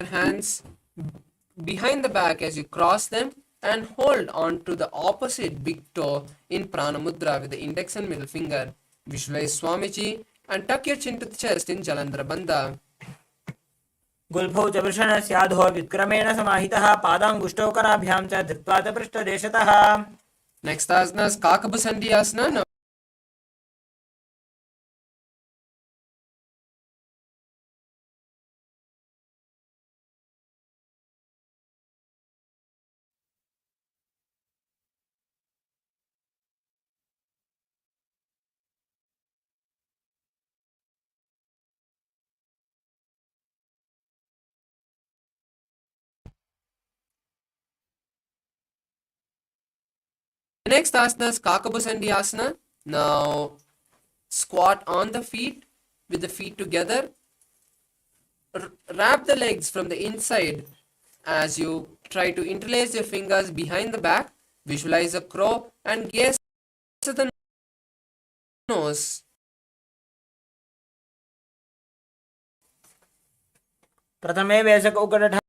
hands behind the back as you cross them and hold on to the opposite big toe in Prana Mudra with the index and middle finger. Visualize Swamiji and tuck your chin to the chest in Jalandhara Bandha. गुल्फौ च वृषणस्याधो व्युत्क्रमेण समाहितः पादाङ्गुष्ठौ कराभ्यां च धृत्वा च पृष्ठदेशतः. Next asana is Kakabusandi Asana. Now the next asana is Kakabusandi Asana. Now squat on the feet with the feet together. Wrap the legs from the inside as you try to interlace your fingers behind the back. Visualize a crow and gaze at the nose. प्रथमे वेशकौकटठाने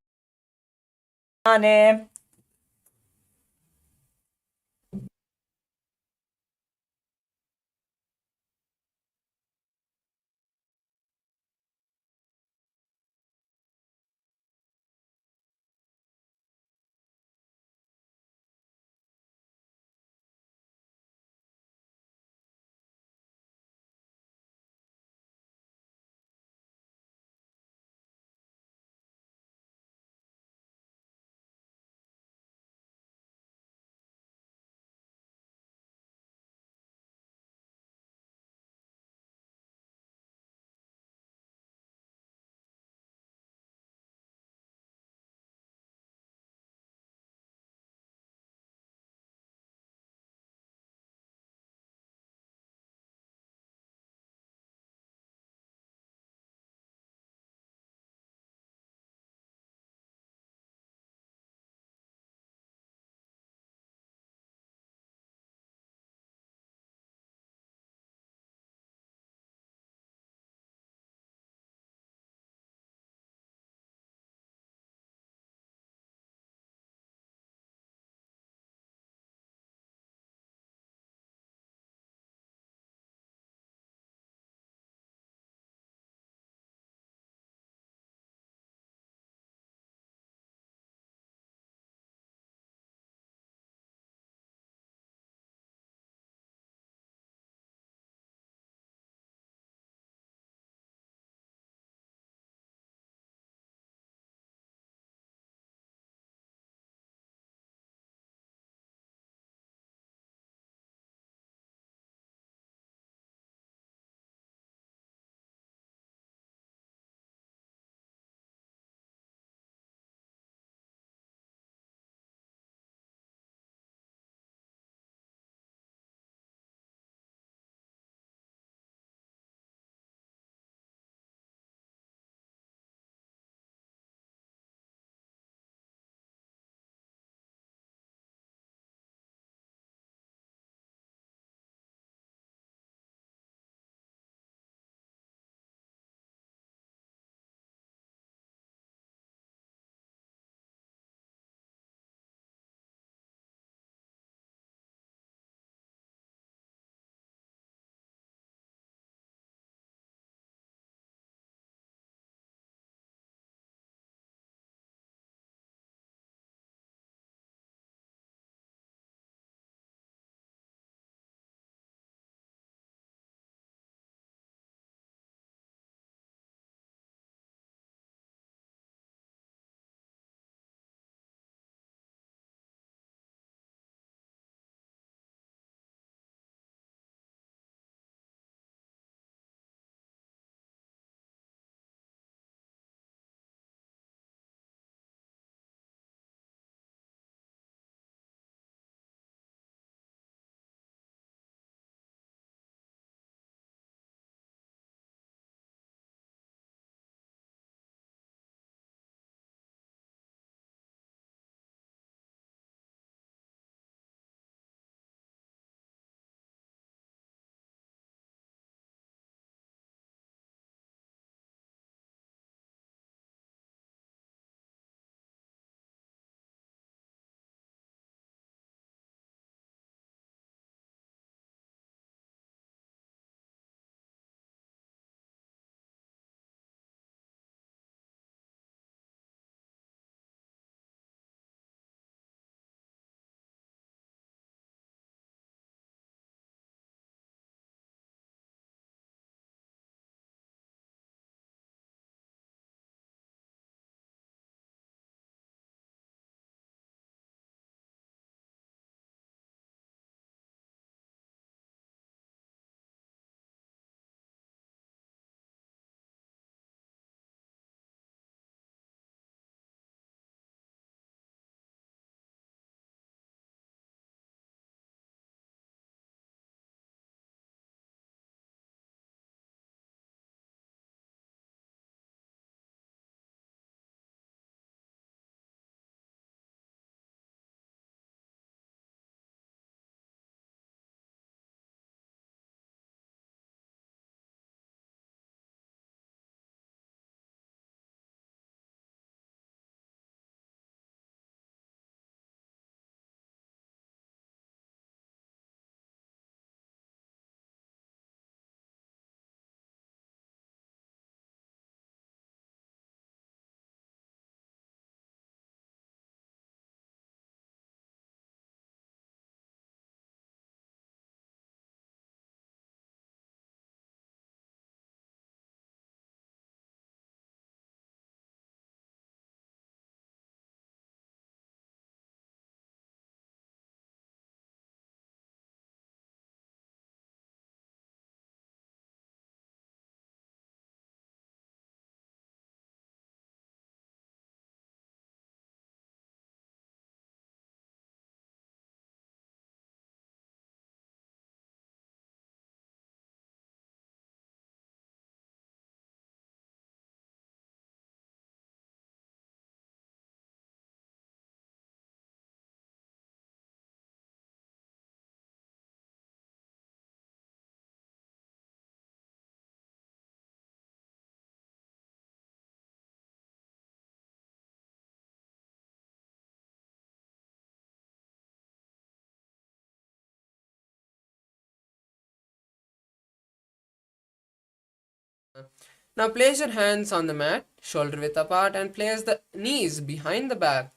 Now place your hands on the mat, shoulder width apart, and place the knees behind the back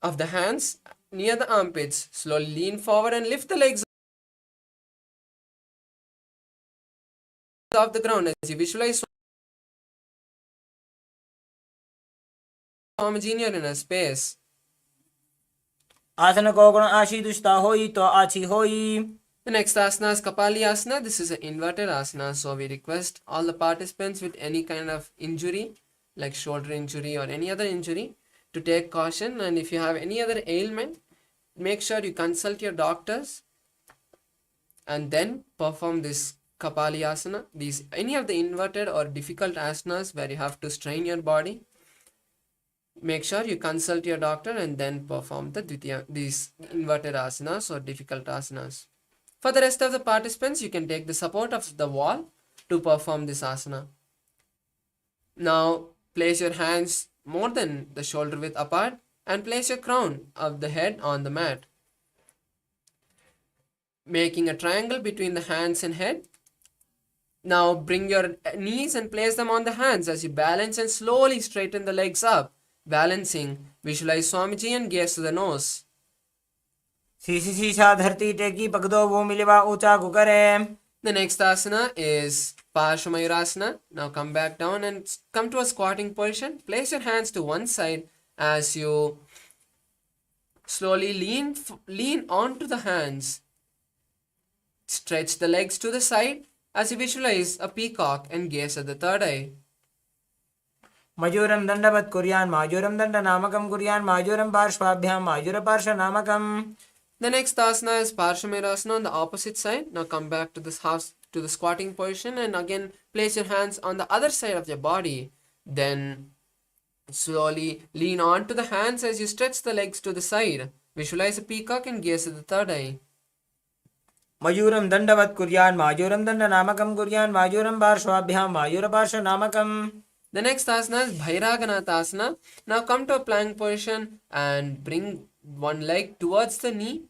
of the hands near the armpits. Slowly lean forward and lift the legs off the ground as you visualize Swamiji in your inner space. आसन को गुण आशी दुष्टा होई तो आची होई. The next asana is Kapali asana. This is an inverted asana, so we request all the participants with any kind of injury, like shoulder injury or any other injury, to take caution. And if you have any other ailment, make sure you consult your doctors and then perform this Kapali asana. These any of the inverted or difficult asanas where you have to strain your body, make sure you consult your doctor and then perform these inverted asanas or difficult asanas. For the rest of the participants, you can take the support of the wall to perform this asana. Now, place your hands more than the shoulder width apart and place your crown of the head on the mat, making a triangle between the hands and head. Now, bring your knees and place them on the hands as you balance and slowly straighten the legs up. Balancing, visualize Swamiji and gaze to the nose. शीशी शीशा धरती टेकी पगदो वो मिलवा ऊंचा कुकरे. The next asana is Parshamayurasana. Now come back down and come to a squatting position. Place your hands to one side as you slowly lean onto the hands. Stretch the legs to the side as you visualize a peacock and gaze at the third eye. मयूरम दंडवत कुर्यान मायूरम दंड नामकम कुर्यान मायूरम पार्श्वाभ्याम मायूर पार्श्व नामकम. The next asana is Parshamayurasana on the opposite side. Now come back to the squatting position and again place your hands on the other side of your body. Then slowly lean onto the hands as you stretch the legs to the side. Visualize a peacock and gaze at the third eye. मयूरम दंडवत कुर्यान मायूरम दंड नामकम कुर्यान मायूरम पार्श्वाभ्याम मायूर पार्श्व नामकम. The next asana is Bhairaganatha asana. Now come to a plank position and bring one leg towards the knee,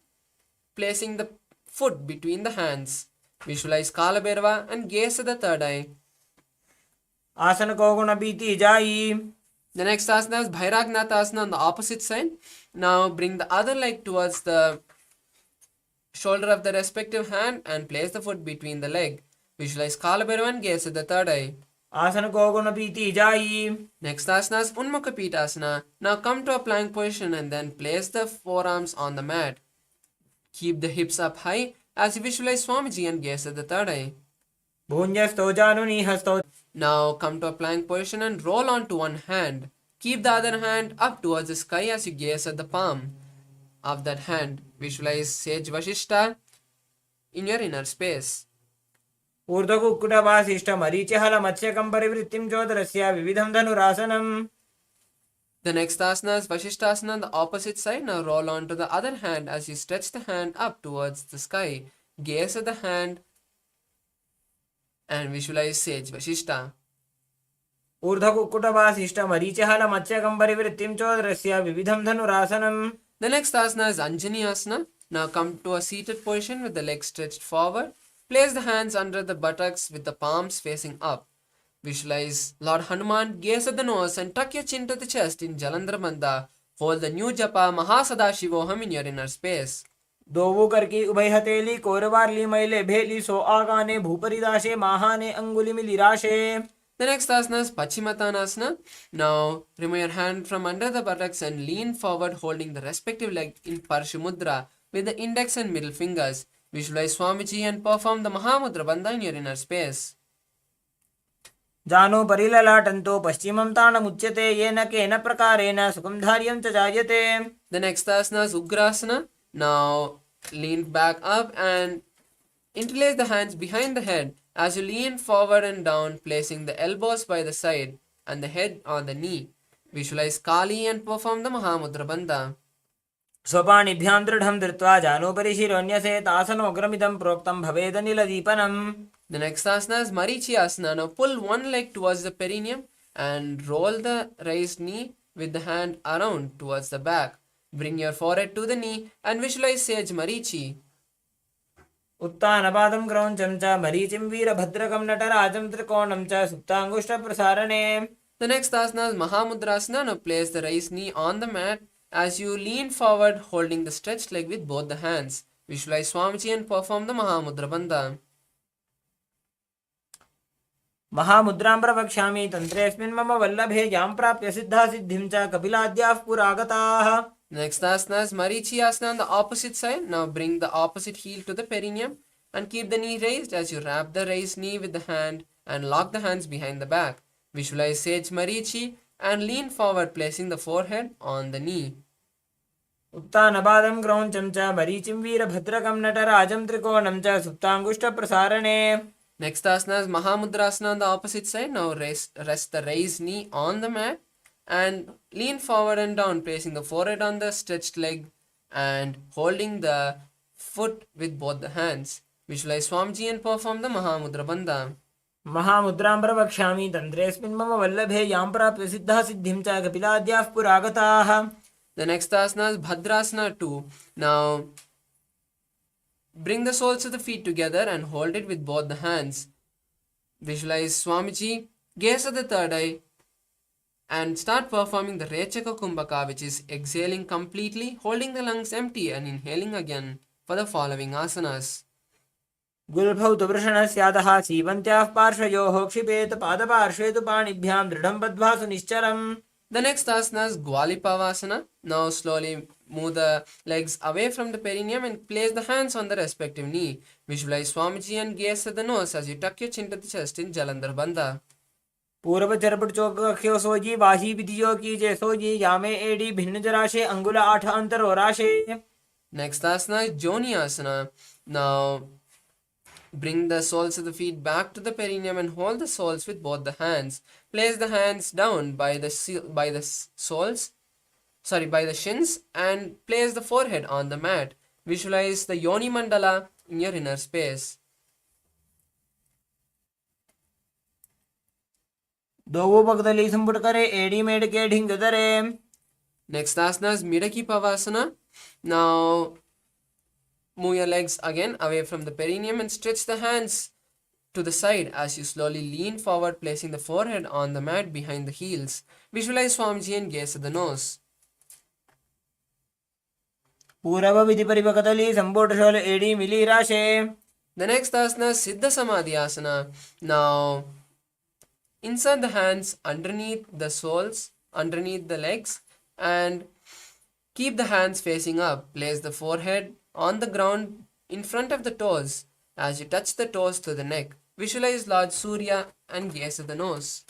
placing the foot between the hands. Visualize Akasha Bhairava and gaze at the third eye. आसन को गुण बीती जाई. The next asana is Bhairaganatha asana on the opposite side. Now bring the other leg towards the shoulder of the respective hand and place the foot between the leg. Visualize Akasha Bhairava and gaze at the third eye. आसन को गुण बीती जाई. Next asana is Unmukha Pitasana. Now come to a plank position and then place the forearms on the mat. Keep the hips up high as you visualize Swamiji and gaze at the third eye. भुञ्जस्तो जानुनी हस्तो. Now come to a plank position and roll onto one hand. Keep the other hand up towards the sky as you gaze at the palm of that hand. Visualize Sage Vashishta in your inner space. ऊर्ध्वकुक्कुटवासिष्ठ मरीचिहल मत्स्यकं परिवृत्तिं चोदरस्य विविधं धनुरासनम्. The next asana is Vashishtasana on the opposite side. Now roll onto the other hand as you stretch the hand up towards the sky. Gaze at the hand and visualize Sage Vashishta. ऊर्ध्वकुक्कुटवासिष्ठ मरीचिहल मत्स्यकं परिवृत्तिं चोदरस्य विविधं धनुरासनम्. The next asana is Anjani asana. Now come to a seated position with the legs stretched forward. Place the hands under the buttocks with the palms facing up. Visualize Lord Hanuman, gaze at the nose and tuck your chin to the chest in Jalandhar Bandha. Hold the new japa Mahasadaशिवोहम in your inner space. दोवो करके उभय हथेली कोरवारली मैले भेली सो आगाने भूपरिदाशे महाने अंगुली मिलिराशे. The next asana is Pachimatanasana. Now remove your hand from under the buttocks and lean forward holding the respective leg in Parshamudra with the index and middle fingers. Visualize Swamiji and perform the Mahamudra Bandha in your inner space. जानो परिललाटन्तो पश्चिमं ताणमुच्यते येन केन प्रकारेण सुखं धार्यं च जायते. The next asana is Ugrasana. Now lean back up and interlace the hands behind the head as you lean forward and down, placing the elbows by the side and the head on the knee. Visualize Kali and perform the Mahamudra Bandha. स्वपाणिभ्यां दृढं धृत्वा जानोपरि शिरोन्यसेत् आसनोग्रमिदं प्रोक्तं भवेदनिलदीपनम्. The next asana is Marichi asana. Now pull one leg towards the perineum and roll the raised knee with the hand around towards the back. Bring your forehead to the knee and visualize Sage Marichi. उत्तानपादं क्रौञ्चं च मरीचिं वीरभद्रकं नटराजं त्रिकोणं च सुप्ताङ्गुष्ठप्रसारणे. The next asana is Mahamudrasana. Now place the right knee on the mat as you lean forward, holding the stretched leg with both the hands. Visualize Swamiji and perform the Mahamudra Bandha. महामुद्रां प्रवक्ष्यामि तन्त्रेऽस्मिन् मम वल्लभे यां प्राप्य सिद्धा सिद्धिं च कपिलाद्याः पुरागताः. Next asana is Marichi Asana on the opposite side. Now bring the opposite heel to the perineum and keep the knee raised as you wrap the raised knee with the hand and lock the hands behind the back. Visualize Sage Marichi and lean forward, placing the forehead on the knee. उत्तानपादं क्रौञ्चं च मरीचिं वीरभद्रकं नटराजं त्रिकोणं च सुप्ताङ्गुष्ठप्रसारणे. Next asana is Mahamudrasana on the opposite side. Now rest the raised knee on the mat and lean forward and down, placing the forehead on the stretched leg and holding the foot with both the hands. Visualize Swamiji and perform the Mahamudra Bandha. महामुद्रां प्रवक्ष्यामि तन्त्रेऽस्मिन् मम वल्लभे यां प्राप्य सिद्धा सिद्धिं च कपिलाद्याः पुरागताः. The next asana is Bhadrasana 2. Now bring the soles of the feet together and hold it with both the hands. Visualize Swamiji, gaze at the third eye, and start performing the Rechaka Kumbhaka, which is exhaling completely, holding the lungs empty and inhaling again for the following asanas. गुल्भौ तु वृषणस्यादः सीवन्त्याः पार्श्वयोः क्षिपेत पादपार्श्वे तु पाणिभ्यां दृढं बद्ध्वा सुनिश्चरम्. The next asana is Gwalipavasana. Now slowly move the legs away from the perineum and place the hands on the respective knee. Visualize Swamiji and gaze at the nose as you tuck your chin to the chest in Jalandhar Bandha. पूर्व चरपट चौकख्यो सोजी वाही विधियो कीजे सोजी यामे AD भिन्न जराशे अंगुल 8 अंतर और राशे. Next asana is Joni Asana. Now bring the soles of the feet back to the perineum and hold the soles with both the hands. Place the hands down by the shins and place the forehead on the mat. Visualize the Yoni Mandala in your inner space. दोवो पगदली संपुट करे AD made के ढिंग दरे. Next asana is Midaki Pavasana. Now move your legs again away from the perineum and stretch the hands to the side as you slowly lean forward, placing the forehead on the mat behind the heels. Visualize Swamiji and gaze at the nose. पूर्व विधि परिपकदली संपुट शोल एडी मिली राशे. The next asana is Siddha Samadhi Asana. Now insert the hands underneath the soles, underneath the legs, and keep the hands facing up. Place the forehead on the ground in front of the toes as you touch the toes to the neck. Visualize Lord Surya and gaze at the nose.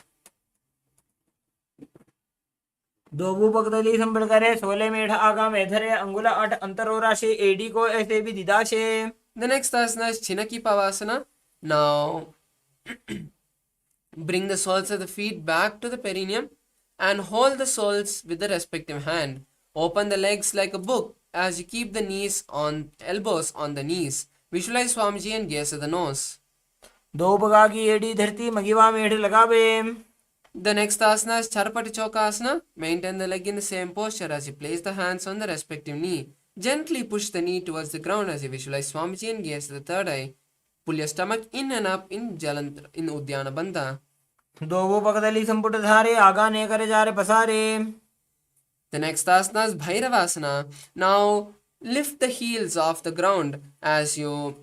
दोवो पगदली संपुट करे 16 मेढ आगा मेधरे अंगुल 8 अंतर और राशे AD को ऐसे भी दिदाशे. The next asana is Chinaki Pavasana. Now bring the soles of the feet back to the perineum and hold the soles with the respective hand. Open the legs like a book as you keep the elbows on the knees. Visualize Swamiji and gaze at the nose. दो पगा की AD धरती मगिवा मेढ लगावे. The next asana is Charpati Chokasana. Maintain the leg in the same posture as you place the hands on the respective knee. Gently push the knee towards the ground as you visualize Swamiji and gaze at the third eye. Pull your stomach in and up in Udyana Bandha. दोवो पगदली संपुट धारे आगा ने करे जारे पसारे. The next asana is Bhairavasana. Now lift the heels off the ground as you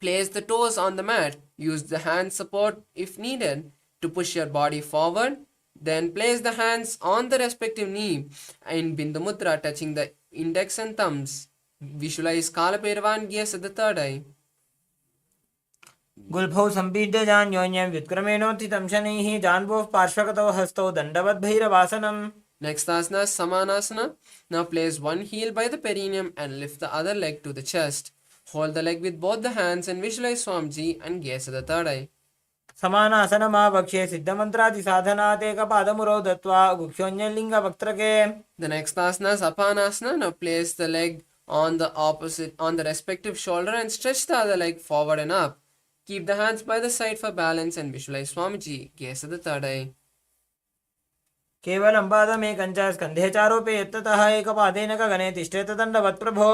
place the toes on the mat. Use the hand support if needed to push your body forward. Then place the hands on the respective knee in Bindu Mudra, touching the index and thumbs. Visualize Kala Bhairava and gaze at the third eye. गुल्भौ संपीड्य जान्योन्यं व्युत्क्रमेणोत्थितं शनैः जान्वोः पार्श्वगतौ हस्तौ दण्डवद् भैरवासनम्. Next asana is Samanasana. Now place one heel by the perineum and lift the other leg to the chest. Hold the leg with both the hands and visualize Swamiji and gaze at the third eye. समानासनमावक्ष्ये सिद्धमन्त्रादि साधनात् एकपादमुरौ दत्वा गुक्षोऽन्यलिङ्गवक्त्रके. The next asana is Apanasana. Now place the leg on the respective shoulder and stretch the other leg forward and up. Keep the hands by the side for balance and visualize Swamiji. Gaze at the third eye. केवलं पादमेकं च स्कन्धे चारोपे यत्ततः एकपादेन गगने तिष्ठेत दण्डवत् प्रभो.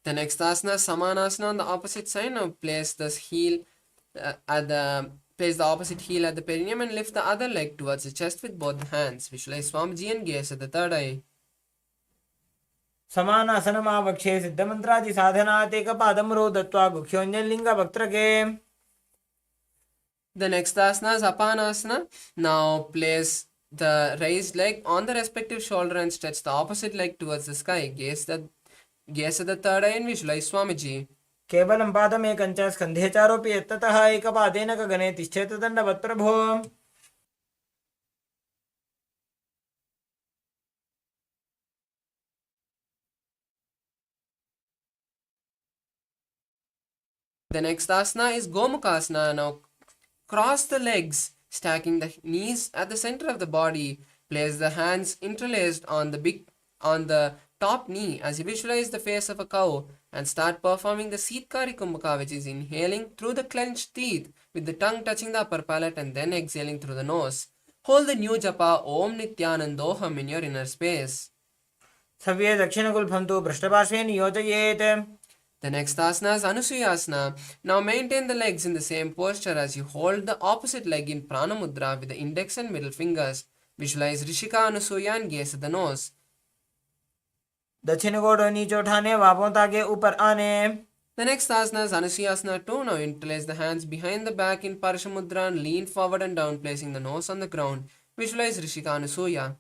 The next asana is Samanasana on the opposite side. Now place the heel place the opposite heel at the perineum and lift the other leg towards the chest with both hands. Visualize Swamiji and gaze at the third eye. समानासनमावक्षे सिद्धमन्त्रादि साधनात् एकपादं रोदत्वा गुह्योऽन्यलिङ्गवक्त्रके. The next asana is Apanasana. Now place the raised leg on the respective shoulder and stretch the opposite leg towards the sky. Gaze at the third eye and visualize Swamiji. केवलं पादमेकं च स्कन्धे चारोपि यत्ततः एकपादेन गगने तिष्ठेत दण्डवत् प्रभो. The next asana is Gomukhasana. Now cross the legs, stacking the knees at the center of the body. Place the hands interlaced on the top knee as you visualize the face of a cow and start performing the Seetkari Kumbhaka, which is inhaling through the clenched teeth with the tongue touching the upper palate and then exhaling through the nose. Hold the new japa Om Nithyanandoham in your inner space. सव्ये दक्षिणगुल्फं तु पृष्ठपार्श्वे नियोजयेत्. The next asana is Anusuyasana. Now maintain the legs in the same posture as you hold the opposite leg in Prana Mudra with the index and middle fingers. Visualize Rishika Anusuya and gaze at the nose. दक्षिण गोड़ नीचे उठाने बापों ताके ऊपर आने. The next asana is Anusuyasana 2. Now interlace the hands behind the back in Parsha Mudra and lean forward and down, placing the nose on the ground. Visualize Rishika Anusuya.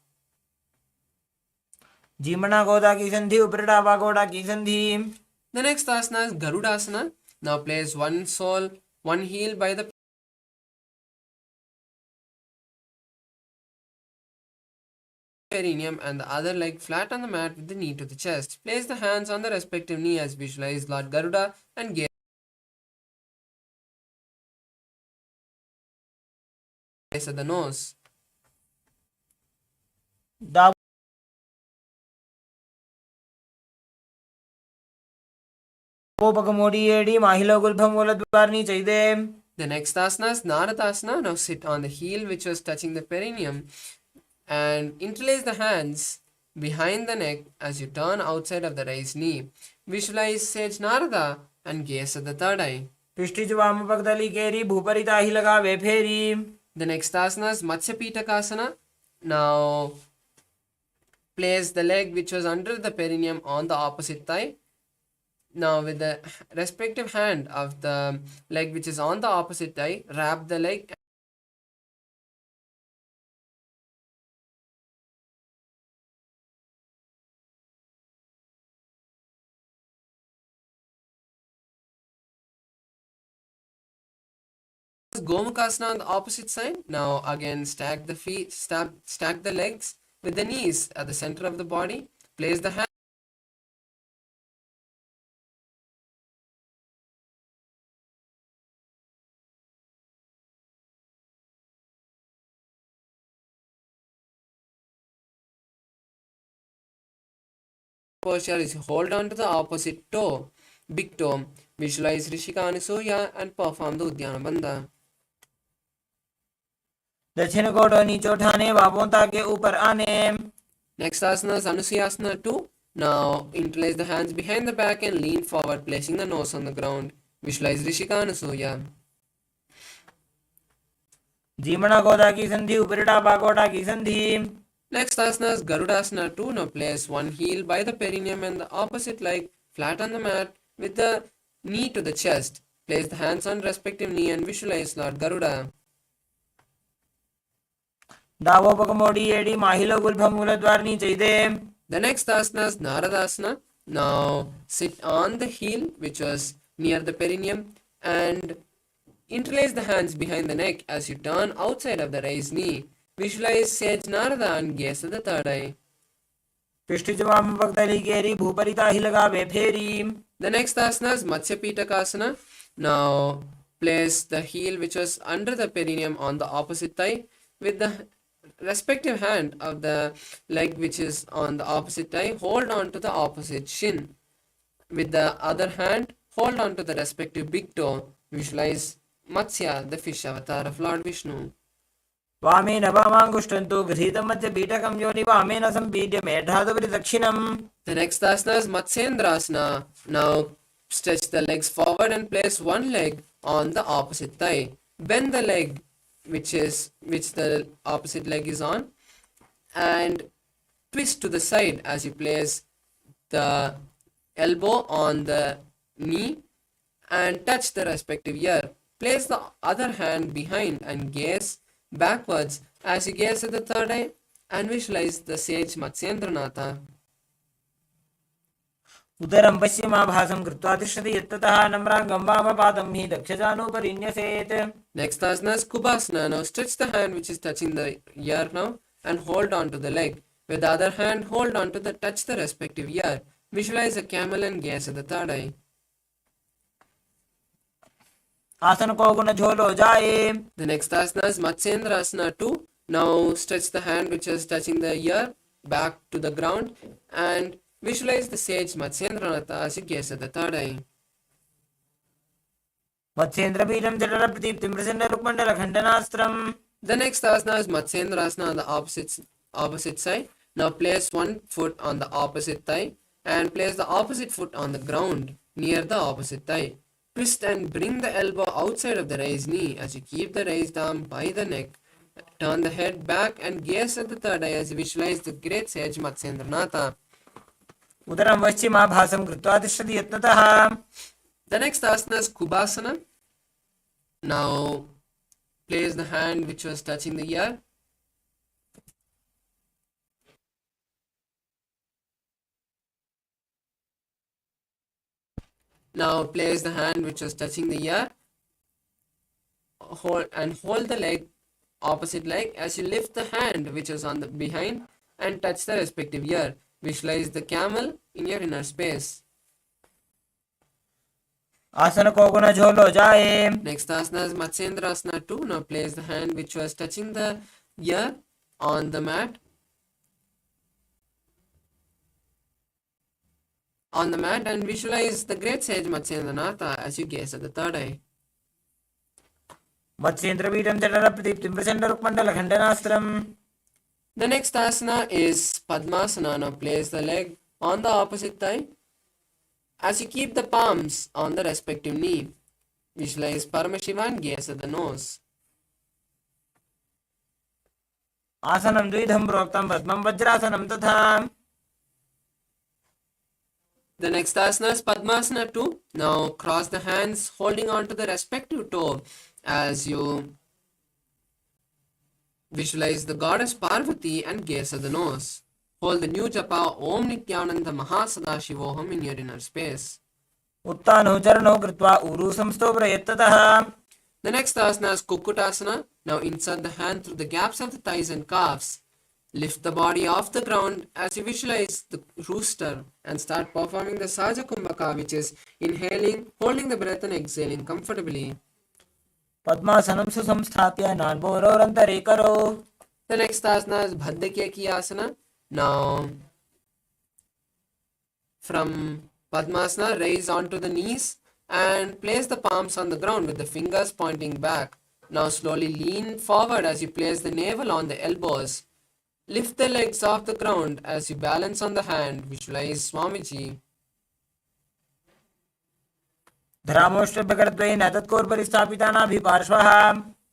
जीमना गोदा की संधि उपरिडावा गोड़ा की संधि. The next asana is Garudasana. Now place one heel by the perineum and the other leg flat on the mat with the knee to the chest. Place the hands on the respective knee as visualize Lord Garuda and gaze at the nose. The next asana is Naradasana. Now sit on the heel which was touching the perineum and interlace the hands behind the neck as you turn outside of the raised knee. Visualize Sage Narada and gaze at the third eye. The next asana is Matsya Pitakasana. Now place the leg which was under the perineum on the opposite thigh. Now with the respective hand of the leg which is on the opposite thigh, wrap the leg Gomukhasana on the opposite side. Now again stack the feet, stack the legs with the knees at the center of the body. Place the hand posture is hold on to the opposite toe, big toe. Visualize Rishika Anusuya and perform the Udyana Bandha. दक्षिण गोड़ नीचे उठाने बापों ताके ऊपर आने. Next asana is Anusuyasana 2. Now interlace the hands behind the back and lean forward, placing the nose on the ground. Visualize Rishika Anusuya. जीमना गोदा की संधि उपरिडावा गोड़ा की संधि. Next asana is Garudasana 2. Now place one heel by the perineum and the opposite leg flat on the mat with the knee to the chest. Place the hands on respective knee and visualize Lord Garuda. The next asana is Naradasana. Now sit on the heel which was near the perineum and interlace the hands behind the neck as you turn outside of the raised knee. Visualize Sage Narada and gaze at the third eye. The next asana is Matsya Pitakasana. Now place the heel which was under the perineum on the opposite thigh with the respective hand of the leg which is on the opposite thigh. Hold on to the opposite shin. With the other hand, hold on to the respective big toe. Visualize Matsya, the fish avatar of Lord Vishnu. वामेन वामाङ्गुष्ठन्तु गृहीतं मध्य पीठकं योनि वामेन सम्पीड्य मेढादुपरि दक्षिणम्. The next asana is Matsyendrasana. Now stretch the legs forward and place one leg on the opposite thigh. Bend the leg which the opposite leg is on, and twist to the side as you place the elbow on the knee and touch the respective ear. Place the other hand behind and gaze backwards as you gaze at the third eye and visualize the sage Matsyendranatha. उदरं पश्चिमाभासं कृत्वा तिष्ठति यत्ततः नम्राङ्गं वामपादं हि दक्षजानूपरि न्यसेत्. Next asana is Kubhasana. Now stretch the hand which is touching the ear now and hold on to the leg. With the other hand, hold on to touch the respective ear. Visualize a camel and gaze at the third eye. आसन को गुण झोलो जाए. The next asana is Matsyendrasana 2. Now stretch the hand which is touching the ear back to the ground and visualize the sage Matsyendranatha as you gaze at the third eye. मत्स्येन्द्रबीजं जठरप्रदीप्तिं प्रसन्नरुक्मण्डलखण्डनास्त्रम्. The next asana is Matsyendrasana on the opposite side. Now place one foot on the opposite thigh and place the opposite foot on the ground near the opposite thigh. Twist and bring the elbow outside of the raised knee as you keep the raised arm by the neck. Turn the head back and gaze at the third eye as you visualize the great sage Matsyendranatha. उदरं पश्चिमाभासं कृत्वा तिष्ठति यत्ततः. The next asana is Kubhasana. Now place the hand which was touching the ear. Now place the hand which was touching the ear. Hold the leg, opposite leg, as you lift the hand which is on the behind and touch the respective ear. Visualize the camel in your inner space. आसन को गुण झोलो जाए. Next asana is Matsyendrasana 2. Now place the hand which was touching the ear on the mat. And visualize the great sage Matsyendranatha as you gaze at the third eye. मत्स्येन्द्रबीजं जठरप्रदीप्तिं प्रसन्नरुक्मण्डलखण्डनास्त्रम्. The next asana is Padmasana. Now place the leg on the opposite thigh as you keep the palms on the respective knee. Visualize Paramashivam, gaze at the nose. आसनं द्विधं प्रोक्तं पद्मं वज्रासनं तथा. The next asana is Padmasana 2. Now cross the hands holding on to the respective toe as you visualize the goddess Parvati and gaze at the nose. Hold the new japa Om Nithyananda Mahasadashivoham in your inner space. उत्तानो चरणो कृत्वा ऊरू संस्थो प्रयत्ततः. The next asana is Kukutasana. Now insert the hand through the gaps of the thighs and calves. Lift the body off the ground as you visualize the rooster and start performing the Saja Kumbhaka, which is inhaling, holding the breath and exhaling comfortably. पद्मासनं सुसंस्थाप्य नाड्भोरोरन्तरे करो. The next asana is Bhaddakeki asana. Now from Padmasana, raise onto the knees and place the palms on the ground with the fingers pointing back. Now slowly lean forward as you place the navel on the elbows. Lift the legs off the ground as you balance on the hand. Visualize Swamiji. धरामोष्टभ्यकरद्वयेन तत्कोर्परि स्थापितानाभिपार्श्वः.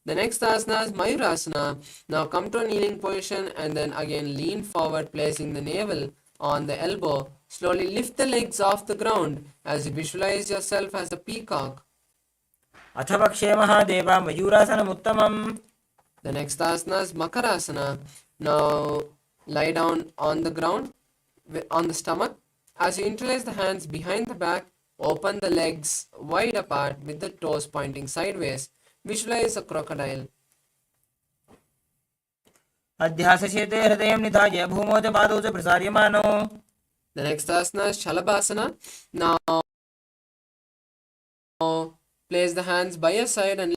The next asana is Mayurasana. Now come to a kneeling position and then again lean forward, placing the navel on the elbow. Slowly lift the legs off the ground as you visualize yourself as a peacock. अथ पक्षे Mahadev मयूरासनमुत्तमम्. The next asana is Makarasana. Now lie down on the ground on the stomach as you interlace the hands behind the back. Open the legs wide apart with the toes pointing sideways. Visualize a crocodile. अध्यासशेते हृदयं निधाय भूमौ च पादौ च प्रसार्यमानो. The next asana is Shalabhasana. Now place the hands by your side and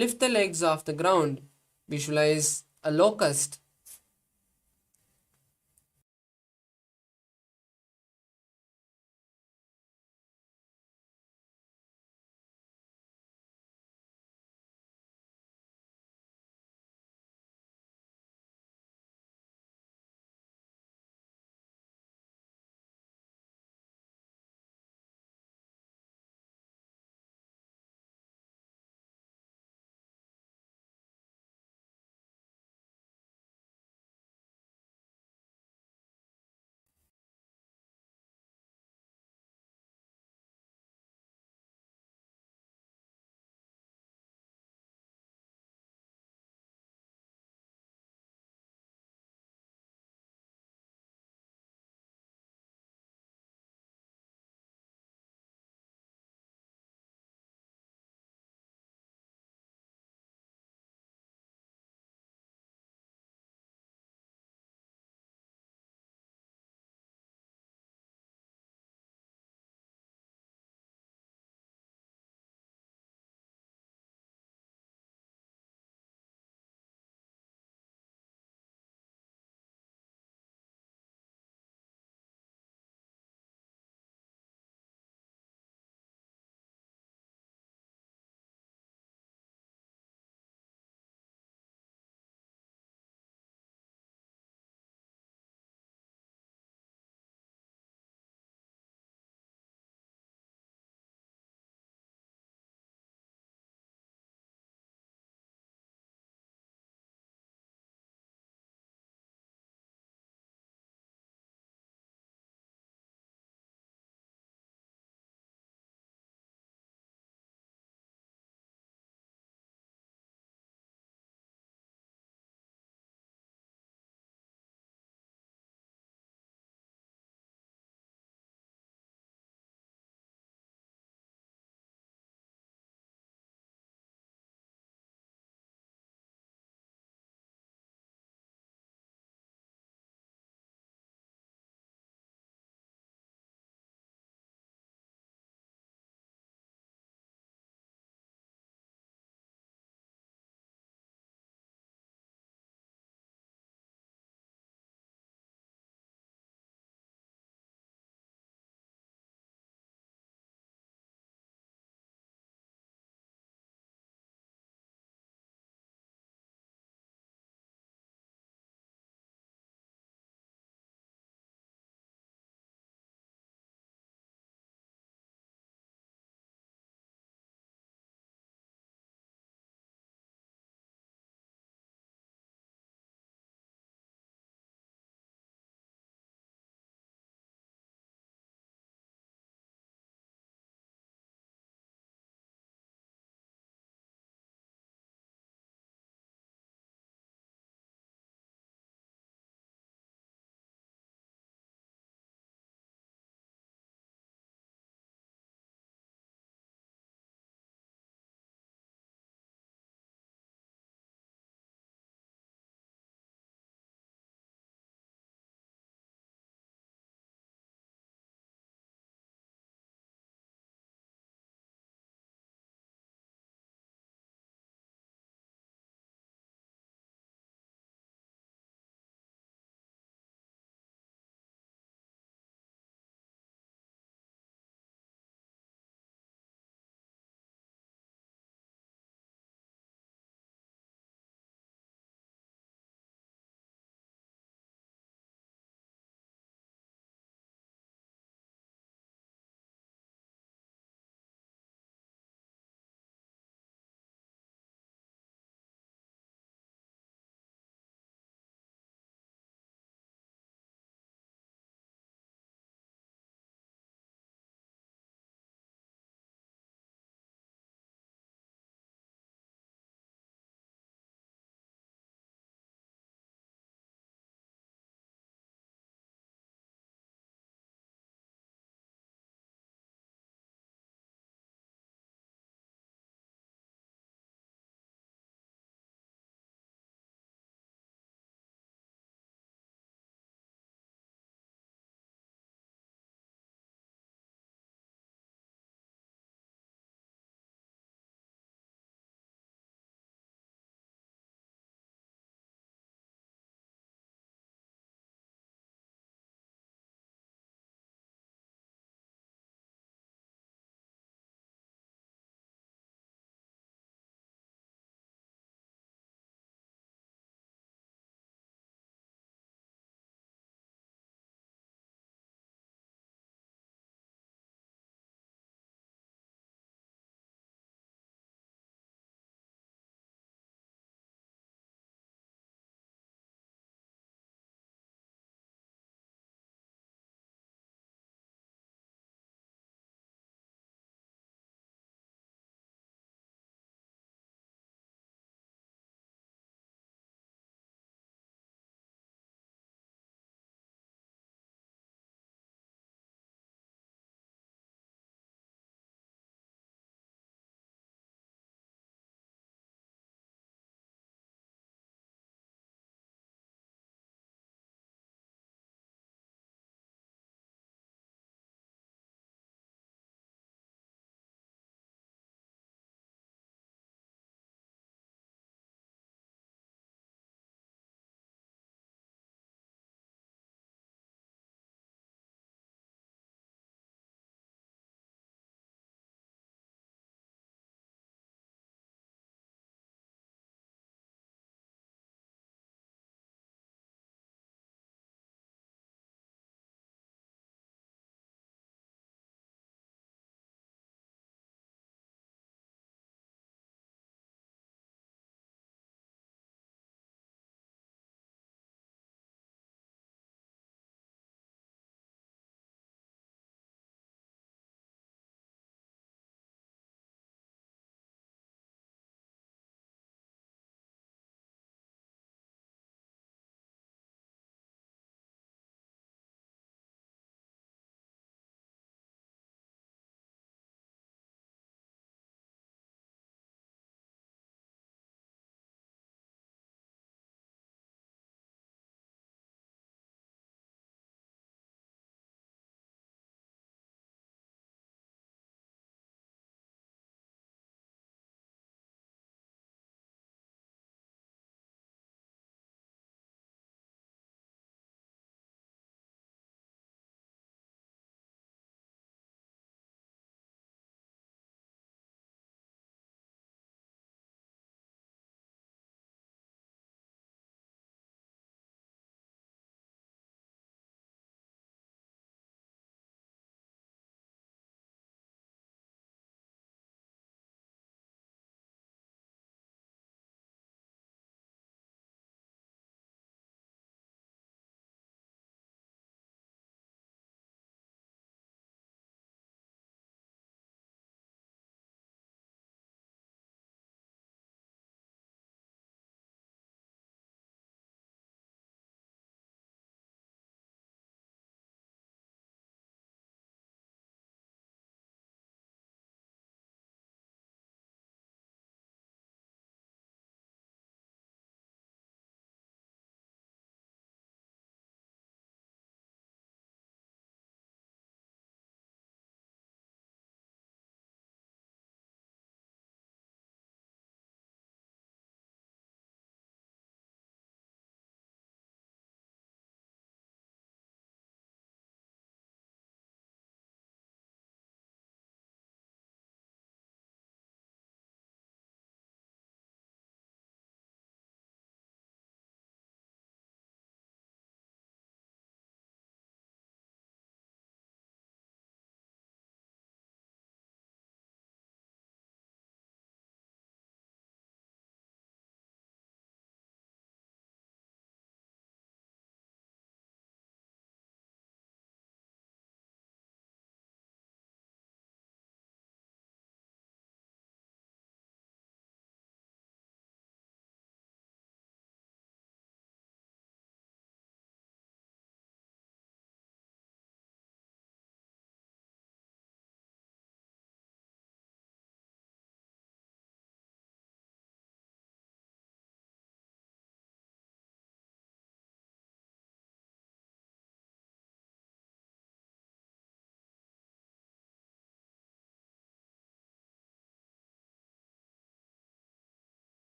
lift the legs off the ground. Visualize a locust.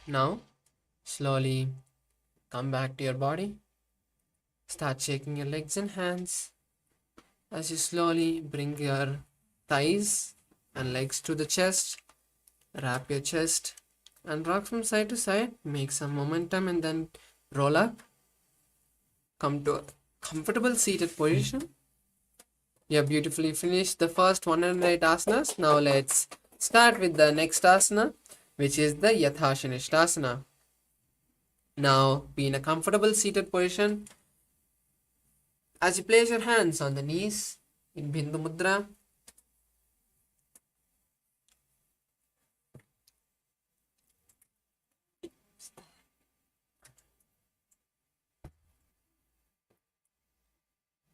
Now, slowly come back to your body. Start shaking your legs and hands as you slowly bring your thighs and legs to the chest. Wrap your chest and rock from side to side. Make some momentum and then roll up. Come to a comfortable seated position. You have beautifully finished the first 108 asanas. Now let's start with the next asana, which is the Yathashanishtasana. Now be in a comfortable seated position. As you place your hands on the knees in Bindu Mudra,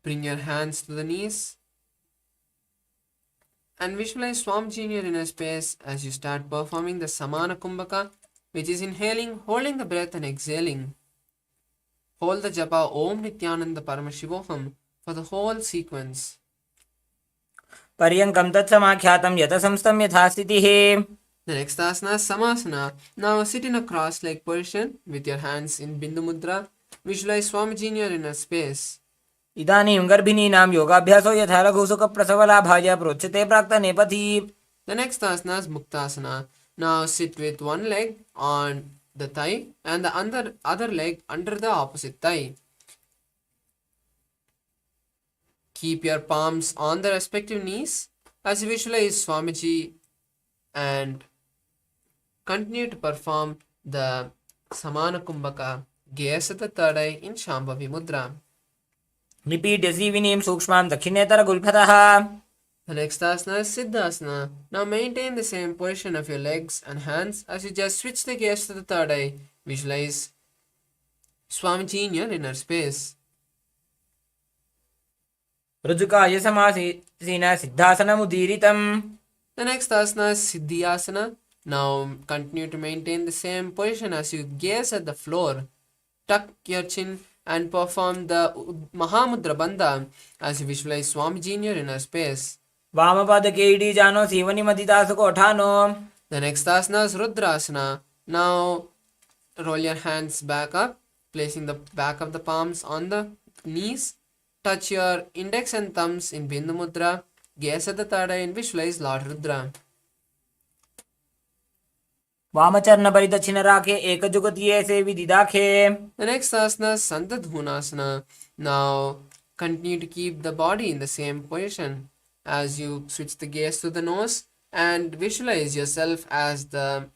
bring your hands to the knees and visualize Swamiji in your inner space as you start performing the Samana Kumbhaka, which is inhaling, holding the breath and exhaling. Hold the japa Om Nithyananda Paramashivoham for the whole sequence. पर्यङ्कं तत्समाख्यातं यत संस्थं यथा स्थितिः. The next asana is Samasana. Now sit in a cross-legged position with your hands in Bindu Mudra. Visualize Swamiji in your inner space. इदानीं गर्भिणीनां योगाभ्यासो यथा लघुसुखप्रसवलाभाय प्रोच्यते प्राक्तनेपथि. The next asana is Muktasana. Now sit with one leg on the thigh and the other leg under the opposite thigh. Keep your palms on the respective knees as you visualize Swamiji and continue to perform the Samana Kumbhaka, gaze at the third eye in Shambhavi Mudra. निपीड्य सीविनीं सूक्ष्मां दक्षिणेतरगुल्फतः. The next asana is Siddhasana. Now maintain the same position of your legs and hands as you just switch the gaze to the third eye. Visualize Swamiji in your inner space. ऋजुकाय समासीन सिद्धासनमुदीरितम्. The next asana is Siddhyasana. Now continue to maintain the same position as you gaze at the floor. Tuck your chin and perform the Mahamudra Bandha as you visualize Swamiji in your inner space. वामपादके इडीजानो सीवनिमदिदासुकोठानो. The next asana is Rudrasana. Now roll your hands back up, placing the back of the palms on the knees. Touch your index and thumbs in Bindu Mudra. Gaze at the third eye and visualize Lord Rudra. वामचरणपरिदक्षिणराखे एकजुगतीये सेविदिदाखे. The next asana is Santadhunasana. Now continue to keep the body in the same position as you switch the gaze to the nose and visualize yourself as the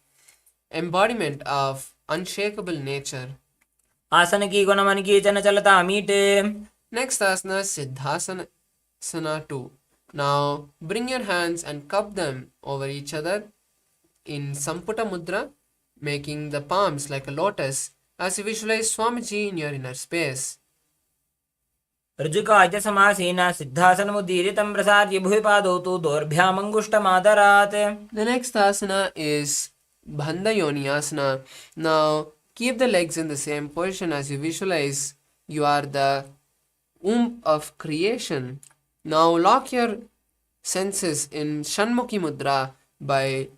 embodiment of unshakable nature. आसन की गुणमन की चलता मीटे. Next asana is Siddhasana 2. Now bring your hands and cup them over each other in Samputa Mudra, making the palms like a lotus as you visualize Swamiji in your inner space. ऋजुकाय समासीन सिद्धासनमुदीरितं प्रसार्य भुविपादौ तु दोर्भ्यामङ्गुष्ठमादरात्. The next asana is Bandha Yoniyasana. Now keep the legs in the same position as you visualize you are the womb of creation. Now lock your senses in Shanmukhi Mudra by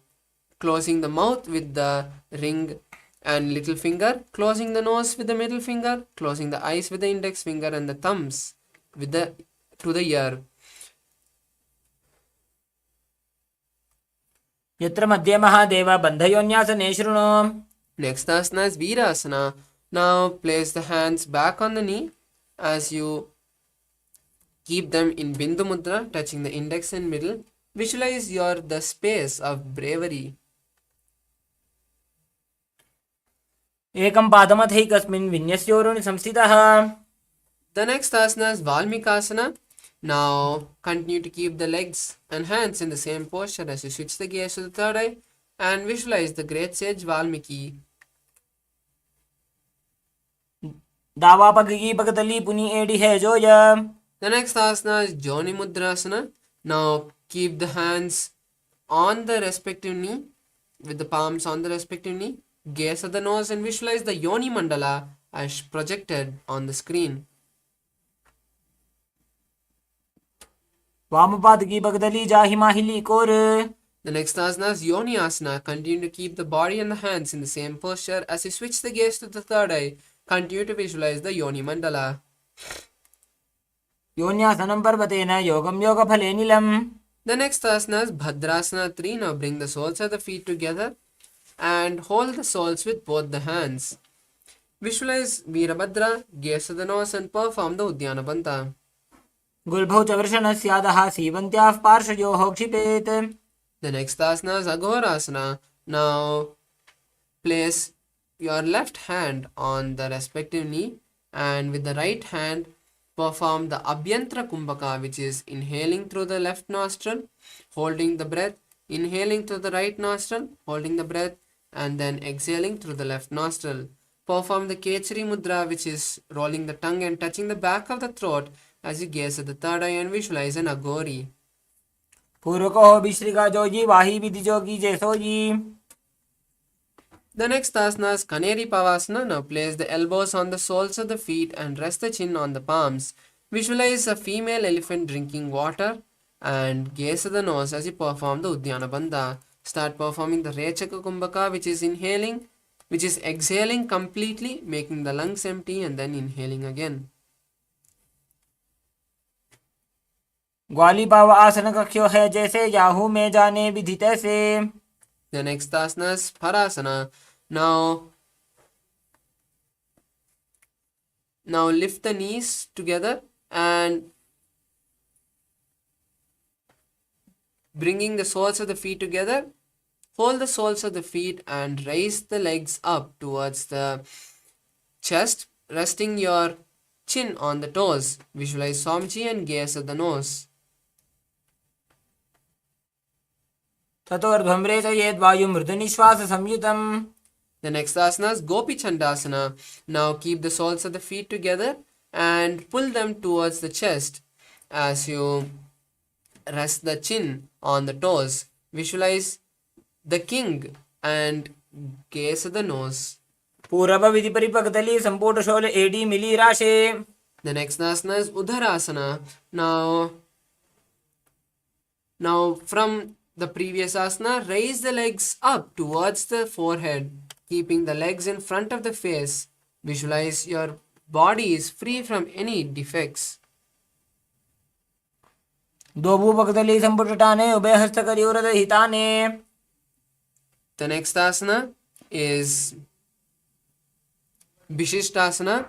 closing the mouth with the ring and little finger, closing the nose with the middle finger, closing the eyes with the index finger and the thumbs with the to the ear. यत्र मध्ये महादेव बन्धयोन्यासने शृणु. Next asana is Virasana. Now place the hands back on the knee as you keep them in Bindu Mudra, touching the index and middle. Visualize your the space of bravery. एकं पादमथैकस्मिन् विन्यस्योरुणि संस्थितः. The next asana is Valmikasana. Now continue to keep the legs and hands in the same posture as you switch the gaze to the third eye and visualize the great sage Valmiki. दावापगी पगतली पुनि AD है जोय. The next asana is Joni Mudrasana. Now keep the hands on the respective knee with the palms on the respective knee. Gaze at the nose and visualize the Yoni Mandala as projected on the screen. वामपादकी पगतली जाहि माहिली core. The next asana is Yoni Asana. Continue to keep the body and the hands in the same posture. As you switch the gaze to the third eye, continue to visualize the Yoni Mandala. योन्यासनं पर्वतेन योगं योगफलेनिलम्. The next asana is Bhadrasana 3. Now bring the soles of the feet together and hold the soles with both the hands. Visualize Veerabhadra, gaze to the nose and perform the Uddiyana Banta. गुल्भौ च वृषणस्यादः सीवन्त्याः पार्श्वयोः क्षिपेत्. The next asana is Aghorasana. Now place your left hand on the respective knee and with the right hand perform the Abhyantra Kumbhaka, which is inhaling through the left nostril, holding the breath, inhaling through the right nostril, holding the breath, and then exhaling through the left nostril. Perform the Kechari Mudra, which is rolling the tongue and touching the back of the throat as you gaze at the third eye and visualize an Aghori. पूर्वको विश्रिका जोगी वाही विधि जोगी जैसोजी. The next asana is Kaneri Pavasana. Now place the elbows on the soles of the feet and rest the chin on the palms. Visualize a female elephant drinking water and gaze at the nose as you perform the Uddiyana Bandha. Start performing the Rechaka Kumbhaka, which is exhaling completely, making the lungs empty and then inhaling again. ग्वाली पाव आसन कक्ष्यो है जैसे Yahoo में जाने विधि तैसे. The next asana is Parasana. Now lift the knees together and bringing the soles of the feet together, hold the soles of the feet and raise the legs up towards the chest, resting your chin on the toes. Visualize Swamiji and gaze at the nose. ततोर्ध्वं रेचयेद् वायुं मृदुनिश्वाससंयुतम्. The next asana is Gopi Chandasana. Now keep the soles of the feet together and pull them towards the chest as you rest the chin on the toes. Visualize the king and gaze at the nose. पूरव विधि परिपक्तली संपूर्ण शोल एडी मिली राशे. The next asana is Udharasana. Now from the previous asana, raise the legs up towards the forehead, keeping the legs in front of the face. Visualize your body is free from any defects. दो भूपक्तली संपुटटाने उभय हस्तकर्योरद हिताने. The next asana is Vishishtasana.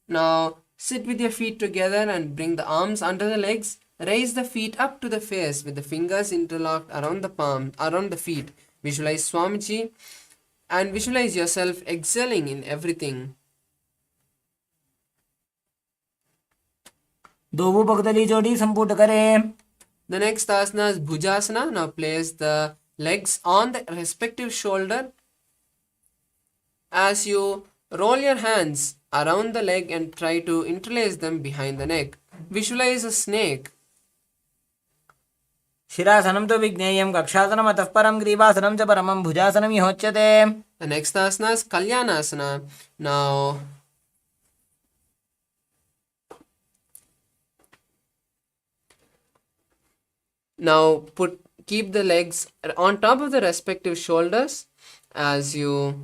Now sit with your feet together and bring the arms under the legs. Raise the feet up to the face with the fingers interlocked around the feet. Visualize Swamiji and visualize yourself excelling in everything. दो भूपक्तली जोड़ी संपुट करे. The next asana is Bhujasana. Now place the legs on the respective shoulder as you roll your hands around the leg and try to interlace them behind the neck. Visualize a snake. शिरासनं तो विज्ञेयं कक्षासनम् अतः परं ग्रीवासनं च परमं भुजासनं होच्यते. The next asana is Kalyanasana. Now keep the legs on top of the respective shoulders as you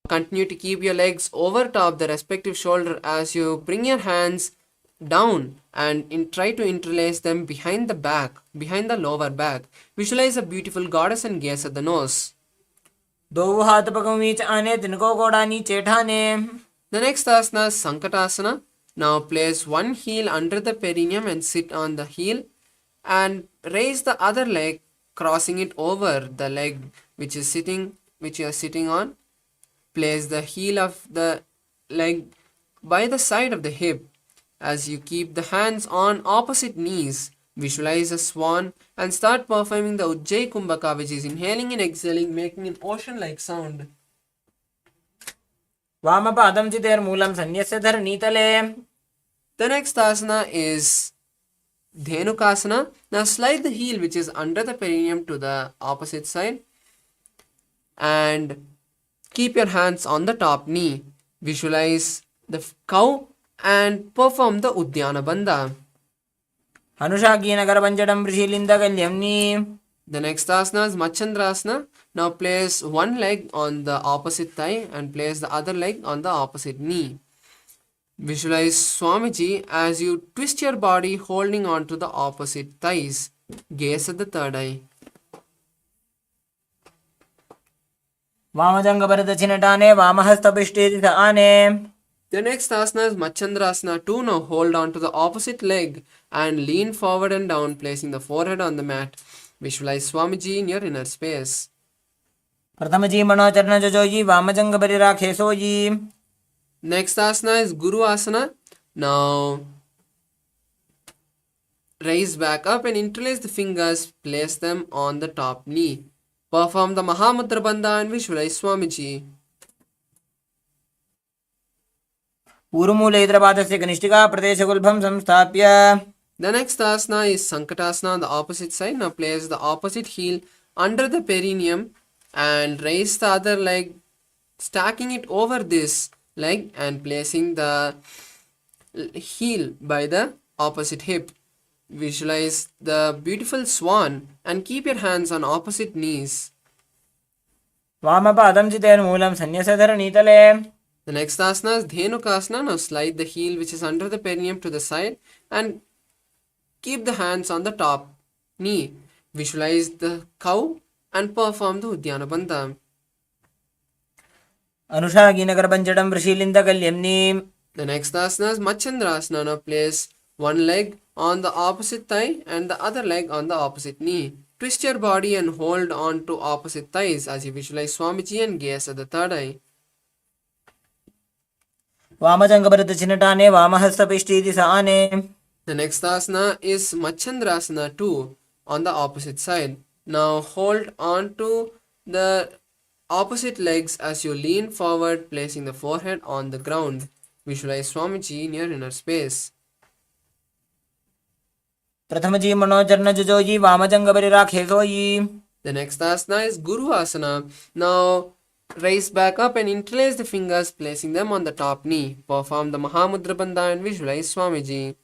continue to keep your legs over top the respective shoulder as you bring your hands down and try to interlace them behind the lower back. Visualize a beautiful goddess and gaze at the nose. दो हाथ पगों बीच आने तिनको कोड़ा नीचे ठाने. The next asana is Sankatasana. Now place one heel under the perineum and sit on the heel and raise the other leg, crossing it over the leg which you are sitting on. Place the heel of the leg by the side of the hip as you keep the hands on opposite knees. Visualize a swan and start performing the Ujjayi Kumbhaka, which is inhaling and exhaling, making an ocean-like sound. वामपादं चितेर्मूलं सन्यस्य धरणीतले. The next asana is Dhenukasana. Now slide the heel which is under the perineum to the opposite side and keep your hands on the top knee. Visualize the cow and perform the Udyana Bandha. अनुशाकीनगरपञ्चडं वृषीलिन्दकल्यं knee. The next asana is Machandrasana. Now place one leg on the opposite thigh and place the other leg on the opposite knee. Visualize Swamiji as you twist your body holding on to the opposite thighs. Gaze at the third eye. वामजङ्गपरदक्षिणटाने वामहस्तपिष्टेति स आने. The next asana is Machandrasana 2. Now hold on to the opposite leg and lean forward and down, placing the forehead on the mat. Visualize Swamiji in your inner space. प्रथमजी मनोचरणजोजी वामजङ्गपरिराखेसोजी. Next asana is Guru Asana. Now raise back up and interlace the fingers, place them on the top knee. Perform the Mahamudra Bandha and visualize Swamiji. ऊरुमूलैत्रपादस्य कनिष्ठिका प्रदेशगुल्भं संस्थाप्य. The next asana is Sankatasana on the opposite side. Now place the opposite heel under the perineum and raise the other leg, stacking it over this leg and placing the heel by the opposite hip. Visualize the beautiful swan and keep your hands on opposite knees. वामपादं चितेन्मूलं सन्न्यसधरणीतले. The next asana is Dhenukasana. Now slide the heel which is under the perineum to the side and keep the hands on the top knee. Visualize the cow and perform the Udyana Bandha. अनुशाकीनगरपञ्चडं वृषीलिन्दकल्यं knee. The next asana is Machandrasana. Now place one leg on the opposite thigh and the other leg on the opposite knee. Twist your body and hold on to opposite thighs as you visualize Swamiji and gaze at the third eye. वामजङ्गपरदक्षिणटाने वामहस्तपिष्टेति स आने. The next asana is Machandrasana 2 on the opposite side. Now hold on to the opposite legs as you lean forward, placing the forehead on the ground. Visualize Swamiji in your inner space. प्रथमजी मनोचरणजोजी वामजङ्गपरिराखेसोजी. The next asana is Guru Asana. Now raise back up and interlace the fingers, placing them on the top knee. Perform the Mahamudra Bandha and visualize Swamiji.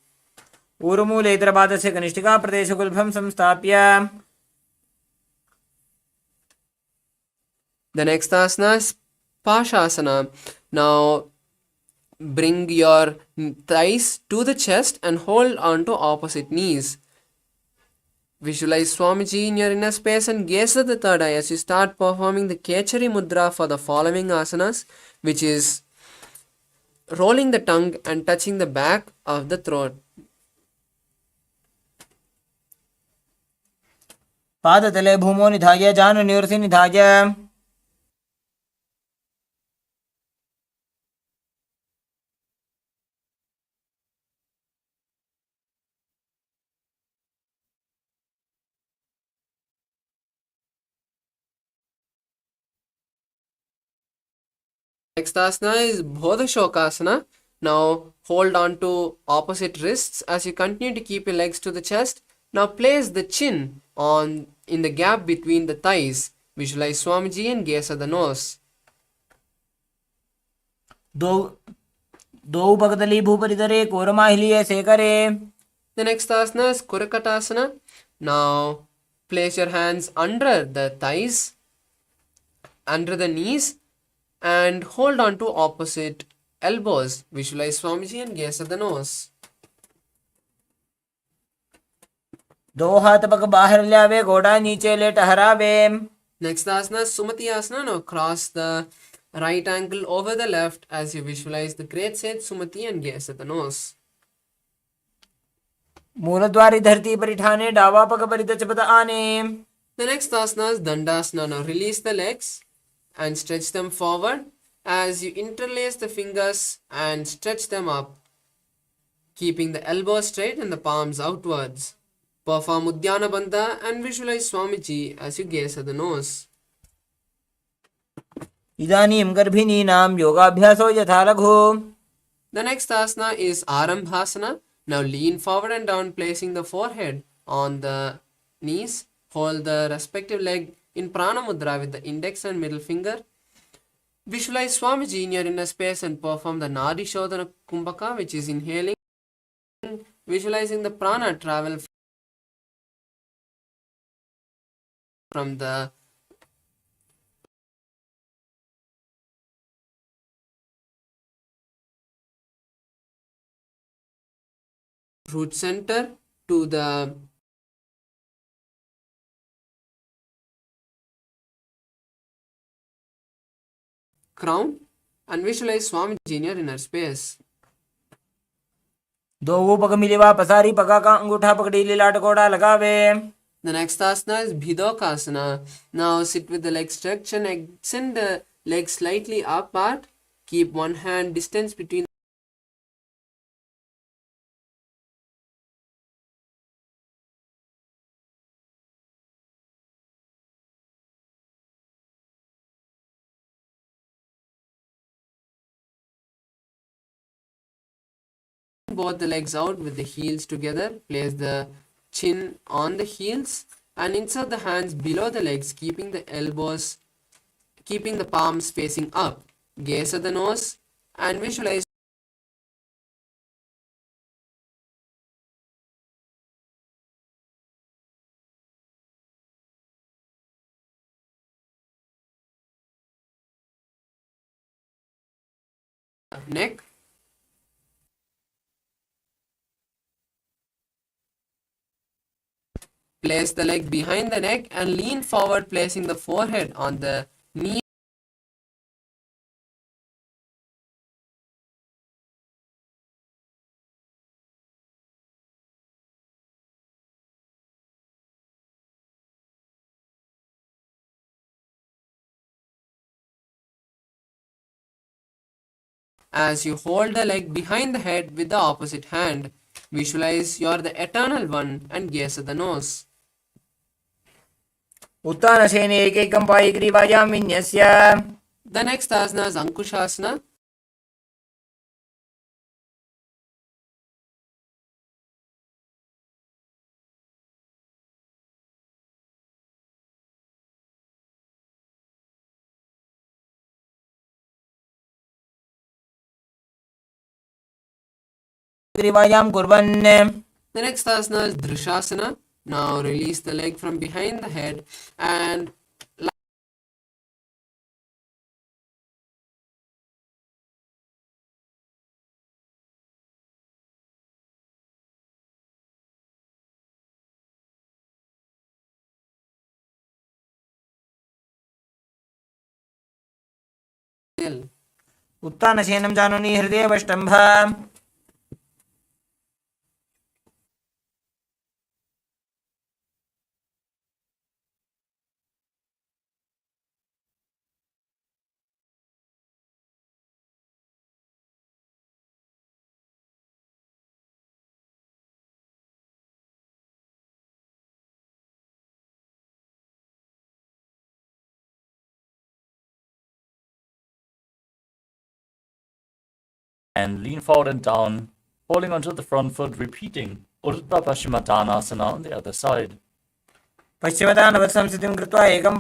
ऊरुमूलैत्रपादस्य कनिष्ठिका प्रदेशगुल्भं संस्थाप्य. The next asana is Pashasana. Now bring your thighs to the chest and hold on to opposite knees. Visualize Swamiji in your inner space and gaze at the third eye as you start performing the Kechari Mudra for the following asanas, which is rolling the tongue and touching the back of the throat. पादतले भूमो निधाय जानुनिवृत्ति निधाय. Next asana is Bodhashokasana. Now hold on to opposite wrists as you continue to keep your legs to the chest. Now place the chin on in the gap between the thighs. Visualize Swamiji and gaze at the nose. द्वौ भगदली भूपरितरे कोरमाहिलीये सेकरे. The next asana is Kurakatasana. Now place your hands under the thighs, under the knees, and hold on to opposite elbows. Visualize Swamiji and gaze at the nose. दो हाथ पग बाहर ल्यावे घोड़ा नीचे ले टहरावे. Next asana is Sumati Asana. Now cross the right ankle over the left as you visualize the great sage Sumati and gaze at the nose. मूलद्वारी धरती परिठाने डावा पग परितचपत आने. The next asana is Dandasana. Now release the legs and stretch them forward as you interlace the fingers and stretch them up, keeping the elbows straight and the palms outwards. Perform Udyana Bandha and visualize Swamiji as you gaze at the nose. इदानीं गर्भिणीनां योगाभ्यासो यथा लघु. The next asana is Arambhasana. Now lean forward and down, placing the forehead on the knees. Hold the respective leg in Prana Mudra with the index and middle finger. Visualize Swamiji in your inner space and perform the Nadi Shodhana Kumbhaka, which is inhaling, visualizing the prana travel from the root center to the crown, and visualize Swamiji in your inner space. दो वो पग Mileva पसारी पगा का अंगूठा पकड़ी लीला टकोड़ा लगावे. The next asana is Bhidokasana. Now sit with the legs stretched and extend the legs slightly apart. Keep one hand distance between both the legs out with the heels together. Place the chin on the heels and insert the hands below the legs, keeping the palms facing up. Gaze at the nose and visualize neck. Place the leg behind the neck and lean forward, placing the forehead on the knee. As you hold the leg behind the head with the opposite hand, visualize you're the eternal one and gaze at the nose. उत्तानसेने एकैकं पायिग्रीवायां विन्यस्य. The next asana is Ankushasana. ग्रीवायां कुर्वन्. The next asana is Drishasana. Now release the leg from behind the head and उत्तानसेनं जानुनि हृदयवष्टम्भ. And lean forward and down, holding onto the front foot, repeating Urdhva Paschimattanasana on the other side. पश्चिमतानवत् संस्थितिं कृत्वा एकं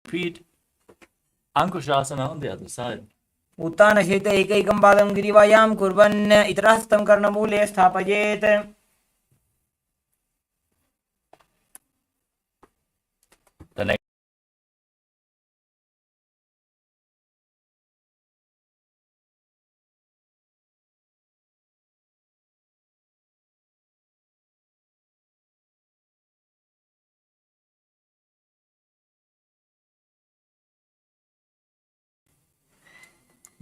Repeat Ankushasana on the other side. उत्तानशेत एकैकं पादं ग्रीवायां कुर्वन् इतरहस्तं कर्णमूले स्थापयेत्. The next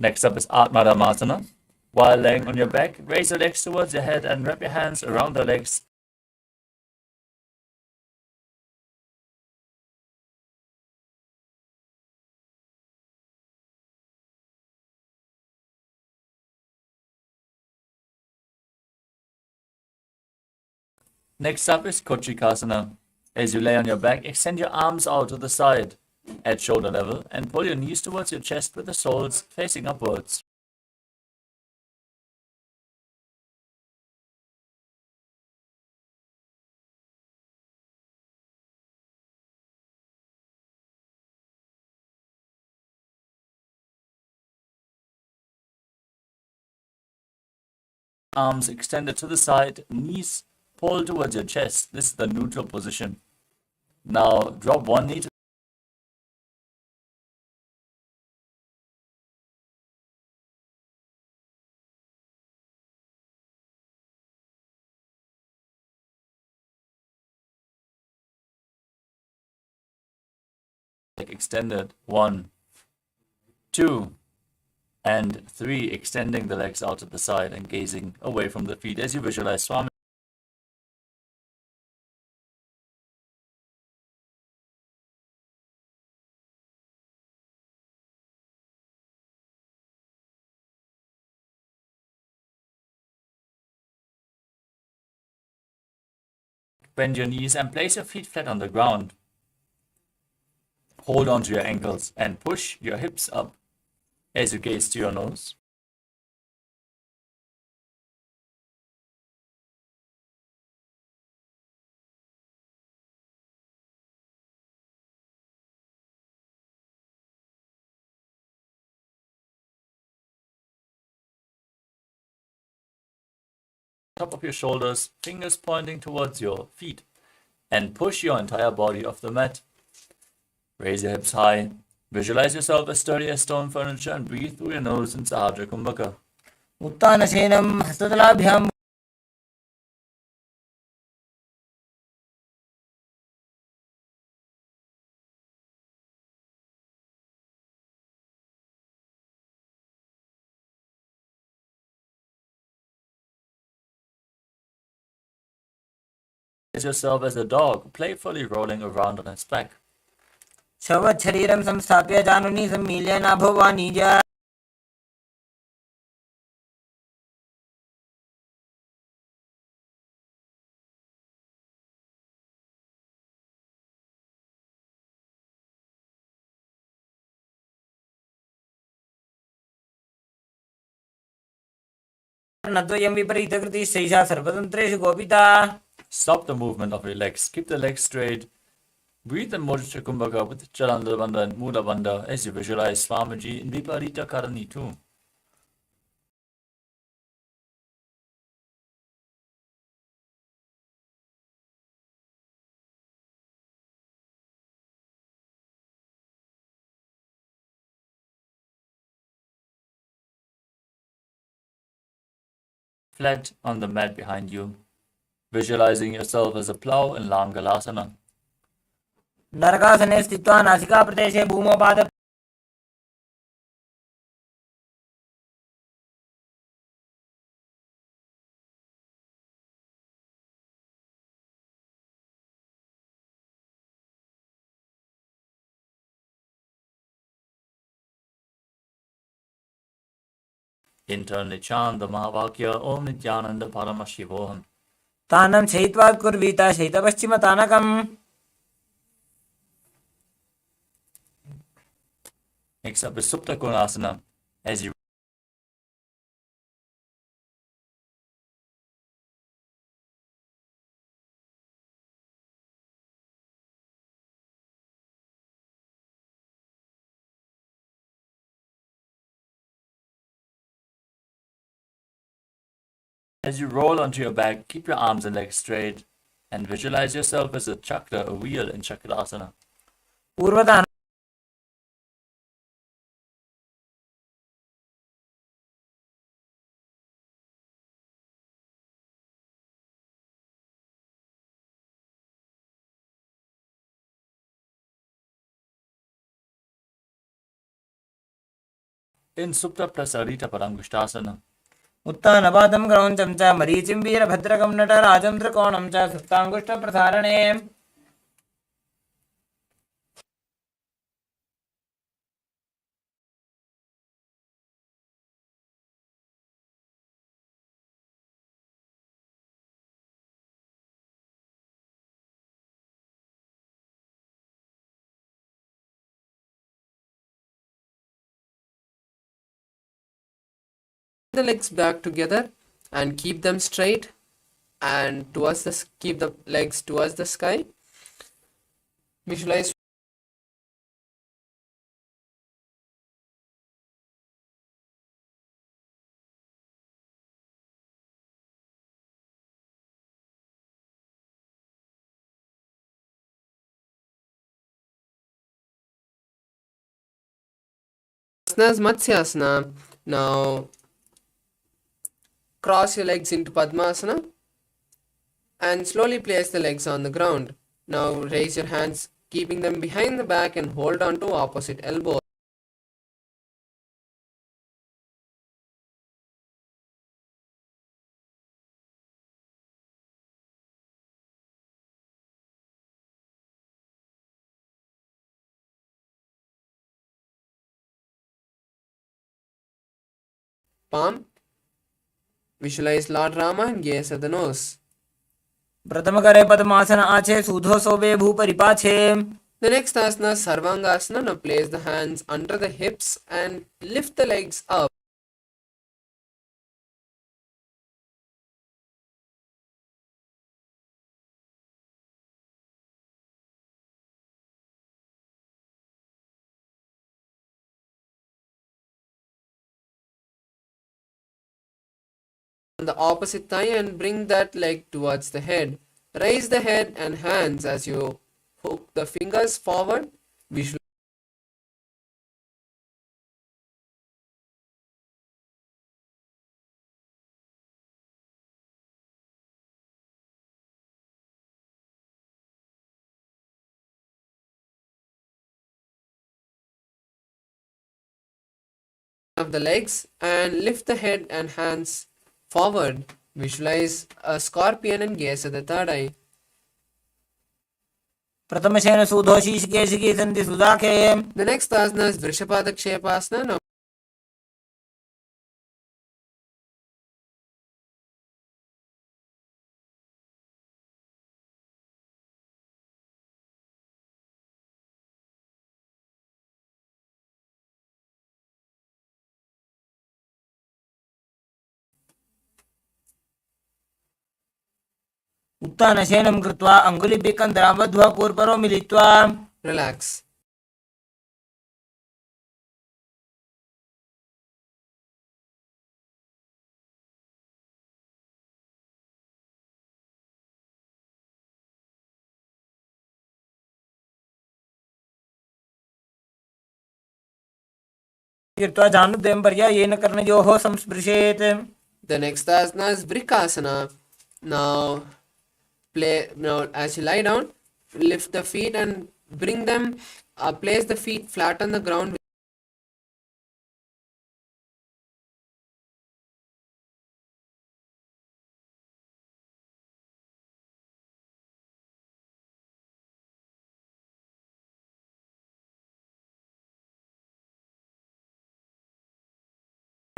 Next up is Atmadhammasana. While laying on your back, raise your legs towards your head and wrap your hands around the legs. Next up is Kochikasana. As you lay on your back, extend your arms out to the side. at shoulder level and pull your knees towards your chest with the soles facing upwards. Arms extended to the side, knees pulled towards your chest. This is the neutral position. Now drop one knee to extended. 1, 2, and 3. Extending the legs out to the side and gazing away from the feet as you visualize Swami. Bend your knees and place your feet flat on the ground. Hold on to your ankles and push your hips up as you gaze to your nose. Top of your shoulders, fingers pointing towards your feet, and push your entire body off the mat. Raise your hips high. Visualize yourself as sturdy as stone furniture and breathe through your nose in Sahadra Kumbhaka. उत्तानशयनं हस्ततलाभ्यां Visualize yourself as a dog, playfully rolling around on its back. शवच्छरीरं संस्थाप्य जानुनी सम्मील्य नाभो वा निजा नद्वयं विपरीतकृतिः सैषा सर्वतन्त्रेषु गोपिता. Stop the movement of your legs. Keep the legs straight. Breathe in Mudra Kumbhaka with Chalandra Bandha and Mula Bandha as you visualize Swamiji in Viparita Karani too. Flat on the mat behind you, visualizing yourself as a plow in Langalasana. नरकासने स्थित्वा नासिकाप्रदेशे भूमौ पाद Internally chant the Mahavakya Om Nithyananda Paramashivoham. तानं शयित्वात् कुर्वीता शयितपश्चिमतानकम्. Next up is Supta Konasana as you roll onto your back, keep your arms and legs straight and visualize yourself as a chakra, a wheel in Chakrasana. पूर्वतान In Supta Prasarita Paramgushtasana, उत्तानपादं क्रौञ्चं च मरीचिं वीरभद्रकं नटराजं त्रिकोणं च सुप्ताङ्गुष्ठप्रसारणे. the legs back together and keep them straight and keep the legs towards the sky. Visualize asanas Matsyasana. Now cross your legs into Padmasana and slowly place the legs on the ground. Now raise your hands, keeping them behind the back, and hold on to opposite elbow. Palm. Visualize Lord Rama and gaze at the nose. प्रथम करे पद्मासन आछे सूधो सोबे भूपरि पाछे. The next asana, Sarvangasana. Now place the hands under the hips and lift the legs up. On the opposite thigh and bring that leg towards the head. Raise the head and hands as you hook the fingers forward. Visualize of the legs and lift the head and hands forward. Visualize a scorpion and gaze at the third eye. प्रथमशेन सूधो शीर्षकेशिकी सन्ति सुदाखे. The next asana is Vrishapadakshepasana. Now उत्तानशयनं कृत्वा अङ्गुलिभिः कन्धराबद्ध्वा पूर्वपरो मिलित्वा relax. कृत्वा जानुद्वयं पर्यायेन कर्णयोः संस्पृशेत्. The next asana is Vrikasana. Now as you lie down, lift the feet and bring them, place the feet flat on the ground.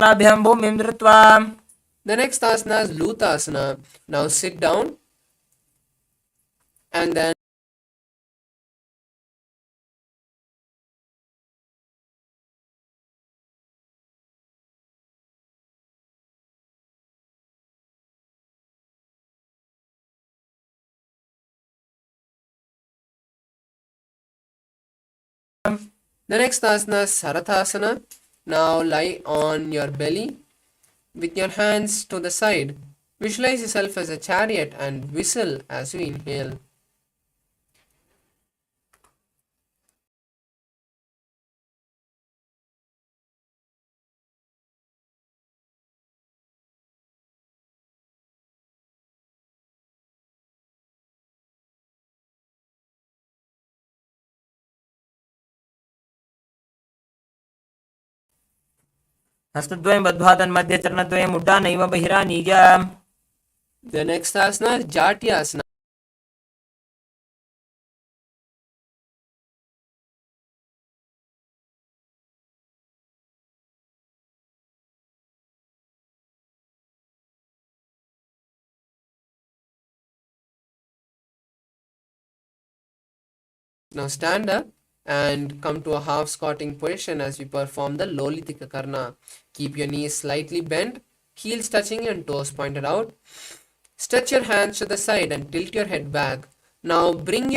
लाभ्यां भूमिं धृत्वा. The next asana is Lutasana. Now sit down and then is Sarathasana. Now lie on your belly with your hands to the side. Visualize yourself as a chariot and whistle as you inhale. हस्तद्वयं बद्ध्वा तन्मध्ये चरणद्वयम् उड्डानैव बहिरानीय. The next asana is Jatyasana. Now stand up and come to a half squatting position as we perform the Lolitika Karna. Keep your knees slightly bent heels touching and toes pointed out. Stretch your hands to the side and tilt your head back. Now bring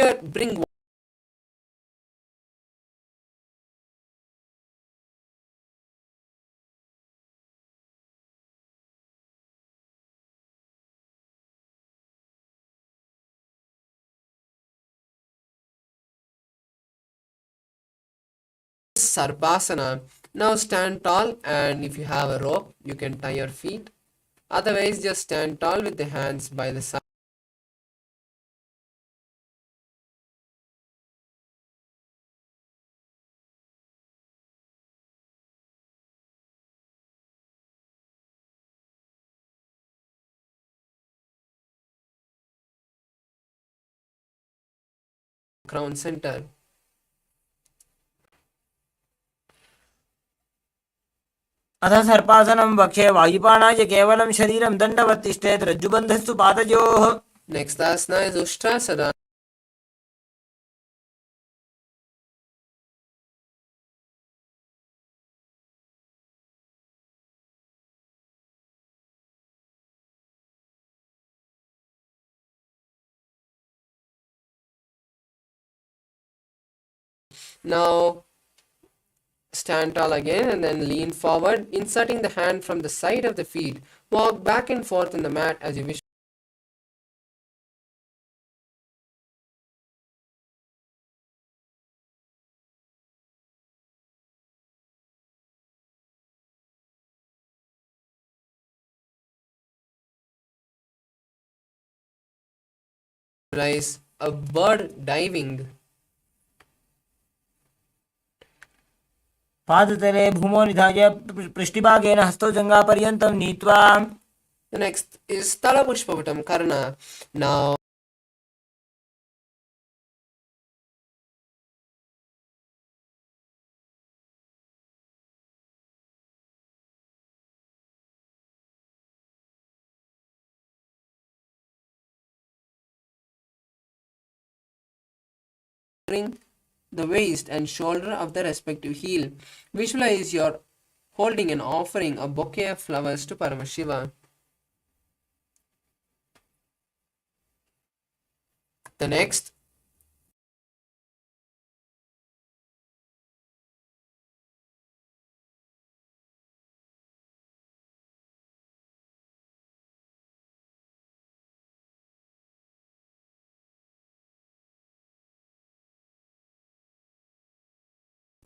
Sarpasana. Now stand tall, and if you have a rope, you can tie your feet. Otherwise, just stand tall with the hands by the side. Crown center. अथ सर्पासनं वक्षे वायुपाणाय केवलं शरीरं दण्डवत् तिष्ठेत् रज्जुबन्धस्तु पादयोः. Next asana is Ushtrasana. Now stand tall again and then lean forward, inserting the hand from the side of the feet. Walk back and forth in the mat as you wish. Visualize a bird diving. पादतले भूमौ निधाय पृष्ठभागेन हस्तौ जङ्घापर्यन्तं नीत्वा. The next is Talapushpavatam Karna. Now bring the waist and shoulder of the respective heel. Visualize you're holding and offering a bouquet of flowers to Paramashiva. The next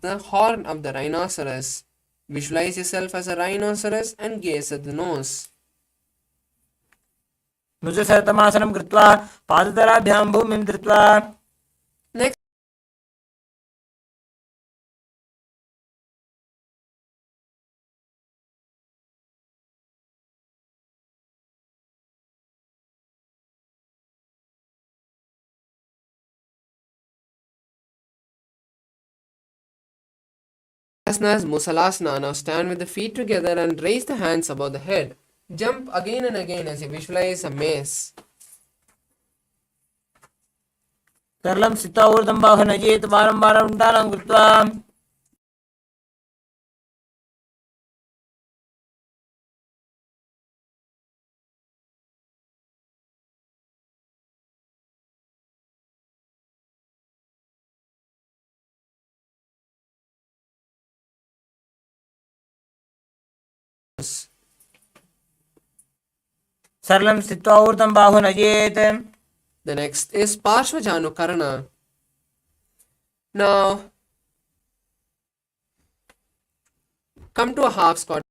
the horn of the rhinoceros. Visualize yourself as a rhinoceros and gaze at the nose. नुजसरतमासनं कृत्वा पादतलाभ्यां भूमिं धृत्वा. Next, asana is Musalasana. Now stand with the feet together and raise the hands above the head. Jump again and again as you visualize a mace. सरलं स्थित्वा ऊर्ध्वं बाहुं नयेत् वारं वारं उण्डालं कृत्वा. सरलं स्थित्वा ऊर्ध्वं बाहुं नयेत्. The next is Parshvajanu Karana. Now come to a half squat.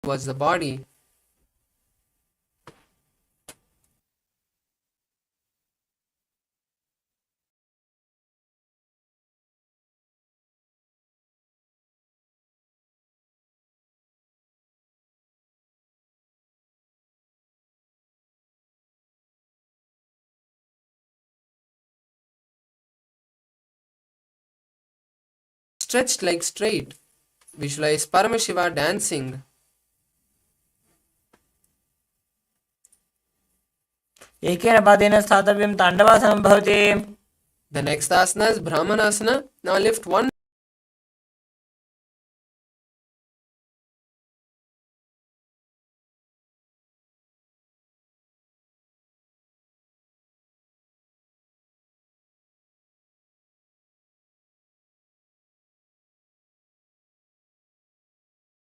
Towards the body. Stretched legs straight. Visualize Paramashiva dancing. एकेन पादेन स्थातव्यं ताण्डवासनं भवति. The next asana is Brahmanasana. Now lift one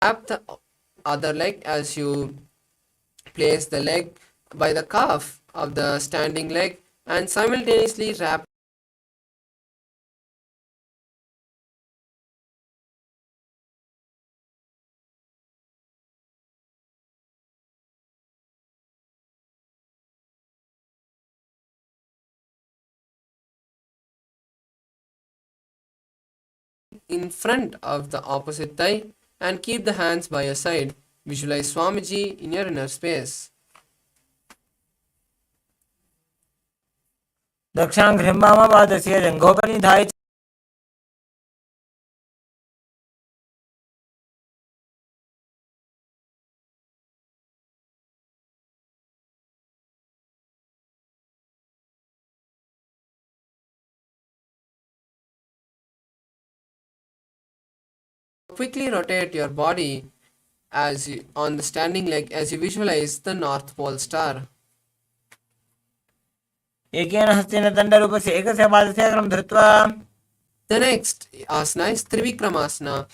tap the other leg as you place the leg by the calf of the standing leg and simultaneously wrap in front of the opposite thigh and keep the hands by your side. Visualize Swamiji in your inner space. दक्षाङ्घ्रिं वामपादस्य जङ्घोपनिधाय च Quickly rotate your body on the standing leg as you visualize the North Pole star. एकेन हस्तेन दण्डरूपस्य एकस्य पादस्य अग्रं धृत्वा The next asana is Trivikramasana.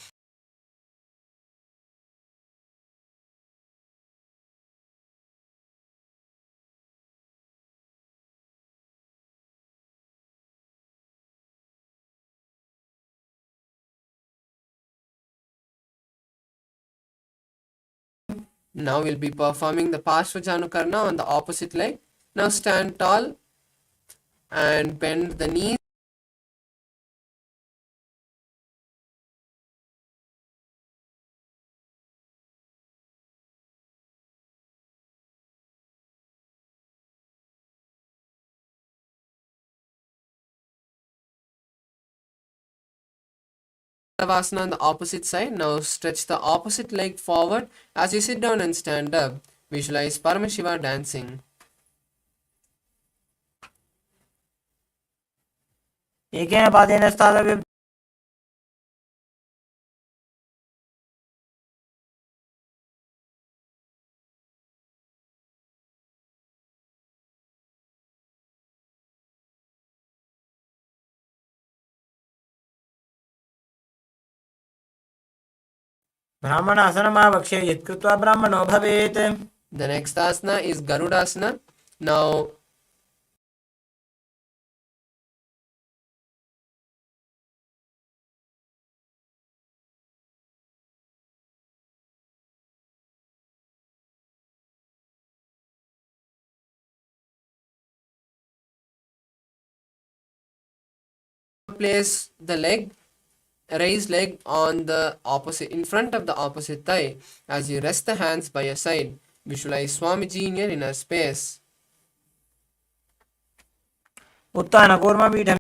Now we'll be performing the Parshvajanukarna on the opposite leg. Now stand tall and bend the knees. Savasana on the opposite side. Now stretch the opposite leg forward as you sit down and stand up. Visualize Paramashiva dancing. एकेन पादेन स्थातव्यं ब्राह्मणासनमावक्ष्य यत्कृत्वा ब्राह्मणो भवेत्. The next asana is Garudasana. Now place the raised leg on the opposite in front of the opposite thigh as you rest the hands by your side. Visualize Swamiji in your inner space. उत्थानकूर्मपीठं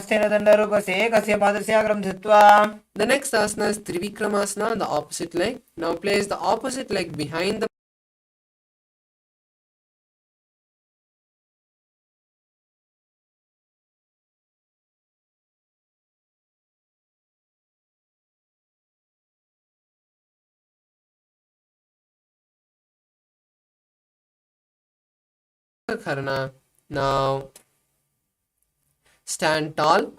हस्तेन दण्डरूपस्य एकस्य पादस्य अग्रं धृत्वा The next asana is Trivikramasana on the opposite leg. Now place the opposite leg behind the Karna. Now stand tall.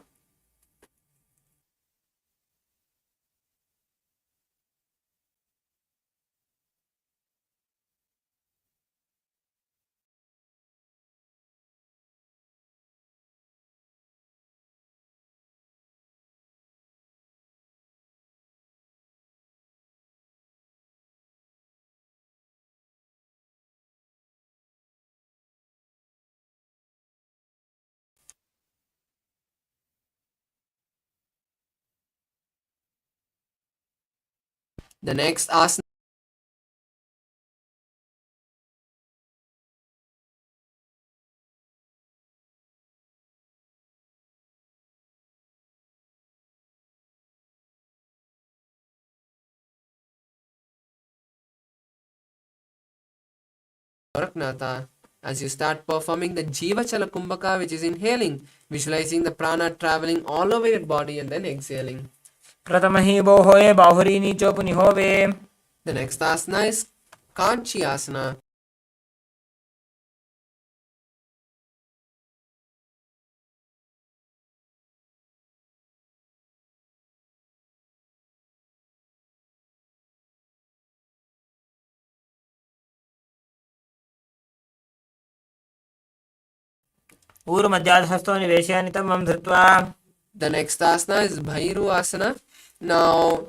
The next asana Goraknatha. As you start performing the Jiva Chala Kumbhaka, which is inhaling, visualizing the prana traveling all over your body and then exhaling. प्रथमहि बोहोये बाहुरी नीचो पुनिहोवे. The next asana is Kanchi Asana. ऊरुमध्याधहस्तो निवेशय नितमं धृत्वा. The next asana is Bhairu Asana. Now,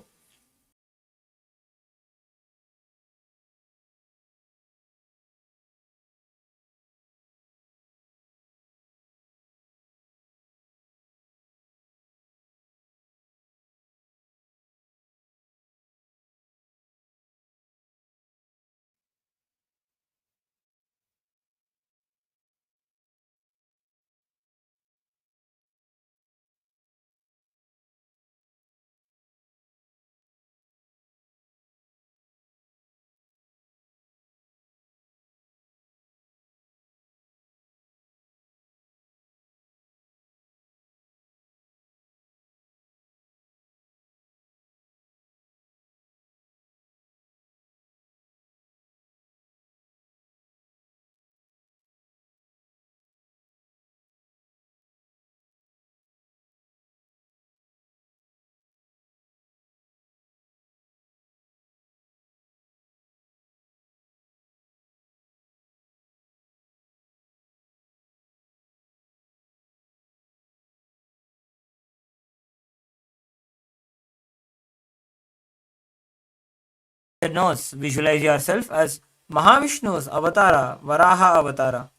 Nose, visualize yourself as Mahavishnu's avatara, Varaha avatara.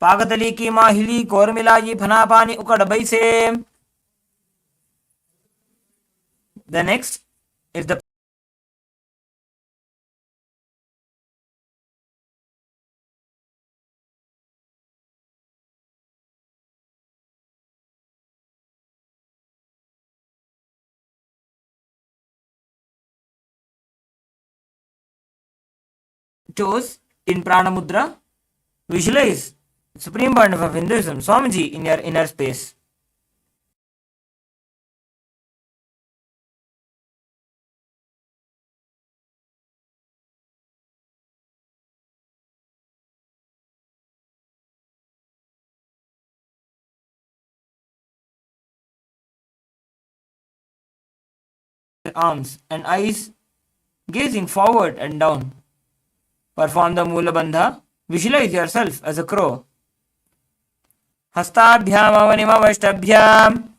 पागतली की माहिली कोरमिलाई फनापानी ukadabai se. The next is the toes in Prana Mudra. Visualize Supreme Pontiff of Hinduism, Swamiji, in your inner space. Arms and eyes gazing forward and down. Perform the Mula Bandha. Visualize yourself as a crow. Hastabhyam avanimavashtabhyam.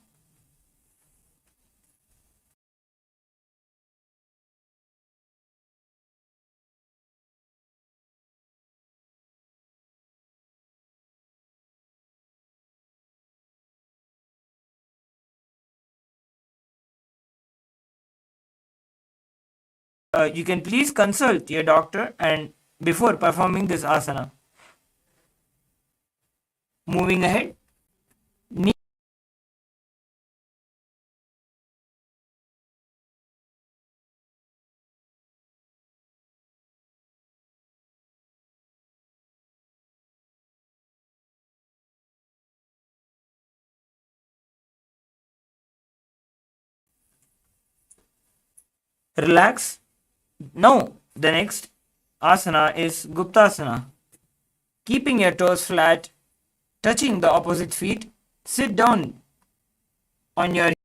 You can please consult your doctor and before performing this asana. Moving ahead. Relax. Now, the next asana is Guptasana. Keeping your toes flat, touching the opposite feet, sit down on your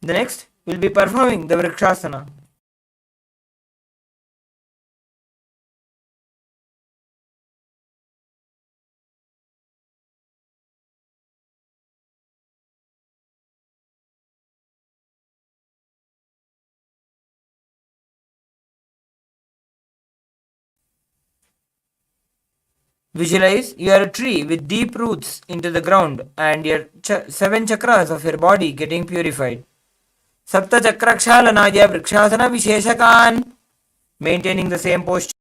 The next will be performing the Vrikshasana. Visualize you are a tree with deep roots into the ground and your 7 chakras of your body getting purified. Saptachakrakshalanaya vrikshasana visheshakan. Maintaining the same posture.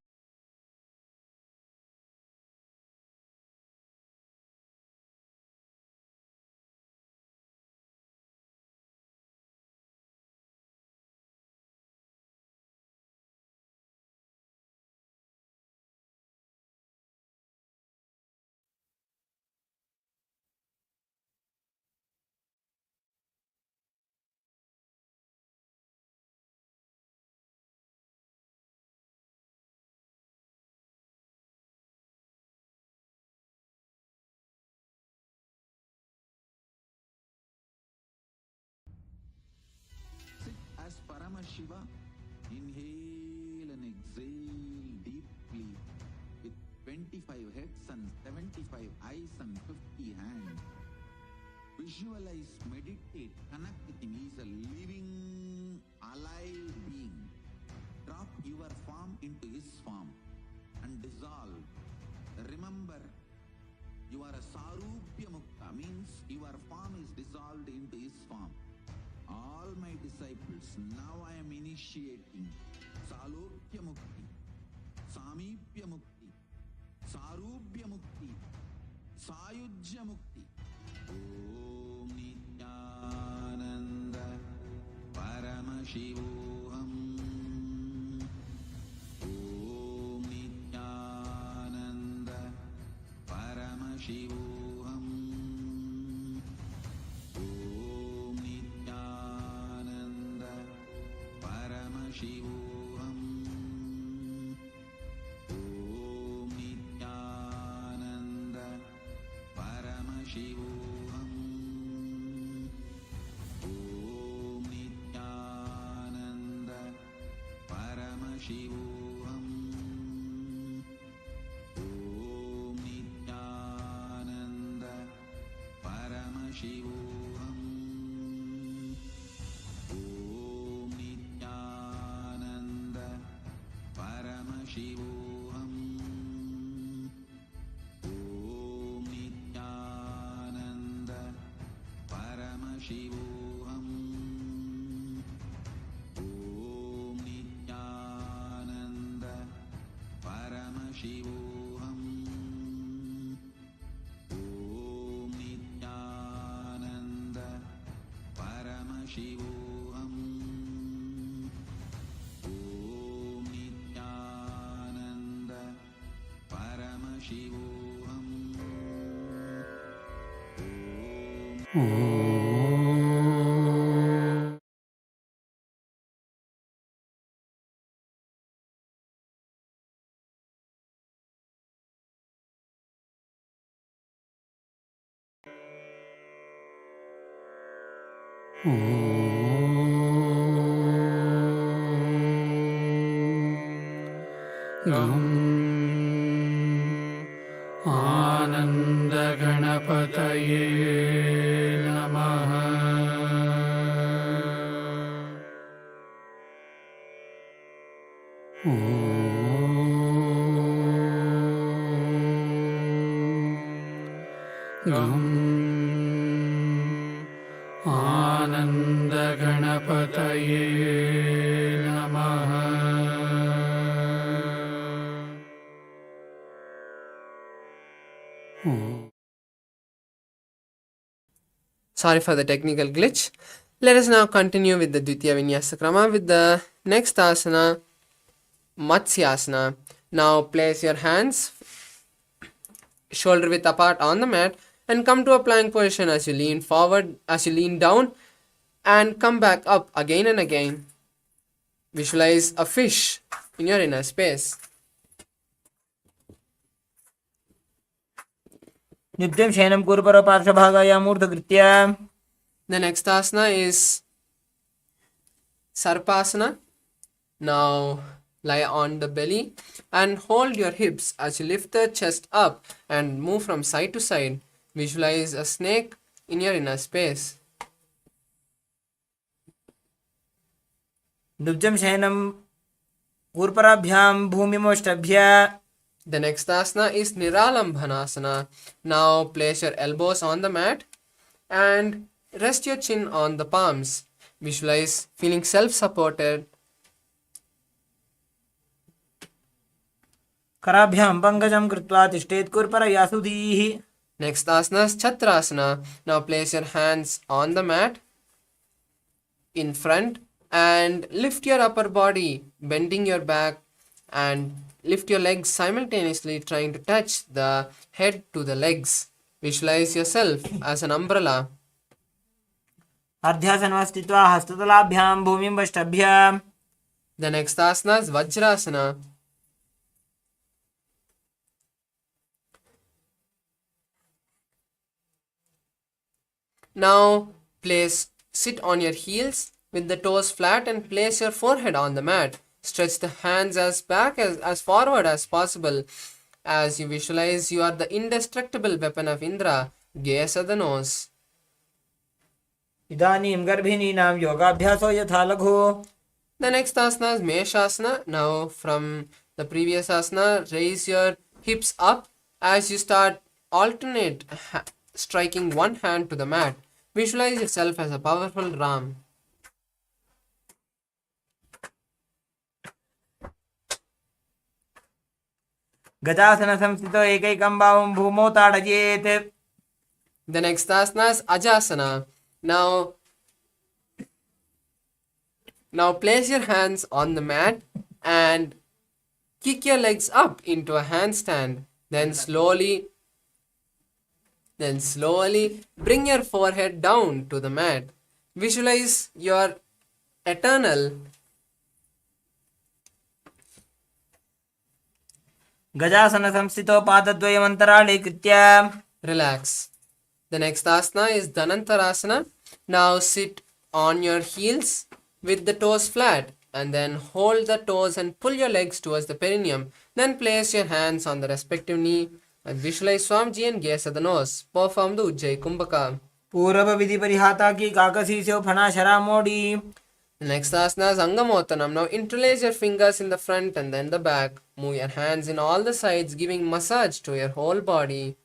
Sit as Paramashiva. Inhale and exhale deeply with 25 heads and 75 eyes and 50 hands. Visualize, meditate, connect with him. He is a living, alive being. Drop your form into his form and dissolve. Remember, you are a Sarupya Mukta, means your form is dissolved into his form. All my disciples, now I am initiating Salokya Mukti, Samipya Mukti, Sarupya Mukti, Sayujya Mukti. Om Nithyananda Paramashivoham. Om Nithyananda Paramashivoham. Om Nithyananda Paramashivoham. Om Nithyananda Paramashivoham. Om Nithyananda Paramashivoham. Om Nithyananda Paramashivoham. Om Nithyananda Paramashivoham. Om Nithyananda Paramashivoham. Om Nithyananda Paramashivoham. Om Nithyananda Paramashivoham. Om Nithyananda Paramashivoham. आनन्दगणपतये नमः। गं आनन्दगणपतये नमः। Sorry for the technical glitch. Let us now continue with the Dvitiya Vinyasa Krama with the next asana, Matsyasana. Now place your hands shoulder width apart on the mat and come to a plank position as you lean forward, as you lean down and come back up again and again. Visualize a fish in your inner space. Nityam Shayanam Kurupara Parshvabhagaya Murtagritya. The next asana is Sarpasana. Now lie on the belly and hold your hips as you lift the chest up and move from side to side. Visualize a snake in your inner space. Nityam Shayanam Kurparabhyam Bhumimostabhya The next asana is Niralambhanasana. Now place your elbows on the mat and rest your chin on the palms. Visualize feeling self-supported. कराभ्यां पङ्कजं कृत्वा तिष्ठेत् कुर्परया सुधीः. Next asana is Chatrasana. Now place your hands on the mat in front and lift your upper body, bending your back and lift your legs simultaneously, trying to touch the head to the legs. Visualize yourself as an umbrella. अर्ध्यासनं स्थित्वा हस्ततलाभ्यां भूमिं वष्टभ्य. The next asana is Vajrasana. Now sit on your heels with the toes flat and place your forehead on the mat. Stretch the hands as forward as possible as you visualize you are the indestructible weapon of Indra. Gaze at the nose. इदानीं गर्भिणीनां योगाभ्यासो यथा लघु. The next asana is Meshasana. Now from the previous asana, raise your hips up as you start alternate striking one hand to the mat. Visualize yourself as a powerful Ram. गजासन संस्थितो एकैकं भावं भूमौ ताडयेत्. The next asana is Ajasana. Now place your hands on the mat and kick your legs up into a handstand. Then slowly bring your forehead down to the mat. Visualize your eternal गजासन संस्थितो पादद्वयमन्तराळे कृत्य. relax. The next asana is Dhanantarasana. Now sit on your heels with the toes flat and then hold the toes and pull your legs towards the perineum. Then place your hands on the respective knee and visualize Swamiji and gaze at the nose. Perform the Ujjayi Kumbhaka. पूर्व विधि परिहाता की काकसी से फना शरा मोड़ी. The next asana is Angamotanam. Now interlace your fingers in the front and then the back. Move your hands in all the sides, giving massage to your whole body.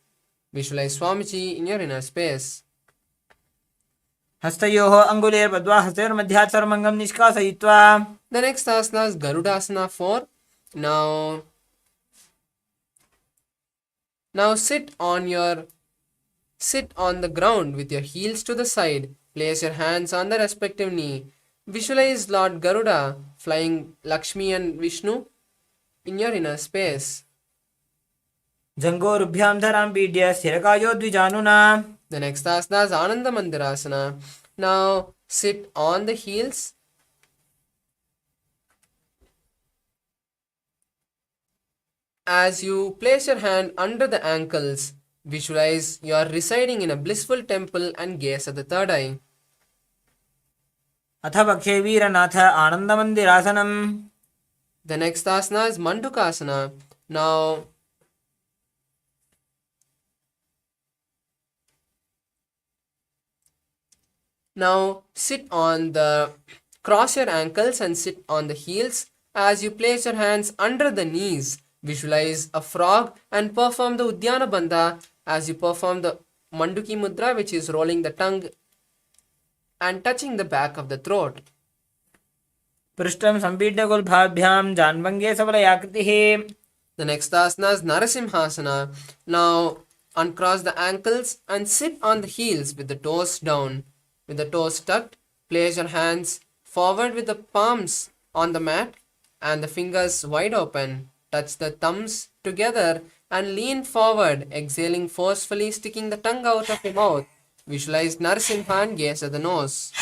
Visualize Swamiji in your inner space. हस्तयोः अङ्गुलेर्बद्ध्वा हस्तयोर्मध्यात् सर्वमङ्गं निष्कासयित्वा. The next asana is Garudasana 4. Now sit on the ground with your heels to the side. Place your hands on the respective knee. Visualize Lord Garuda flying Lakshmi and Vishnu in your inner space. जङ्घोरुभ्यां धरां पीड्य स्थिरकायो द्विजानुना. The next asana is Ananda Mandirasana. Now sit on the heels. As you place your hand under the ankles, visualize you are residing in a blissful temple and gaze at the third eye. अथ पक्षे वीरनाथ आनन्दमन्दिरासनम्. The next asana is Mandukasana. Now cross your ankles and sit on the heels. As you place your hands under the knees, visualize a frog and perform the Udyana Bandha as you perform the Manduki Mudra, which is rolling the tongue and touching the back of the throat. पृष्ठं सम्पीड्य गुल्फाभ्यां जान्वङ्गे सबलयाकृतिः. The next asana is Narasimhasana. Now uncross the ankles and sit on the heels with the toes down. With the toes tucked, place your hands forward with the palms on the mat and the fingers wide open. Touch the thumbs together and lean forward, exhaling forcefully, sticking the tongue out of your mouth. Visualize Narasimha and gaze at the nose.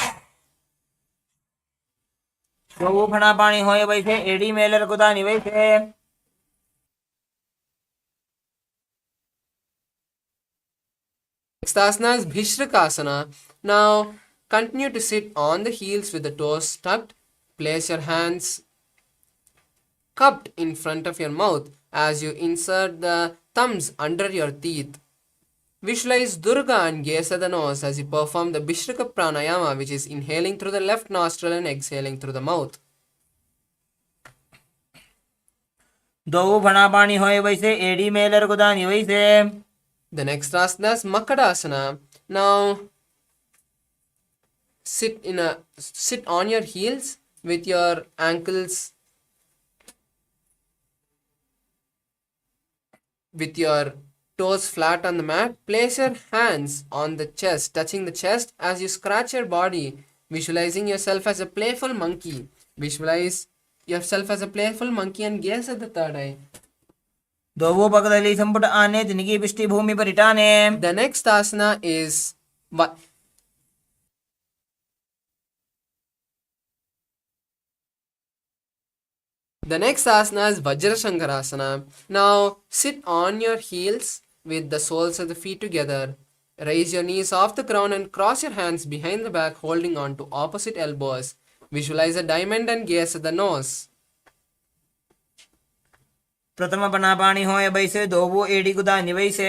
जो फणा पाणी होय वैसे एडी मेलर कुदा निवैसे. Next asana is Bhishrikasana. Now continue to sit on the heels with the toes tucked. Place your hands cupped in front of your mouth as you insert the thumbs under your teeth. Visualize Durga and gaze at the nose as you perform the Bhishrika Pranayama, which is inhaling through the left nostril and exhaling through the mouth. दो फणा पानी होए वैसे एडी Mailer गुदानी वैसे. The next asana is Makadasana. Now sit on your heels with your ankles with your toes flat on the mat. Place your hands on the chest, touching the chest as you scratch your body, visualizing yourself as a playful monkey. Visualize yourself as a playful monkey and gaze at the third eye. दोवो पगदली संपुट आने तिनकी पिष्टि भूमि पर इटाने. The next asana is Vajrashankarasana. Now sit on your heels with the soles of the feet together. Raise your knees off the ground and cross your hands behind the back, holding on to opposite elbows. Visualize a diamond and gaze at the nose. प्रथम पना पानी होए वैसे दोवो AD गुदानी वैसे.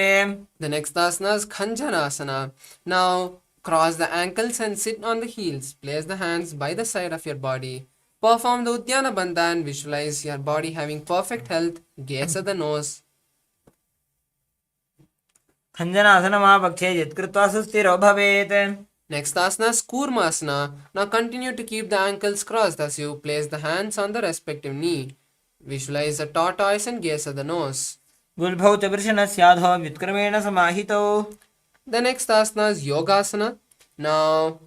The next asana is Khanjanasana. Now cross the ankles and sit on the heels. Place the hands by the side of your body. Perform the Uddiyana Bandha and visualize your body having perfect health. Gaze at the nose. खञ्जनासन महापक्षे यत्कृत्वा सुस्थिरो भवेत्. Next asana is Kurmasana. Now continue to keep the ankles crossed as you place the hands on the respective knee. Visualize a tortoise and gaze at the nose. गुल्भौ च वृषणस्याधो व्युत्क्रमेण समाहितौ. The next asana is Yogasana. Now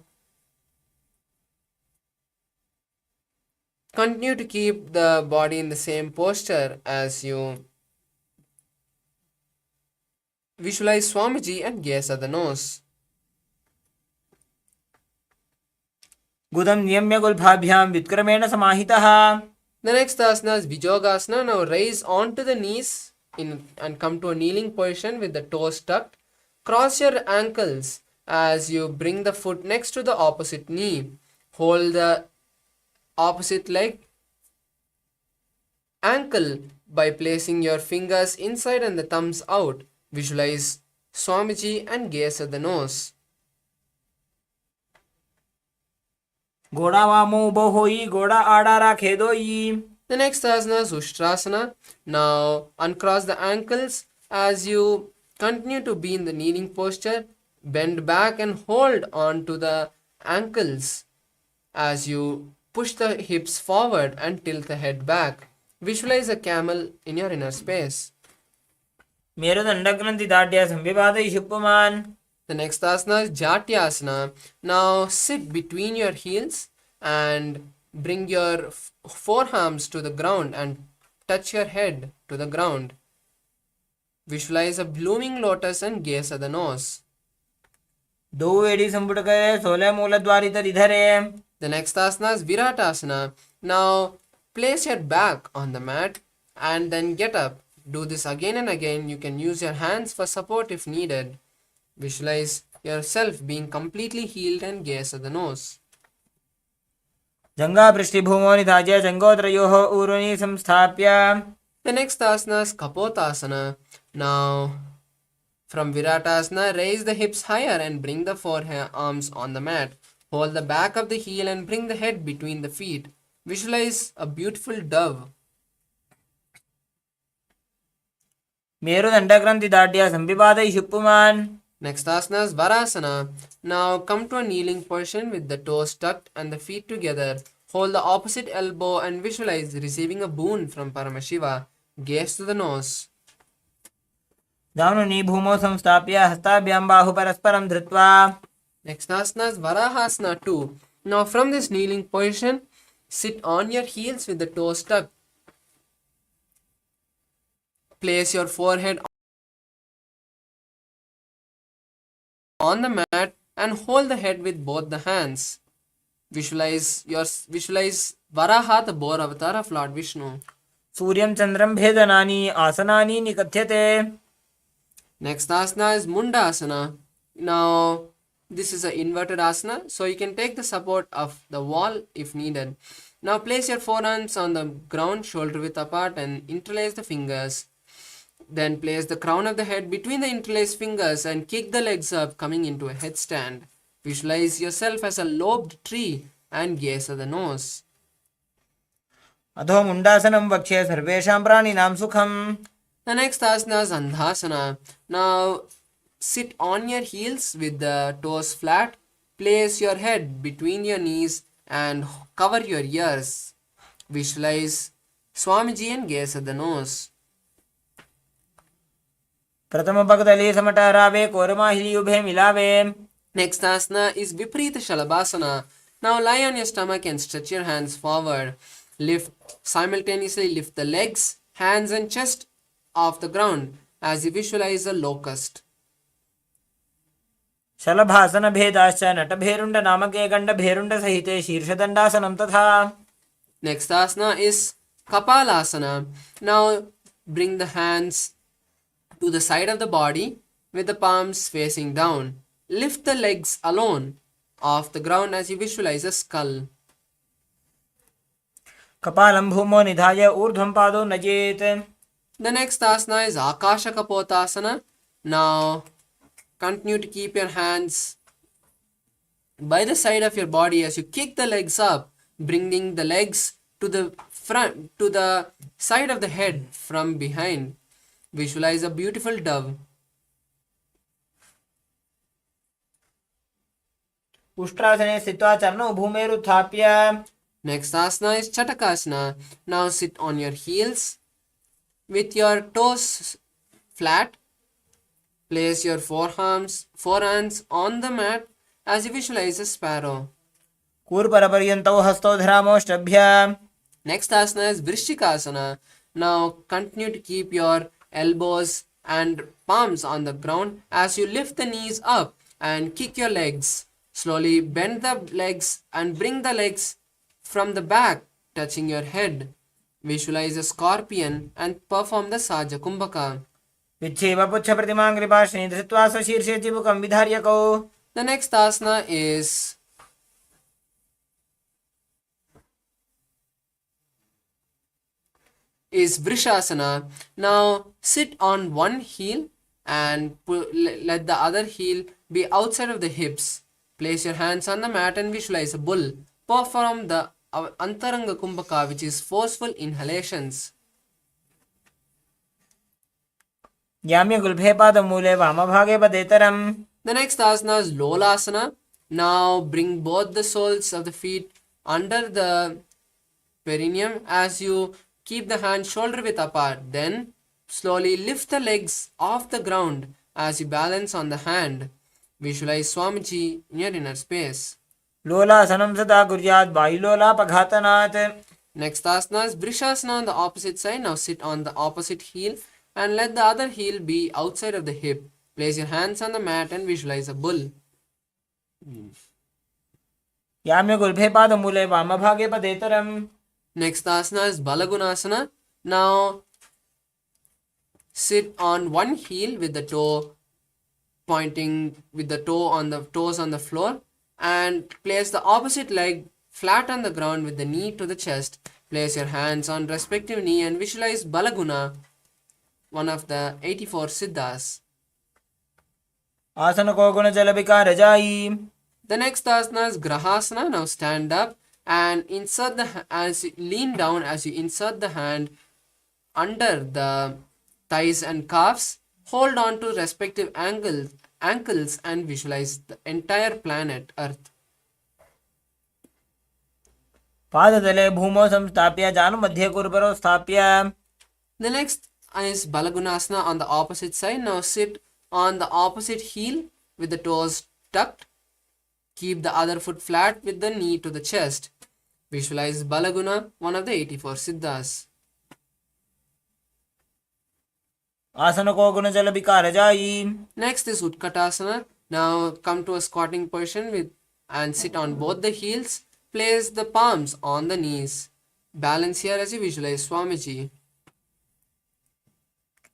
continue to keep the body in the same posture as you visualize Swamiji and gaze at the nose. गुदं नियम्य गुल्फाभ्यां व्युत्क्रमेण समाहितः. The next asana is Vijogasana. Now raise onto the knees and come to a kneeling position with the toes tucked. Cross your ankles as you bring the foot next to the opposite knee. Hold the opposite leg ankle by placing your fingers inside and the thumbs out. Visualize Swamiji and gaze at the nose. घोड़ा वामो उभो होई घोड़ा आड़ा राखे दोई. The next asana is Ushtrasana. Now uncross the ankles as you continue to be in the kneeling posture. Bend back and hold on to the ankles as you push the hips forward and tilt the head back. Visualize a camel in your inner space. मेरुदण्डग्रन्थि दाढ्या संविवादयिषु पुमान्. The next asana is Jatyasana. Now sit between your heels and bring your forearms to the ground and touch your head to the ground. Visualize a blooming lotus and gaze at the nose. दो AD संपुट करे 16 मूलद्वारी तरि धरे. The next asana is Viratasana. Now place your back on the mat and then get up. Do this again and again. You can use your hands for support if needed. Visualize yourself being completely healed and gaze at the nose. जंगा पृष्ठभूमो निधाज्य जंगोत्रयोः ऊरुनि संस्थाप्य. The next asana is Kapotasana. Now from Viratasana, raise the hips higher and bring the forearms on the mat. Hold the back of the heel and bring the head between the feet. Visualize a beautiful dove. मेरुदण्डग्रन्थि दाढ्या संविवादयिषु पुमान्. Next asana is Varasana. Now come to a kneeling position with the toes tucked and the feet together. Hold the opposite elbow and visualize receiving a boon from Paramashiva. Gaze to the nose. दानुनि भूमौ संस्थाप्य हस्ताभ्यां बाहु परस्परं धृत्वा. Next asana is Varahasana 2. Now from this kneeling position, sit on your heels with the toes tucked. Place your forehead on the mat and hold the head with both the hands. Visualize Varaha, the boar avatar of Lord Vishnu. सूर्यं चन्द्रं भेदनानि आसनानि निकथ्यते. Next asana is Mundasana. Now this is an inverted asana, so you can take the support of the wall if needed. Now place your forearms on the ground, shoulder width apart, and interlace the fingers. Then place the crown of the head between the interlaced fingers and kick the legs up, coming into a headstand. Visualize yourself as a lobed tree and gaze at the nose. अधो मुंडासनं वक्ष्ये सर्वेषां प्राणिनां सुखम्. The next asana is Andhasana. Now sit on your heels with the toes flat. Place your head between your knees and cover your ears. Visualize Swamiji and gaze at the nose. प्रथम पगदली समटहरावे कोरमाहिली उभे मिलावे. Next asana is Viparita Shalabhasana. Now lie on your stomach and stretch your hands forward. Simultaneously lift the legs, hands and chest off the ground as you visualize a locust. शलभासन भेदाश्च नटभेरुण्ड नामके गण्डभेरुण्ड सहिते शीर्षदण्डासनं तथा. Next asana is Kapalasana. Now bring the hands to the side of the body with the palms facing down. Lift the legs alone off the ground as you visualize a skull. कपालं भूमो निधाय ऊर्ध्वं पादो नजेत्. The next asana is Akasha Bhairava. Now continue to keep your hands by the side of your body as you kick the legs up, bringing the legs to the front, to the side of the head from behind. Visualize a beautiful dove. उष्ट्रासने स्थित्वा चरणौ भूमेरुत्थाप्य. Next asana is Chatakasana. Now sit on your heels with your toes flat. Place your forehands on the mat as you visualize a sparrow. कूर्परपर्यन्तौ हस्तौ धरामोष्टभ्य. Next asana is Vrishikasana. Now continue to keep your elbows and palms on the ground as you lift the knees up and kick your legs. Slowly bend the legs and bring the legs from the back, touching your head. Visualize a scorpion and perform the Saja Kumbhaka. विच्छेव पुच्छप्रतिमां कृपाश्रीं धृत्वा स्वशीर्षे चिबुकं विधार्यकौ. The next asana is Vrishasana. Now sit on one heel and let the other heel be outside of the hips. Place your hands on the mat and visualize a bull. Perform the Antaranga Kumbhaka, which is forceful inhalations. याम्य गुल्भे पादमूले वामभागे पदेतरम्. The next asana is Lolasana. Now bring both the soles of the feet under the perineum as you keep the hand shoulder width apart. Then slowly lift the legs off the ground as you balance on the hand. Visualize Swamiji in your inner space. लोलासनं सदा कुर्यात् वायुलोलापघातनात्. Next asana is Vrishasana on the opposite side. Now sit on the opposite heel and let the other heel be outside of the hip. Place your hands on the mat and visualize a bull. याम्य गुल्भे पादमूले वामभागे पदेतरम्. Next asana is Balagunasana. Now sit on one heel with the toe pointing with the toes on the floor and place the opposite leg flat on the ground with the knee to the chest. Place your hands on respective knee and visualize Balaguna, one of the 84 Siddhas. आसन को गुण जल विकार जाई. The next asana is Grahasana. Now stand up and lean down as you insert the hand under the thighs and calves. Hold on to respective ankles and visualize the entire planet Earth. पादतले भूमौ संस्थाप्य जानुमध्ये कुर्परो स्थाप्य. The next is Balagunasana on the opposite side. Now sit on the opposite heel with the toes tucked. Keep the other foot flat with the knee to the chest. Visualize Balaguna, one of the 84 Siddhas. आसन को गुण जल विकार जाई. Next is Utkatasana. Now come to a squatting position and sit on both the heels. Place the palms on the knees. Balance here as you visualize Swamiji.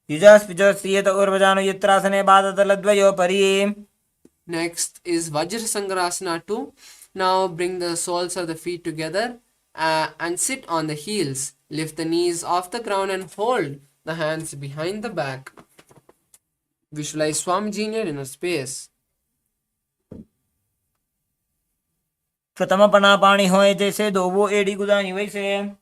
युजास्पिजोस्त्रियत ऊर्वजानु यत्रासने बादतलद्वयो परि. Next is Vajrasangarasana 2. Now bring the soles of the feet together and sit on the heels. Lift the knees off the ground and hold the hands behind the back. Visualize Swamiji in your inner space. प्रथम पना पाणी होए जैसे दो वो एड़ी गुदानी वैसे.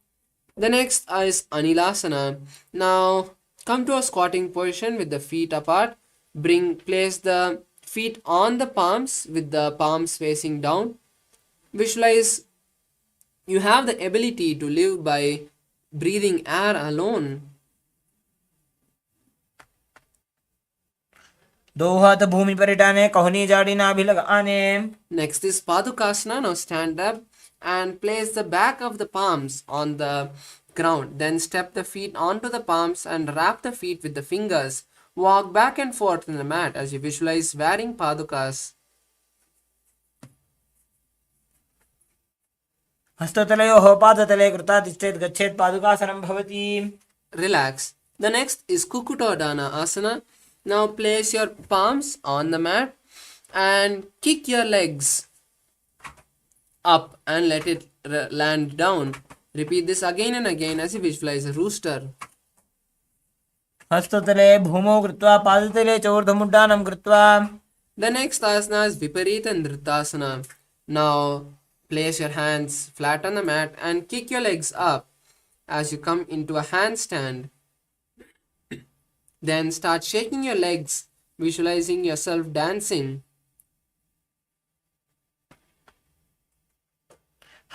The next is Anilasana. Now come to a squatting position with the feet apart. Place the feet on the palms with the palms facing down. Visualize you have the ability to live by breathing air alone. दो हाथ भूमि पर इटाने कहनी जाड़ी नाभि लगाने. Next is Padukasana. Now stand up and place the back of the palms on the ground. Then step the feet onto the palms and wrap the feet with the fingers. Walk back and forth in the mat as you visualize wearing Padukas. हस्ततलयोः पादतले कृता तिष्ठेत् गच्छेत् पादुकासनं भवति. Relax. The next is Kukutodana Asana. Now place your palms on the mat and kick your legs up and let it land down. Repeat this again and again as you visualize a rooster. हस्ततले भूमौ कृत्वा पादतले च ऊर्ध्वमुड्डानं कृत्वा. The next asana is Viparita Nritasana. Now place your hands flat on the mat and kick your legs up as you come into a handstand. Then start shaking your legs, visualizing yourself dancing.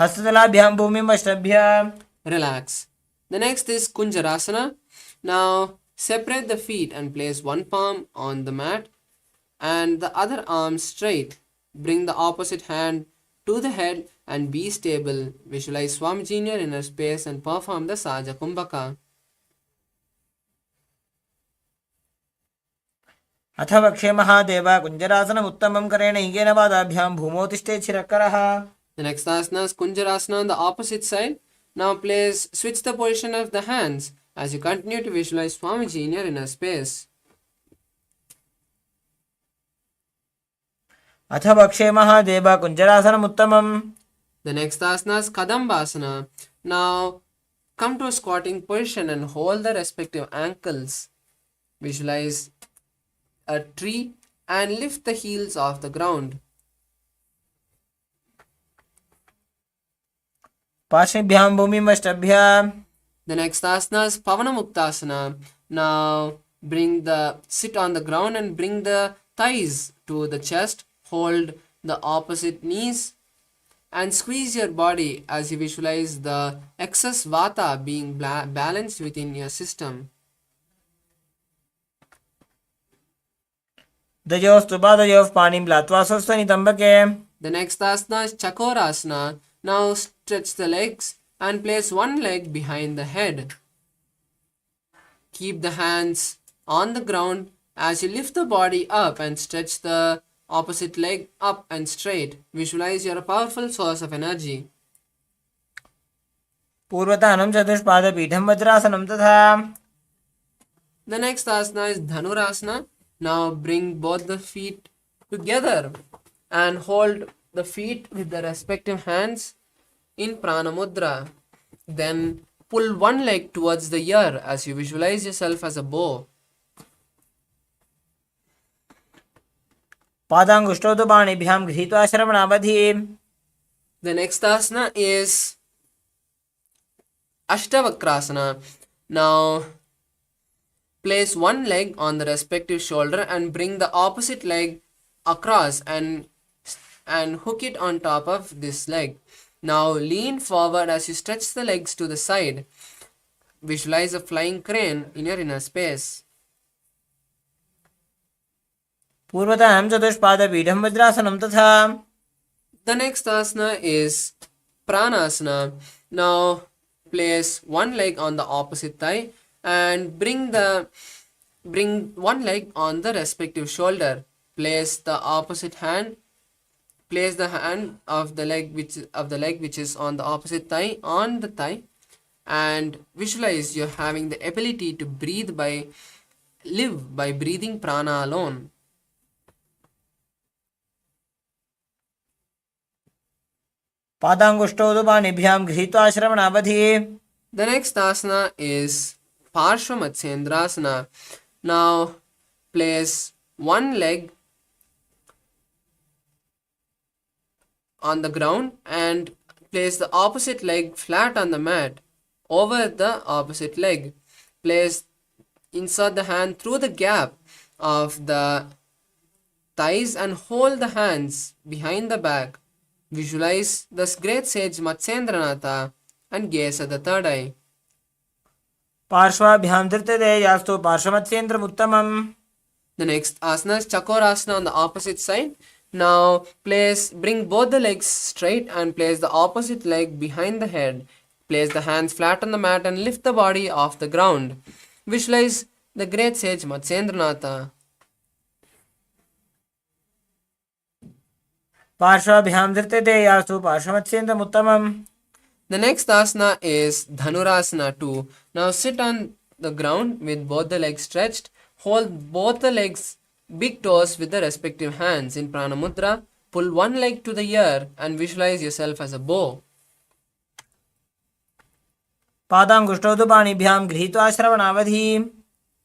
हस्ततलाभ्यां भूमिम् अष्टभ्य. Relax. The next is Kunjarasana. Now separate the feet and place one palm on the mat and the other arm straight. Bring the opposite hand to the head and be stable. Visualize Swamiji in your inner space and perform the Saja Kumbhaka. अथ वक्षे महादेव कुञ्जरासनम् उत्तमं करेण हिगेन पादाभ्यां भूमौ तिष्ठेत् शिरःकरः. The next asana is Kunjarasana on the opposite side. Now switch the position of the hands as you continue to visualize Swamiji in your inner space. अथ वक्षे महादेव कुञ्जरासनम् उत्तमम्. The next asana is Kadambasana. Now come to a squatting position and hold the respective ankles. Visualize a tree and lift the heels off the ground. पार्श्वेभ्यां भूमिम् अष्टभ्य. The next asana is Pavanamuktasana. Now sit on the ground and bring the thighs to the chest. Hold the opposite knees and squeeze your body as you visualize the excess vata being balanced within your system. दयोस्तु पादयोः पाणिं लात्वा स्वस्थनितम्बके. The next asana is Chakorasana. Now stretch the legs and place one leg behind the head. Keep the hands on the ground as you lift the body up and stretch the opposite leg up and straight. Visualize you're a powerful source of energy. पूर्वतानं चतुष्पादपीठं वज्रासनं तथा. The next asana is Dhanurasana. Now bring both the feet together and hold the feet with the respective hands in Prana Mudra. Then pull one leg towards the ear as you visualize yourself as a bow. पादाङ्गुष्ठौ तु पाणिभ्यां गृहीत्वा श्रवणावधि. The next asana is Ashtavakrasana. Now place one leg on the respective shoulder and bring the opposite leg across and hook it on top of this leg. Now lean forward as you stretch the legs to the side. Visualize a flying crane in your inner space. पूर्वतां चतुष्पादपीठं वज्रासनं तथा. The next asana is Pranasana. Now place one leg on the opposite thigh and bring one leg on the respective shoulder. Place the hand of the leg which is on the opposite thigh on the thigh and visualize you're having the ability to live by breathing prana alone. पादाङ्गुष्ठौ तु पाणिभ्यां गृहीत्वा श्रवणावधि. The next asana is Parshvamatsendrasana. Now place one leg on the ground and place the opposite leg flat on the mat. over the opposite leg. Insert the hand through the gap of the thighs and hold the hands behind the back. Visualize the great sage Matsyendranatha and gaze at the third eye. पार्श्वाभ्यां धृत्यते यास्तु पार्श्वमत्स्येन्द्रमुत्तमम्. The next asana is Chakorasana on the opposite side. Now bring both the legs straight and place the opposite leg behind the head. Place the hands flat on the mat and lift the body off the ground. Visualize the great sage Matsyendranatha. पार्श्वाभ्यां धृत्यते यास्तु पार्श्वमत्स्येन्द्रमुत्तमम्. The next asana is Dhanurasana 2. Now sit on the ground with both the legs stretched. Hold both the legs, big toes with the respective hands in Prana Mudra. Pull one leg to the ear and visualize yourself as a bow. पादाङ्गुष्ठौ तु पाणिभ्यां गृहीत्वा श्रवणावधि.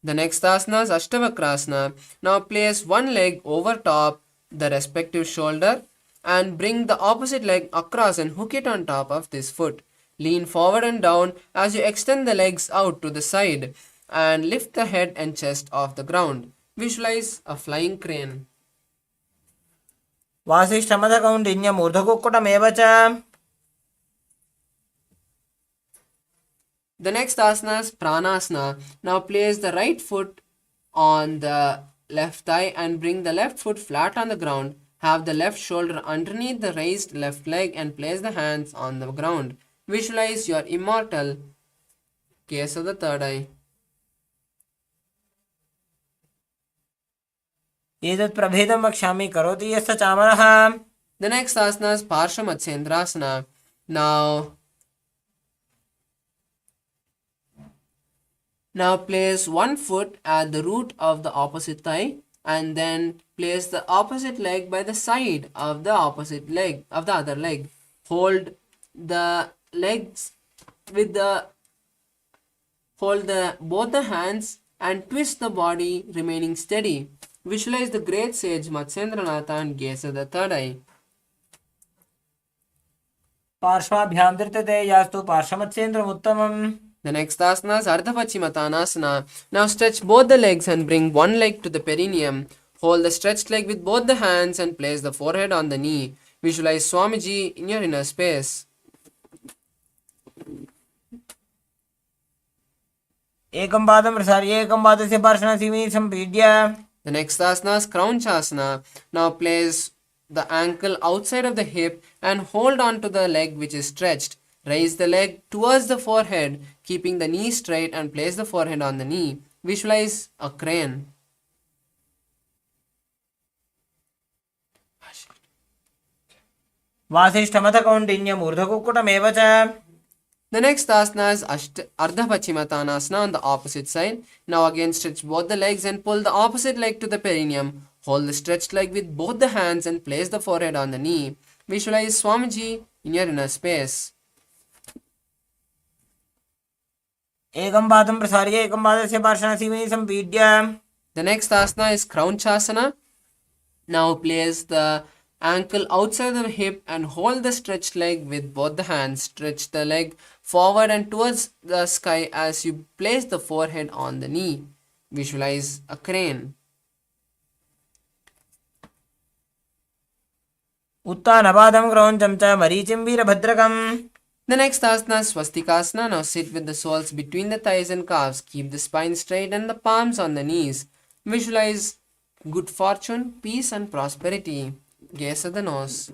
The next asana is Ashtavakrasana. Now place one leg over top the respective shoulder and bring the opposite leg across and hook it on top of this foot. Lean forward and down as you extend the legs out to the side and lift the head and chest off the ground. Visualize a flying crane. वासिष्ठमथकौण्डिन्यमूर्धकुक्कुटमेव च. The next asana is Pranasana. Now place the right foot on the left thigh and bring the left foot flat on the ground. Have the left shoulder underneath the raised left leg and place the hands on the ground. Visualize your immortal. Gaze of the third eye. एतत् प्रभेदं वक्ष्यामि करोति यस्य चामरः. The next asana is Parshamatsendrasana. Now place one foot at the root of the opposite thigh and then place the opposite leg by the side of the opposite leg of the other leg. Hold both the hands and twist the body remaining steady. Visualize the great sage Matsyendranatha and gaze at the third eye. पार्श्वाभ्यां धृत्यते यास्तु पार्श्वमत्स्येन्द्रमुत्तमम्. The next asana is Ardhapachimatanasana. Now stretch both the legs and bring one leg to the perineum. Hold the stretched leg with both the hands and place the forehead on the knee. Visualize Swamiji in your inner space. एकं पादं प्रसार्य एकं पादस्य पार्श्वनासीमि सम्पीड्य. The next asana is Kraunchasana. Now place the ankle outside of the hip and hold on to the leg which is stretched. Raise the leg towards the forehead, keeping the knee straight and place the forehead on the knee. Visualize a crane. वासिष्ठमथकौण्डिन्यमूर्धकुक्कुटमेव च. The next asana is Ardhapachimatanasana on the opposite side. Now again stretch both the legs and pull the opposite leg to the perineum. Hold the stretched leg with both the hands and place the forehead on the knee. Visualize Swamiji in your inner space. एकं पादं प्रसार्य एकं पादस्य पार्श्वनासीमि सम्पीड्य. The next asana is Kraunchasana. Now place the ankle outside the hip and hold the stretched leg with both the hands. Stretch the leg forward and towards the sky as you place the forehead on the knee. Visualize a crane. उत्तानपादं क्रौञ्चं च मरीचिं वीरभद्रकम्. The next asana is Swastikasana. Now sit with the soles between the thighs and calves. Keep the spine straight and the palms on the knees. Visualize good fortune, peace and prosperity. Gaze at the nose.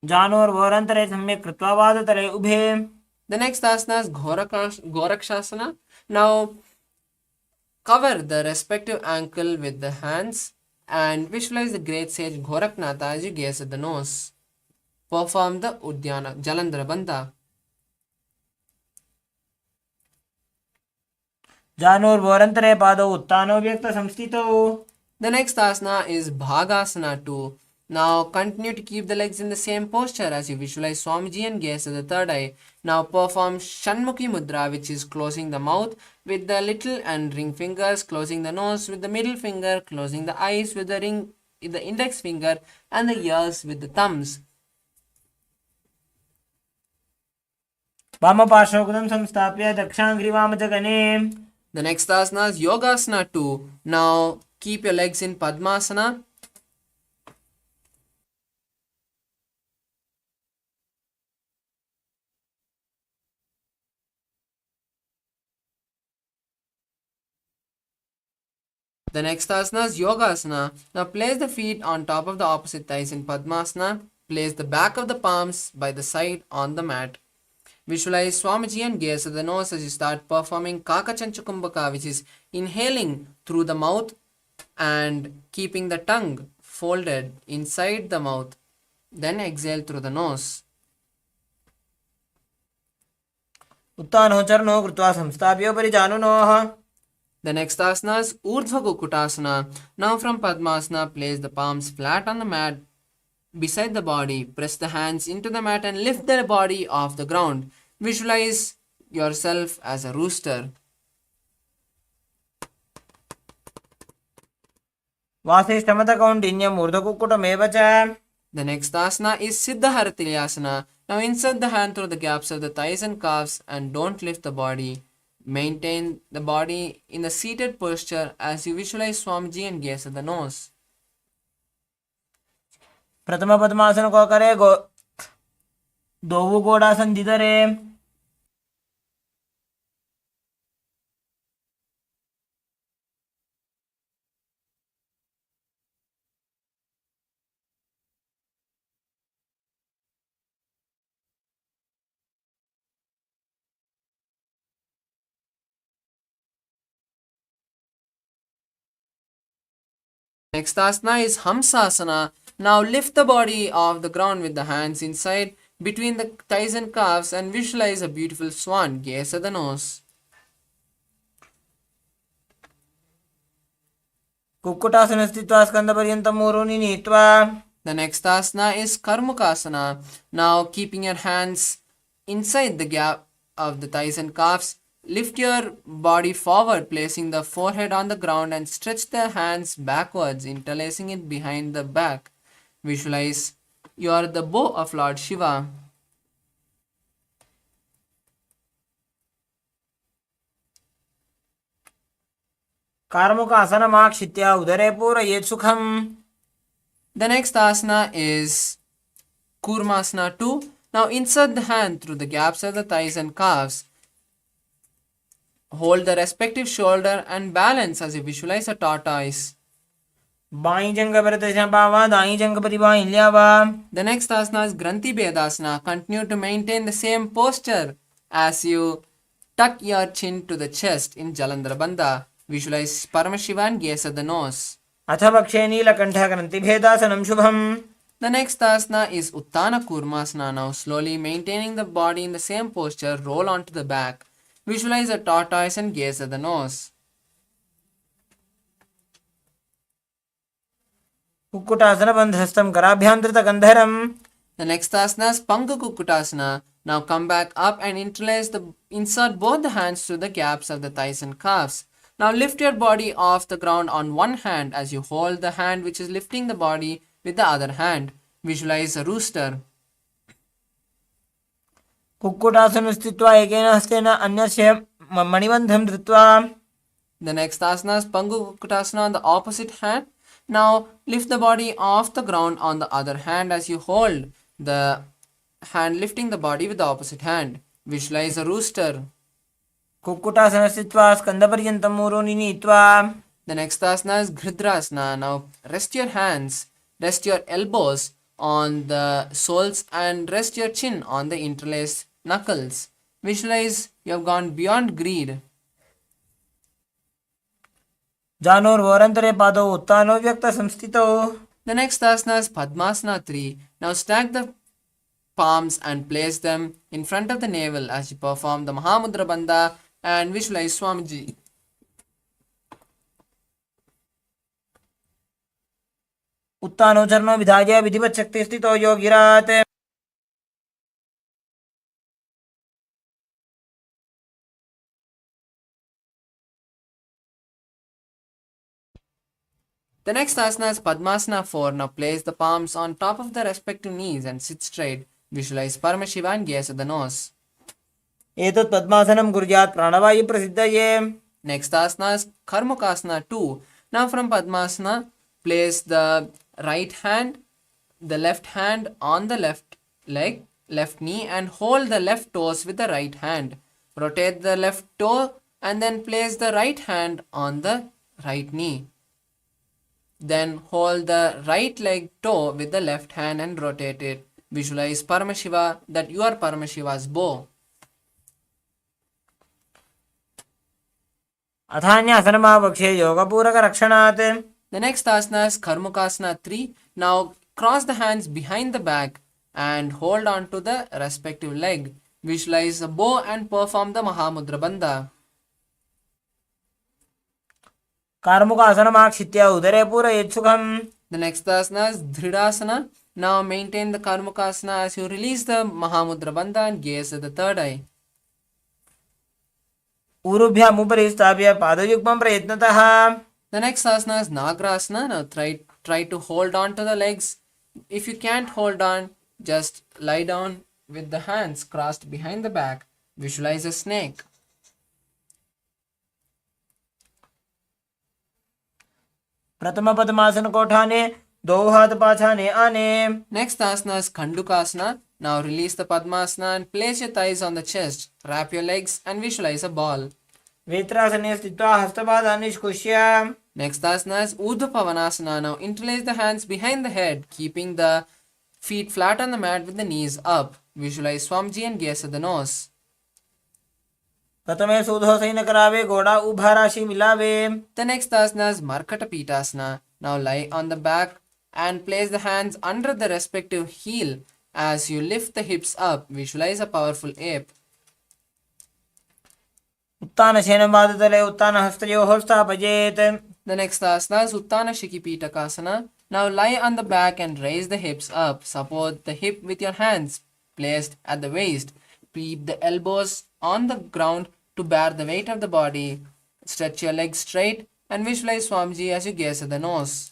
जानोर्वोरन्तरे सम्यक् कृत्वा वादतले उभे. The next asana is Gorakshasana. Now cover the respective ankle with the hands and visualize the great sage Goraknatha as you gaze at the nose. Perform the Udyana Jalandhara Bandha. जानोर्वोरन्तरे पादौ उत्तानो व्यक्तसंस्थितौ. The next asana is Bhagasana 2. Now continue to keep the legs in the same posture as you visualize Swamiji and gaze at the third eye. Now perform Shanmukhi Mudra, which is closing the mouth with the little and ring fingers, closing the nose with the middle finger, closing the eyes with the index finger and the ears with the thumbs. वामपार्श्वकृतं संस्थाप्य दक्षाङ्घ्रिवामजगने. The next asana is Yogasana 2. Now keep your legs in Padmasana. The next asana is Yogasana. Now place the feet on top of the opposite thighs in Padmasana. Place the back of the palms by the side on the mat. Visualize Swamiji and gaze at the nose as you start performing Kakachanchukumbhaka, which is inhaling through the mouth and keeping the tongue folded inside the mouth. Then exhale through the nose. उत्तानो चरणो कृत्वा संस्थाप्योपरि जानुनोः. The next asana is Urdhva Kukutasana. Now from Padmasana, place the palms flat on the mat beside the body. Press the hands into the mat and lift the body off the ground. Visualize yourself as a rooster. वासिष्ठमतकौण्डिन्यम् ऊर्ध्वकुक्कुटमेव च. The next asana is Siddhaharatilyasana. Now insert the hand through the gaps of the thighs and calves and don't lift the body. Maintain the body in the seated posture as you visualize Swamiji and gaze at the nose. प्रथम पद्मासन को करे दोवु गोडासन दिदरे. Next asana is Hamsasana. Now lift the body off the ground with the hands inside between the thighs and calves and visualize a beautiful swan. Gaze at the nose. Kukkutasana स्थित्वा स्कन्दपर्यन्तं ऊरूनि नीत्वा. The next asana is Karmukasana. Now keeping your hands inside the gap of the thighs and calves, lift your body forward, placing the forehead on the ground and stretch the hands backwards, interlacing it behind the back. Visualize you are the bow of Lord Shiva. कार्मुकासनमाक्षित्य उदरे पूरयेत् सुखम्. The next asana is Kurmasana 2. Now insert the hand through the gaps of the thighs and calves. Hold the respective shoulder and balance as you visualize a tortoise. By जंग परितशपावा दाई जंग परिबाई ल्यावा. The next asana is Granthi Bedasana. Continue to maintain the same posture as you tuck your chin to the chest in Jalandhara Bandha. Visualize Paramashivam and gaze at the nose. अथ पक्षे नीलकण्ठग्रन्थिभेदासनं शुभम्. The next asana is Uttana Kurmasana. Now slowly maintaining the body in the same posture, roll onto the back. Visualize a tortoise and gaze at the nose. कुक्कुटासनबन्धस्थं कराभ्यान्तृतकन्धरम्. The next asana is Panga Kukkutasana. Now come back up and insert both the hands through the gaps of the thighs and calves. Now lift your body off the ground on one hand as you hold the hand which is lifting the body with the other hand. Visualize a rooster. कुक्कुटासनं स्थित्वा एकेन हस्तेन अन्यस्य मणिबन्धं धृत्वा. The next asana is Pangu Kukkutasana on the opposite hand. Now lift the body off the ground on the other hand as you hold the hand lifting the body with the opposite hand. Visualize a rooster. कुक्कुटासनं स्थित्वा स्कन्दपर्यन्तं ऊरूनि नीत्वा. The next asana is Gridhrasana. Now rest your elbows on the soles and rest your chin on the interlaced knuckles. Visualize you have gone beyond greed. जानोर्वोरन्तरे पादौ उत्तानो व्यक्तसंस्थितौ. The next asana is Padmasana 3. Now stack the palms and place them in front of the navel as you perform the Mahamudra Bandha and visualize Swamiji. उत्तानो चरणो विधाय विधिवत् शक्ति स्थितो योगिरात्. The next asana is Padmasana 4. Now place the palms on top of the respective knees and sit straight. Visualize Paramashivam and gaze at the nose. एतत् पद्मासनं कुर्यात् प्राणवायुप्रसिद्धये. Next asana is Karmakasana 2. Now from Padmasana, place the right hand, the left hand on the left leg, left knee, and hold the left toes with the right hand. Rotate the left toe and then place the right hand on the right knee. Then hold the right leg toe with the left hand and rotate it. Visualize Paramashiva, that you are Paramashiva's bow. अथान्यासनमावक्षे योगपूरकरक्षणात्. The next asana is Karmakasana 3. Now cross the hands behind the back and hold on to the respective leg. Visualize a bow and perform the Mahamudra Bandha. कार्मुकासनमाक्षित्य उदरे पूरयेत् सुखम्. The next asana is Dhridasana. Now maintain the Karmakasana as you release the Mahamudra Bandha and gaze at the third eye. ऊरुभ्याम् उपरि स्थाप्य पादयुग्मं प्रयत्नतः. The next asana is Nagrasana. Now try to hold on to the legs. If you can't hold on, just lie down with the hands crossed behind the back. Visualize a snake. प्रथमपद्मासनकोठाने दो हाथ पाछाने आने. Next asana is Khandukasana. Now release the Padmasana and place your thighs on the chest. Wrap your legs and visualize a ball. वेत्रासने स्थित्वा हस्तपादान् निष्कुष्य. Next asana is Urdhva Pavanasana. Now interlace the hands behind the head, keeping the feet flat on the mat with the knees up. Visualize Swamiji and gaze at the nose. प्रथमे सूधोसैन करावे घोड़ा उभा राशि मिलावे. The next asana is Markata Pitasana. Now lie on the back and place the hands under the respective heel as you lift the hips up. Visualize a powerful ape. उत्तानशयनपादतले उत्तानहस्तयोः स्थापयेत्. The next asana is Uttana Shikipitakasana. Now lie on the back and raise the hips up. Support the hip with your hands placed at the waist. Keep the elbows on the ground to bear the weight of the body. Stretch your legs straight and visualize Swamiji as you gaze at the nose.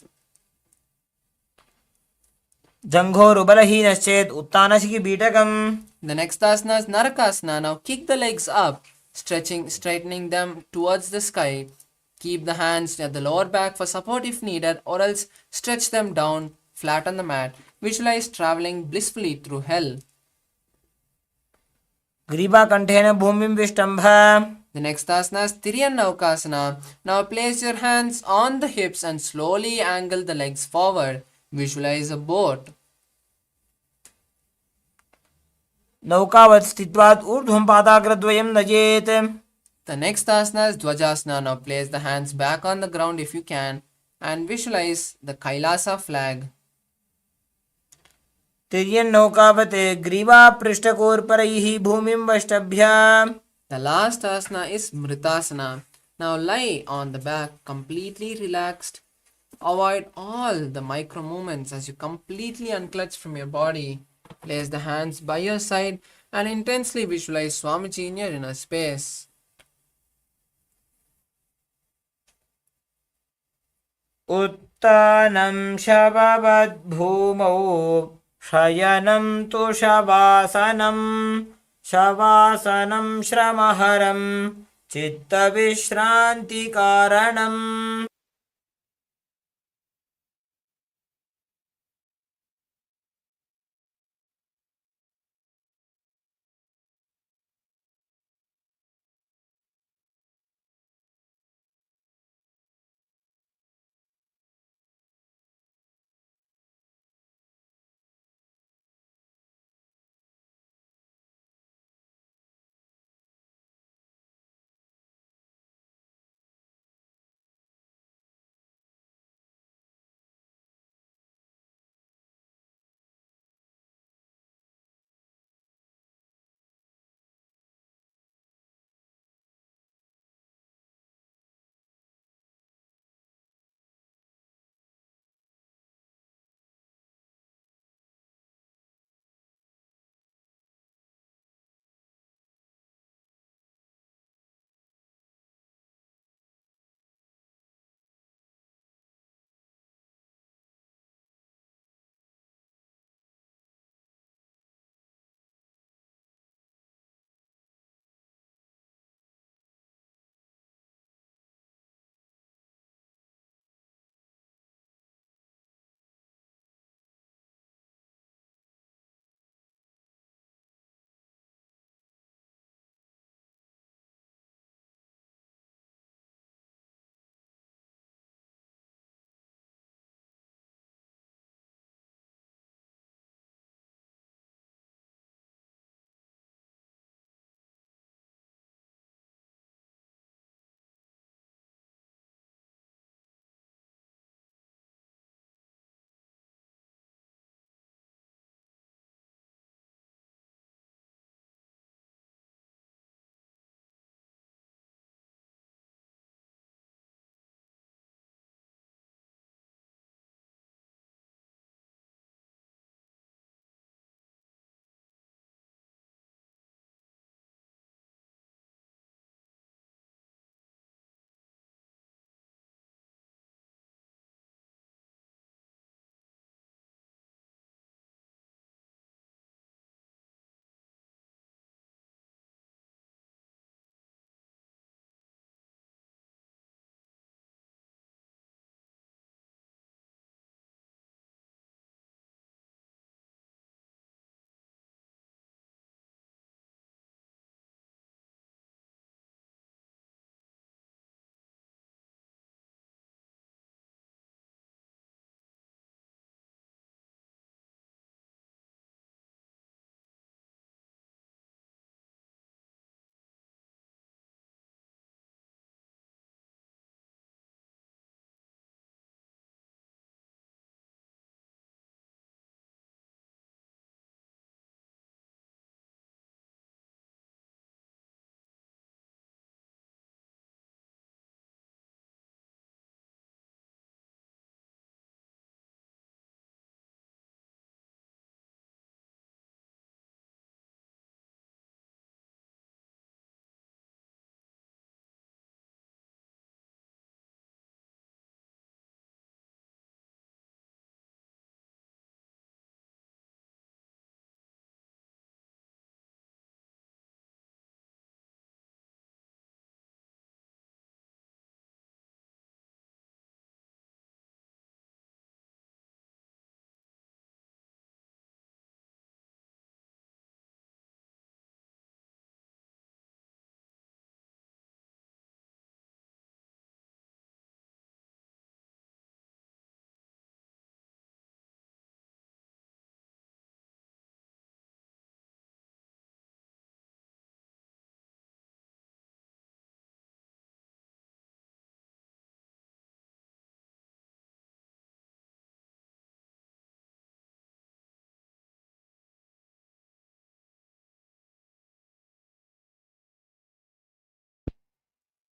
जङ्घोरुबलहीनश्चेत् उत्तानशिखिपीठकम्. The next asana is Narakasana. Now kick the legs up, straightening them towards the sky. Keep the hands at the lower back for support if needed, or else stretch them down flat on the mat. Visualize traveling blissfully through hell. ग्रीवाकण्ठेन भूमिं विष्टम्भ. The next asana is Tiryanavakasana. Now place your hands on the hips and slowly angle the legs forward. Visualize a boat. नौकावत् स्थित्वात् ऊर्ध्वं पादाग्रद्वयं नजेत्. The next asana is Dvajasana. Now place the hands back on the ground if you can and visualize the Kailasa flag. तिर्यन्नौकावत् ग्रीवापृष्ठकोर्परैः भूमिं वष्टभ्य. The last asana is Mritasana. Now lie on the back completely relaxed. Avoid all the micro movements as you completely unclutch from your body. Place the hands by your side and intensely visualize Swamiji in your inner space. उत्तानं शववद्भूमौ शयनं तु शवासनं. शवासनं श्रमहरं चित्तविश्रान्तिकारणम्.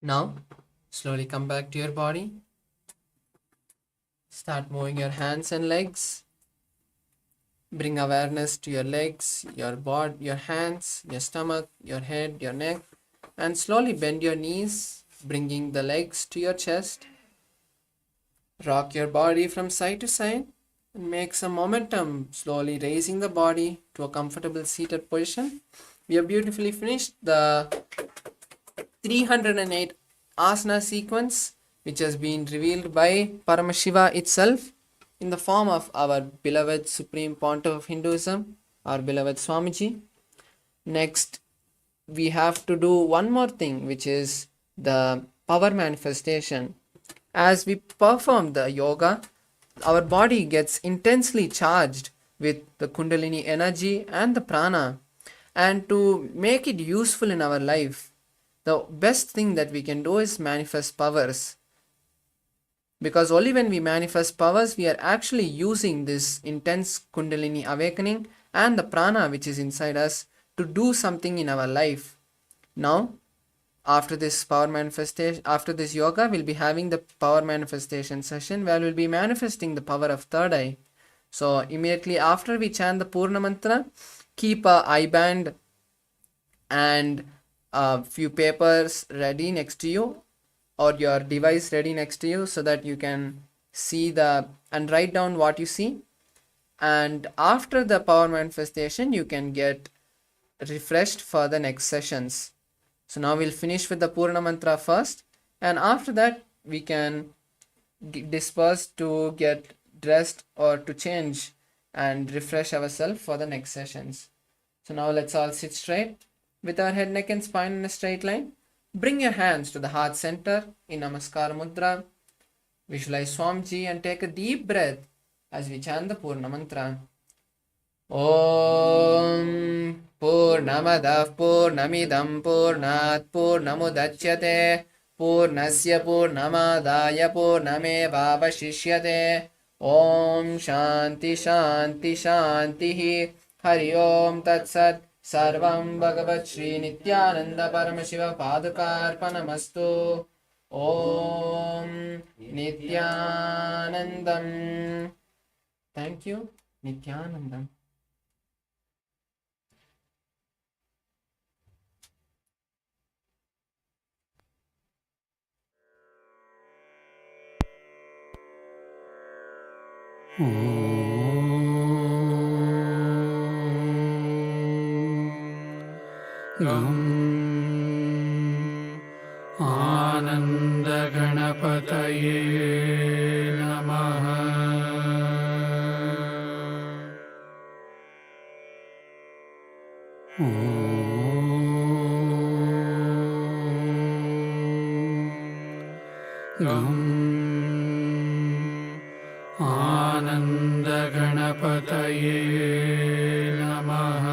Now, slowly come back to your body. Start moving your hands and legs. Bring awareness to your legs, your body, your hands, your stomach, your head, your neck, and slowly bend your knees, bringing the legs to your chest. Rock your body from side to side and make some momentum, slowly raising the body to a comfortable seated position. We have beautifully finished the 308 asana sequence, which has been revealed by Paramashiva itself in the form of our beloved Supreme Pontiff of Hinduism, our beloved Swamiji. Next, we have to do one more thing, which is the power manifestation. As we perform the yoga, our body gets intensely charged with the Kundalini energy and the prana. And to make it useful in our life, the best thing that we can do is manifest powers. Because only when we manifest powers, we are actually using this intense Kundalini awakening and the prana which is inside us to do something in our life. Now, after this power manifestation, after this yoga, we'll be having the power manifestation session where we'll be manifesting the power of third eye. So immediately after we chant the Purna Mantra, keep a eye band and a few papers ready next to you, or your device ready next to you, so that you can see and write down what you see. And after the power manifestation, you can get refreshed for the next sessions. So now we'll finish with the Purna Mantra first, and after that we can disperse to get dressed or to change and refresh ourselves for the next sessions. So now let's all sit straight with our head, neck and spine in a straight line. Bring your hands to the heart center in Namaskar Mudra. Visualize Swamiji and take a deep breath as we chant the Purna Mantra. Om Purnamadav Purnamidam Purnat Purnamudachyate Purnasya Purnamadaya Purnamevavashishyate. Om Shanti Shanti Shanti Hari Om Tat Sat. Sarvam Bhagavat Shri Nithyananda Paramashiva Padukarpanamastu. Om Nithyanandam. Thank you, Nithyanandam. गं आनन्दगणपतये नमः। गं आनन्दगणपतये नमः।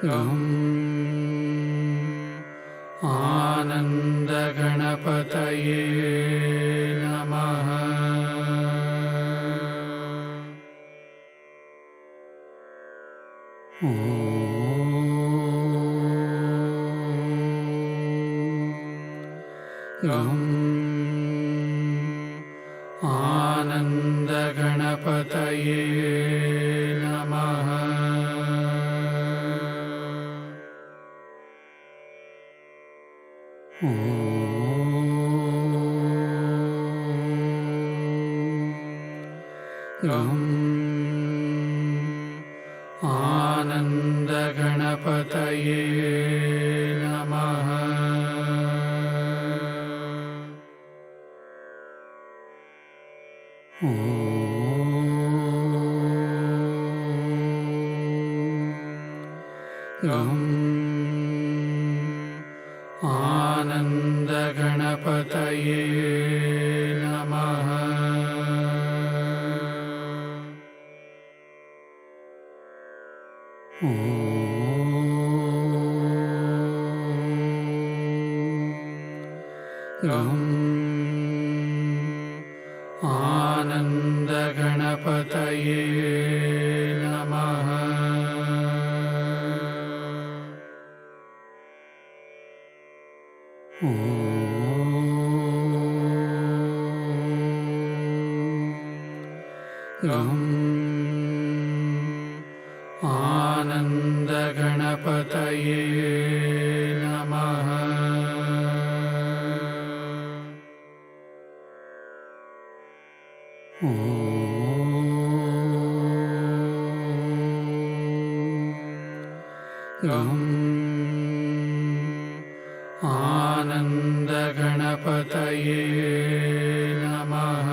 गं आनन्दगणपतये नमः। गं आनन्दगणपतये नमः। गं आनन्दगणपतये नमः। गं आनन्दगणपतये नमः। गं आनन्दगणपतये नमः गं आनन्दगणपतये नमः गं आनन्दगणपतये नमः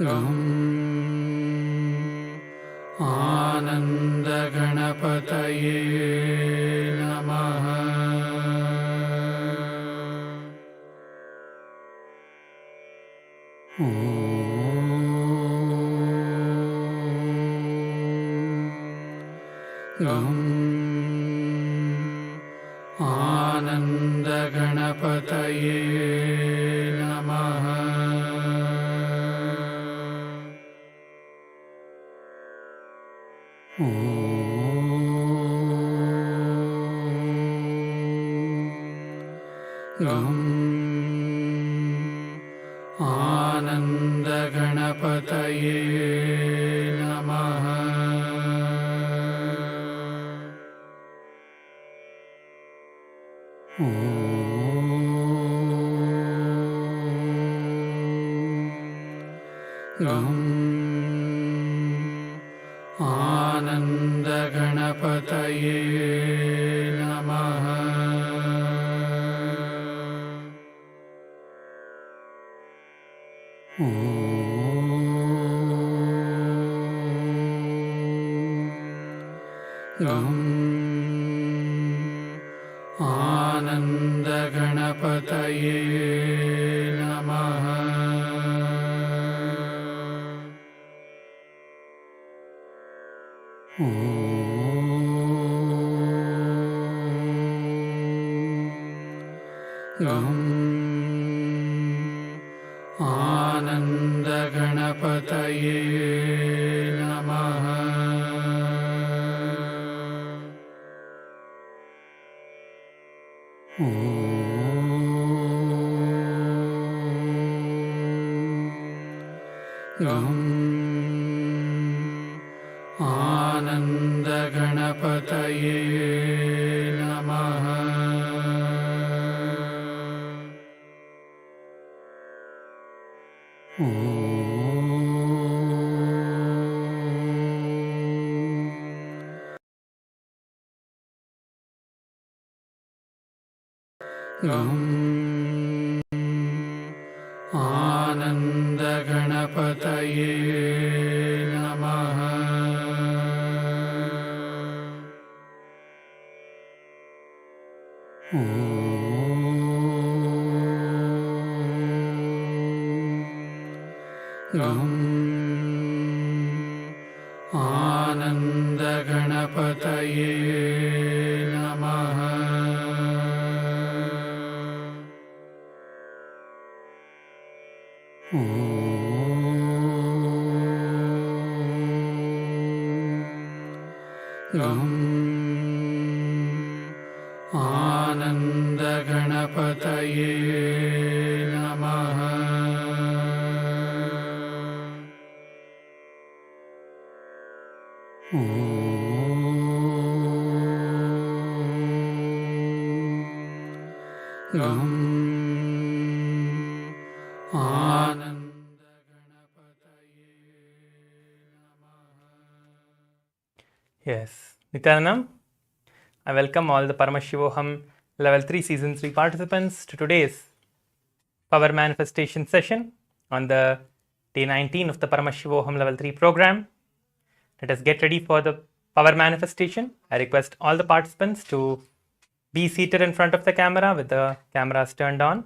गं आनन्दगणपतये नमः गं आनन्दगणपतये नमः गं आनन्दगणपतये नमः गं आनन्दगणपतये नमः गं आनन्दगणपतये नमः गं आनन्दगणपतये नमः गं आनन्दगणपतये नमः गं आनन्दगणपतये नमः गं आनन्दगणपतये नमः गं आनन्दगणपतये नमः गं आनन्दगणपतये Yes, Nithyananda, I welcome all the Paramashivoham Level 3 Season 3 participants to today's Power Manifestation session on the day 19 of the Paramashivoham Level 3 program. Let us get ready for the Power Manifestation. I request all the participants to be seated in front of the camera with the cameras turned on.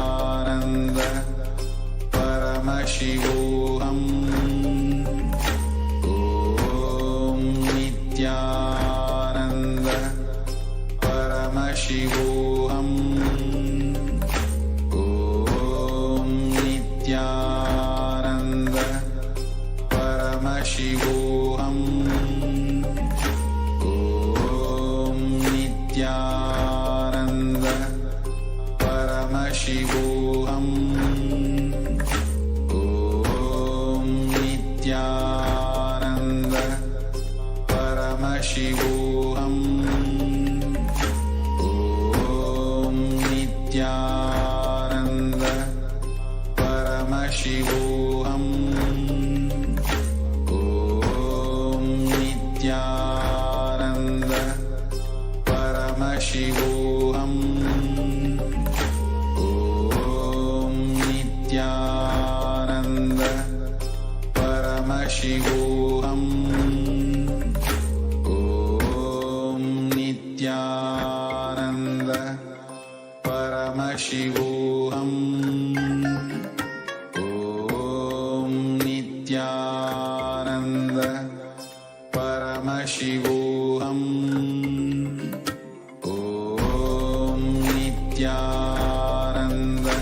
Paramashivoham. Om Nithyananda Paramashivoham. Om Nithyananda Paramashivoham. Om Nithyananda Paramashivoham. Om Nithyananda Paramashivoham. Om Nithyananda Paramashivoham. Om Nithyananda Paramashivoham. Om Nithyananda Paramashivoham. Om Nithyananda Paramashivoham. Om Nithyananda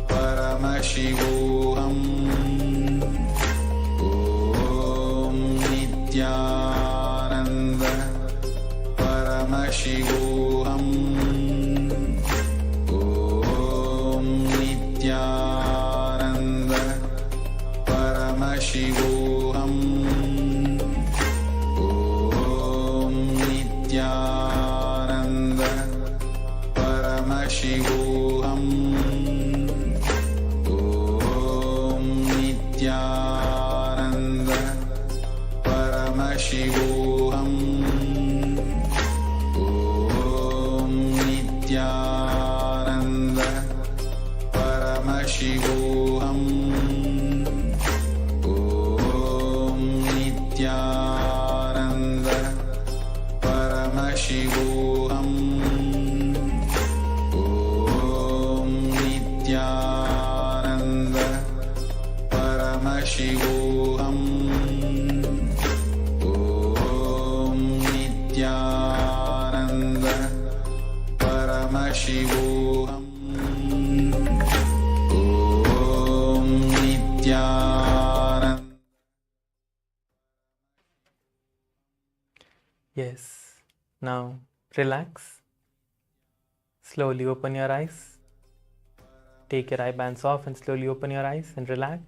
Paramashivoham. Om Nithyananda Paramashivoham. Om Nithyananda Paramashivoham. Om Nithyananda Paramashivoham. Om Nithyananda Paramashivoham. Om Nithyananda Paramashivoham. Om Nithyananda Paramashivoham. Om Nithyananda Paramashivoham. Om Nithyananda Paramashivoham. Om Nithyananda. Yes. Now relax. Slowly open your eyes. Take your eye bands off and slowly open your eyes and relax.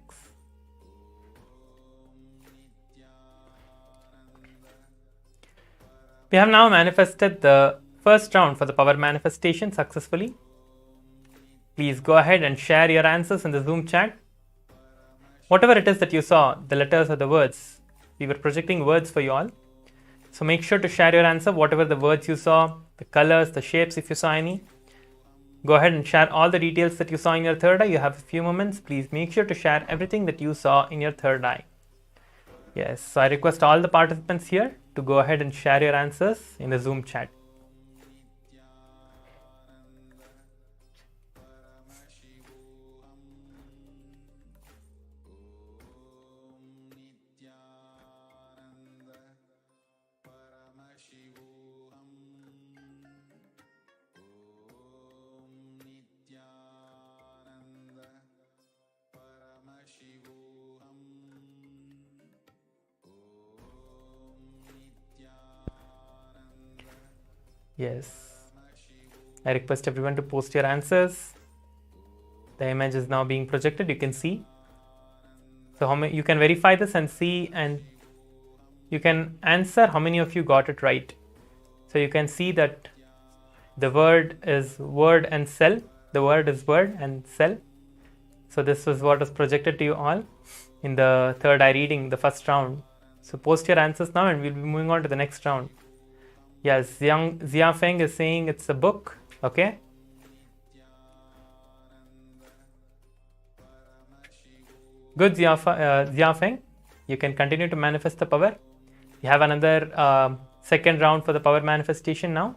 We have now manifested the first round for the power manifestation successfully. Please go ahead and share your answers in the Zoom chat. Whatever it is that you saw, the letters or the words, we were projecting words for you all. So make sure to share your answer, whatever the words you saw, the colors, the shapes if you saw any. Go ahead and share all the details that you saw in your third eye. You have a few moments. Please make sure to share everything that you saw in your third eye. Yes, so I request all the participants here to go ahead and share your answers in the Zoom chat. Yes, I request everyone to post your answers. The image is now being projected, you can see. So how many, you can verify this and see, and you can answer how many of you got it right. So you can see that the word is word and cell. The word is word and cell. So this was what was projected to you all in the third eye reading, the first round. So post your answers now and we'll be moving on to the next round. Yes, Zia Feng is saying it's a book. Okay. Good, Zia Feng. You can continue to manifest the power. You have another second round for the power manifestation now.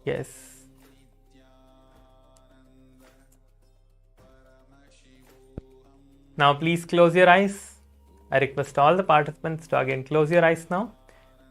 Yes. Now please close your eyes. I request all the participants to again close your eyes now.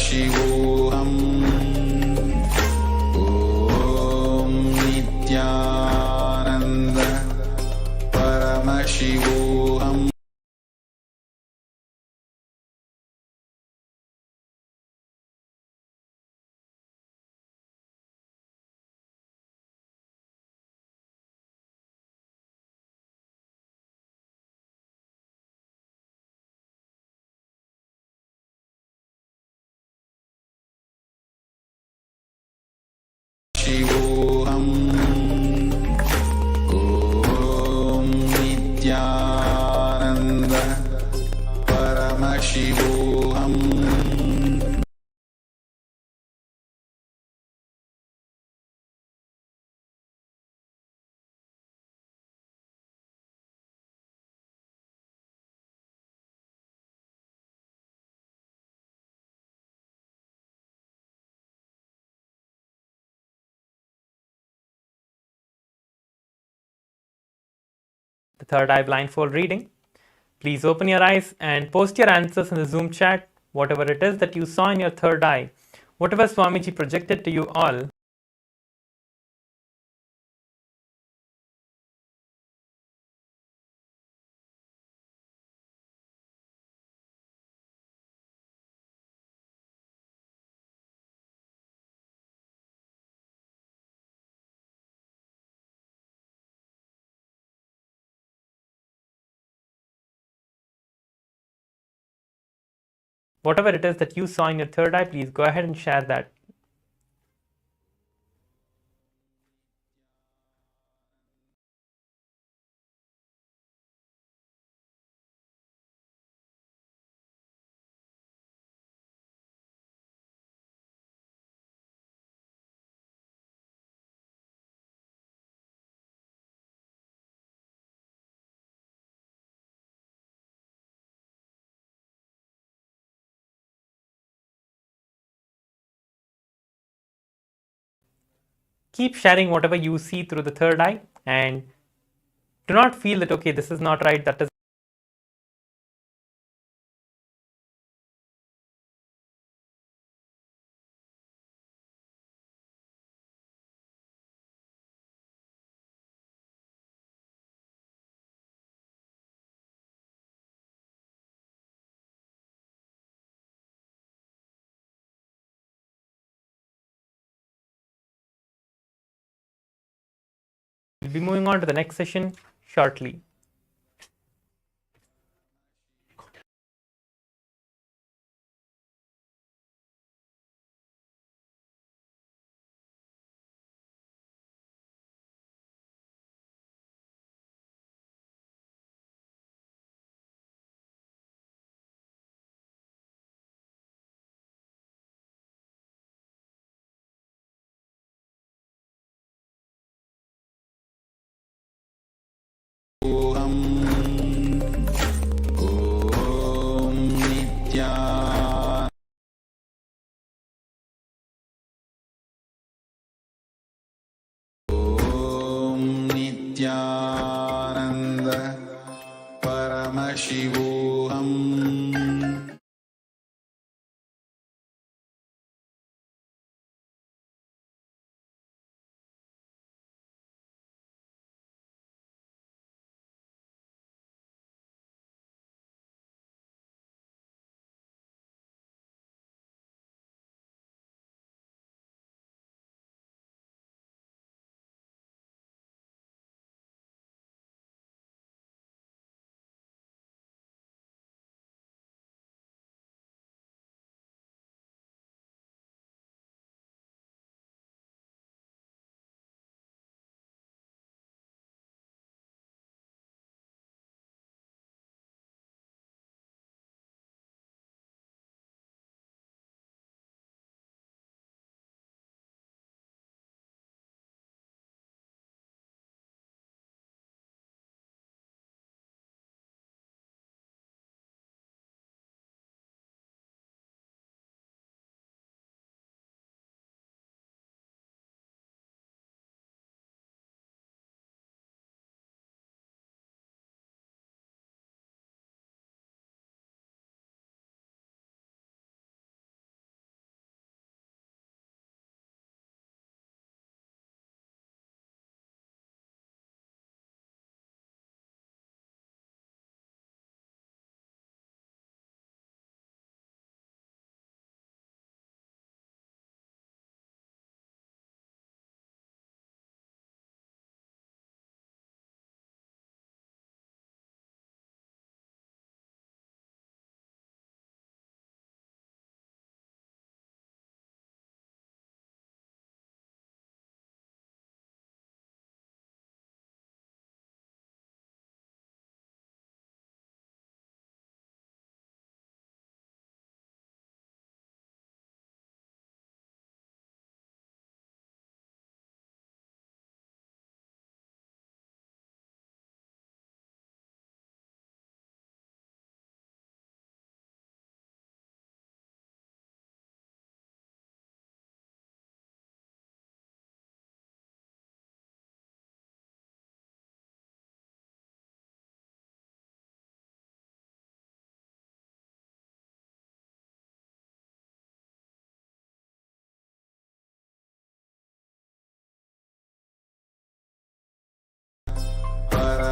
Paramashivoham. Om Nithyananda Paramashivoham. Shivoham. Om Nithyananda Paramashivoham. The third eye blindfold reading. Please open your eyes and post your answers in the Zoom chat, whatever it is that you saw in your third eye, whatever Swamiji projected to you all. Whatever it is that you saw in your third eye, please go ahead and share that. Keep sharing whatever you see through the third eye, and do not feel that, okay, this is not right, that is. We'll be moving on to the next session shortly. Om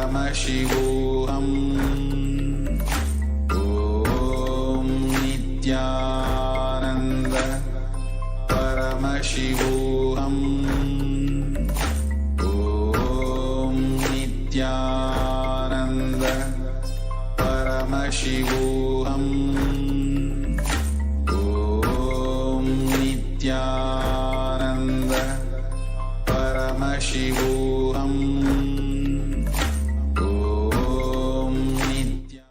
Paramashivoham. Om Nithyananda Paramashivoham. Om Nithyananda Paramashivoham. Om Nithyananda Paramashivoham. Om Nithyananda.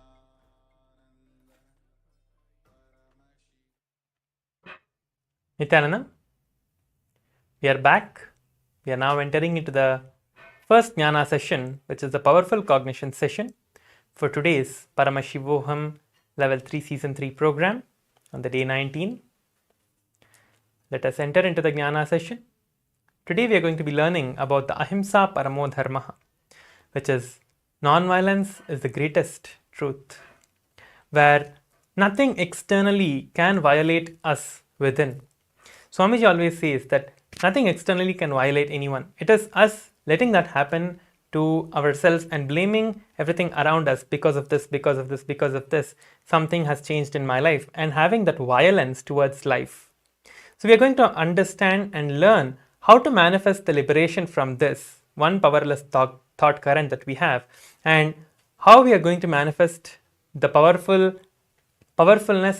Nithyananda, we are back. We are now entering into the first Jnana session, which is the powerful cognition session for today's Paramashivoham Level 3 Season 3 program on the day 19. Let us enter into the Jnana session. Today we are going to be learning about the Ahimsa Paramo Dharma, which is non-violence is the greatest truth, where nothing externally can violate us within. Swamiji always says that nothing externally can violate anyone. It is us letting that happen to ourselves and blaming everything around us because of this, because of this, because of this. Something has changed in my life, and having that violence towards life. So we are going to understand and learn how to manifest the liberation from this one powerless thought current that we have, and how we are going to manifest the powerfulness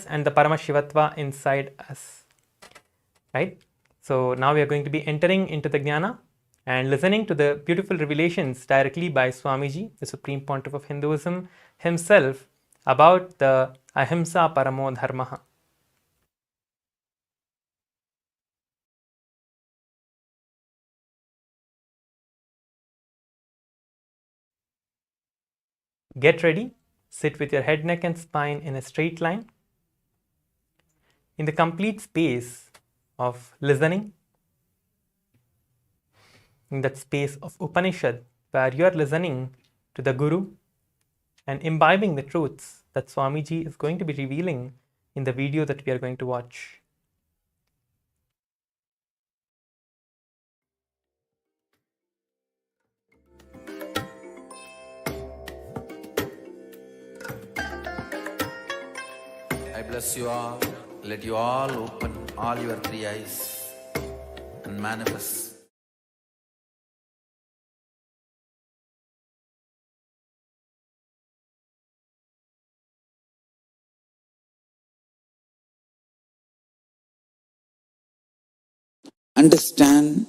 and the Paramashivatva inside us. Right? So now we are going to be entering into the Jnana and listening to the beautiful revelations directly by Swamiji, the Supreme Pontiff of Hinduism himself, about the Ahimsa Paramo Dharma. Get ready. Sit with your head, neck and spine in a straight line. In the complete space of listening, in that space of Upanishad, where you are listening to the Guru and imbibing the truths that Swamiji is going to be revealing in the video that we are going to watch. I bless you all. Let you all open all your three eyes and manifest. Understand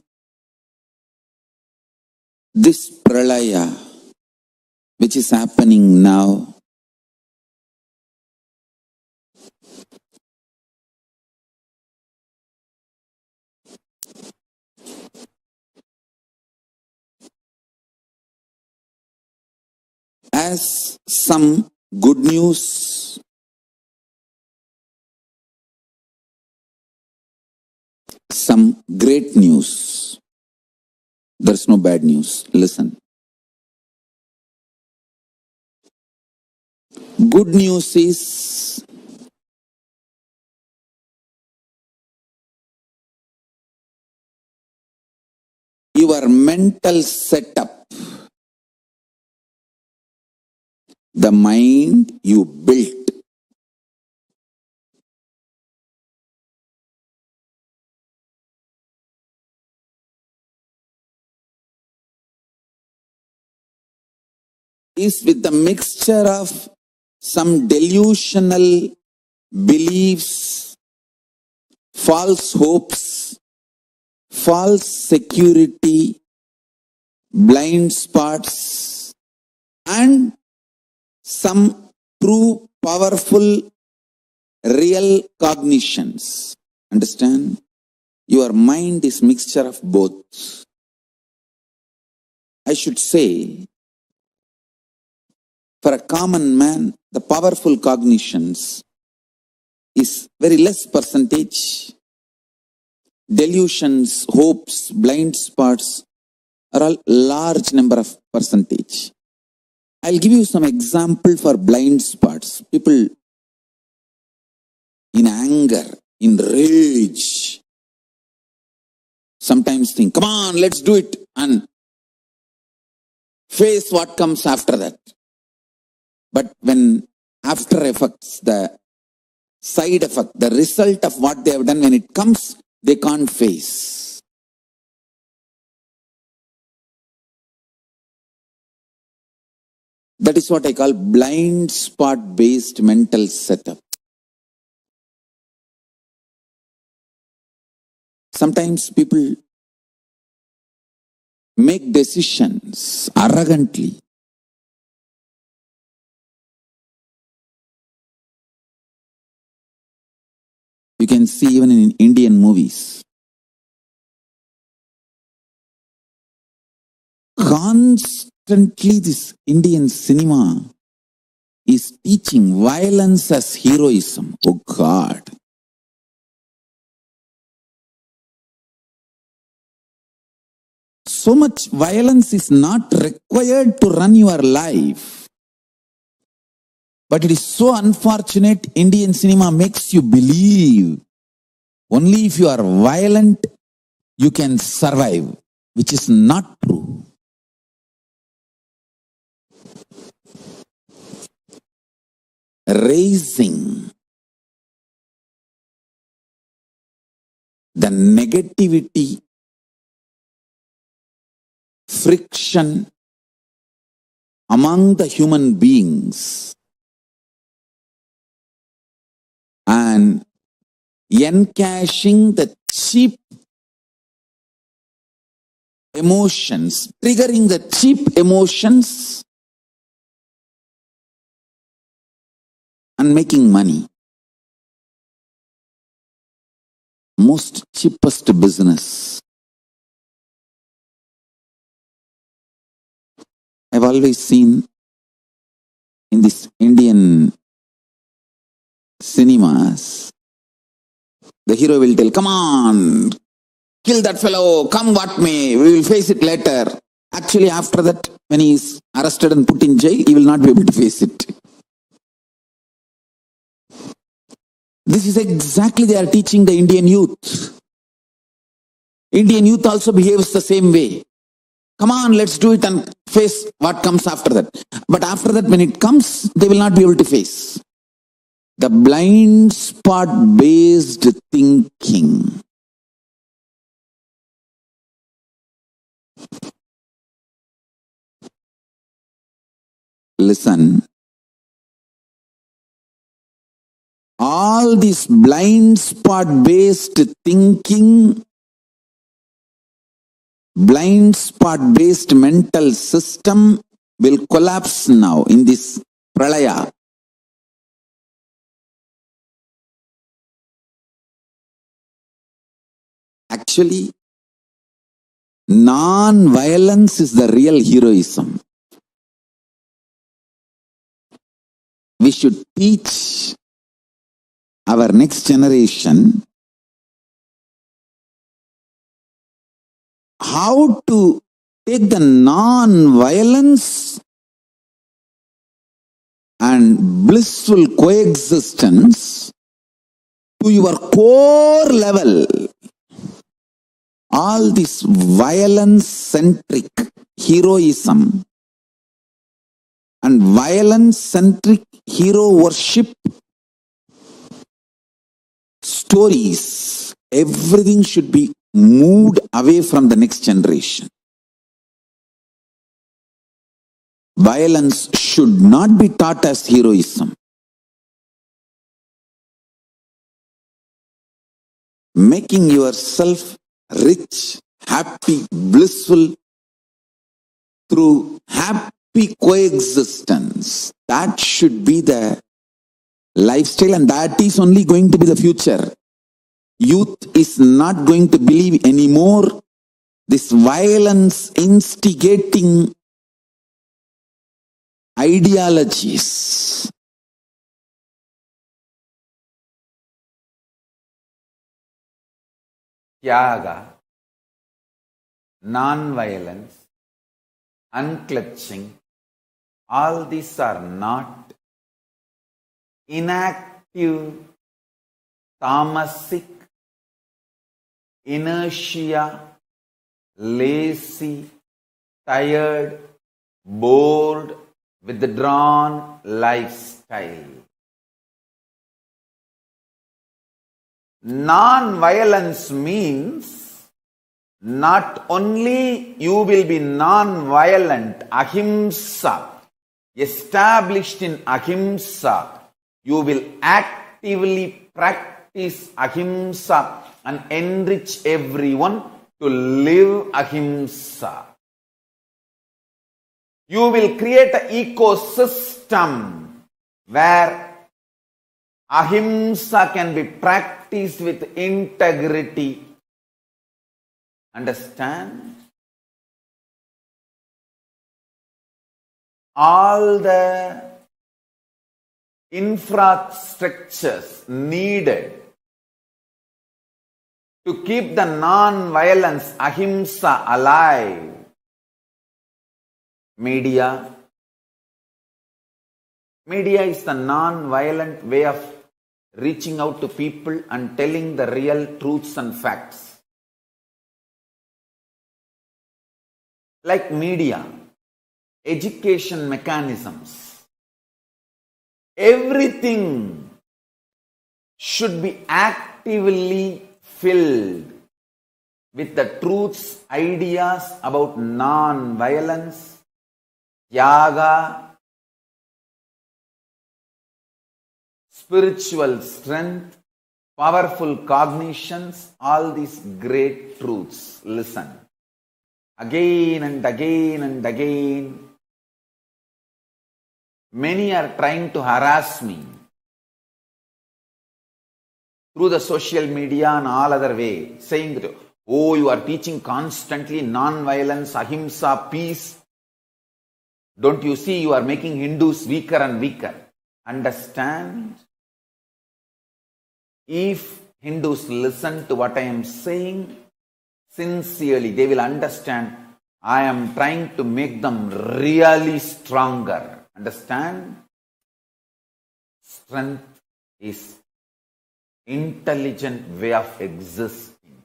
this pralaya which is happening now. As some good news, some great news. There's no bad news. Listen. Good news is your mental setup, the mind you built, is with the mixture of some delusional beliefs, false hopes, false security, blind spots, and some true, powerful, real cognitions. Understand? Your mind is mixture of both. I should say, for a common man, the powerful cognitions is very less percentage. Delusions, hopes, blind spots are all large number of percentage. I'll give you some example for blind spots. People in anger, in rage, sometimes think, come on, let's do it. And face what comes after that. But when after effects, the side effect, the result of what they have done, when it comes, they can't face. That is what I call blind spot based mental setup. Sometimes people make decisions arrogantly. You can see even in Indian movies. Constantly this Indian cinema is teaching violence as heroism. Oh God. So much violence is not required to run your life. But it is so unfortunate, Indian cinema makes you believe only if you are violent, you can survive, which is not true. Raising the negativity, friction among the human beings and encashing the cheap emotions, triggering the cheap emotions and making money. Most cheapest business. I've always seen in this Indian cinemas, the hero will tell, come on, kill that fellow, come what may, we will face it later. Actually, after that, when he is arrested and put in jail, he will not be able to face it. This is exactly they are teaching the Indian youth. Indian youth also behaves the same way. Come on, let's do it and face what comes after that. But after that, when it comes, they will not be able to face. The blind spot based thinking. Listen. All this blind spot based thinking, blind spot based mental system will collapse now in this pralaya. Actually, non-violence is the real heroism. We should teach our next generation how to take the non-violence and blissful coexistence to your core level. All this violence-centric heroism and violence-centric hero worship stories, everything should be moved away from the next generation. Violence should not be taught as heroism. Making yourself rich, happy, blissful through happy coexistence. That should be the lifestyle, and that is only going to be the future. Youth is not going to believe anymore this violence instigating ideologies. Tyaga, non-violence, unclutching, all these are not inactive, tamasic, inertia, lazy, tired, bored, withdrawn lifestyle. Non-violence means not only you will be non-violent, Ahimsa, established in Ahimsa, you will actively practice Ahimsa and enrich everyone to live Ahimsa. You will create an ecosystem where Ahimsa can be practiced with integrity. Understand? All the infrastructures needed to keep the non-violence Ahimsa alive. Media. Media is the non-violent way of reaching out to people and telling the real truths and facts. Like media, education mechanisms, everything should be actively filled with the truths, ideas about non-violence, Yaga, spiritual strength, powerful cognitions, all these great truths. Listen. Again and again and again. Many are trying to harass me through the social media and all other way, saying that, oh, you are teaching constantly non-violence, ahimsa, peace. Don't you see you are making Hindus weaker and weaker? Understand? If Hindus listen to what I am saying sincerely, they will understand I am trying to make them really stronger. Understand? Strength is intelligent way of existing.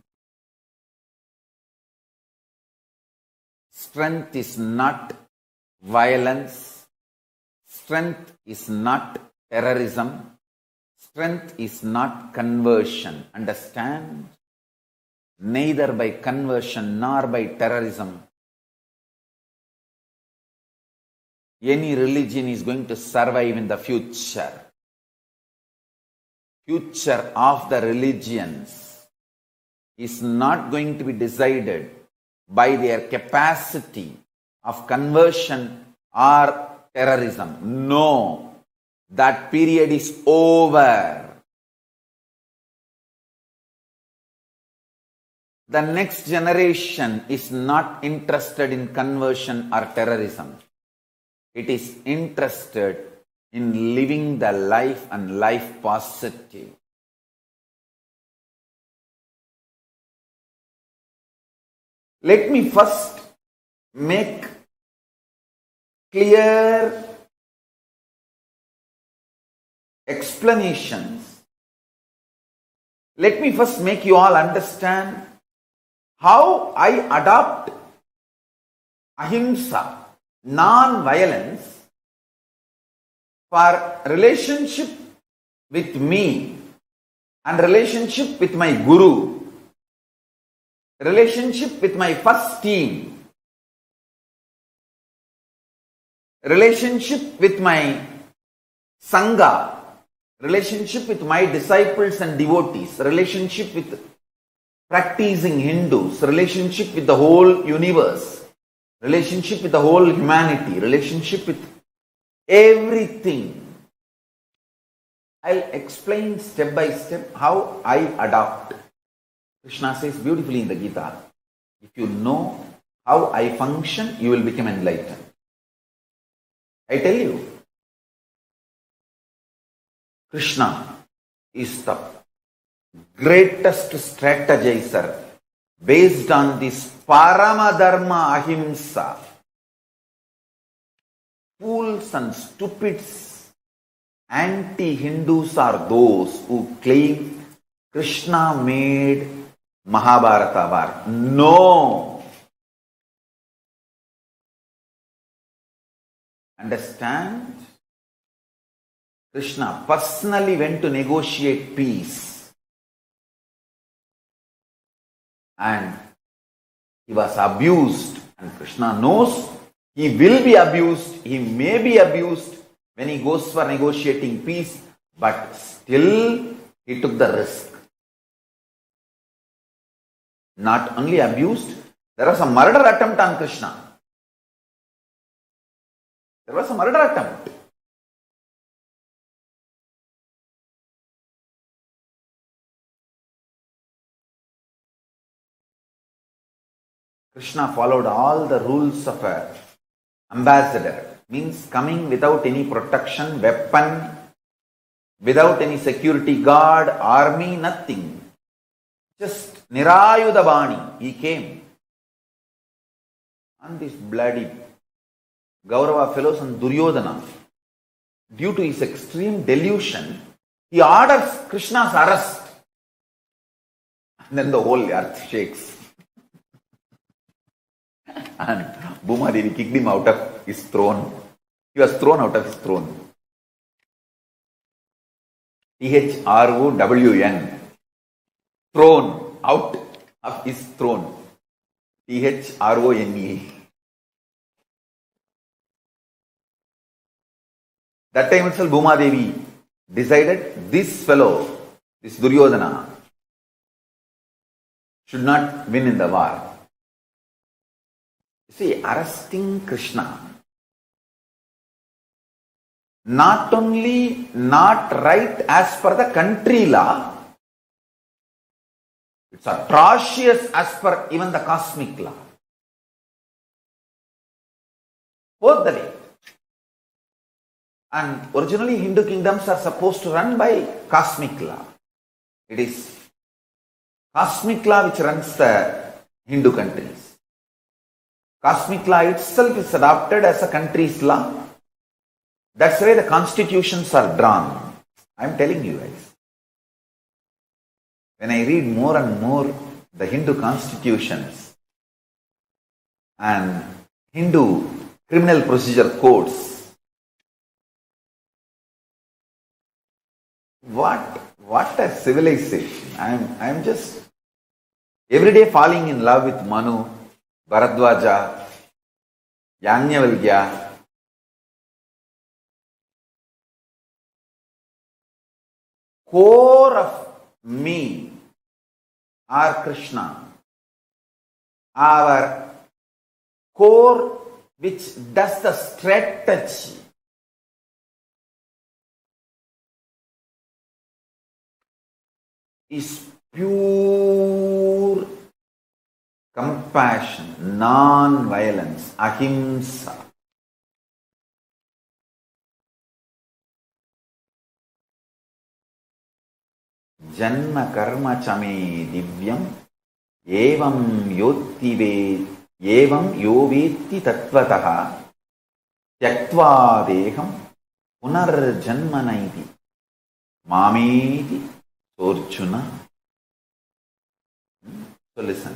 Strength is not violence. Strength is not terrorism. Strength is not conversion. Understand? Neither by conversion nor by terrorism any religion is going to survive in the future. Future of the religions is not going to be decided by their capacity of conversion or terrorism. No, that period is over. The next generation is not interested in conversion or terrorism. It is interested in living the life and life positive. Let me first make clear explanations. Let me first make you all understand how I adopt ahimsa, non-violence, for relationship with me and relationship with my guru, relationship with my first team, relationship with my sangha, relationship with my disciples and devotees, relationship with practicing Hindus, relationship with the whole universe, relationship with the whole humanity, relationship with everything. I'll explain step by step how I adopt. Krishna says beautifully in the Gita, if you know how I function, you will become enlightened. I tell you, Krishna is the greatest strategizer based on this Paramadharma Ahimsa. Fools and stupids, anti-Hindus are those who claim Krishna made Mahabharata war. No! Understand? Krishna personally went to negotiate peace. And he was abused. And Krishna knows he will be abused. He may be abused when he goes for negotiating peace. But still, he took the risk. Not only abused, there was a murder attempt on Krishna. There was a murder attempt. Krishna followed all the rules of an ambassador. Means coming without any protection, weapon, without any security guard, army, nothing. Just Nirayudhabani, he came. And this bloody Gaurava fellows and Duryodhana, due to his extreme delusion, he orders Krishna's arrest. And then the whole earth shakes. And Bhuma Devi kicked him out of his throne. He was thrown out of his throne. THROWN. Thrown out of his throne. THRONE. That time itself Bhuma Devi decided this fellow, this Duryodhana, should not win in the war. You see, arresting Krishna, not only not right as per the country law, it's atrocious as per even the cosmic law. Both the way. And originally Hindu kingdoms are supposed to run by cosmic law. It is cosmic law which runs the Hindu countries. Cosmic law itself is adopted as a country's law. That's why the constitutions are drawn. I'm telling you guys. When I read more and more the Hindu constitutions and Hindu criminal procedure codes, what a civilization. I'm just every day falling in love with Manu, Bharadwaja, Yajnavalkya. Core of me are Krishna. Our core which does the strategy. Is pure compassion, non-violence, ahimsa. Janma karma chame divyam evam yovetti tattvataha tyaktva deham punarjanmanaiti mameti Arjuna. So listen.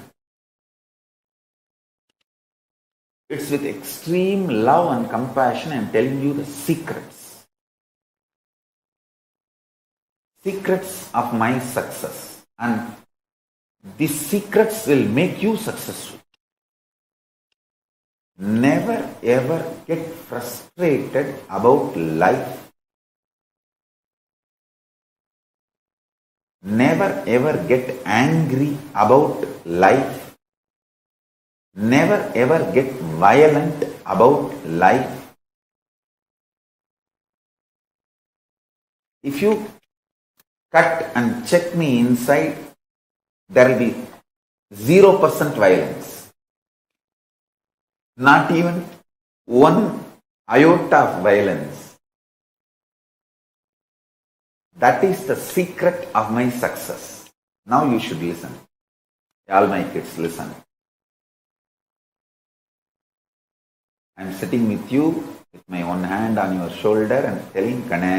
It's with extreme love and compassion I am telling you the secrets. Secrets of my success. And these secrets will make you successful. Never ever get frustrated about life. Never ever get angry about life. Never ever get violent about life. If you cut and check me inside, there will be 0% violence. Not even 1 iota of violence. That is the secret of my success. Now you should listen. All my kids, listen. I am sitting with you with my one hand on your shoulder and telling Kana,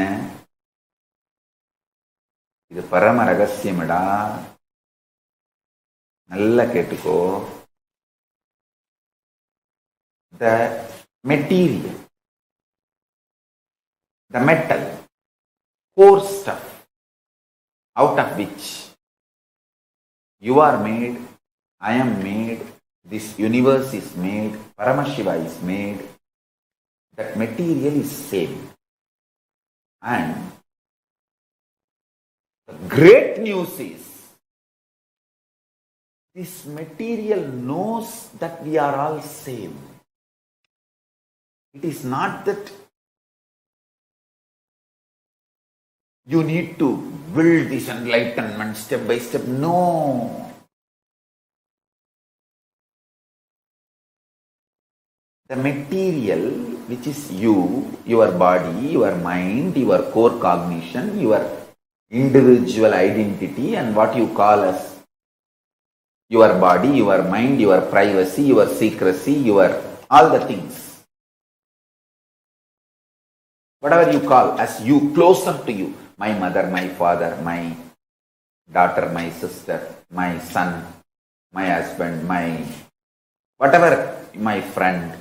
இது பரம ரகசியமடா, நல்லா கேட்டுக்கோ. The material, the metal, core stuff, out of which you are made, I am made, this universe is made, Paramashiva is made, that material is same. And the great news is, this material knows that we are all same. It is not that you need to build this enlightenment step by step. No. The material, which is you, your body, your mind, your core cognition, your individual identity, and what you call as your body, your mind, your privacy, your secrecy, your all the things. Whatever you call as you, closer to you. My mother, my father, my daughter, my sister, my son, my husband, my whatever, my friend,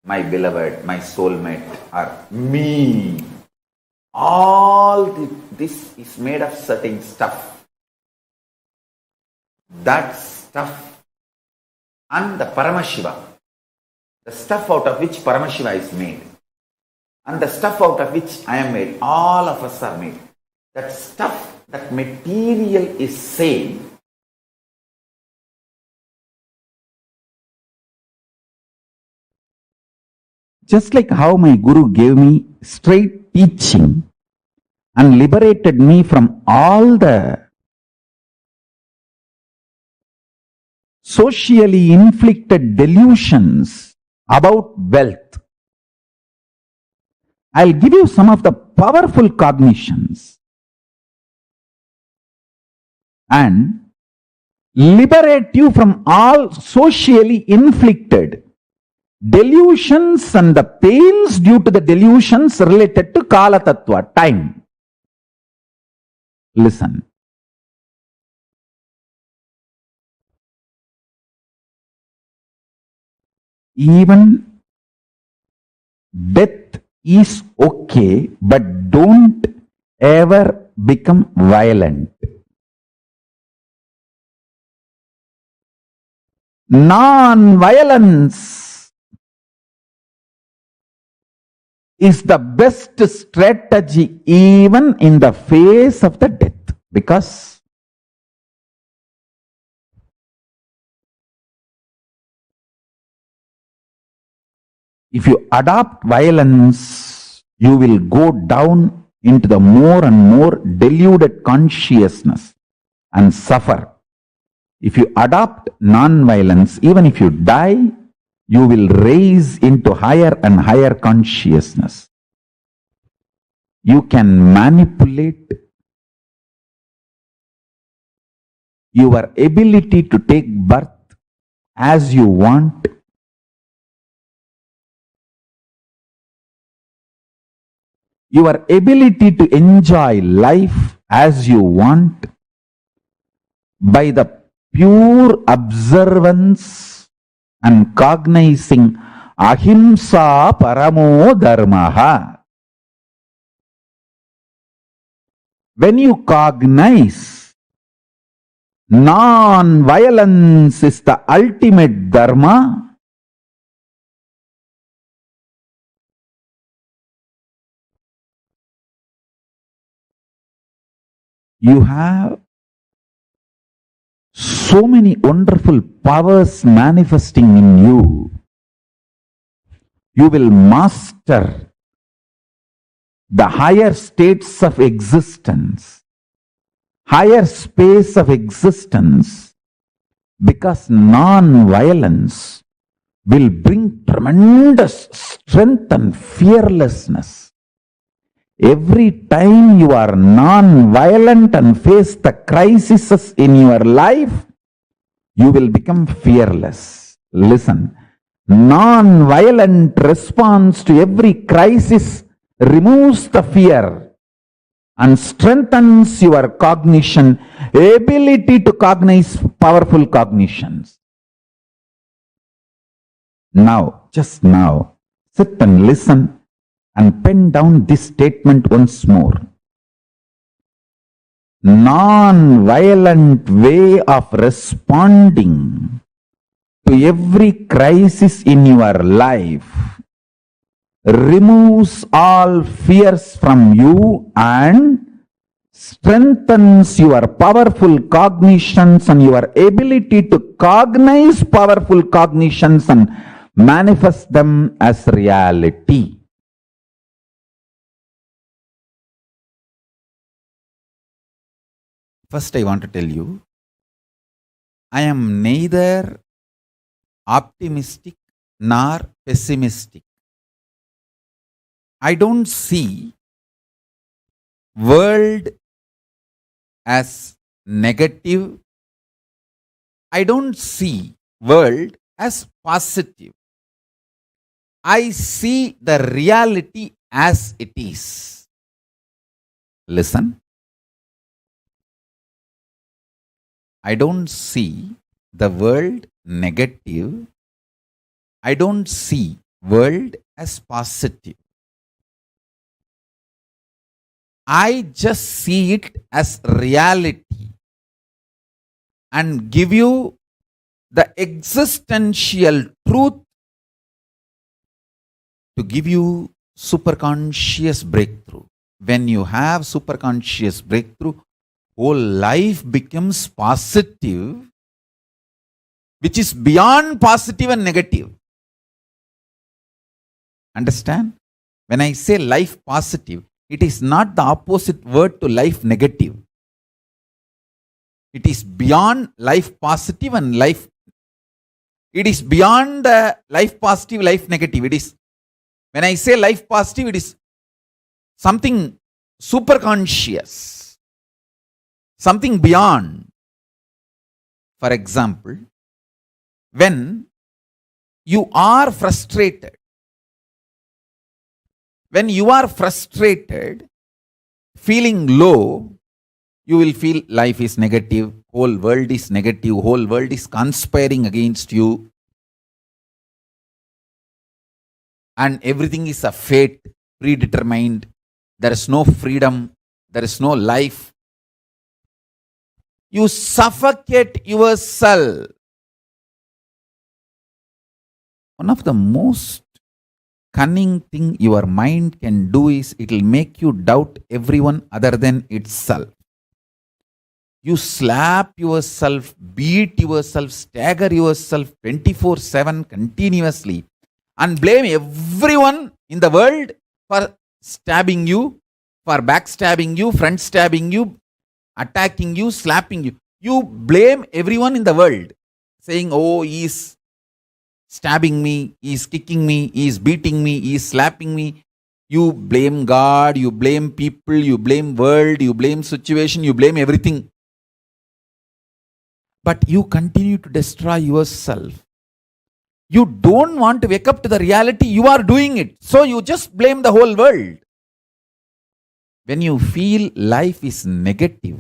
my beloved, my soulmate, or me. All this is made of certain stuff. That stuff and the Paramashiva, the stuff out of which Paramashiva is made, and the stuff out of which I am made, all of us are made. That stuff, that material is same. Just like how my Guru gave me straight teaching and liberated me from all the socially inflicted delusions about wealth. I'll give you some of the powerful cognitions and liberate you from all socially inflicted delusions and the pains due to the delusions related to Kala Tattva, time. Listen. Even death is okay, but don't ever become violent. Non-violence is the best strategy even in the face of the death, because if you adopt violence, you will go down into the more and more deluded consciousness and suffer. If you adopt non-violence, even if you die, you will raise into higher and higher consciousness. You can manipulate your ability to take birth as you want. Your ability to enjoy life as you want by the pure observance and cognizing Ahimsa Paramo Dharmaha. When you cognize non-violence is the ultimate dharma, you have so many wonderful powers manifesting in you. You will master the higher states of existence, higher space of existence, because non-violence will bring tremendous strength and fearlessness. Every time you are non-violent and face the crises in your life, you will become fearless. Listen, non-violent response to every crisis removes the fear and strengthens your cognition, ability to cognize powerful cognitions. Now, just now, sit and listen and pen down this statement once more. Non-violent way of responding to every crisis in your life removes all fears from you and strengthens your powerful cognitions and your ability to cognize powerful cognitions and manifest them as reality. First, I want to tell you, I am neither optimistic nor pessimistic. I don't see world as negative. I don't see world as positive. I see the reality as it is. Listen. I don't see the world negative. I don't see world as positive. I just see it as reality and give you the existential truth to give you superconscious breakthrough. When you have superconscious breakthrough, whole life becomes positive, which is beyond positive and negative. Understand? When I say life positive, it is not the opposite word to life negative. It is beyond life positive and life. It is beyond the life positive, life negative. It is, when I say life positive, it is something super conscious, something beyond. For example, when you are frustrated, feeling low, you will feel life is negative, whole world is negative, whole world is conspiring against you, and everything is a fate, predetermined. There is no freedom, there is no life. You suffocate yourself. One of the most cunning thing your mind can do is it will make you doubt everyone other than itself. You slap yourself, beat yourself, stagger yourself 24/7 continuously and blame everyone in the world for stabbing you, for backstabbing you, front stabbing you, attacking you, slapping you. You blame everyone in the world, saying, oh, he's stabbing me, he's kicking me, he's beating me, he's slapping me. You blame God, you blame people, you blame world, you blame situation, you blame everything. But you continue to destroy yourself. You don't want to wake up to the reality you are doing it. So you just blame the whole world. When you feel life is negative,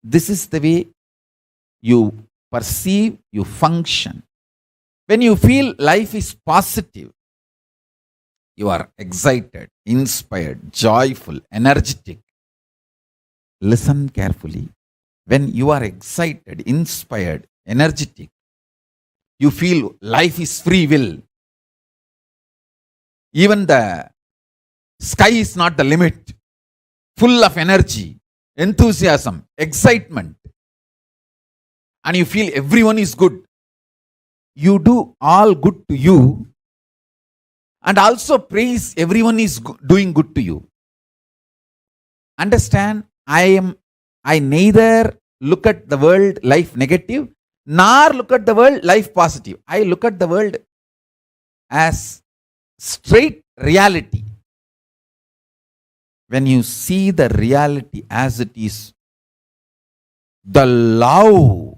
this is the way you perceive, you function. When you feel life is positive, you are excited, inspired, joyful, energetic. Listen carefully. When you are excited, inspired, energetic, you feel life is free will. Even the sky is not the limit. Full of energy, enthusiasm, excitement. And you feel everyone is good. You do all good to you and also praise everyone is doing good to you. Understand, I neither look at the world life negative nor look at the world life positive. I look at the world as straight reality. When you see the reality as it is, the love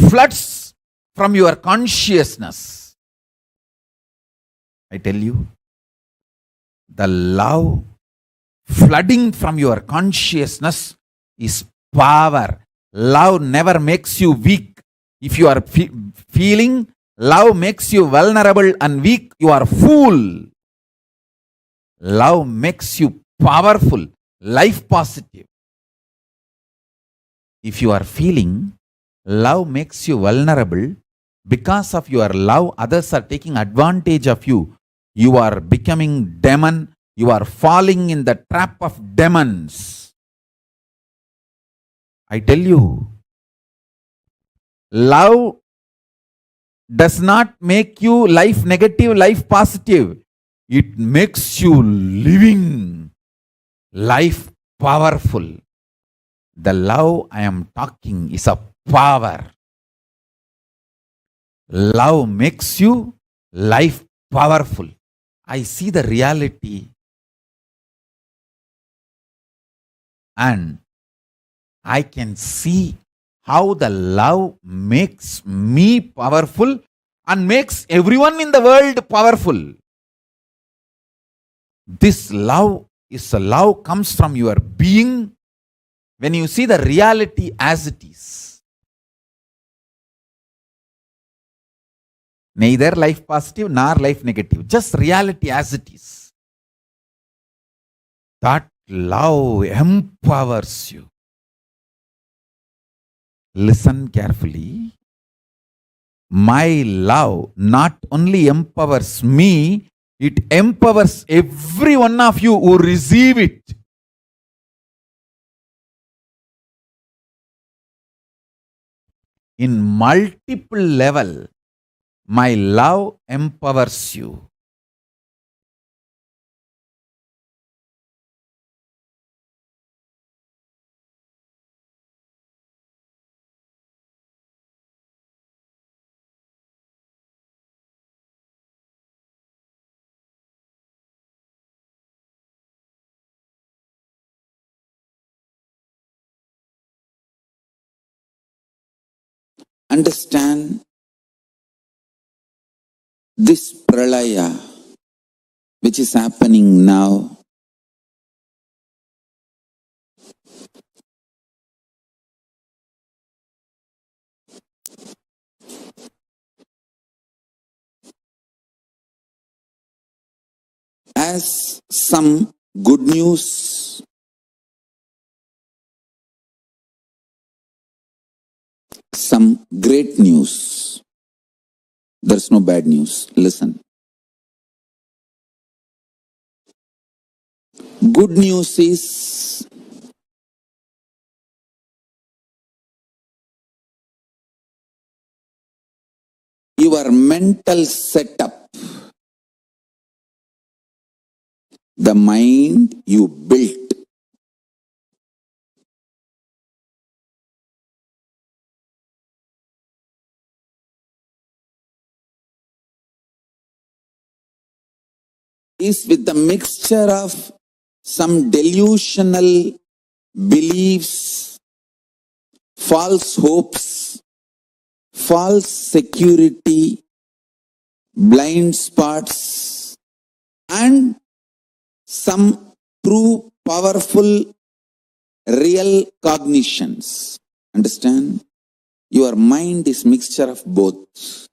floods from your consciousness. I tell you, the love flooding from your consciousness is power. Love never makes you weak. If you are feeling Love makes you vulnerable and weak. You are a fool. Love makes you powerful, life positive. If you are feeling love makes you vulnerable, because of your love, others are taking advantage of you. You are becoming demon. You are falling in the trap of demons. I tell you, love does not make you life negative, life positive. It makes you living life powerful. The love I am talking is a power. Love makes you life powerful. I see the reality and I can see how the love makes me powerful and makes everyone in the world powerful. This love is a love comes from your being when you see the reality as it is. Neither life positive nor life negative, just reality as it is. That love empowers you. Listen carefully. My love not only empowers me, it empowers every one of you who receive it. In multiple level, my love empowers you. Understand this pralaya which is happening now as some good news, some great news. There's no bad news. Listen. Good news is your mental setup, the mind you built, is with the mixture of some delusional beliefs, false hopes, false security, blind spots, and some true, powerful, real cognitions. Understand? Your mind is mixture of both.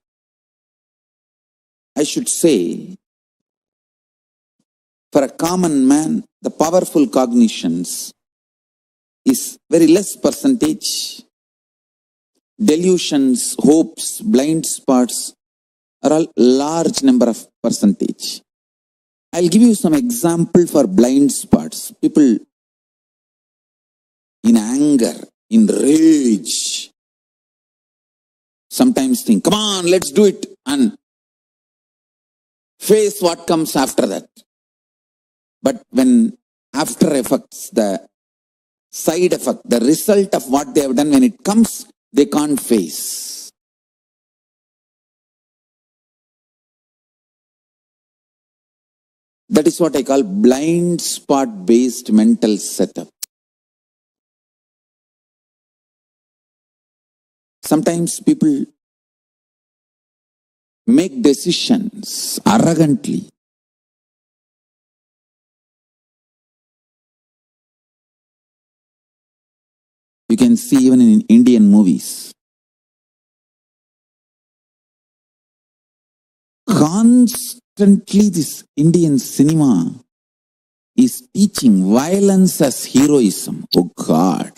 I should say, for a common man, the powerful cognitions is very less percentage. Delusions, hopes, blind spots are all large number of percentage. I'll give you some example for blind spots. People in anger, in rage, sometimes think, come on, let's do it, and face what comes after that. But when after effects, the side effect, the result of what they have done, when it comes, they can't face. That is what I call blind spot based mental setup. Sometimes people make decisions arrogantly. You can see even in Indian movies. constantly this Indian cinema is teaching violence as heroism. Oh God.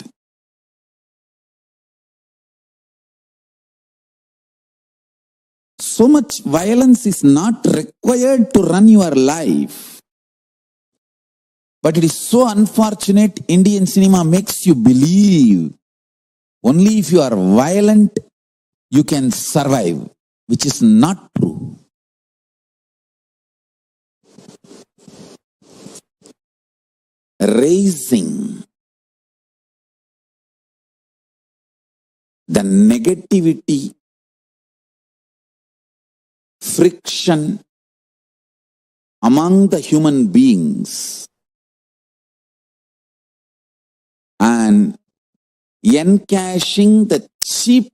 So much violence is not required to run your life. But it is so unfortunate, Indian cinema makes you believe only if you are violent, you can survive, which is not true. Raising the negativity, friction among the human beings and encashing the cheap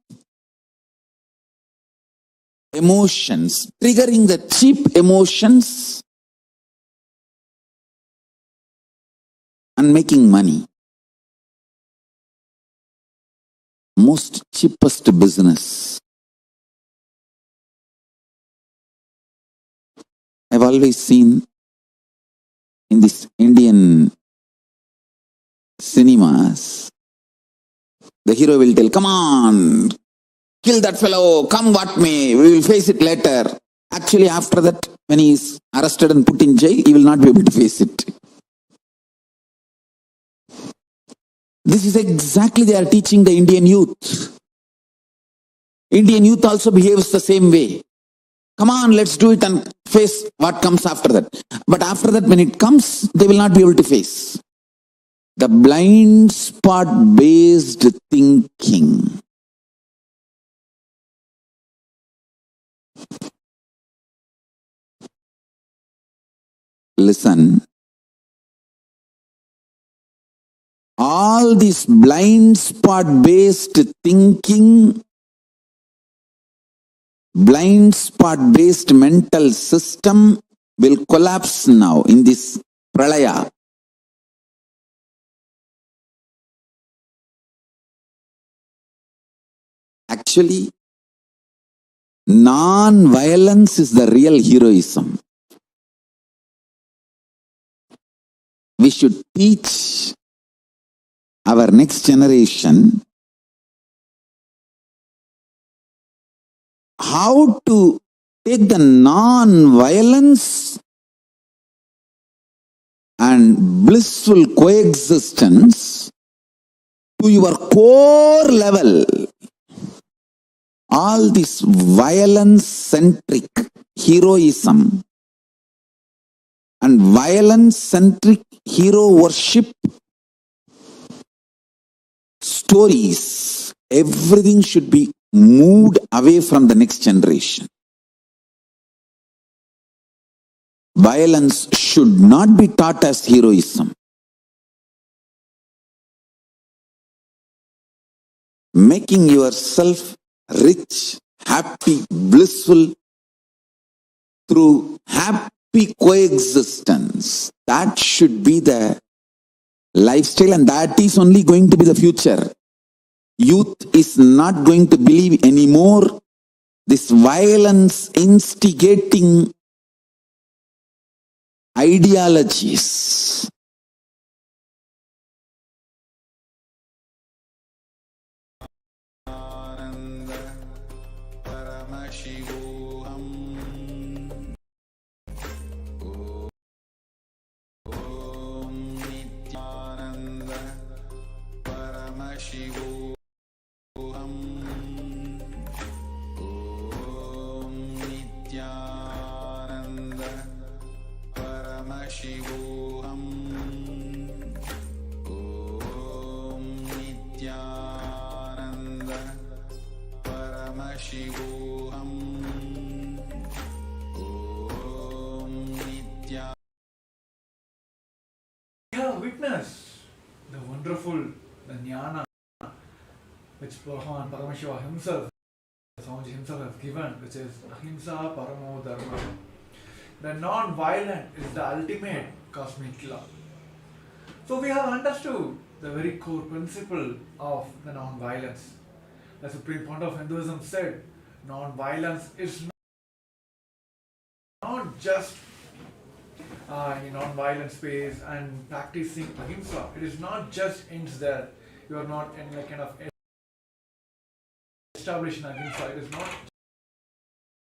emotions, triggering the cheap emotions and making money. Most cheapest business. I've always seen in this Indian cinemas, the hero will tell, come on, kill that fellow, come what may, we will face it later. Actually, after that, when he is arrested and put in jail, he will not be able to face it. This is exactly they are teaching the Indian youth. Indian youth also behaves the same way. Come on, let's do it and face what comes after that. But after that, when it comes, they will not be able to face. The blind spot based thinking. Listen. All this blind spot based thinking, blind spot based mental system will collapse now in this pralaya. Actually, non-violence is the real heroism. We should teach our next generation how to take the non-violence and blissful coexistence to your core level. All this violence-centric heroism and violence-centric hero worship stories, everything should be moved away from the next generation. Violence should not be taught as heroism. Making yourself rich, happy, blissful through happy coexistence. That should be the lifestyle, and that is only going to be the future. Youth is not going to believe anymore this violence instigating ideologies. Paramashivoham. Om Nithyananda Paramashivoham. Om Nithyananda Paramashivoham. Om Nithyananda Paramashivoham. Om Nithyananda. We have witnessed the wonderful, the jnana which Bhagavan Paramashivam himself, Swamiji himself has given, which is Ahimsa Paramo Dharma. The non-violent is the ultimate cosmic law. So we have understood the very core principle of the non-violence. The Supreme Pontiff of Hinduism said, non-violence is not just in non-violent space and practicing ahimsa. It is not just ends there. You are not in like kind of establishing ahimsa. It is not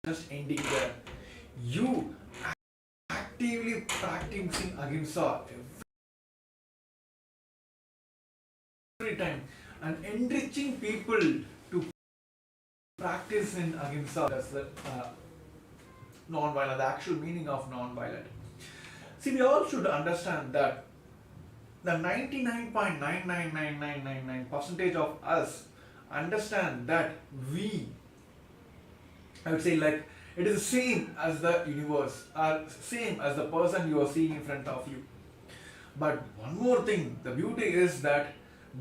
just ending there. You actively practicing ahimsa every time and enriching people to practice in ahimsa. That's the non-violent, the actual meaning of non-violent. See, we all should understand that the 99.99999% of us understand that I would say, like, it is the same as the universe, or same as the person you are seeing in front of you. But one more thing, the beauty is that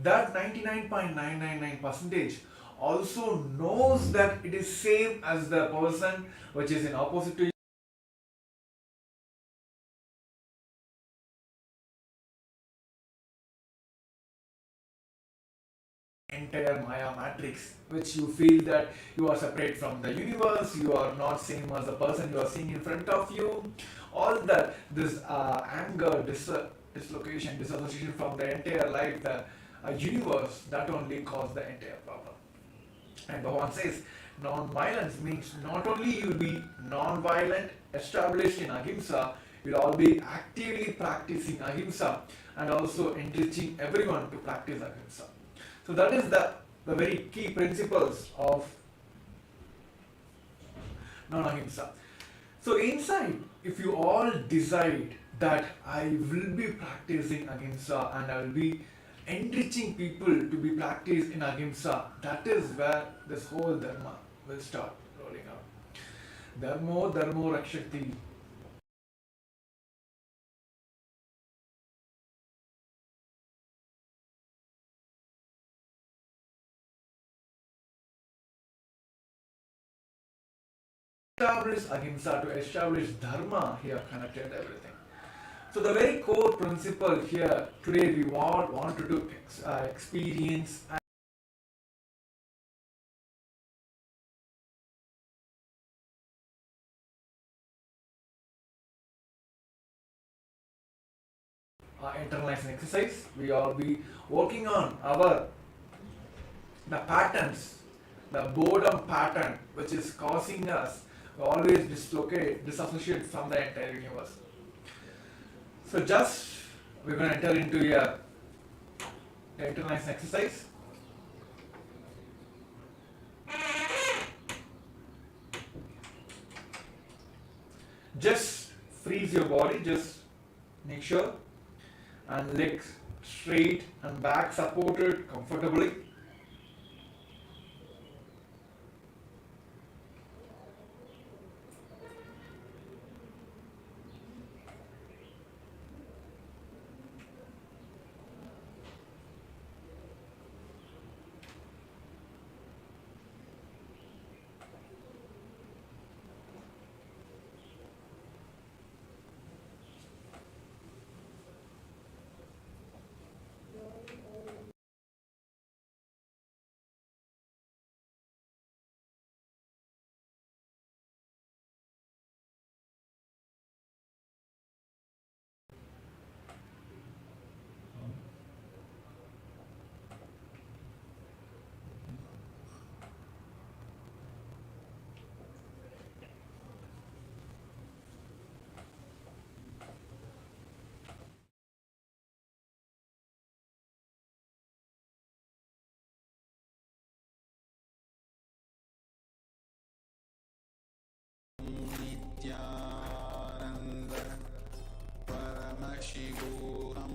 99.999% also knows that it is same as the person which is in opposite to you. Entire Maya matrix, which you feel that you are separate from the universe, you are not same as the person you are seeing in front of you. All that, this anger, dislocation, disassociation from the entire life, the universe, that only caused the entire problem. And Bhagavan says, non-violence means not only you will be non-violent, established in ahimsa, you will all be actively practicing ahimsa and also enriching everyone to practice ahimsa. So that is the very key principles of non-ahimsa. So inside, if you all decide that I will be practicing ahimsa and I will be enriching people to be practiced in ahimsa, that is where this whole dharma will start rolling out. Dharmo dharmo rakshati. Establish ahimsa, to establish dharma, he have connected everything. So the very core principle here today we all wanted to experience internalizing exercise. We all be working on the patterns, the boredom pattern which is causing us to always disassociate from the entire universe. So just we're going to enter into a internalizing exercise. Just freeze your body, just make sure, and legs straight and back supported comfortably. Nithyananda Paramashivoham.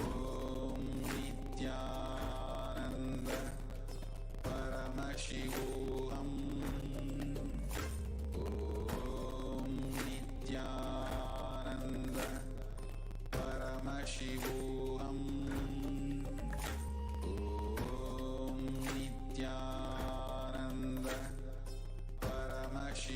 Om Nithyananda Paramashivoham. Om Nithyananda Paramashivoham. Om Nithyananda Paramashivoham.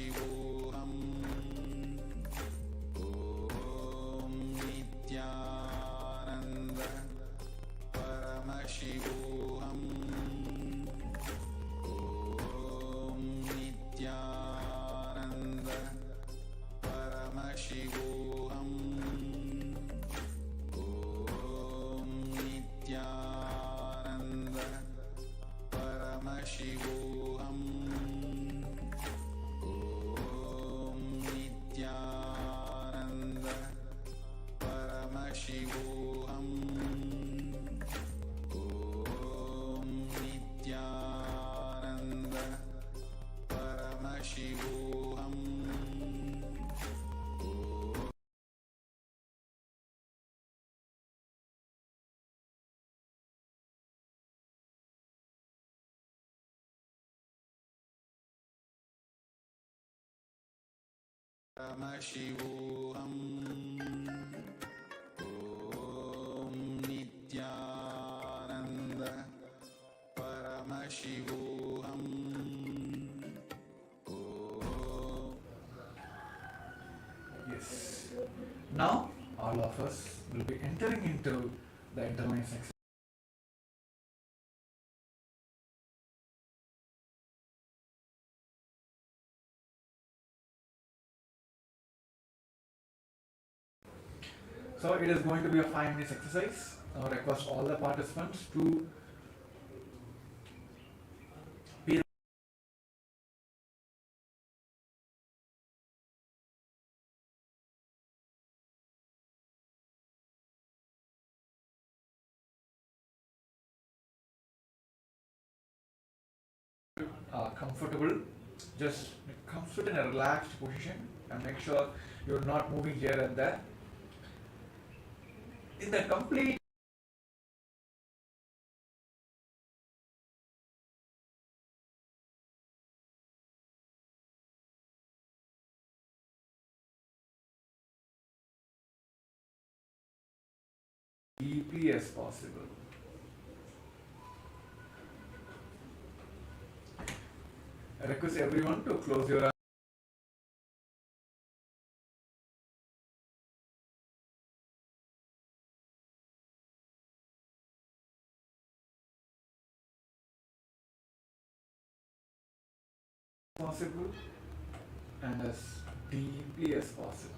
Paramashivoham. Om Nithyananda. Paramashivoham. Om. Yes. Now, all of us will be entering into the interline section. So it is going to be a 5 minutes exercise. I request all the participants to be comfortable. Just come sit in a relaxed position and make sure you're not moving here and there. In the complete deeply as possible. I request everyone to close your eyes. Possible and as deeply as possible.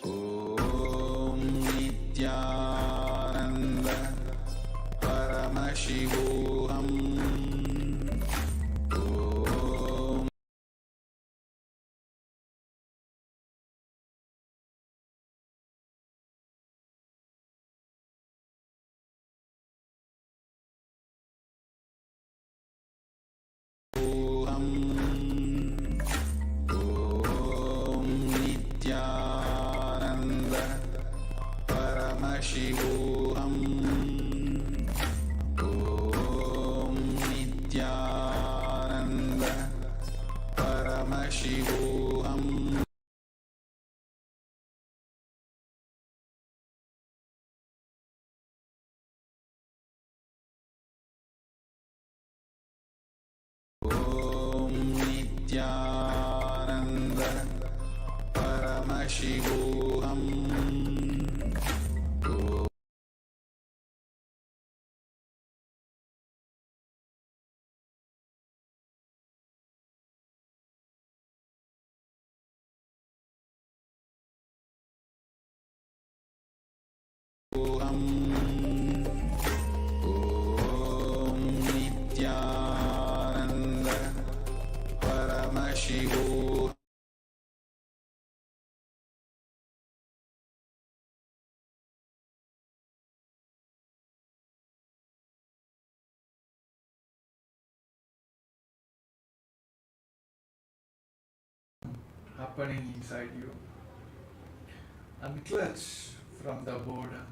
Om Nithyananda. Paramashivoham. Om. Om Nithyananda. Paramashivoham. Om Nithyananda. Paramashivoham. Om Nithyananda. Paramashivoham. Om Nithyananda. Paramashivoham. Happening inside you. Unclutch from the boredom.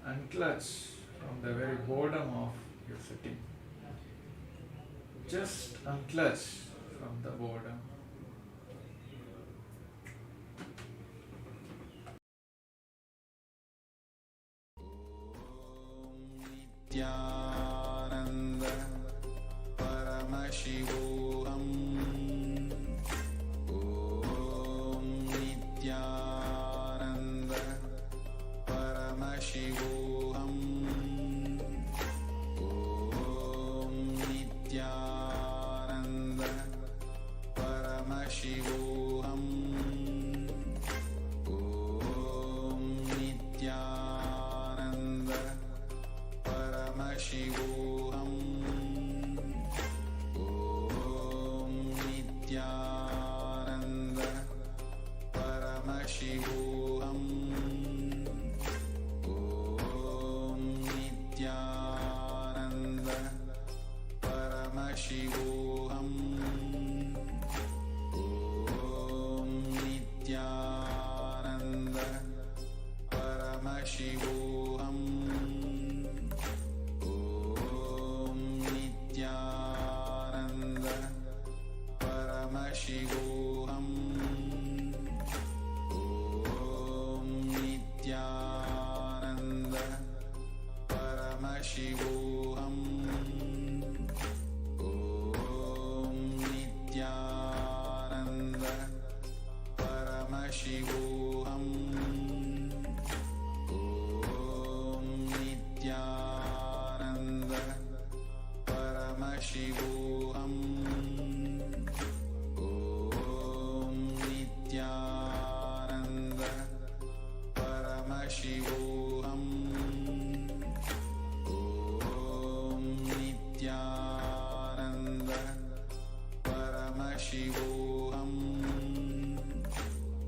Unclutch from the very boredom of your sitting. Just unclutch from the boredom. Nithyananda. Paramashivoham. Paramashivoham. Om Nithyananda Paramashivoham.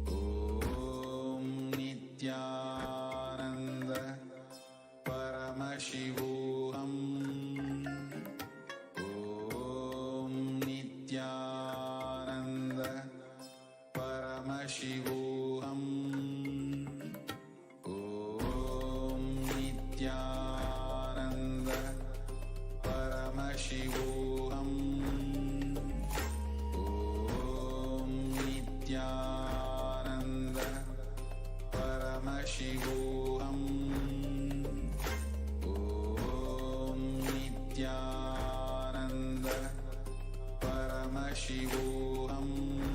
Om Nithyananda Paramashivoham. Om Nithyananda Paramashivoham. Om Nithyananda Paramashivoham. Om Nithyananda Paramashivoham. Om Nithyananda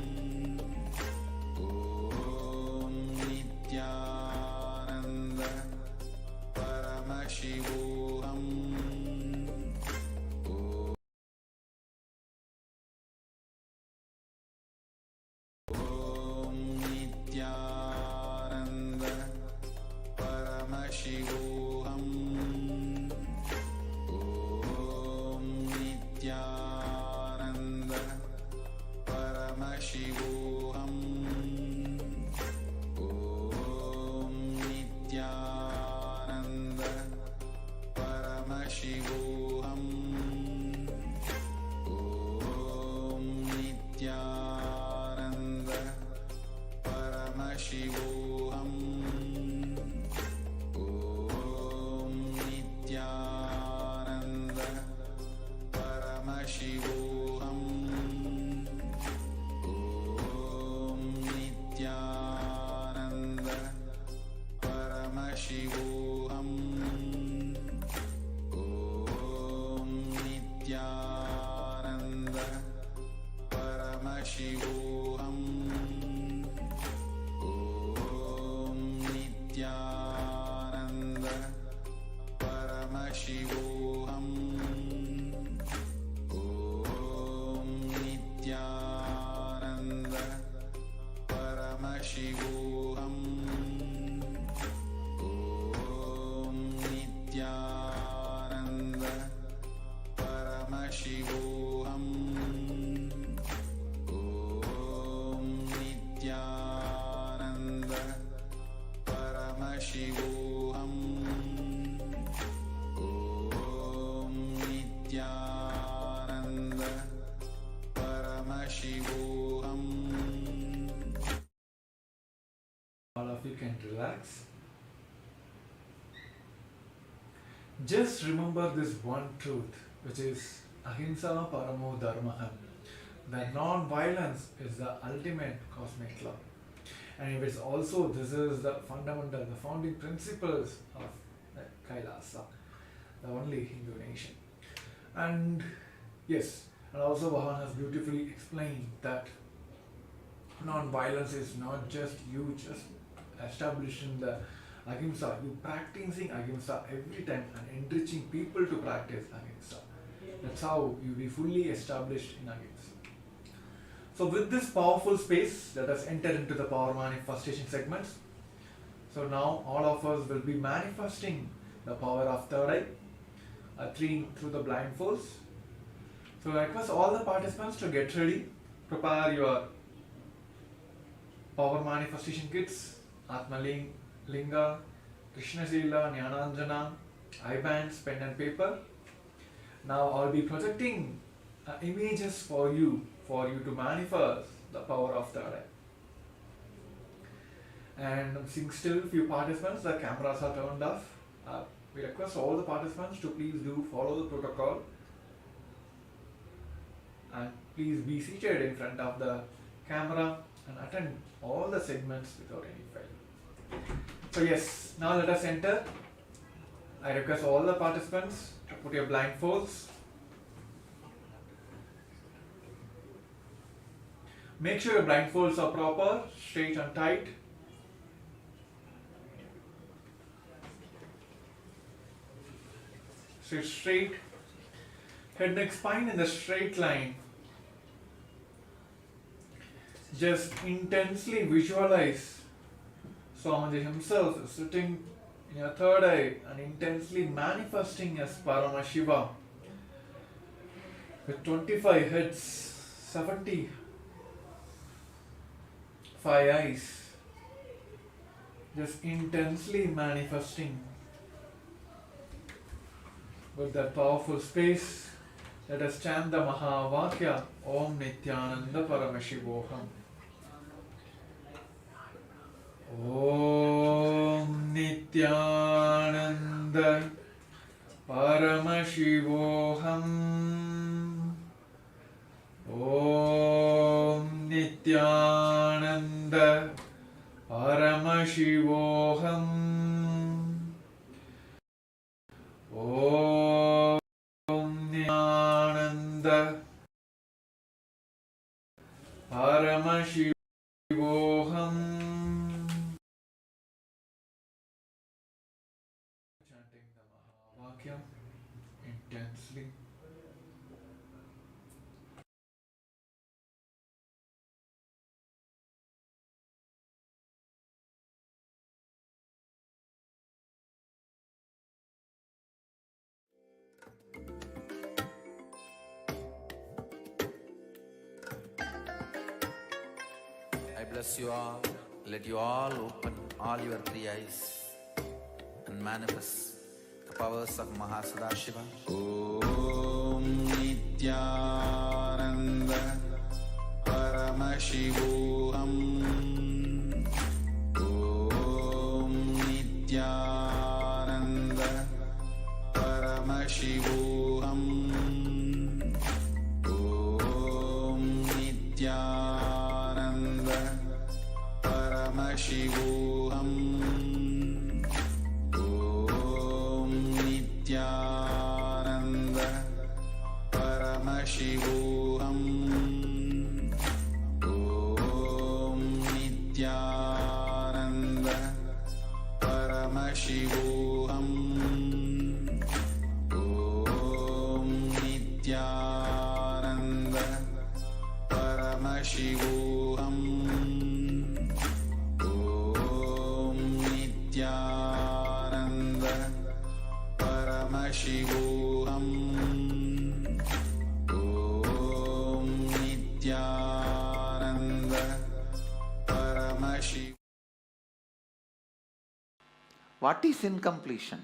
Paramashivoham. Om Nithyananda Paramashivoham. Om Nithyananda Paramashivoham. Om Nithyananda Paramashivoham. Om Nithyananda Paramashivoham. Om Nithyananda Paramashivoham. Om Nithyananda Paramashivoham. Om Nithyananda Paramashivoham. Om Nithyananda Paramashivoham. Om Nithyananda Paramashivoham. Om Nithyananda Paramashivoham. Om Nithyananda Paramashivoham. Om Nithyananda Paramashivoham. Om Nithyananda Paramashivoham. All of you can relax. Just remember this one truth, which is Ahimsa Paramo Dharmaha. That non-violence is the ultimate cosmic law. And it's also, this is the fundamental, the founding principles of the KAILASA, the only Hindu nation. And yes, and also Bhagavan has beautifully explained that non-violence is not just you just establishing the Ahimsa, you practicing Ahimsa every time and enriching people to practice Ahimsa. That's how you be fully established in Ahimsa. So with this powerful space, let us enter into the power manifestation segments. So now all of us will be manifesting the power of third eye, through the blindfolds. So I request all the participants to get ready, prepare your power manifestation kits, Atma Linga, Krishna Sila, Jnananjana, eye bands, pen and paper. Now I'll be projecting images for you to manifest the power of third eye. And I'm seeing still few participants, the cameras are turned off. We request all the participants to please do follow the protocol and please be seated in front of the camera and attend all the segments without any fail. So yes, now let us enter. I request all the participants to put your blindfolds. Make sure your blindfolds are proper, straight and tight. Sit straight, head, neck, spine in the straight line. Just intensely visualize Swamiji himself is sitting in your third eye and intensely manifesting as Paramashiva with 25 heads, 75 eyes, just intensely manifesting with that powerful space. Let us chant the Mahavakya Om Nithyananda Paramashivoham. Om Nithyananda Paramashivoham. Om Nithyananda Paramashivoham. Om Nithyananda Paramashivoham. Chanting the Mahavakya intensely. I bless you all. Let you all open all your three eyes and manifest the powers of Mahasadashiva. Om Nithyananda Paramashivoham. Om Nithyananda Paramashivoham. Om Nithyananda Paramashivoham. Om Nithyananda Paramashivoham. Om Nithyananda Paramashivoham. Om Nithyananda Paramashivoham. Om Nithyananda Paramashivoham. Om Nithyananda Paramashivoham. What is incompletion?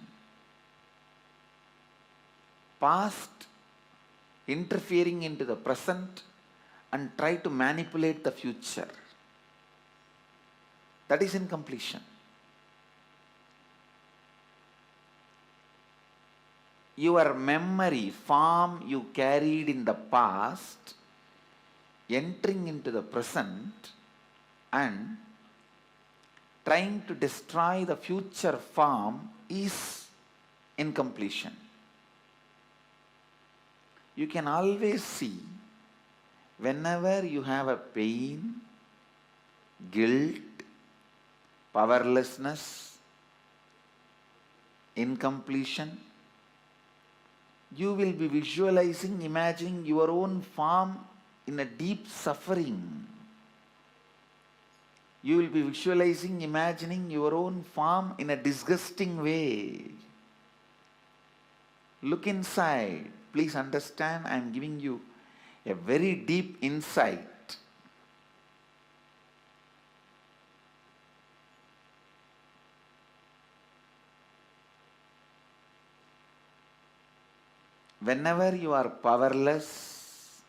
Past interfering into the present and try to manipulate the future. That is incompletion. Your memory, form you carried in the past, entering into the present and trying to destroy the future form is incompletion. You can always see whenever you have a pain, guilt, powerlessness, incompletion, you will be visualizing, imagining your own form in a deep suffering. You will be visualizing, imagining your own form in a disgusting way. Look inside. Please understand, I am giving you a very deep insight. Whenever you are powerless,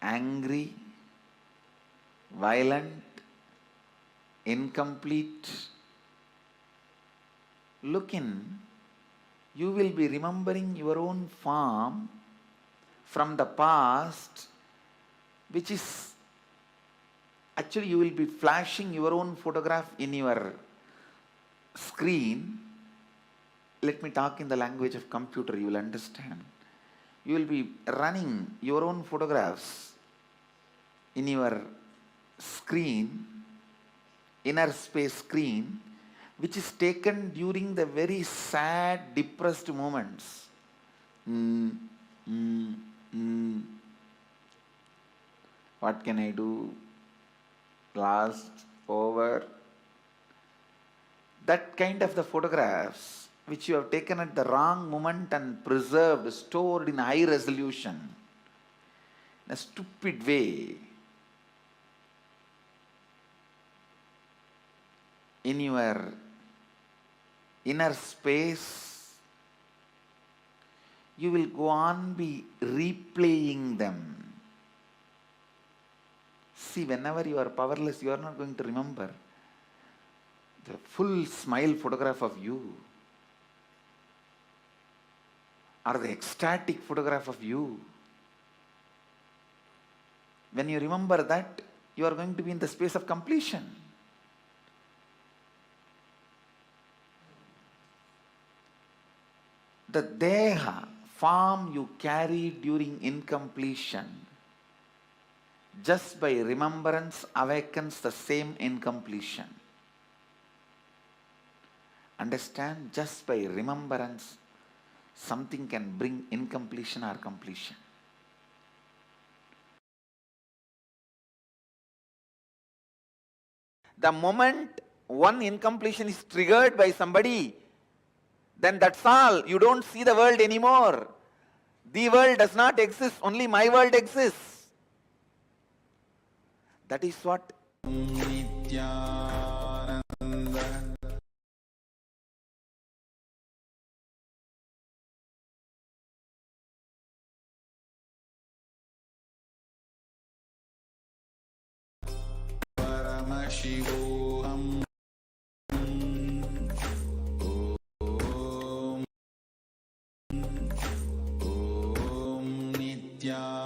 angry, violent, incomplete, look in, you will be remembering your own form from the past, which is actually you will be flashing your own photograph in your screen. Let me talk in the language of computer, you will understand. You will be running your own photographs in your screen, inner space screen, which is taken during the very sad, depressed moments. What can I do? Lost, over, that kind of the photographs which you have taken at the wrong moment and preserved, stored in high resolution, in a stupid way, in your inner space, you will go on be replaying them. See, whenever you are powerless, you are not going to remember the full smile photograph of you or the ecstatic photograph of you. When you remember that, you are going to be in the space of completion. The deha, form you carry during incompletion, just by remembrance awakens the same incompletion. Understand? Just by remembrance, something can bring incompletion or completion. The moment one incompletion is triggered by somebody, then that's all. You don't see the world anymore. The world does not exist, only my world exists. That is what Paramashivoham. Om Nithyananda.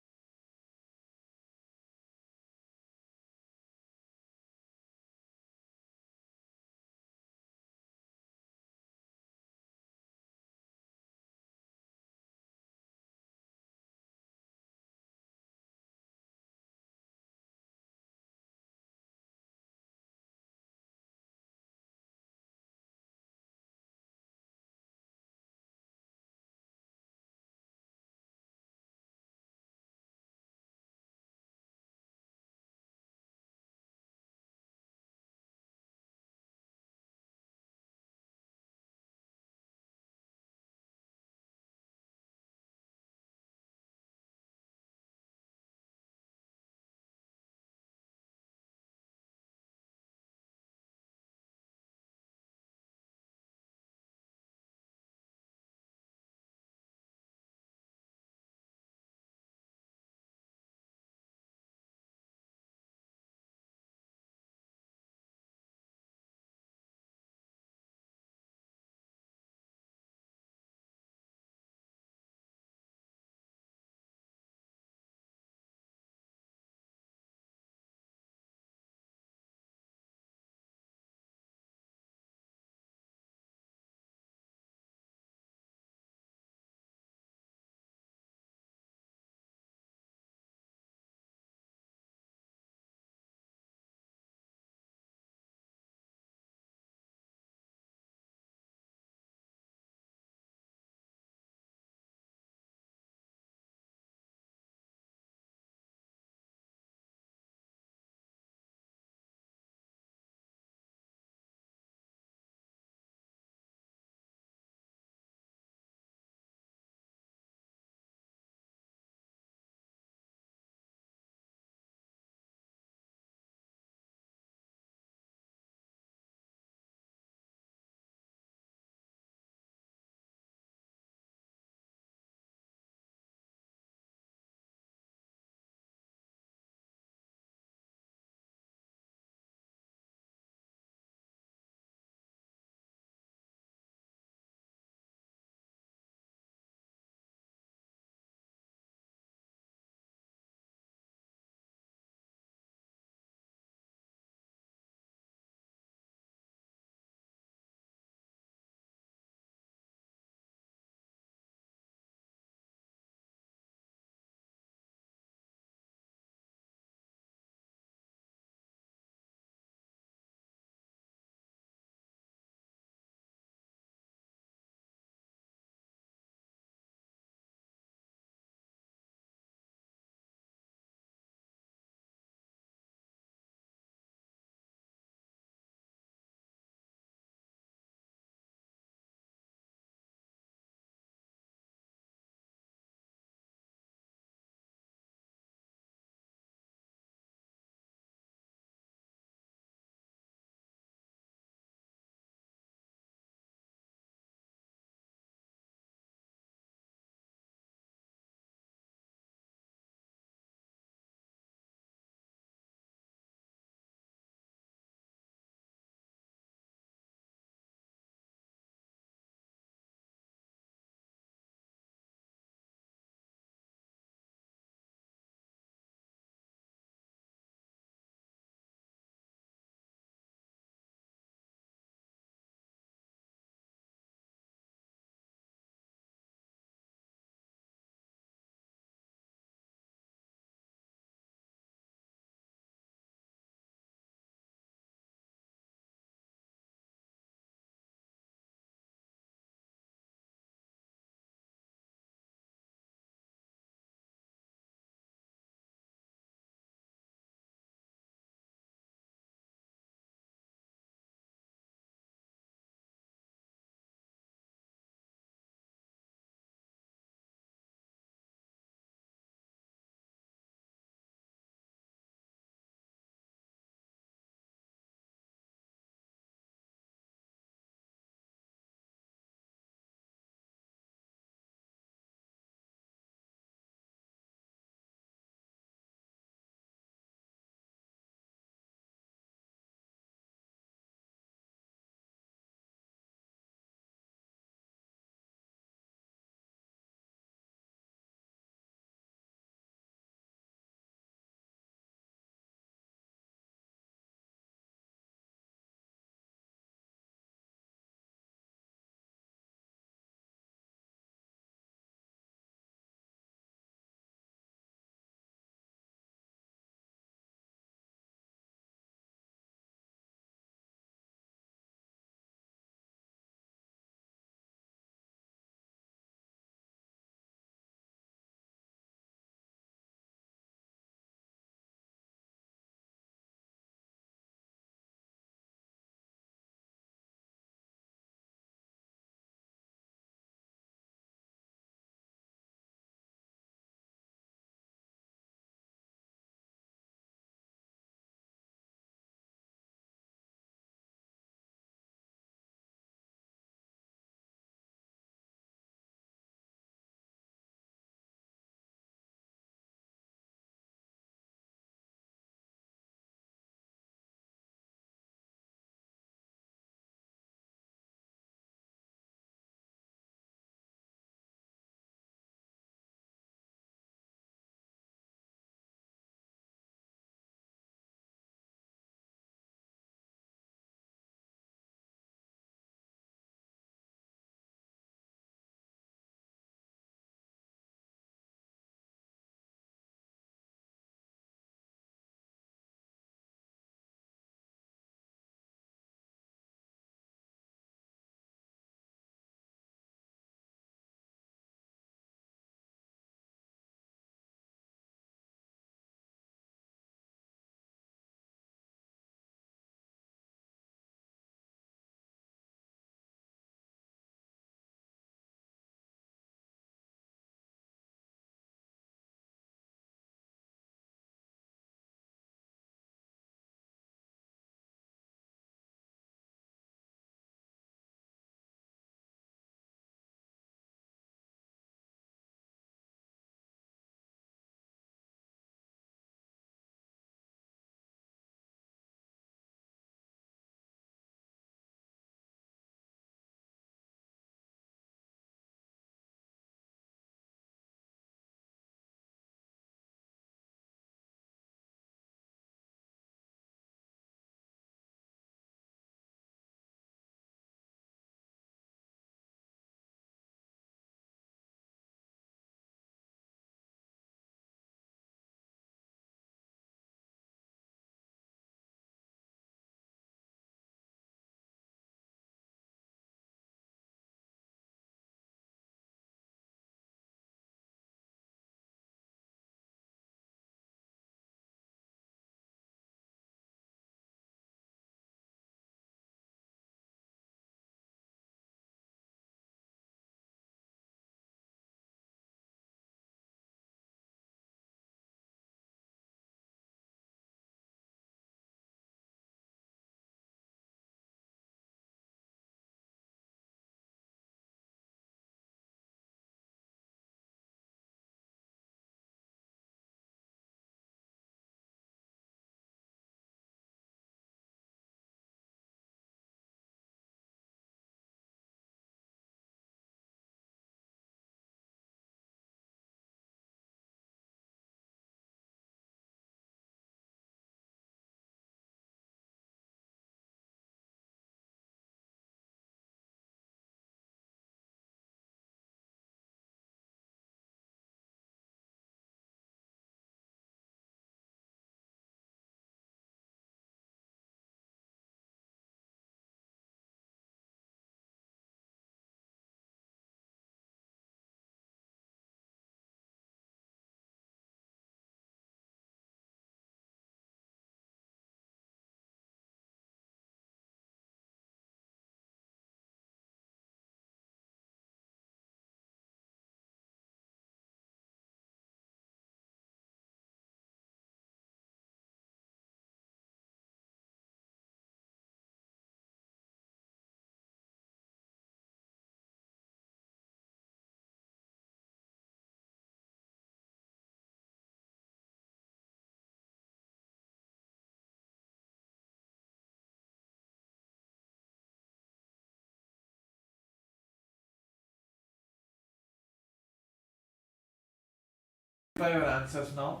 your answers now.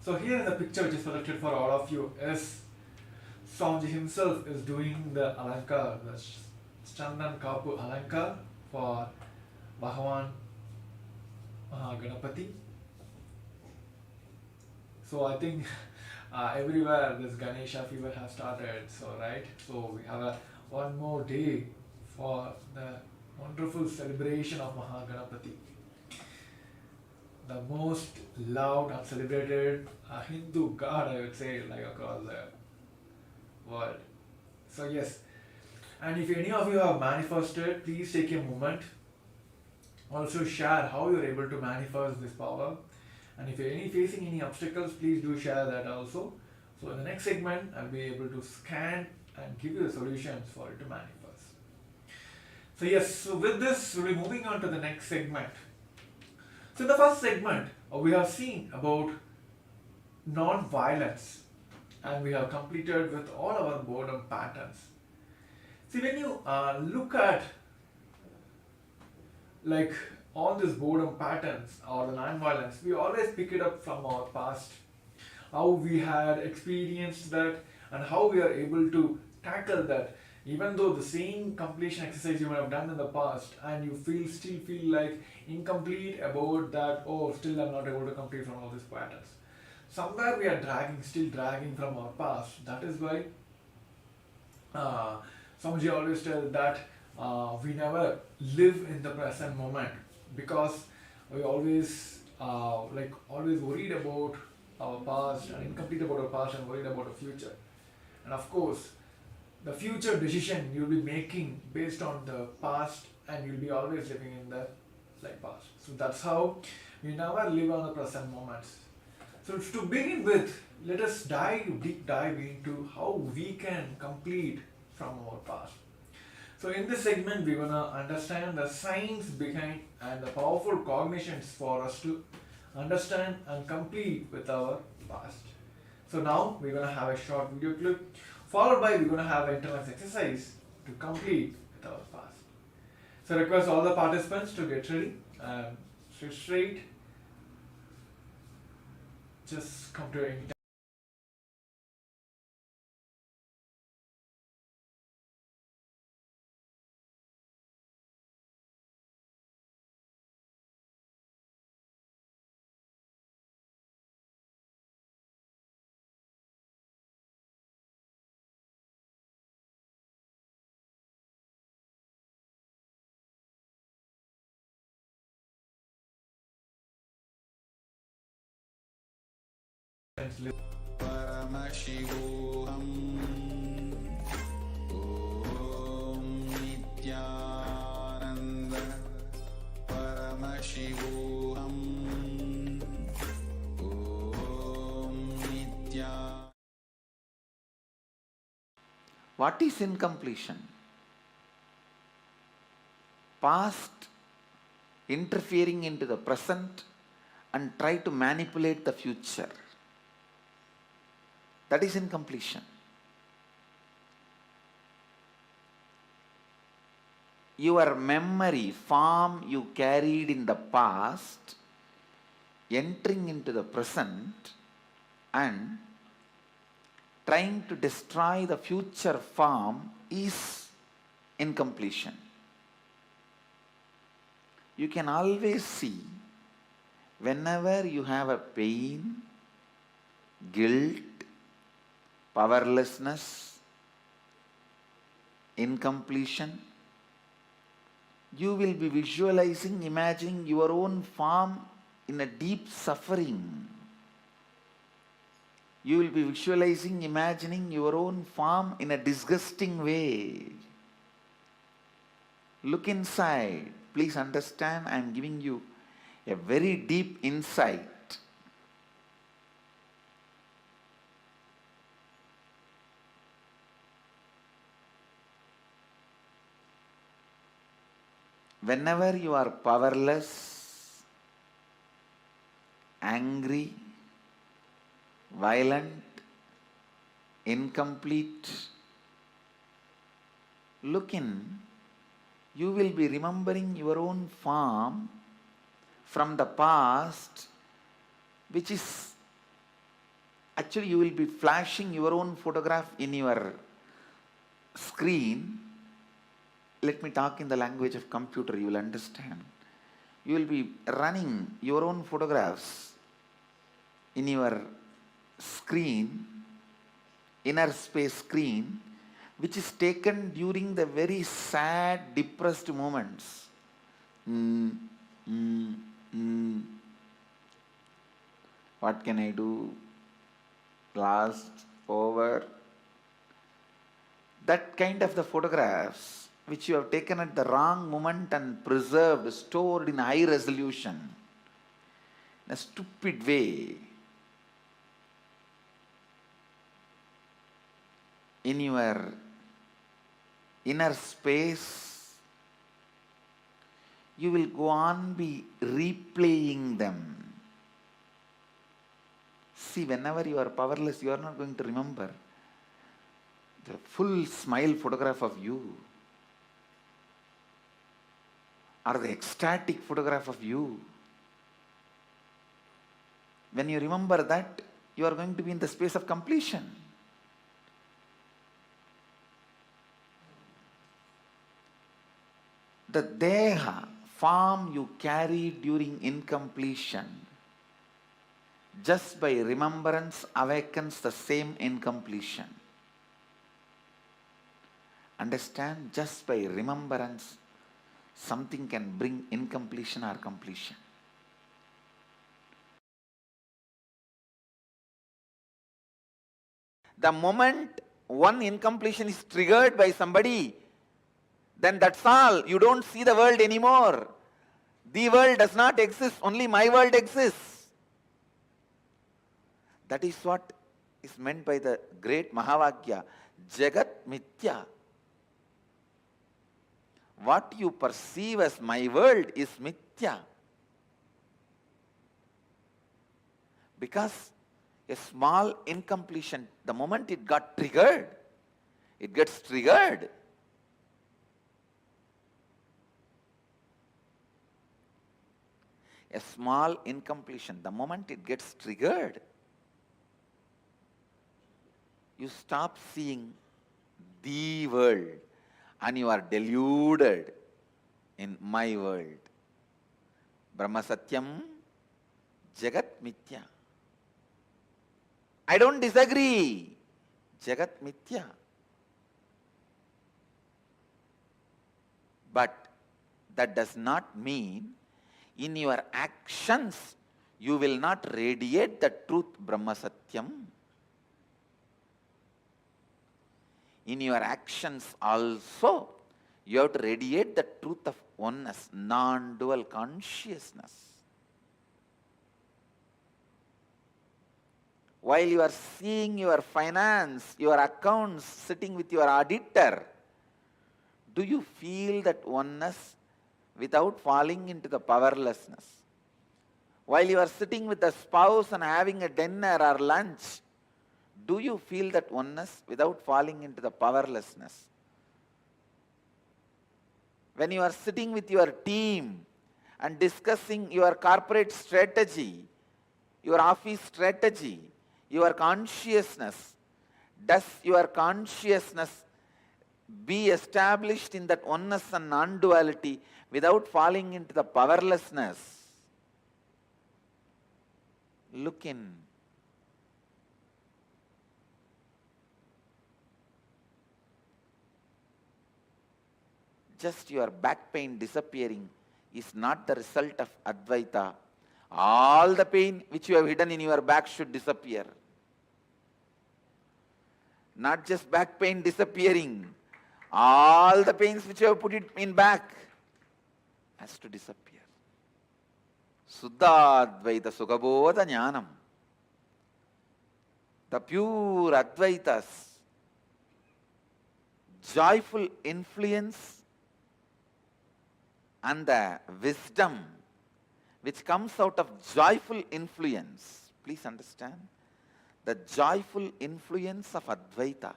So here in the picture which is selected for all of you is Swamiji himself is doing the alankar, the Chandan Kapu alankar for Bhagavan Ganapati. So I think everywhere this Ganesha fever has started, so right? So we have one more day for the wonderful celebration of Mahaganapati, the most loved and celebrated Hindu god, I would say, like across the world. So yes, and if any of you have manifested, please take a moment. Also share how you are able to manifest this power. And if you are facing any obstacles, please do share that also. So in the next segment, I'll be able to scan and give you the solutions for it to manifest. So yes, so with this, we'll be moving on to the next segment. So in the first segment, we have seen about non-violence, and we have completed with all our boredom patterns. See, when you look at like all these boredom patterns or the non-violence, we always pick it up from our past, how we had experienced that and how we are able to tackle that. Even though the same completion exercise you might have done in the past and you still feel like incomplete about that, oh, still I'm not able to complete from all these patterns. Somewhere we are still dragging from our past. That is why Swamiji always tells that we never live in the present moment, because we always always worried about our past and incomplete about our past and worried about the future. And of course, the future decision you'll be making based on the past, and you'll be always living in the past. So that's how we never live on the present moments. So to begin with, let us deep dive into how we can complete from our past. So in this segment, we're gonna understand the science behind and the powerful cognitions for us to understand and complete with our past. So now we're gonna have a short video clip, followed by we're gonna have an internal exercise to complete with our past. So I request all the participants to get ready and sit straight. Just come to any Paramashivoham. Om Nithyananda. Paramashivoham. Om Nithyananda. What is incompletion? Past interfering into the present and try to manipulate the future. That is incompletion. Your memory, form you carried in the past, entering into the present and trying to destroy the future form is incompletion. You can always see whenever you have a pain, guilt, powerlessness, incompletion, you will be visualizing, imagining your own form in a deep suffering. You will be visualizing, imagining your own form in a disgusting way. Look inside. Please understand, I am giving you a very deep insight. Whenever you are powerless, angry, violent, incomplete, look in, you will be remembering your own form from the past, which is actually you will be flashing your own photograph in your screen. Let me talk in the language of computer, you will understand. You will be running your own photographs in your screen, inner space screen, which is taken during the very sad, depressed moments. What can I do? Lost, over. That kind of the photographs which you have taken at the wrong moment and preserved, stored in high resolution, in a stupid way, in your inner space, you will go on be replaying them. See, whenever you are powerless, you are not going to remember the full smile photograph of you, or the ecstatic photograph of you. When you remember that, you are going to be in the space of completion. The deha, form you carry during incompletion, just by remembrance awakens the same incompletion. Understand? Just by remembrance, something can bring incompletion or completion. The moment one incompletion is triggered by somebody, then that's all. You don't see the world anymore. The world does not exist, only my world exists. That is what is meant by the great Mahavakya, Jagat Mithya. What you perceive as my world is Mithya. Because a small incompletion, the moment it got triggered, it gets triggered. A small incompletion, the moment it gets triggered, you stop seeing the world and you are deluded in my world. Brahma Satyam, Jagat Mithya. I don't disagree. Jagat Mithya. But that does not mean in your actions you will not radiate the truth Brahma Satyam. In your actions also, you have to radiate the truth of oneness, non-dual consciousness. While you are seeing your finance, your accounts, sitting with your auditor, do you feel that oneness without falling into the powerlessness? While you are sitting with a spouse and having a dinner or lunch, do you feel that oneness without falling into the powerlessness? When you are sitting with your team and discussing your corporate strategy, your office strategy, your consciousness, does your consciousness be established in that oneness and non-duality without falling into the powerlessness? Look in. Just your back pain disappearing is not the result of Advaita. All the pain which you have hidden in your back should disappear. Not just back pain disappearing. All the pains which you have put it in back has to disappear. Suddha Advaita Sugabodha Jnanam. The pure Advaitas, joyful influence and the wisdom which comes out of joyful influence. Please understand, the joyful influence of Advaita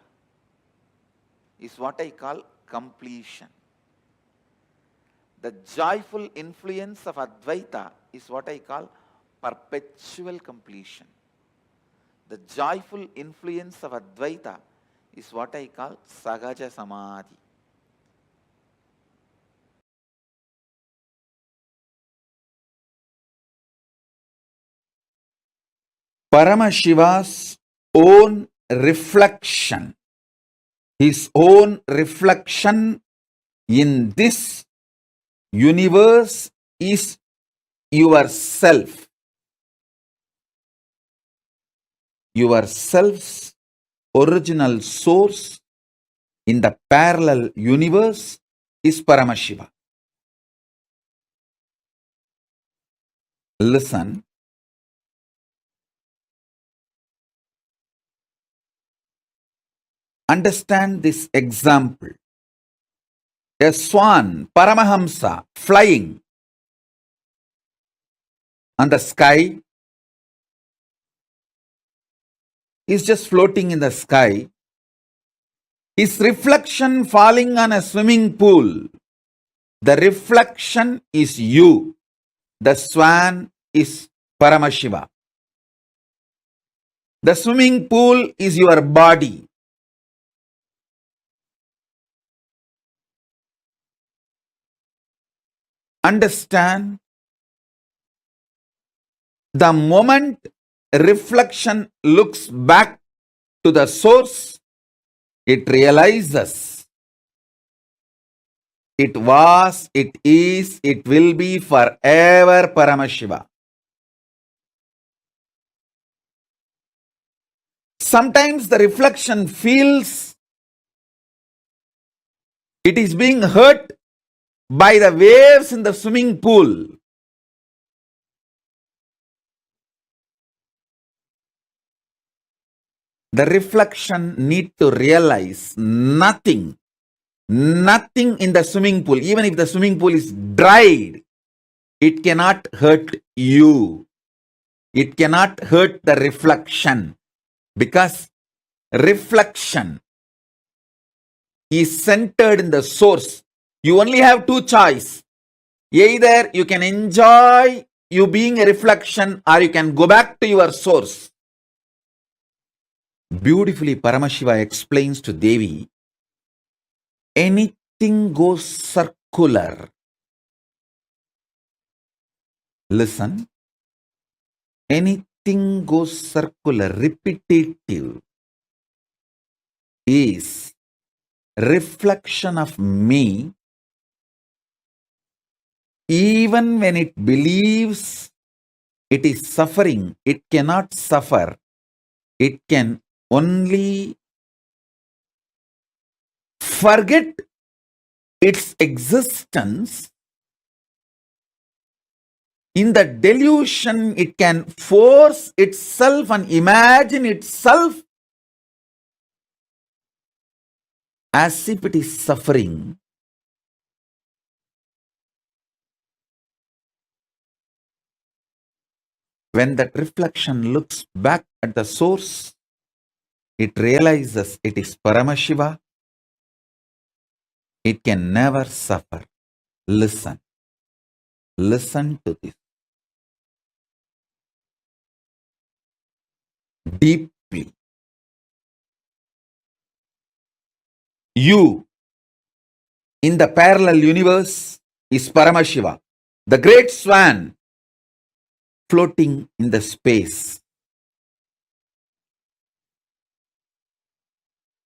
is what I call completion. The joyful influence of Advaita is what I call perpetual completion. The joyful influence of Advaita is what I call Sahaja Samadhi. Paramashiva's own reflection, his own reflection in this universe is yourself. Yourself's original source in the parallel universe is Paramashiva. Listen. Understand this example. A swan, Paramahamsa, flying on the sky, is just floating in the sky. His reflection falling on a swimming pool. The reflection is you. The swan is Paramashiva. The swimming pool is your body. Understand, the moment reflection looks back to the source, it realizes it was, it is, it will be forever Paramashiva. Sometimes the reflection feels it is being hurt by the waves in the swimming pool. The reflection need to realize nothing in the swimming pool, even if the swimming pool is dried, it cannot hurt you. It cannot hurt the reflection, because reflection is centered in the source. You only have two choices. Either you can enjoy you being a reflection, or you can go back to your source. Beautifully, Paramashiva explains to Devi, anything goes circular. Listen, anything goes circular, repetitive, is reflection of me. Even when it believes it is suffering, it cannot suffer. It can only forget its existence. In the delusion, it can force itself and imagine itself as if it is suffering. When that reflection looks back at the source, it realizes it is Paramashiva. It can never suffer. Listen. Listen to this deeply. You, in the parallel universe, is Paramashiva, the great swan floating in the space.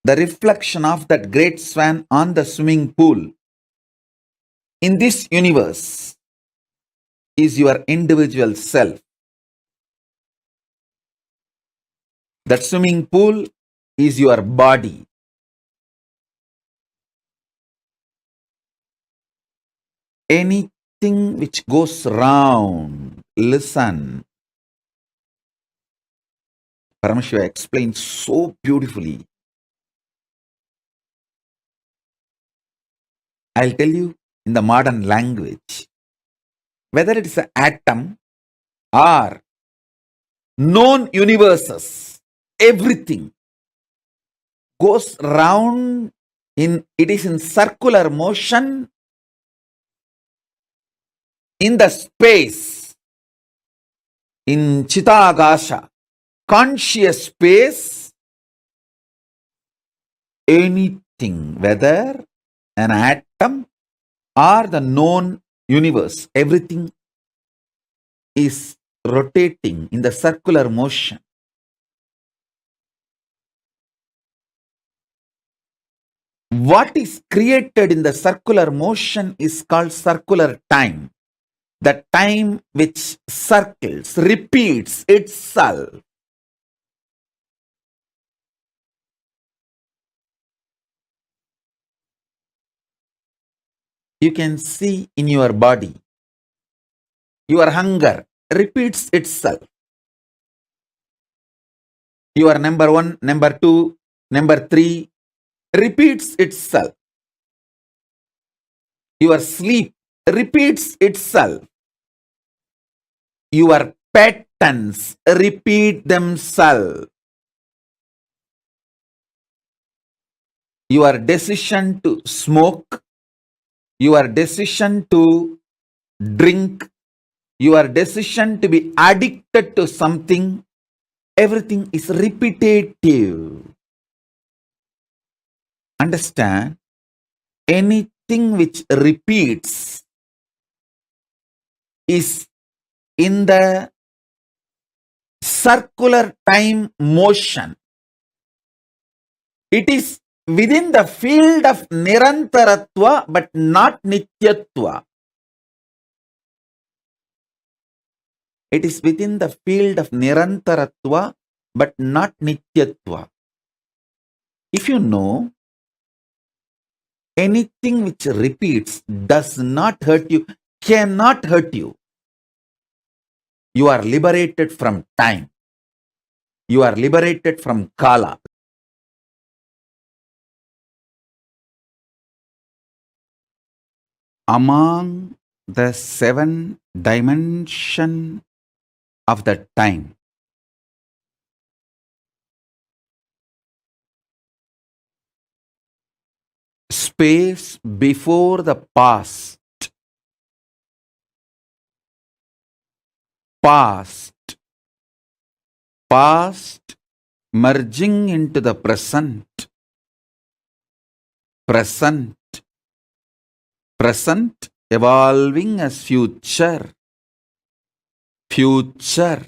The reflection of that great swan on the swimming pool in this universe is your individual self. That swimming pool is your body. Anything which goes round, listen. Paramashiva explains so beautifully. I'll tell you in the modern language, whether it is an atom or known universes, everything goes round, it is in circular motion in the space, in Chitagasa, conscious space, anything, whether an atom or the known universe, everything is rotating in the circular motion. What is created in the circular motion is called circular time. The time which circles, repeats itself. You can see in your body, your hunger repeats itself. Your number 1, number 2, number 3 repeats itself. Your sleep repeats itself. Your patterns repeat themselves. Your decision to smoke, your decision to drink, your decision to be addicted to something, everything is repetitive. Understand? Anything which repeats is in the circular time motion. It is within the field of Nirantaratva but not Nityatva. It is within the field of Nirantaratva but not Nityatva. If you know, anything which repeats does not hurt you, cannot hurt you. You are liberated from time. You are liberated from Kala. Among the 7 dimensions of the time, space before the past, past merging into the present, present evolving as future, future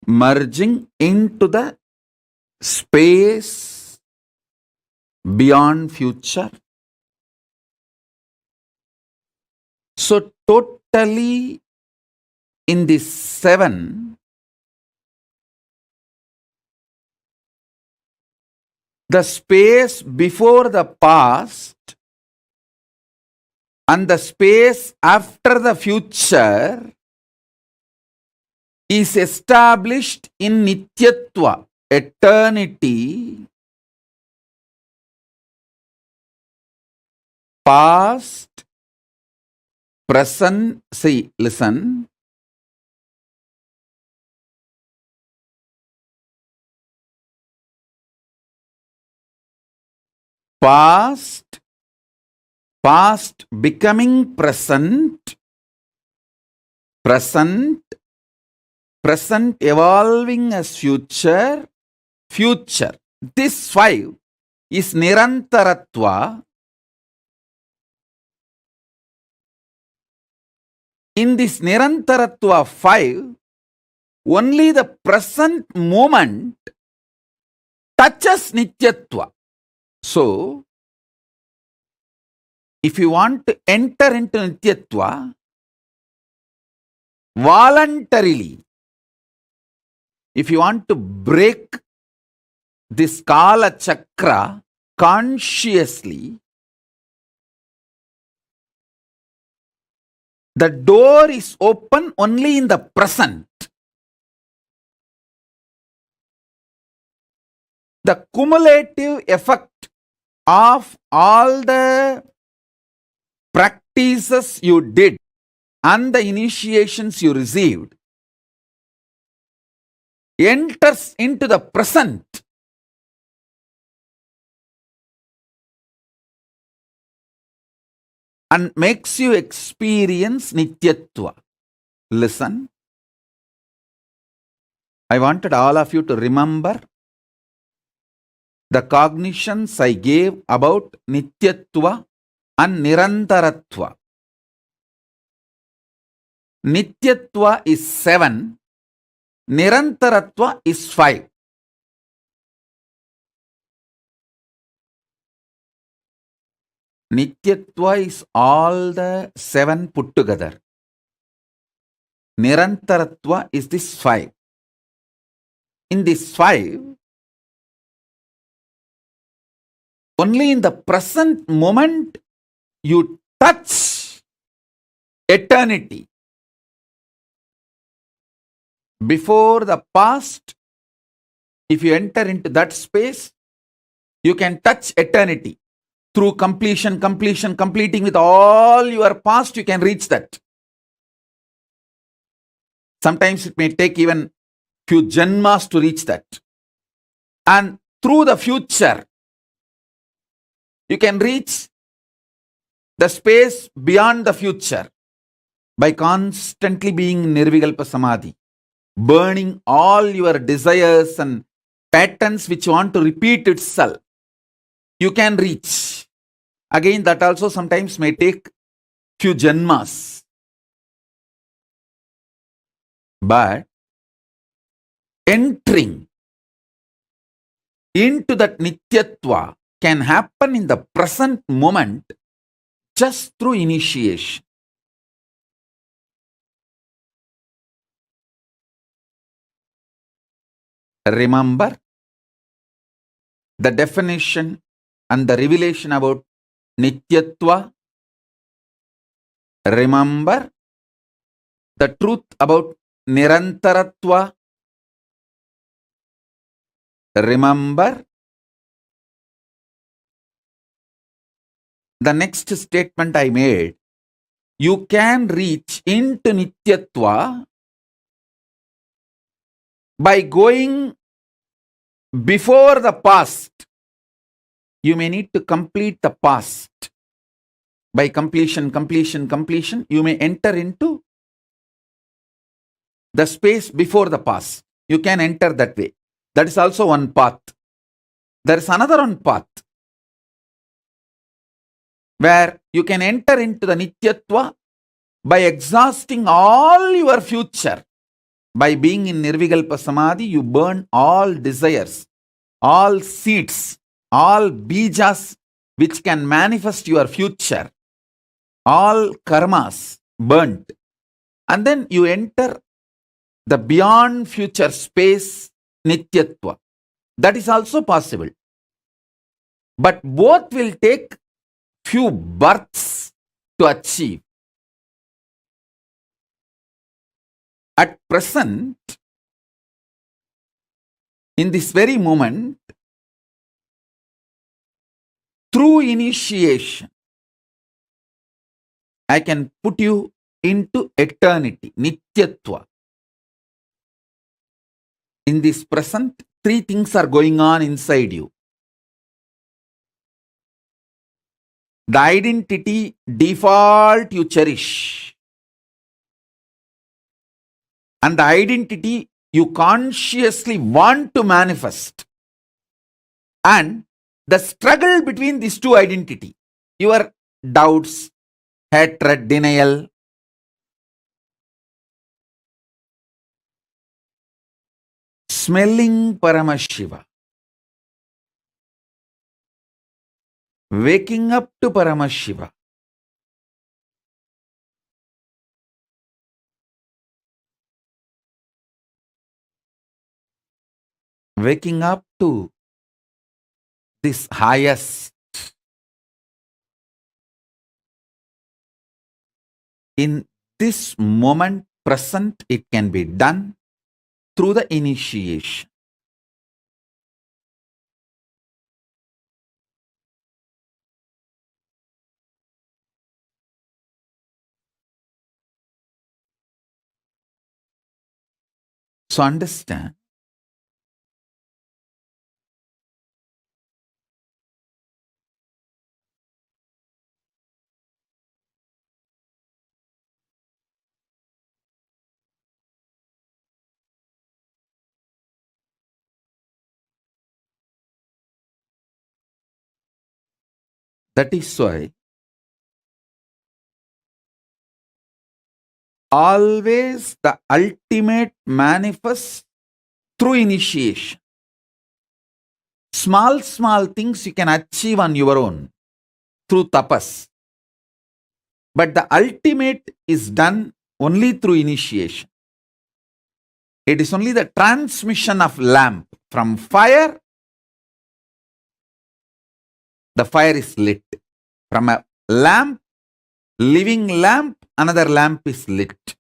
merging into the space beyond future. So totally in these 7, the space before the past and the space after the future is established in Nityatva, eternity. Past, present, see, listen. Past becoming present, present evolving as future, future. This 5 is Nirantaratva. In this Nirantaratva 5, only the present moment touches Nityatva. So, if you want to enter into Nityatva, voluntarily, if you want to break this Kala Chakra consciously, the door is open only in the present. The cumulative effect of all the practices you did and the initiations you received enters into the present. and makes you experience Nityatva. Listen, I wanted all of you to remember the cognitions I gave about Nityatva and Nirantaratva. Nityatva is 7, Nirantaratva is 5. Nityatva is all the 7 put together. Nirantaratva is this 5. In this 5, only in the present moment you touch eternity. Before the past, if you enter into that space, you can touch eternity. Through completing with all your past, you can reach that. Sometimes it may take even few janmas to reach that. And through the future, you can reach the space beyond the future by constantly being in Nirvikalpa Samadhi, burning all your desires and patterns which want to repeat itself. You can reach. Again, that also sometimes may take few janmas. But entering into that Nityatva can happen in the present moment just through initiation. Remember the definition and the revelation about Nityatva. Remember the truth about Nirantaratva. Remember the next statement I made. You can reach into Nityatva by going before the past. You may need to complete the past. By completion, you may enter into the space before the past. You can enter that way. That is also one path. There is another one path where you can enter into the Nityatva by exhausting all your future. By being in Nirvikalpa Samadhi, you burn all desires, all seeds, all bijas which can manifest your future, all karmas burnt. And then you enter the beyond future space, Nityatva. That is also possible. But both will take few births to achieve. At present, in this very moment, through initiation, I can put you into eternity, Nityatva. In this present, 3 things are going on inside you. The identity default you cherish, and the identity you consciously want to manifest, and the struggle between these two identities, your doubts, hatred, denial. Smelling Paramashiva, waking up to Paramashiva, waking up to this highest. In this moment present, it can be done through the initiation. So understand, That is why always the ultimate manifests through initiation. Small things you can achieve on your own through tapas. But the ultimate is done only through initiation. It is only the transmission of lamp from fire. The fire is lit. From a lamp, living lamp, another lamp is lit.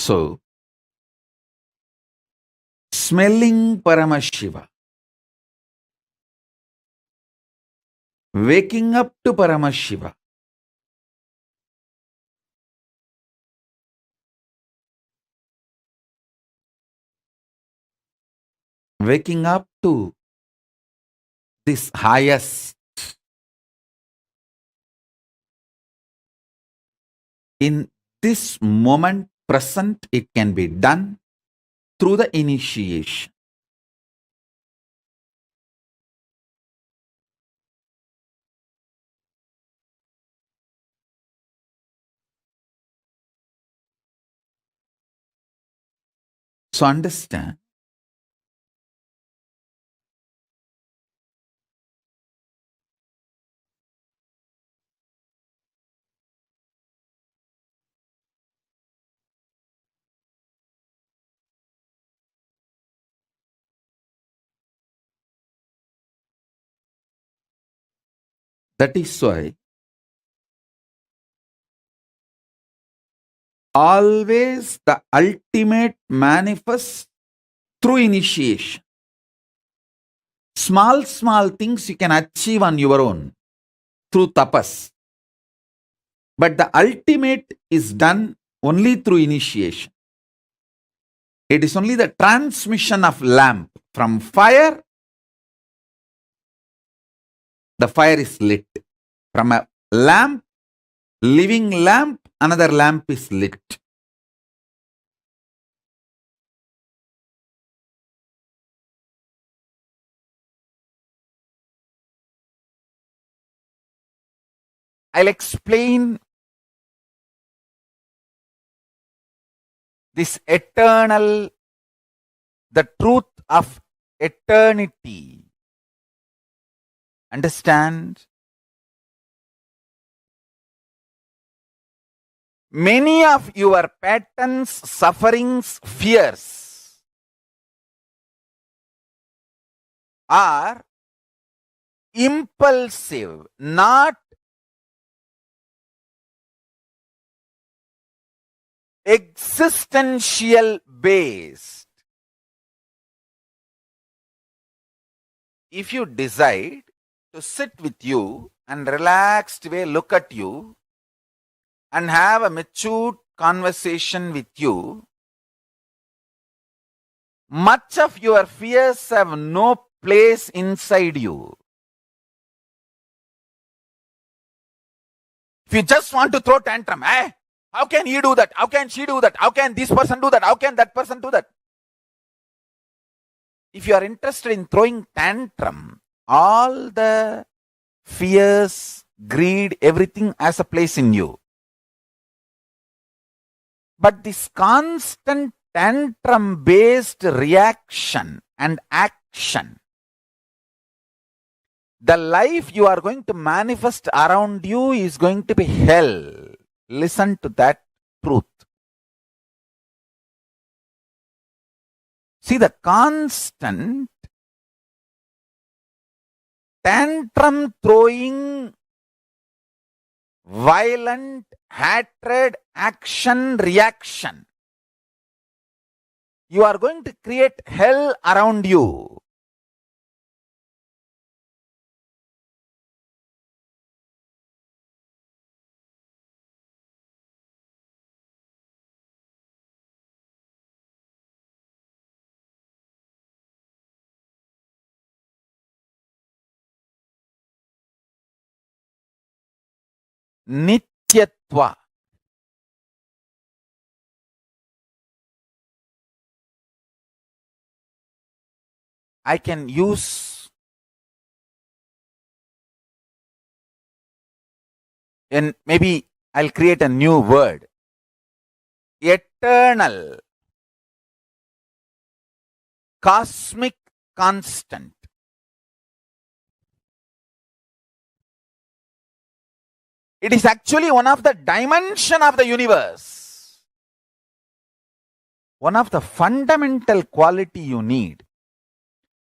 So, smelling Paramashiva, waking up to Paramashiva, waking up to this highest, in this moment present, it can be done through the initiation. So understand, that is why always the ultimate manifests through initiation. Small things you can achieve on your own through tapas. But the ultimate is done only through initiation. It is only the transmission of lamp from fire. The fire is lit. From a lamp, living lamp, another lamp is lit. I'll explain this eternal, the truth of eternity. Understand? Many of your patterns, sufferings, fears are impulsive, not existential based. If you decide to sit with you and relaxed way look at you and have a matured conversation with you, much of your fears have no place inside you. If you just want to throw tantrum, how can he do that? How can she do that? How can this person do that? How can that person do that? If you are interested in throwing tantrum, all the fears, greed, everything has a place in you. But this constant tantrum-based reaction and action, the life you are going to manifest around you is going to be hell. Listen to that truth. See, the constant tantrum throwing, violent hatred, action, reaction, you are going to create hell around you. Nityatva. I can use and maybe I'll create a new word. Eternal, cosmic constant. It is actually one of the dimension of the universe. One of the fundamental quality you need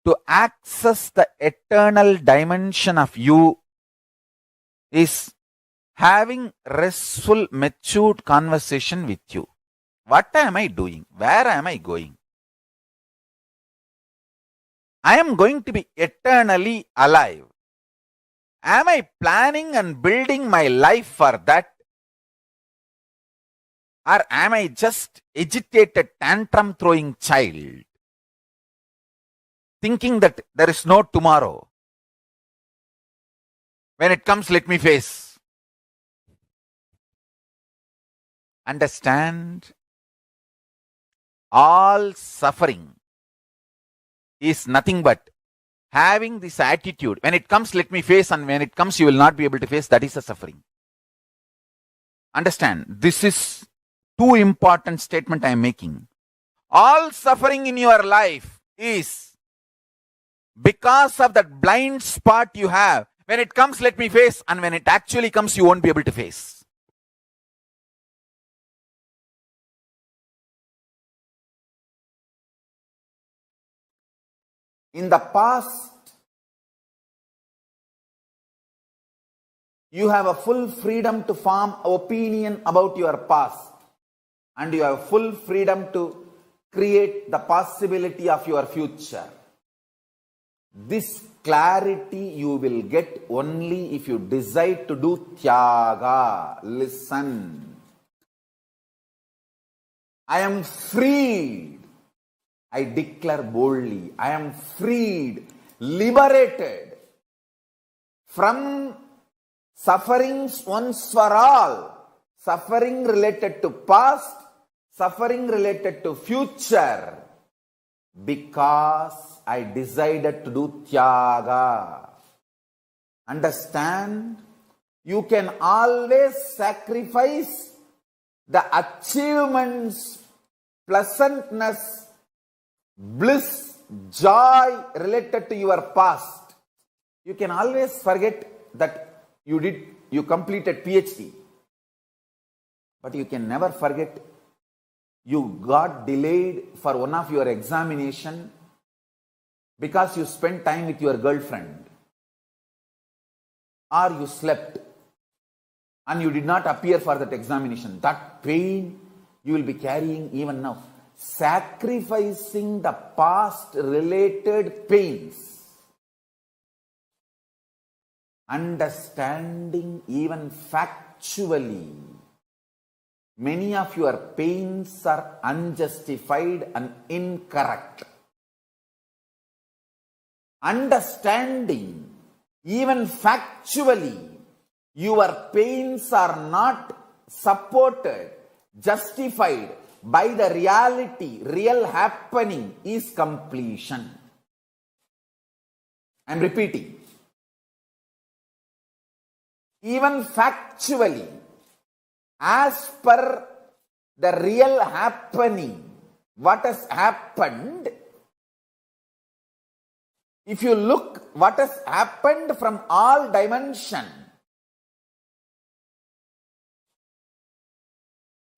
to access the eternal dimension of you is having restful, matured conversation with you. What am I doing? Where am I going? I am going to be eternally alive. Am I planning and building my life for that? Or am I just agitated, tantrum throwing child, thinking that there is no tomorrow? When it comes, let me face. Understand? All suffering is nothing but having this attitude. When it comes, let me face, and when it comes, you will not be able to face. That is the suffering. Understand? This is two important statement I am making. All suffering in your life is because of that blind spot you have. When it comes, let me face, and when it actually comes, you won't be able to face. In the past, you have a full freedom to form opinion about your past, and you have full freedom to create the possibility of your future. This clarity you will get only if you decide to do tyaga. Listen. I am freed. I declare boldly, I am freed, liberated from sufferings once for all. Suffering related to past, suffering related to future. Because I decided to do tyaga. Understand? You can always sacrifice the achievements, pleasantness, bliss, joy related to your past. You can always forget that you completed PhD. But you can never forget you got delayed for one of your examination because you spent time with your girlfriend, or you slept and you did not appear for that examination. That pain you will be carrying even now. Sacrificing the past related pains, understanding even factually, many of your pains are unjustified and incorrect. Understanding even factually, your pains are not supported, justified by the reality, real happening is completion. I am repeating. Even factually, as per the real happening, what has happened, if you look what has happened from all dimensions,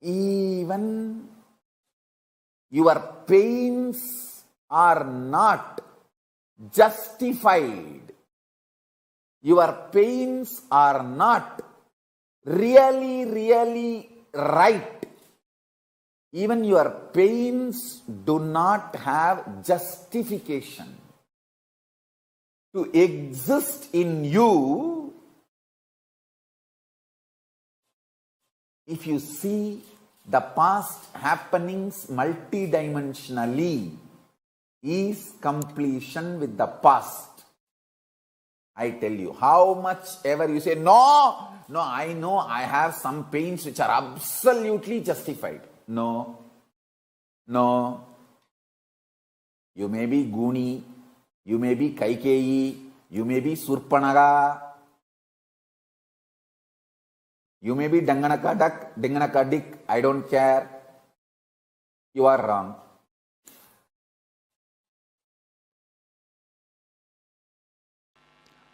even your pains are not justified. Your pains are not really right. Even your pains do not have justification to exist in you. If you see the past happenings multidimensionally, is completion with the past. I tell you, how much ever you say, no, I know I have some pains which are absolutely justified. No. You may be Guni, you may be Kaikeyi, you may be Surpanaga. You may be Danganaka duck, Dinganaka dick, I don't care. You are wrong.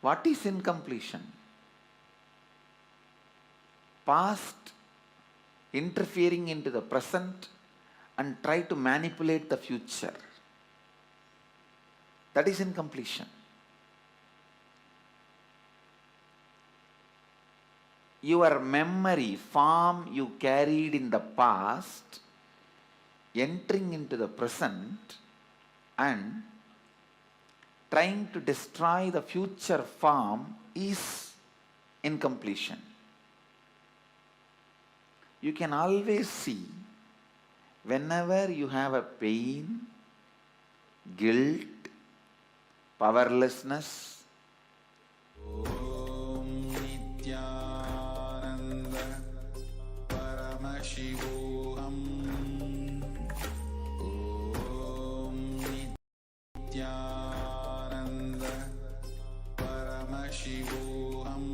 What is incompletion? Past interfering into the present and try to manipulate the future. That is incompletion. Your memory, form you carried in the past, entering into the present and trying to destroy the future form is incompletion. You can always see whenever you have a pain, guilt, powerlessness, Om Nithyananda Paramashivoham Om Nithyananda Paramashivoham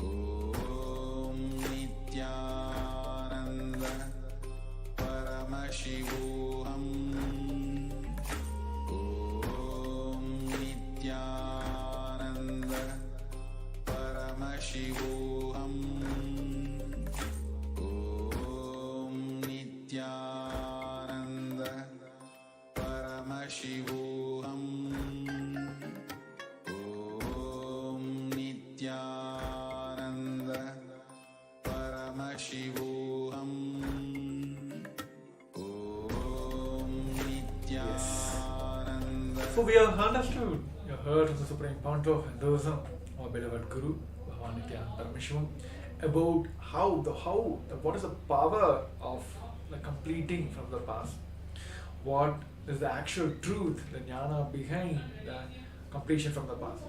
Om Nithyananda Paramashivoham Om Nithyananda Paramashivoham Om Nithyananda Paramashivoham Om Nithyananda Paramashivoham Om Nithyananda. So we have understood, you heard of the Supreme Pontiff of Hinduism, our beloved Guru, Bhagavan Paramashivam, about what is the power of the completing from the past. What is the actual truth, the jnana behind the completion from the past.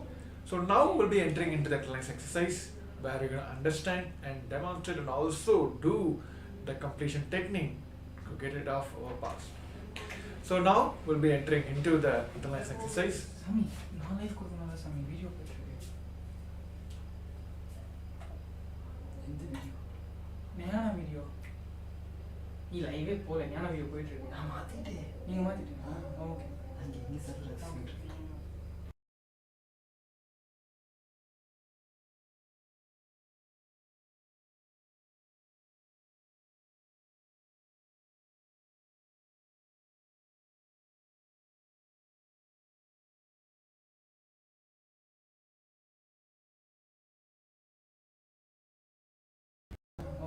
So now we'll be entering into the exercise exercise where you're going to understand and demonstrate and also do the completion technique to get rid of our past. So now we'll be entering into the internalize exercise. Sami, நான் life கொடுக்கணும்ல சாமி video போட்டுருக்கு. எந்த video? ஞான video. நீ லைவே போல ஞான video போயிட்டு இருக்கு. நான் மாத்திட்டேன். நீங்க மாத்திட்டீங்களா? ஓகே. அங்க எங்க சர்வர் ரெஸ்பாண்ட் இருக்கு.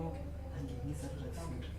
ஓகே. அங்க எங்க சர்வர் ரெஸ்பாண்ட் இருக்கு.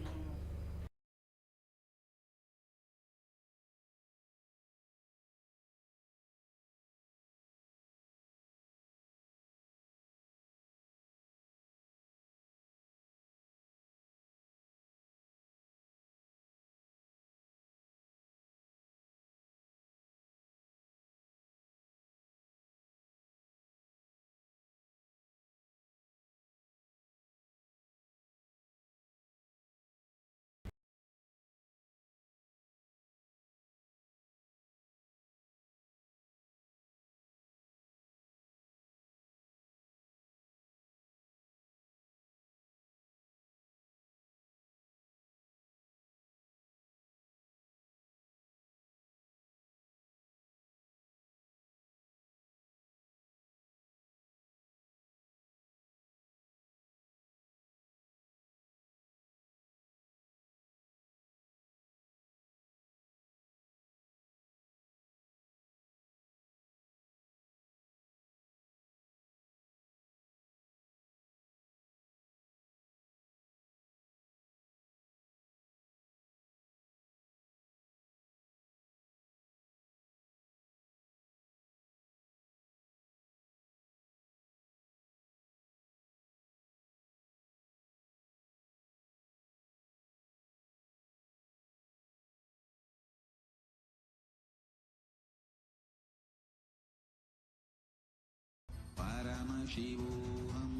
Paramashivoham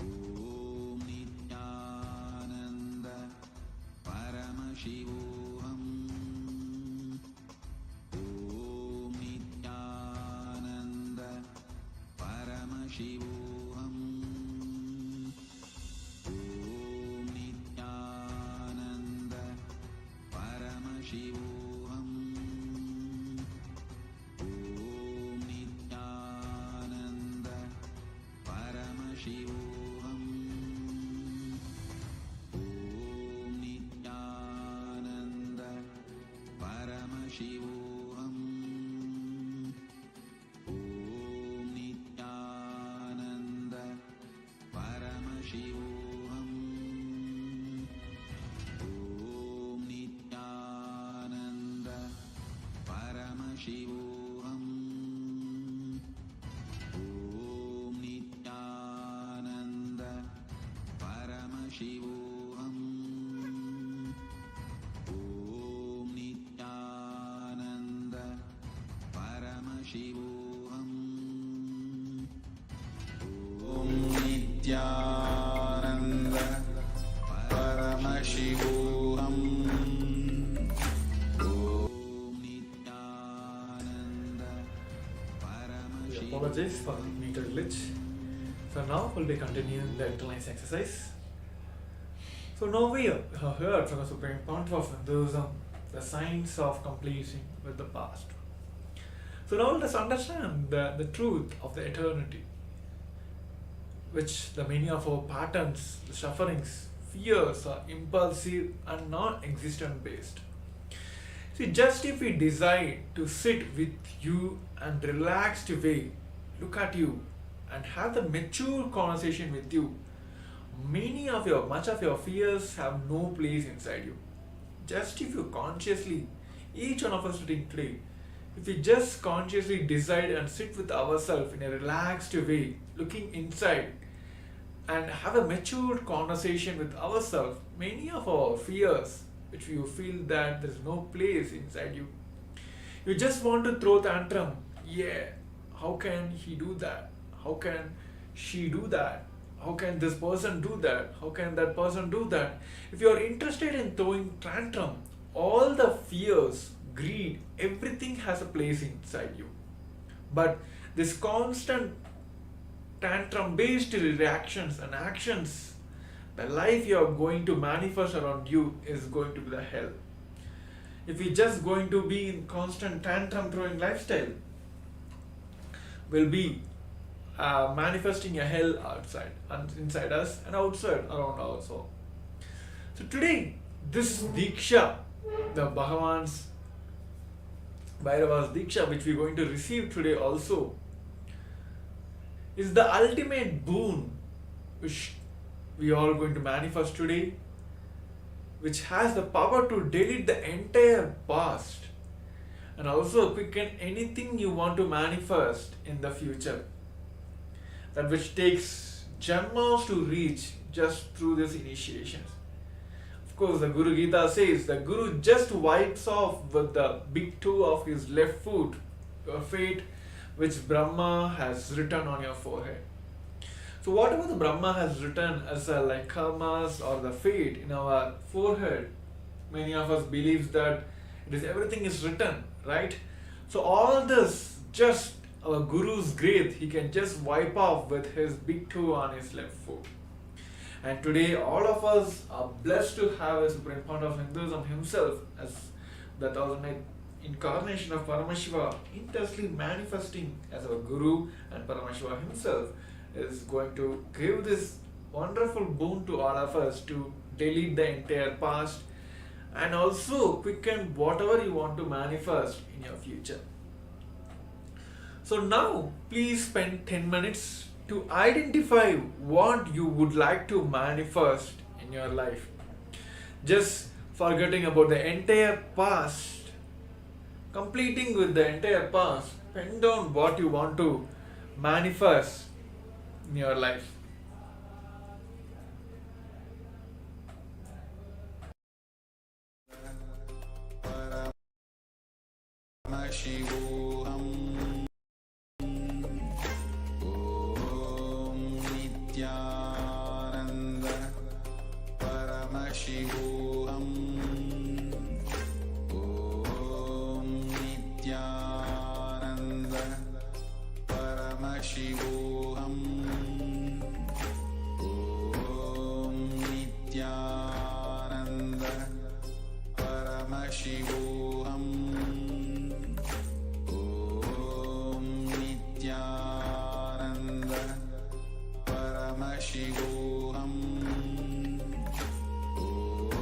Om Nithyananda Paramashivoham Om Nithyananda Paramashivoham Paramashivoham. Om Nithyananda Paramashivoham. Om Nithyananda Paramashivoham. Om Nithyananda Paramashivoham. Apologize for the meter glitch. So now we'll be continuing the internalize exercise. So now we have heard from the Supreme Pontiff of Hinduism the science of completing with the past. So now let us understand the truth of the eternity, which the many of our patterns, the sufferings, fears are impulsive and non-existent based. See, just if we decide to sit with you and relaxed way, look at you and have the mature conversation with you, much of your fears have no place inside you. Just if you consciously, each one of us sitting today, if we just consciously decide and sit with ourselves in a relaxed way, looking inside and have a mature conversation with ourselves, many of our fears, which you feel that there is no place inside you, you just want to throw tantrum. Yeah, how can he do that? How can she do that? How can this person do that? How can that person do that? If you are interested in throwing tantrum, all the fears, greed, everything has a place inside you. But this constant tantrum based reactions and actions, the life you are going to manifest around you is going to be the hell. If you're just going to be in constant tantrum throwing lifestyle, will be manifesting a hell outside and inside us and outside around also. So today, this Diksha, the Bhagavan's Bhairava's Diksha, which we're going to receive today also, is the ultimate boon which we are all going to manifest today, which has the power to delete the entire past and also quicken anything you want to manifest in the future. That which takes janmas to reach just through this initiations. Of course, the Guru Gita says the Guru just wipes off with the big toe of his left foot your fate which Brahma has written on your forehead. So whatever the Brahma has written as like karmas or the fate in our forehead, many of us believes that everything is written, right? So all this, just our Guru's grace, he can just wipe off with his big toe on his left foot. And today all of us are blessed to have a Supreme Pontiff of Hinduism himself as the 1008th incarnation of Paramashiva, intensely manifesting as our Guru, and Paramashiva himself is going to give this wonderful boon to all of us to delete the entire past and also quicken whatever you want to manifest in your future. So now please spend 10 minutes to identify what you would like to manifest in your life. Just forgetting about the entire past, completing with the entire past, pen down what you want to manifest in your life. Paramashivoham. Om Nithyananda Paramashivoham. Om Nithyananda Paramashivoham. Om Nithyananda Paramashivoham. Om Nithyananda Paramashivoham. Om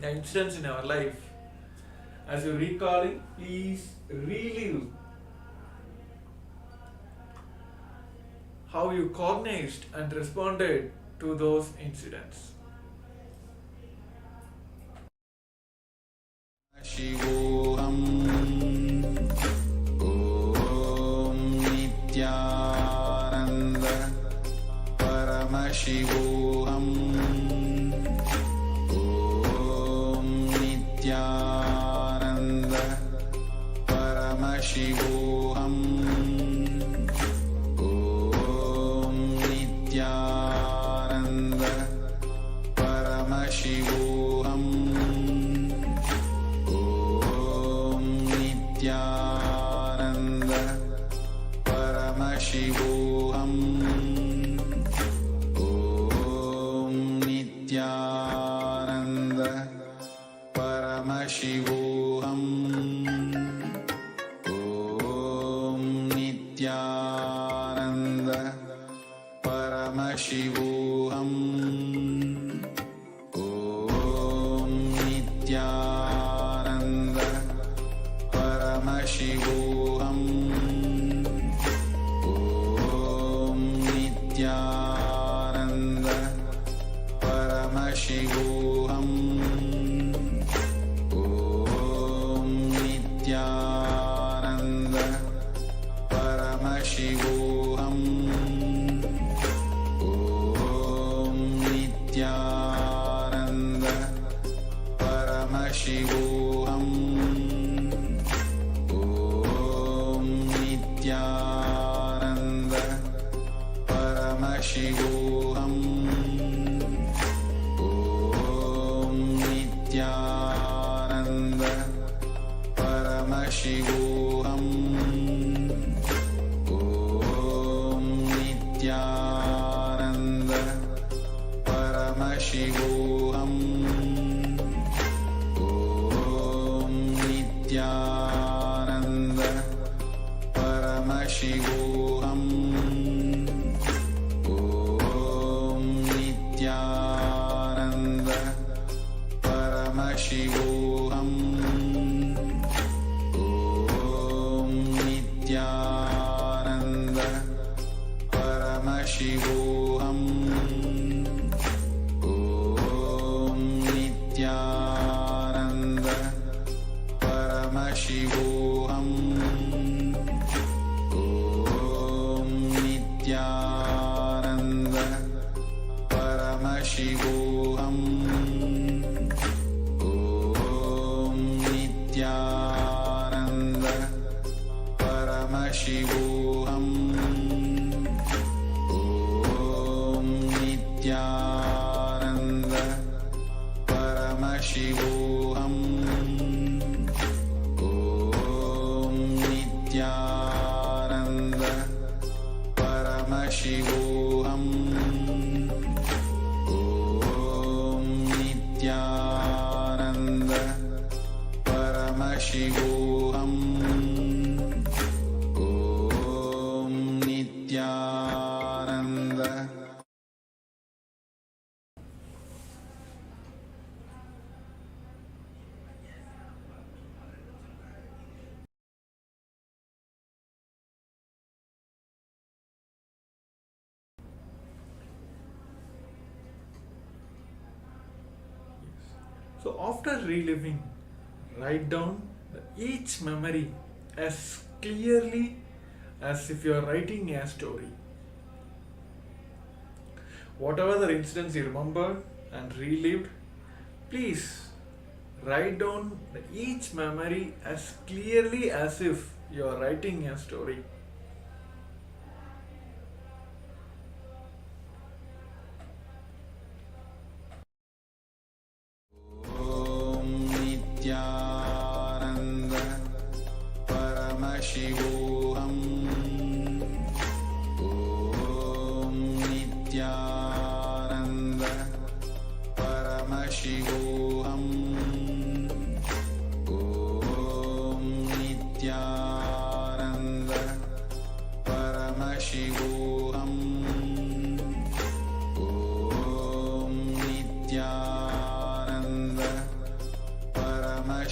the incidents in our life, as you're recalling, please relive how you cognized and responded to those incidents. Shivoham Om Nithyananda Paramashivoham Om Nithyananda Paramashivoham Om Nithyananda Paramashivoham Nithyananda Paramashivoham Om Nithyananda Paramashivoham Om Nithyananda Paramashivoham Om Nithyananda Paramashivoham Om Nithyananda Paramashivoham Om Nithyananda Paramashivoham Om Nithyananda Paramashivoham Om Nithyananda Paramashivoham Om Nithyananda Paramashivoham Om Nithyananda Paramashivoham Om Nithyananda Paramashivoham Om Nithyananda Paramashivoham Om Nithyananda Paramashivoham Om Nithyananda Paramashivoham Om Nithyananda Paramashivoham Om Nithyananda Paramashivoham Om Nithyananda Paramashivoham Om Nithyananda Paramashivoham Om Nithyananda Paramashivoham Om Nithyananda. So after reliving, write down each memory as clearly as if you are writing a story. Whatever the incidents you remembered and relived, please write down each memory as clearly as if you are writing a story. Om Nithyananda Paramashivoham Om Nithyananda Paramashivoham Om Nithyananda Paramashivoham Om Nithyananda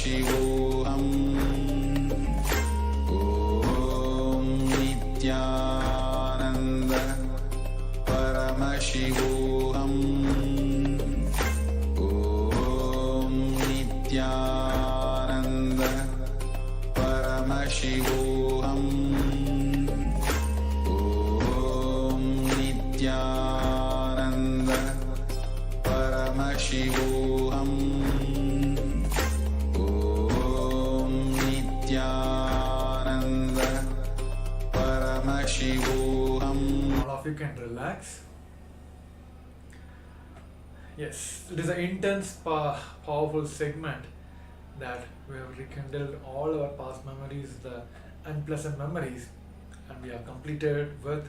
Paramashivoham. Om Nithyananda Paramashivoham. Om Nithyananda Paramashivoham. Om Nithyananda Paramashivoham. Om Nithyananda Paramashivoham. All of you can relax. Yes, it is an intense, powerful segment that we have rekindled all our past memories, the unpleasant memories, and we have completed with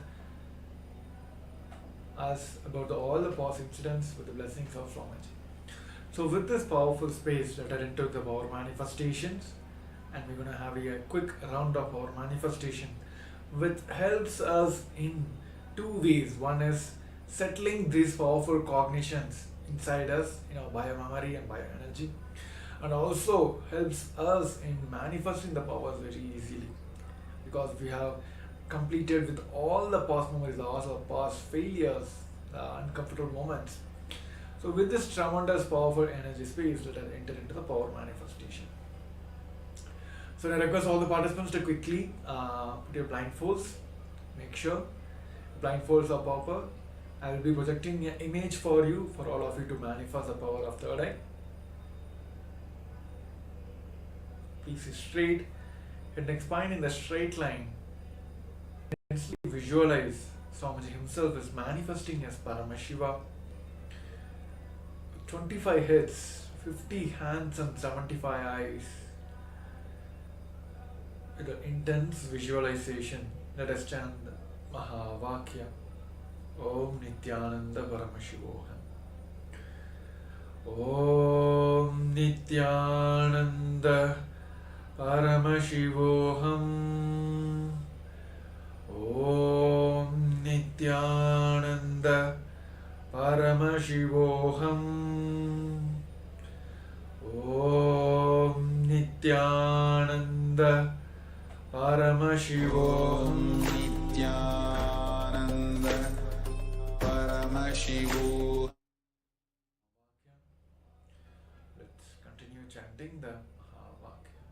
us about all the past incidents with the blessings of Swamiji. So with this powerful space, let us enter the our manifestations, and we're going to have a quick round of our manifestation, which helps us in two ways. One is settling these powerful cognitions inside us, bio-memory and bioenergy, and also helps us in manifesting the powers very easily, because we have completed with all the past memories, also past failures, uncomfortable moments. So with this tremendous powerful energy space, let us enter into the power manifestation. So I request all the participants to quickly put your blindfolds. Make sure blindfolds are proper. I will be projecting an image for you, for all of you to manifest the power of third eye. Please sit straight, head and spine in the straight line. Visualize Swamiji himself is manifesting as Paramashiva. 25 heads, 50 hands and 75 eyes. With an intense visualization, let us chant Mahavakya. Om Nithyananda Paramashivoham. Om Nithyananda Paramashivoham. Om Nithyananda Paramashivoham. Om Nithyananda Paramashivoham. Nithyananda Paramashivoham. Let's continue chanting the Mahavakya.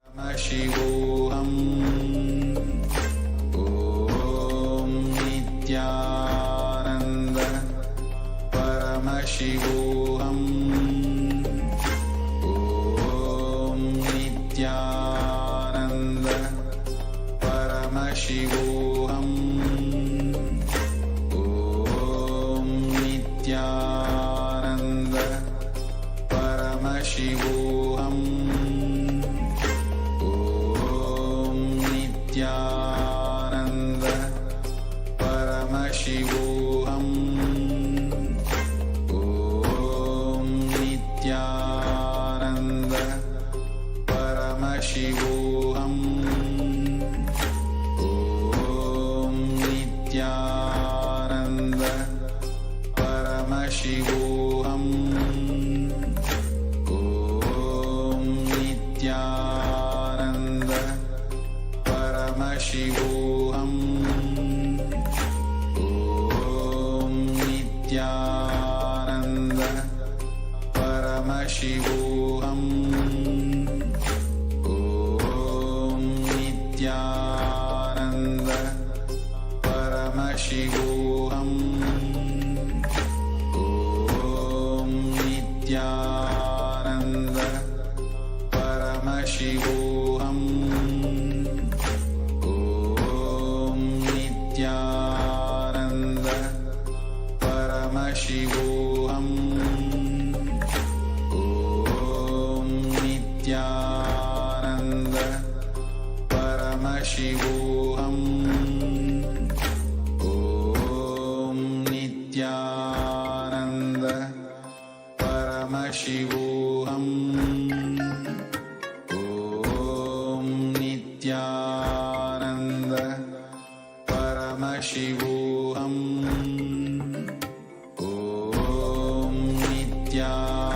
Paramashivoham. Om Nithyananda Paramashivoham. Om Nithyananda Paramashivoham. Om Nithyananda Paramashivoham. Om Nithyananda Paramashivoham. Om Nithyananda Paramashivoham. Om Nithyananda Paramashivoham. Om Nithyananda Paramashivoham. Om Nithyananda Paramashivoham. Om Nithyananda Paramashivoham. Om Nithyananda Paramashivoham. Om Nithyananda Paramashivoham. Om Nithyananda Paramashivoham. Om Nithyananda Paramashivoham. Om Nithyananda Paramashivoham. Om Nithyananda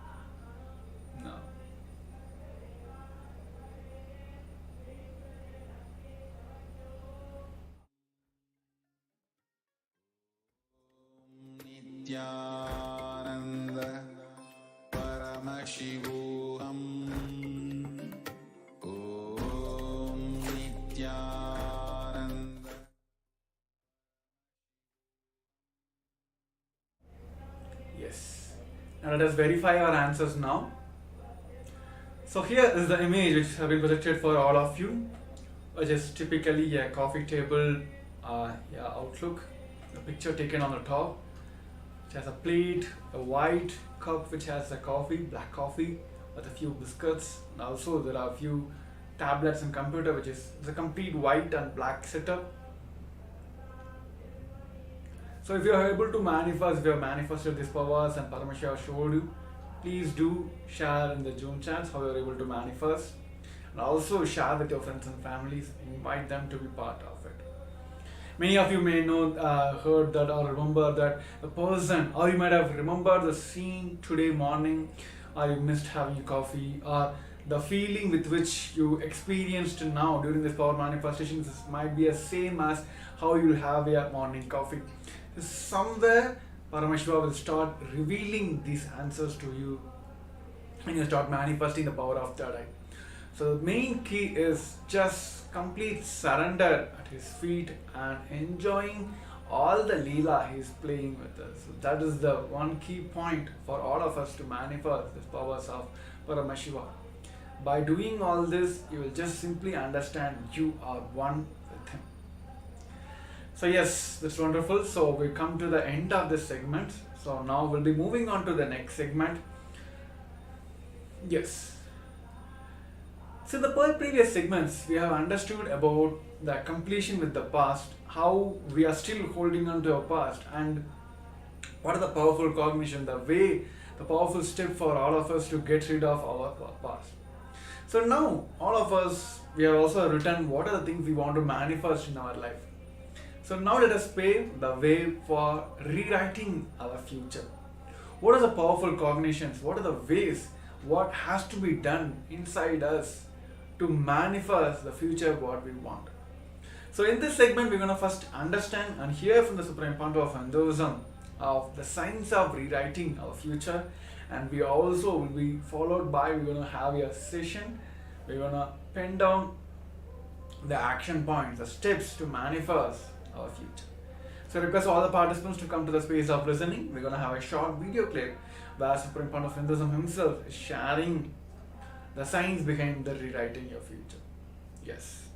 Nithyananda Paramashivoham. Om Nithyananda. Yes. Now let us verify our answers now. So here is the image which has been projected for all of you, which is typically a coffee table outlook. The picture taken on the top, which has a plate, a white cup which has a coffee, black coffee, with a few biscuits, and also there are a few tablets and computer, which is a complete white and black setup. So if you are able to manifest, if you have manifested these powers and Paramashiva showed you, please do share in the Zoom chats how you are able to manifest, and also share with your friends and families, invite them to be part of it. Many of you may know, heard that or remember that the person, or you might have remembered the scene today morning, or you missed having coffee, or the feeling with which you experienced now during this power manifestations might be the same as how you have your morning coffee. Somewhere Paramashiva will start revealing these answers to you and you start manifesting the power of third eye. So the main key is just complete surrender at his feet and enjoying all the Leela he is playing with us. So that is the one key point for all of us to manifest the powers of Paramashiva. By doing all this, you will just simply understand you are one with him. So yes, that's wonderful. So we come to the end of this segment. So now we'll be moving on to the next segment. Yes. So in the previous segments, we have understood about the completion with the past, how we are still holding on to our past, and what are the powerful cognition, the way, the powerful step for all of us to get rid of our past. So now, all of us, we have also written what are the things we want to manifest in our life. So now let us pave the way for rewriting our future. What are the powerful cognitions? What are the ways? What has to be done inside us to manifest the future what we want? So in this segment, we're going to first understand and hear from the Supreme Pontiff of Hinduism of the science of rewriting our future. And we also will be followed by, we're going to have a session. We're going to pen down the action points, the steps to manifest our future. So I request all the participants to come to the space of listening. We're going to have a short video clip where Supreme Pontiff of Hinduism himself is sharing the science behind the rewriting your future. Yes.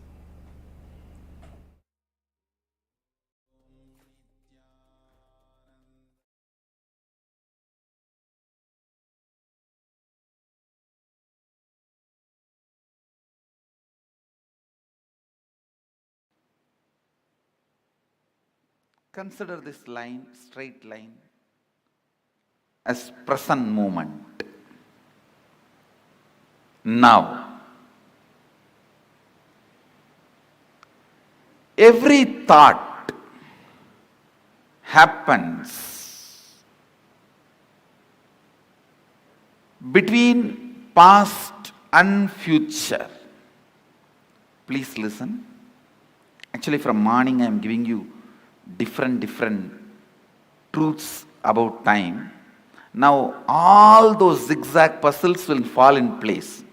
Consider this line, straight line, as present moment. Now, every thought happens between past and future. Please listen. Actually, from morning I am giving you different truths about time. Now all those zigzag puzzles will fall in place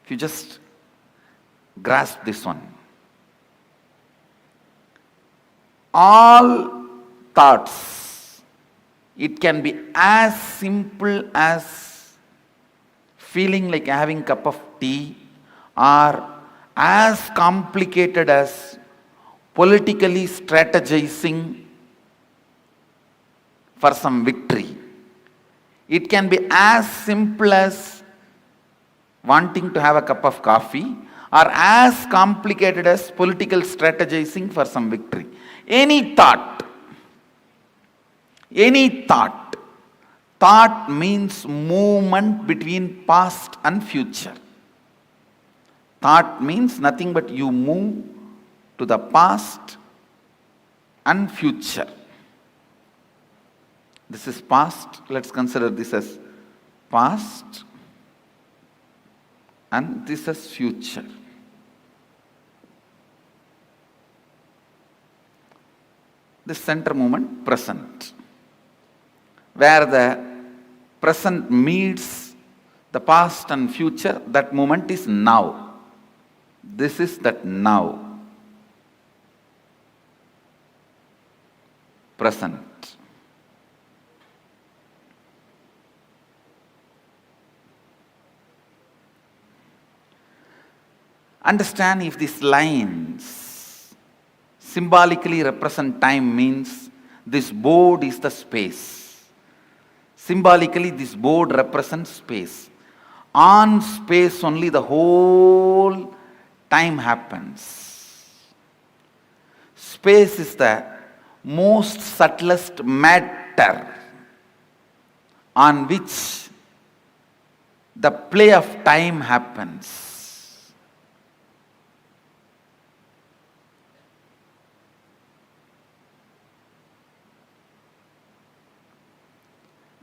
if you just grasp this one. All thoughts, it can be as simple as feeling like having a cup of tea, or as complicated as politically strategizing for some victory. It can be as simple as wanting to have a cup of coffee, or as complicated as political strategizing for some victory. Any thought, thought means movement between past and future. Thought means nothing but you move to the past and future. This is past. Let's consider this as past, and this as future. The center moment, present. where the present meets the past and future, that moment is now. This is that now. Present. Understand, if these lines symbolically represent time, means this board is the space. Symbolically, this board represents space. On space only the whole time happens. Space is the most subtlest matter on which the play of time happens.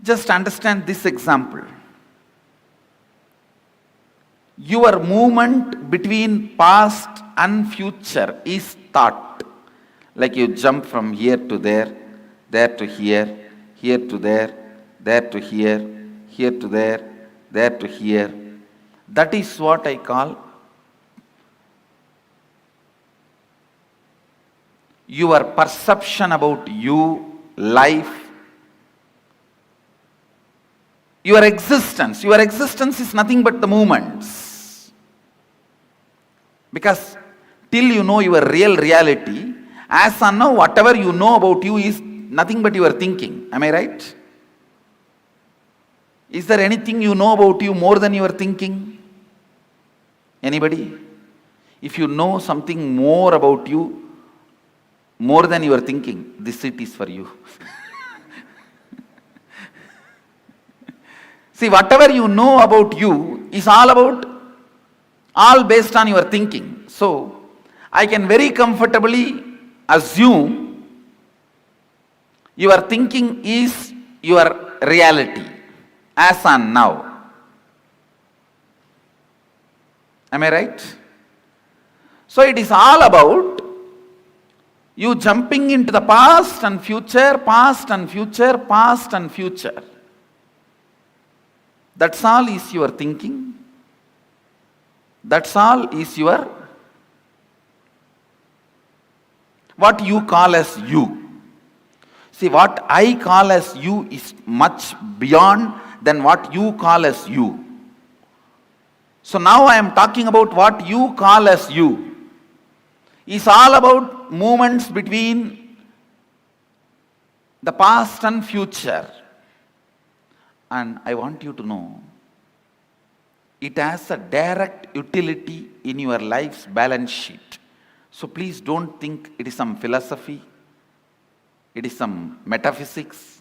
Just understand this example. Your movement between past and future is thought. Like you jump from here to there to here, here to there to here, here to there to here. That is what I call your perception about you, life, your existence. Your existence is nothing but the movements. Because till you know your real reality, as of now, whatever you know about you is nothing but your thinking. Am I right? Is there anything you know about you more than your thinking? Anybody? If you know something more about you, more than your thinking, this seat is for you. See, whatever you know about you is all based on your thinking. So, I can very comfortably assume your thinking is your reality, as on now. Am I right? So, it is all about you jumping into the past and future, past and future, past and future. That's all is your thinking. That's all is your, what you call as you. See, what I call as you is much beyond than what you call as you. So now I am talking about what you call as you. It's all about movements between the past and future. And I want you to know, it has a direct utility in your life's balance sheet. So please don't think it is some philosophy, it is some metaphysics,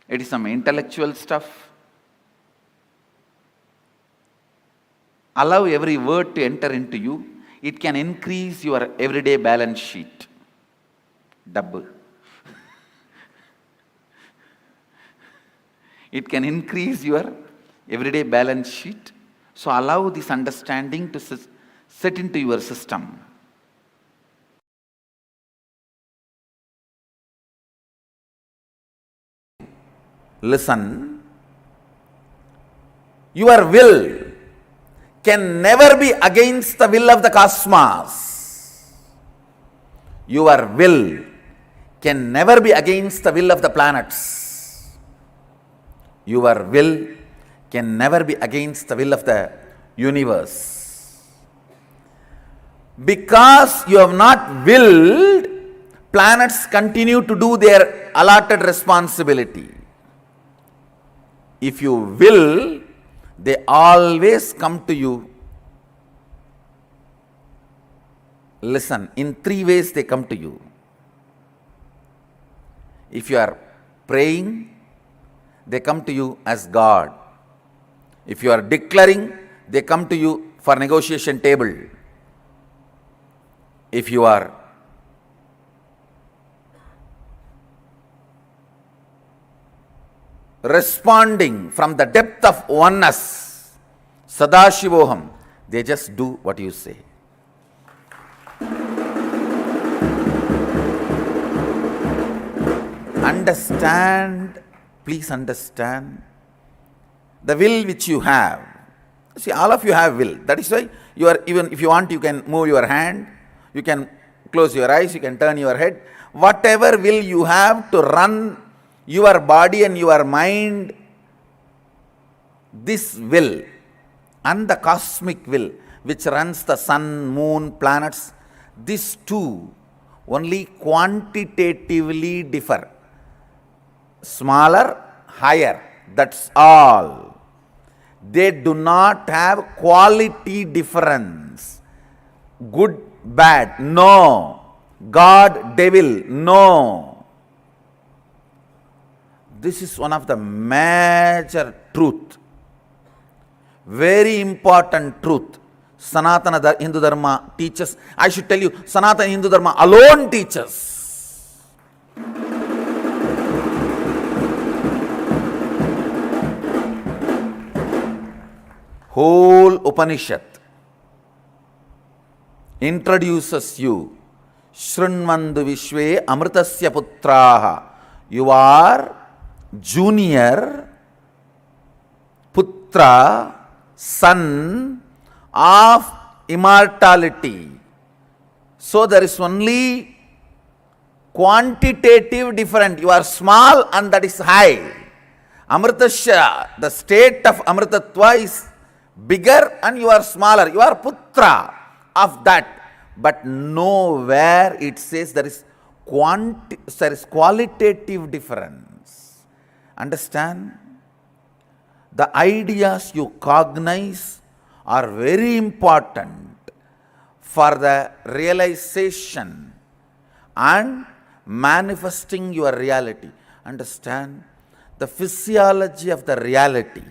it is some intellectual stuff. Allow every word to enter into you. It can increase your everyday balance sheet. Double. It can increase your everyday balance sheet. So allow this understanding to set into your system. Listen. Your will can never be against the will of the cosmos. Your will can never be against the will of the planets. Your will can never be against the will of the universe. Because you have not willed, planets continue to do their allotted responsibility. If you will, they always come to you. Listen, in 3 ways they come to you. If you are praying, they come to you as God. If you are declaring, they come to you for negotiation table. If you are responding from the depth of oneness, Sadashivoham, they just do what you say. Understand please understand the will which you have. See, all of you have will. That is why you are, even if you want, you can move your hand, you can close your eyes, you can turn your head. Whatever will you have to run your body and your mind, this will and the cosmic will which runs the sun, moon, planets, these two only quantitatively differ. Smaller, higher, that's all. They do not have quality difference. Good, bad, no. God, devil, no. This is one of the major truth. Very important truth. Sanatana Hindu Dharma teaches. I should tell you, Sanatana Hindu Dharma alone teaches. Whole Upanishad introduces you. Shrunvandu Vishwe Amritasya Putraha. You are junior Putra, son of immortality. So there is only quantitative difference. You are small and that is high. Amritasya, the state of Amritatva is bigger and you are smaller. You are Putra of that. But nowhere it says there is qualitative difference. Understand? The ideas you cognize are very important for the realization and manifesting your reality. Understand? The physiology of the reality.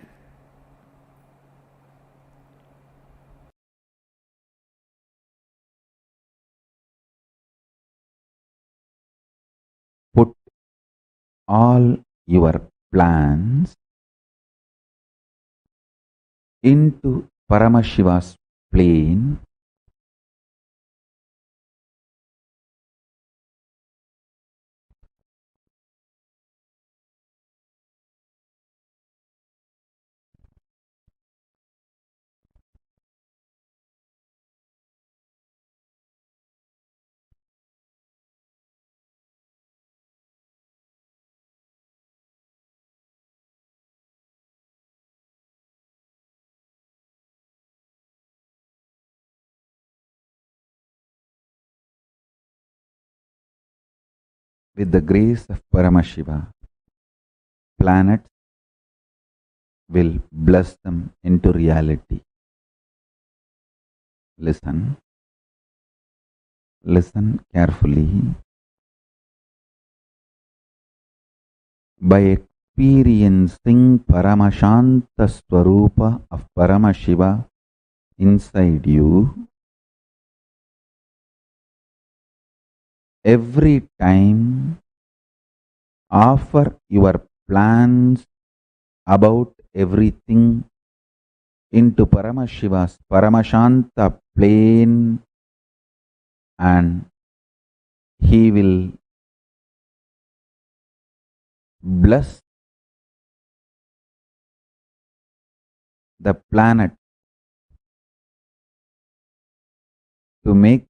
Put all your plans into Paramashiva's plane with the grace of Paramashiva. Planets will bless them into reality. Listen. Listen carefully. By experiencing Paramashanta Swarupa of Paramashiva inside you, every time offer your plans about everything into Paramashiva's Paramashanta plane, and he will bless the planet to make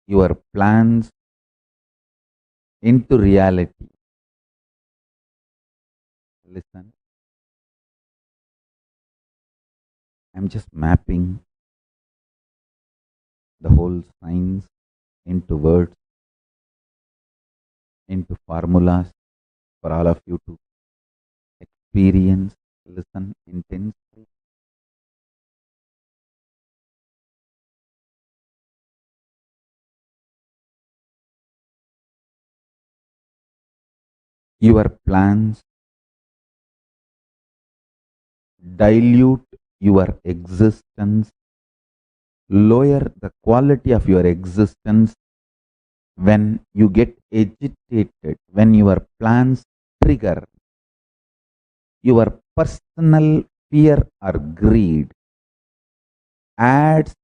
your plans into reality. Listen. I'm just mapping the whole science into words, into formulas for all of you to experience, listen intensely. Your plans dilute your existence, lower the quality of your existence when you get agitated, when your plans trigger your personal fear or greed, adds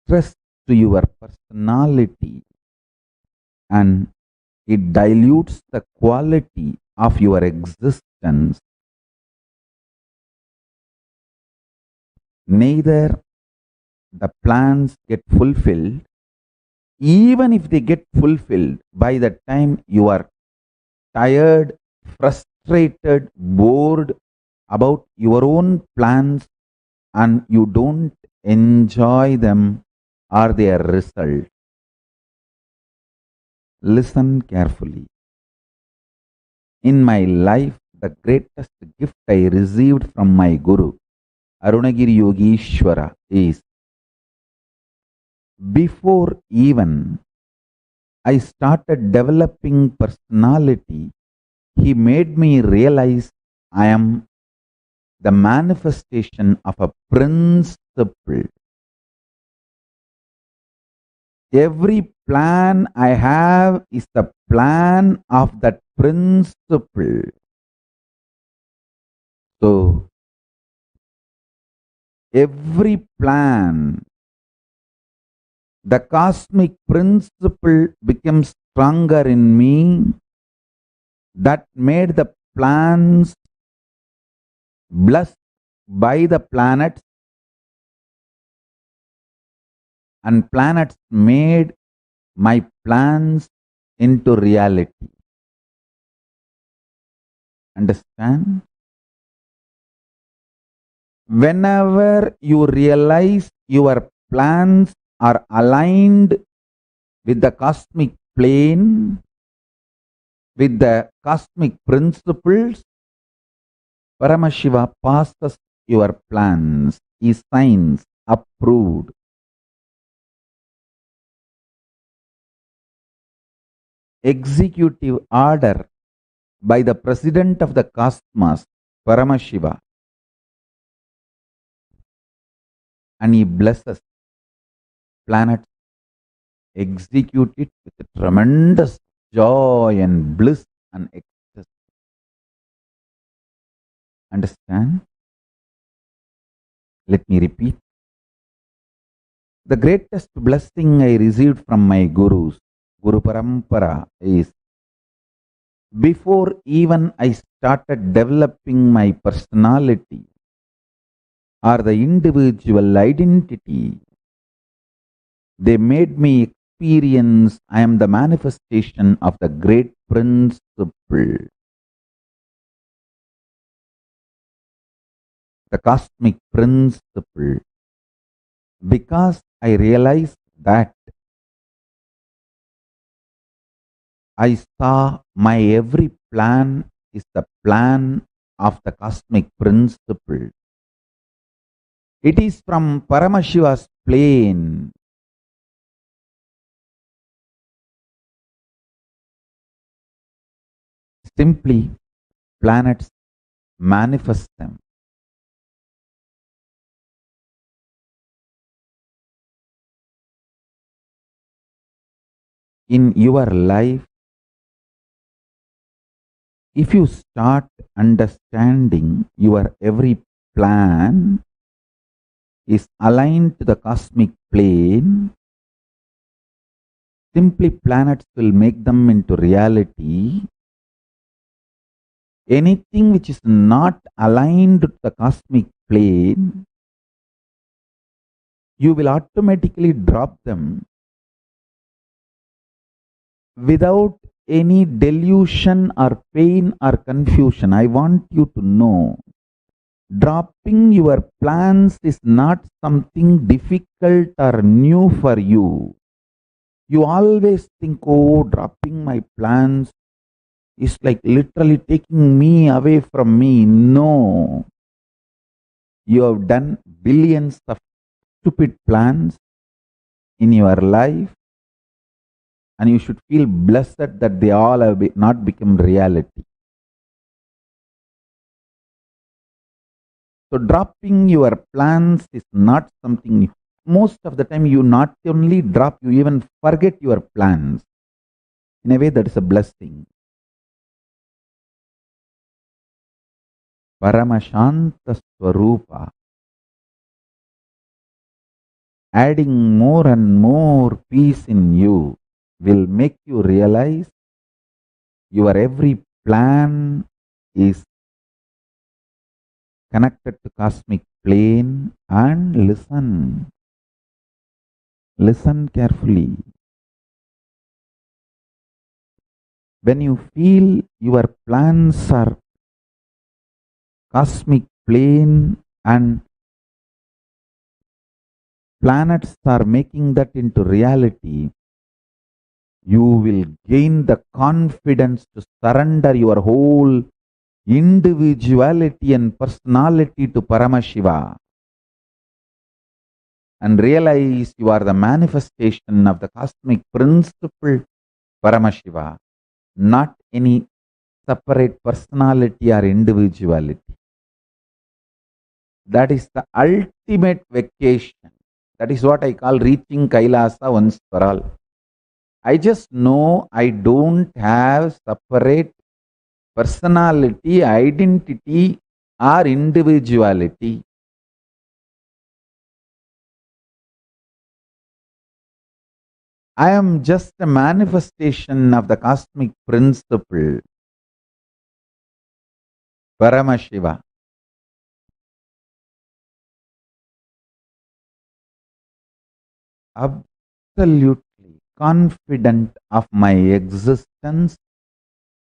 stress to your personality, and it dilutes the quality of your existence, neither the plans get fulfilled. Even if they get fulfilled, by the time you are tired, frustrated, bored about your own plans and you don't enjoy them or their result. Listen carefully. In my life, the greatest gift I received from my Guru, Arunagiri Yogishwara, is before even I started developing personality, he made me realize I am the manifestation of a principle. Every plan I have is the plan of that principle. So, every plan, the cosmic principle becomes stronger in me, that made the plans blessed by the planets, and planets made my plans into reality. Understand? Whenever you realize your plans are aligned with the cosmic plane, with the cosmic principles, Paramashiva passes your plans. He signs approved. Executive order by the President of the Cosmos, Paramashiva, and he blesses planets, execute it with tremendous joy and bliss and ecstasy. Understand? Let me repeat. The greatest blessing I received from my gurus, Guru Parampara, is before even I started developing my personality or the individual identity, they made me experience I am the manifestation of the great principle. The cosmic principle. Because I realized that, I saw my every plan is the plan of the cosmic principle. It is from Paramashiva's plane. Simply, planets manifest them. In your life, if you start understanding your every plan is aligned to the cosmic plane, simply planets will make them into reality. Anything which is not aligned to the cosmic plane, you will automatically drop them without any delusion or pain or confusion. I want you to know, dropping your plans is not something difficult or new for you. You always think, oh, dropping my plans is like literally taking me away from me. No. You have done billions of stupid plans in your life, and you should feel blessed that they all have not become reality. So dropping your plans is not something new. Most of the time you not only drop, you even forget your plans. In a way, that is a blessing. Paramashanta Swarupa, adding more and more peace in you will make you realize your every plan is connected to cosmic plane, and listen. Listen carefully. When you feel your plans are cosmic plane and planets are making that into reality, you will gain the confidence to surrender your whole individuality and personality to Paramashiva and realize you are the manifestation of the cosmic principle Paramashiva, not any separate personality or individuality. That is the ultimate vacation. That is what I call reaching Kailasa once for all. I just know I don't have separate personality, identity or individuality. I am just a manifestation of the cosmic principle, Paramashiva. Absolutely confident of my existence,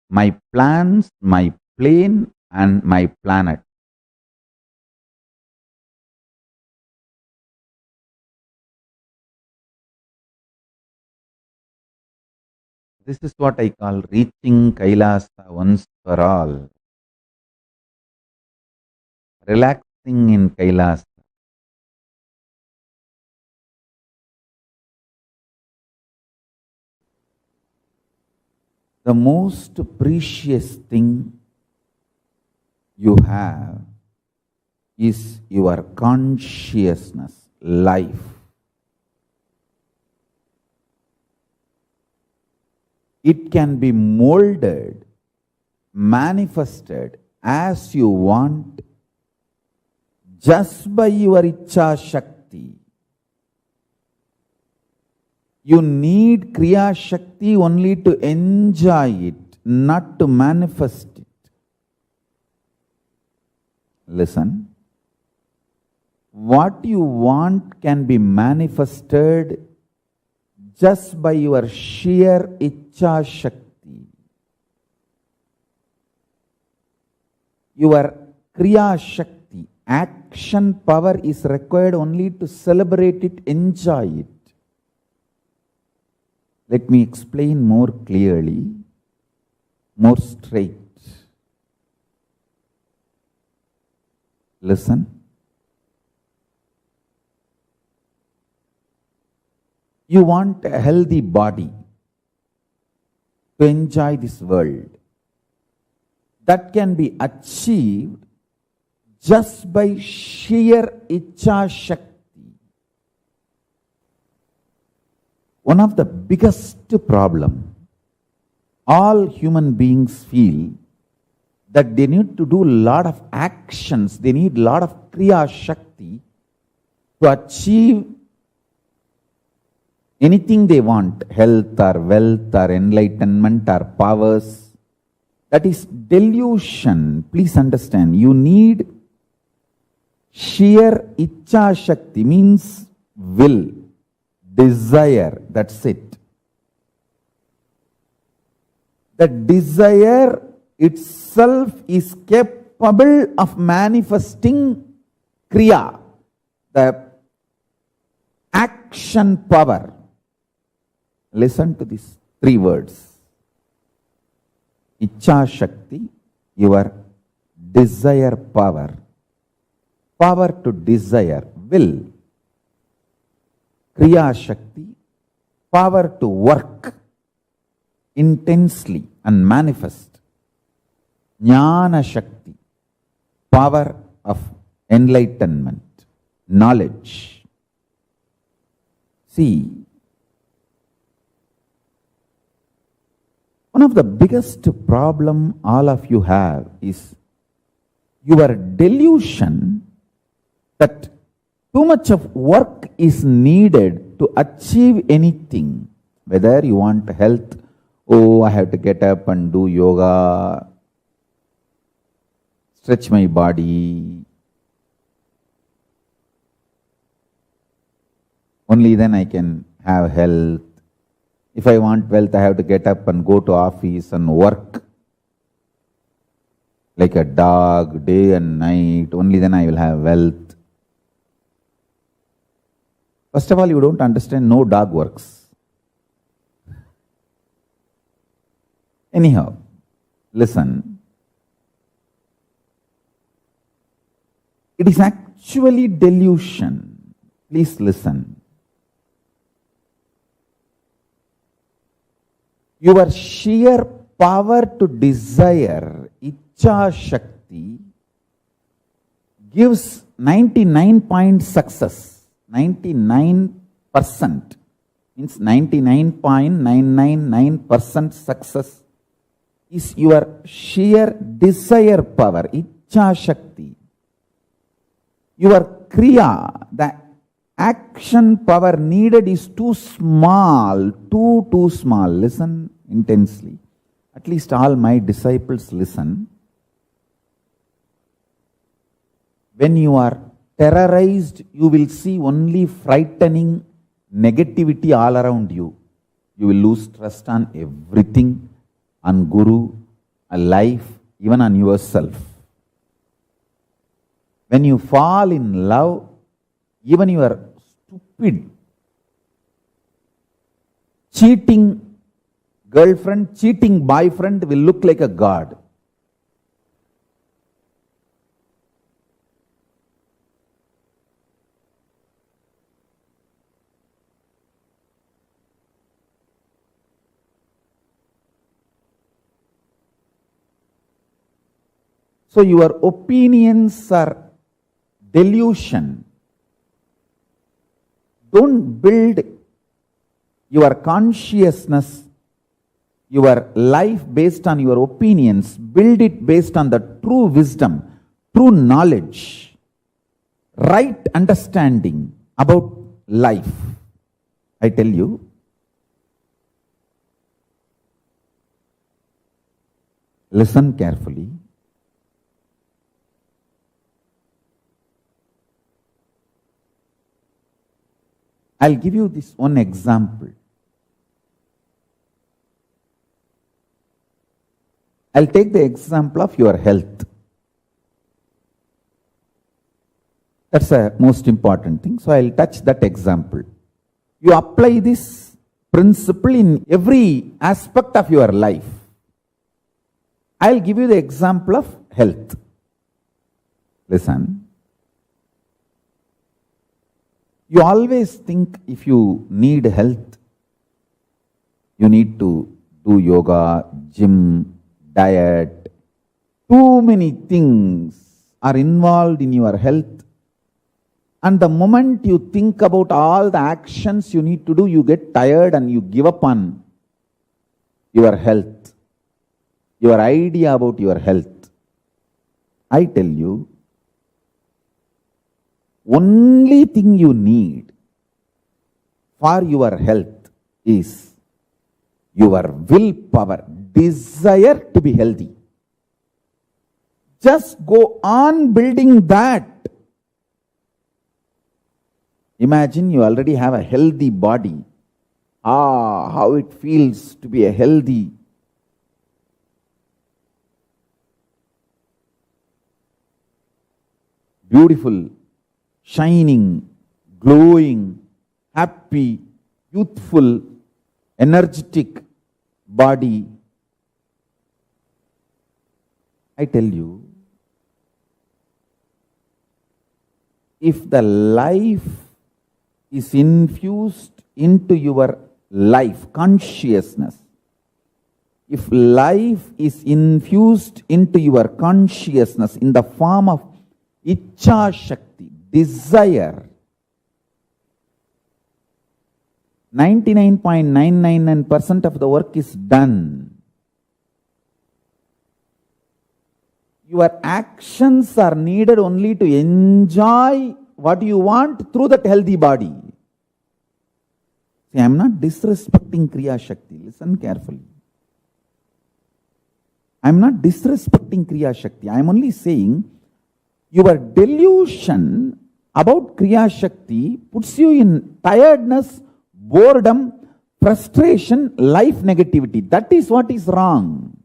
my plans, my plane, and my planet. This is what I call reaching Kailasa once for all. Relaxing in Kailasa. The most precious thing you have is your consciousness, life. It can be molded, manifested as you want just by your Ichcha Shakti. You need Kriya Shakti only to enjoy it, not to manifest it. Listen. What you want can be manifested just by your sheer Ichcha Shakti. Your Kriya Shakti, action power is required only to celebrate it, enjoy it. Let me explain more clearly, more straight. Listen. You want a healthy body to enjoy this world. That can be achieved just by sheer Ichcha Shakti. One of the biggest problem all human beings feel that they need to do a lot of actions, they need a lot of Kriya Shakti to achieve anything they want, health or wealth or enlightenment or powers. That is delusion. Please understand, you need sheer Ichcha Shakti, means will, desire, that's it. The desire itself is capable of manifesting Kriya, the action power. Listen to these three words. Ichcha Shakti, your desire power. Power to desire, will. Kriya Shakti, power to work intensely and manifest. Jnana Shakti, power of enlightenment, knowledge. See, one of the biggest problem all of you have is your delusion that too much of work is needed to achieve anything. Whether you want health, oh, I have to get up and do yoga, stretch my body. Only then I can have health. If I want wealth, I have to get up and go to office and work like a dog, day and night. Only then I will have wealth. First of all, you don't understand, no dog works. Anyhow, listen. It is actually delusion. Please listen. Your sheer power to desire, Icha Shakti, gives 99% success. 99% means 99.999% success is your sheer desire power, Icha Shakti. Your Kriya, the action power needed is too small, too small. Listen intensely. At least all my disciples listen. When you are terrorized, you will see only frightening negativity all around you. You will lose trust on everything, on Guru, on life, even on yourself. When you fall in love, even your stupid, cheating girlfriend, cheating boyfriend will look like a god. So your opinions are delusion. Don't build your consciousness, your life based on your opinions. Build it based on the true wisdom, true knowledge, right understanding about life. I tell you, listen carefully. I'll give you this one example. I'll take the example of your health. That's the most important thing. So I'll touch that example. You apply this principle in every aspect of your life. I'll give you the example of health. Listen. You always think if you need health, you need to do yoga, gym, diet. Too many things are involved in your health. And the moment you think about all the actions you need to do, you get tired and you give up on your health, your idea about your health. I tell you, only thing you need for your health is your willpower, desire to be healthy. Just go on building that. Imagine you already have a healthy body. How it feels to be a healthy. Beautiful, shining, glowing, happy, youthful, energetic body. I tell you, if the life is infused into your life, consciousness, if life is infused into your consciousness in the form of Icha Shakti, desire, 99.999% of the work is done. Your actions are needed only to enjoy what you want through that healthy body. See, I am not disrespecting Kriya Shakti. Listen carefully. I am not disrespecting Kriya Shakti. I am only saying your delusion about Kriya Shakti puts you in tiredness, boredom, frustration, life negativity. That is what is wrong.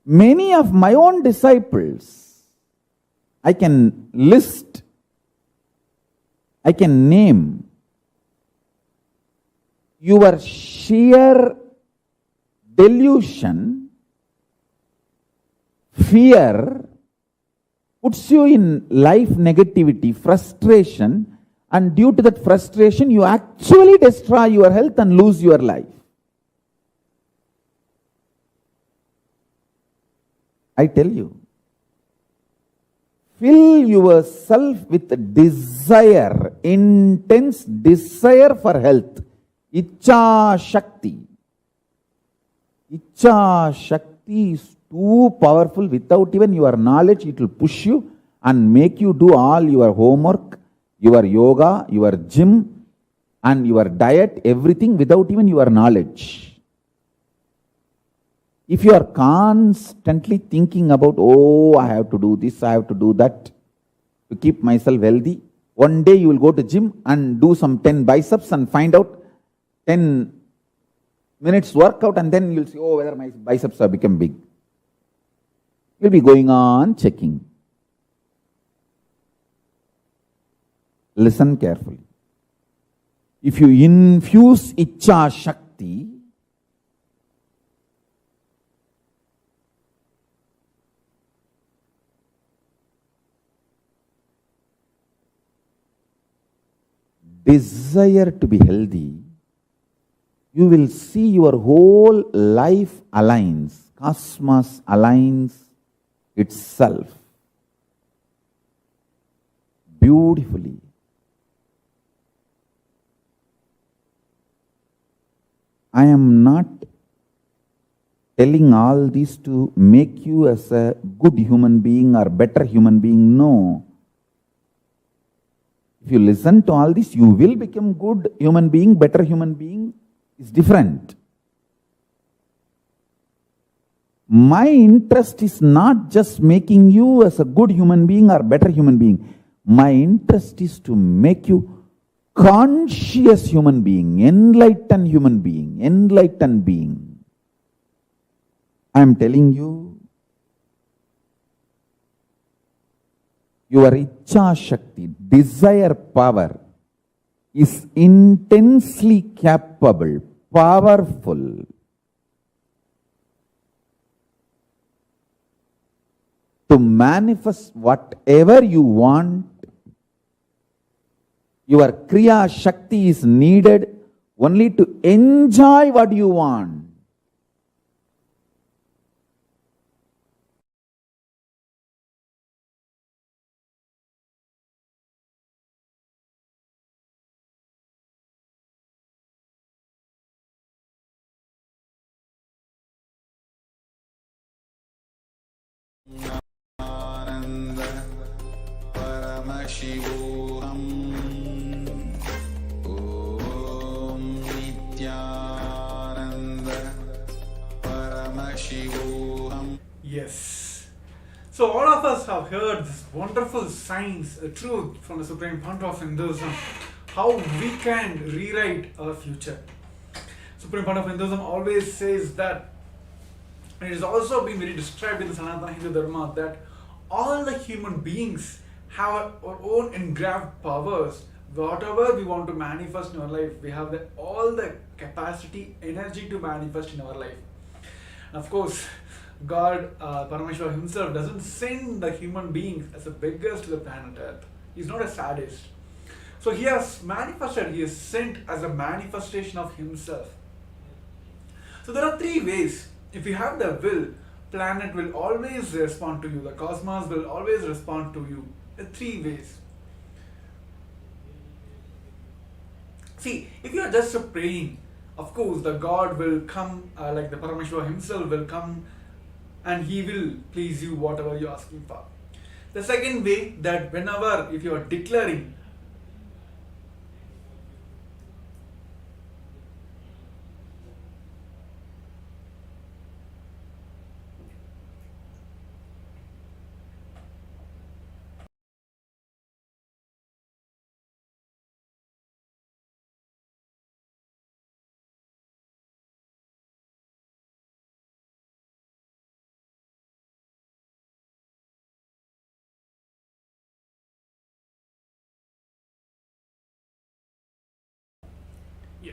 Many of my own disciples, I can list, I can name, your sheer delusion, fear, puts you in life negativity, frustration, and due to that frustration, you actually destroy your health and lose your life. I tell you, fill yourself with desire, intense desire for health. Icha Shakti. Icha Shakti is too powerful. Without even your knowledge, it will push you and make you do all your homework, your yoga, your gym, and your diet, everything without even your knowledge. If you are constantly thinking about, oh, I have to do this, I have to do that, to keep myself healthy, one day you will go to gym and do some 10 biceps and find out 10 minutes workout, and then you'll see, oh, whether my biceps have become big. You'll be going on checking. Listen carefully. If you infuse Icha Shakti, desire to be healthy, you will see your whole life aligns, cosmos aligns itself beautifully. I am not telling all this to make you as a good human being or better human being. No. If you listen to all this, you will become good human being, better human being. Is different. My interest is not just making you as a good human being or better human being. My interest is to make you conscious human being, enlightened human being, enlightened being. I am telling you, your Icha Shakti, desire power, is intensely capable, powerful to manifest whatever you want. Your Kriya Shakti is needed only to enjoy what you want. Paramashivoham. Om Nithyananda. Paramashivoham. Yes. So all of us have heard this wonderful science, a truth from the Supreme Pontiff of Hinduism, how we can rewrite our future. Supreme Pontiff of Hinduism always says that, and it has also been very described in the Sanatana Hindu Dharma, that all the human beings have our own engraved powers. Whatever we want to manifest in our life, we have all the capacity, energy to manifest in our life. And of course, God, Paramashivoham himself, doesn't send the human beings as a beggars to the planet Earth. He's not a sadist. So he has manifested, he is sent as a manifestation of himself. So there are three ways. If you have the will, planet will always respond to you. The cosmos will always respond to you. There are three ways. See, if you are just praying, of course the God will come, like the Paramashivoham himself will come and he will please you whatever you are asking for. The second way, that whenever, if you are declaring,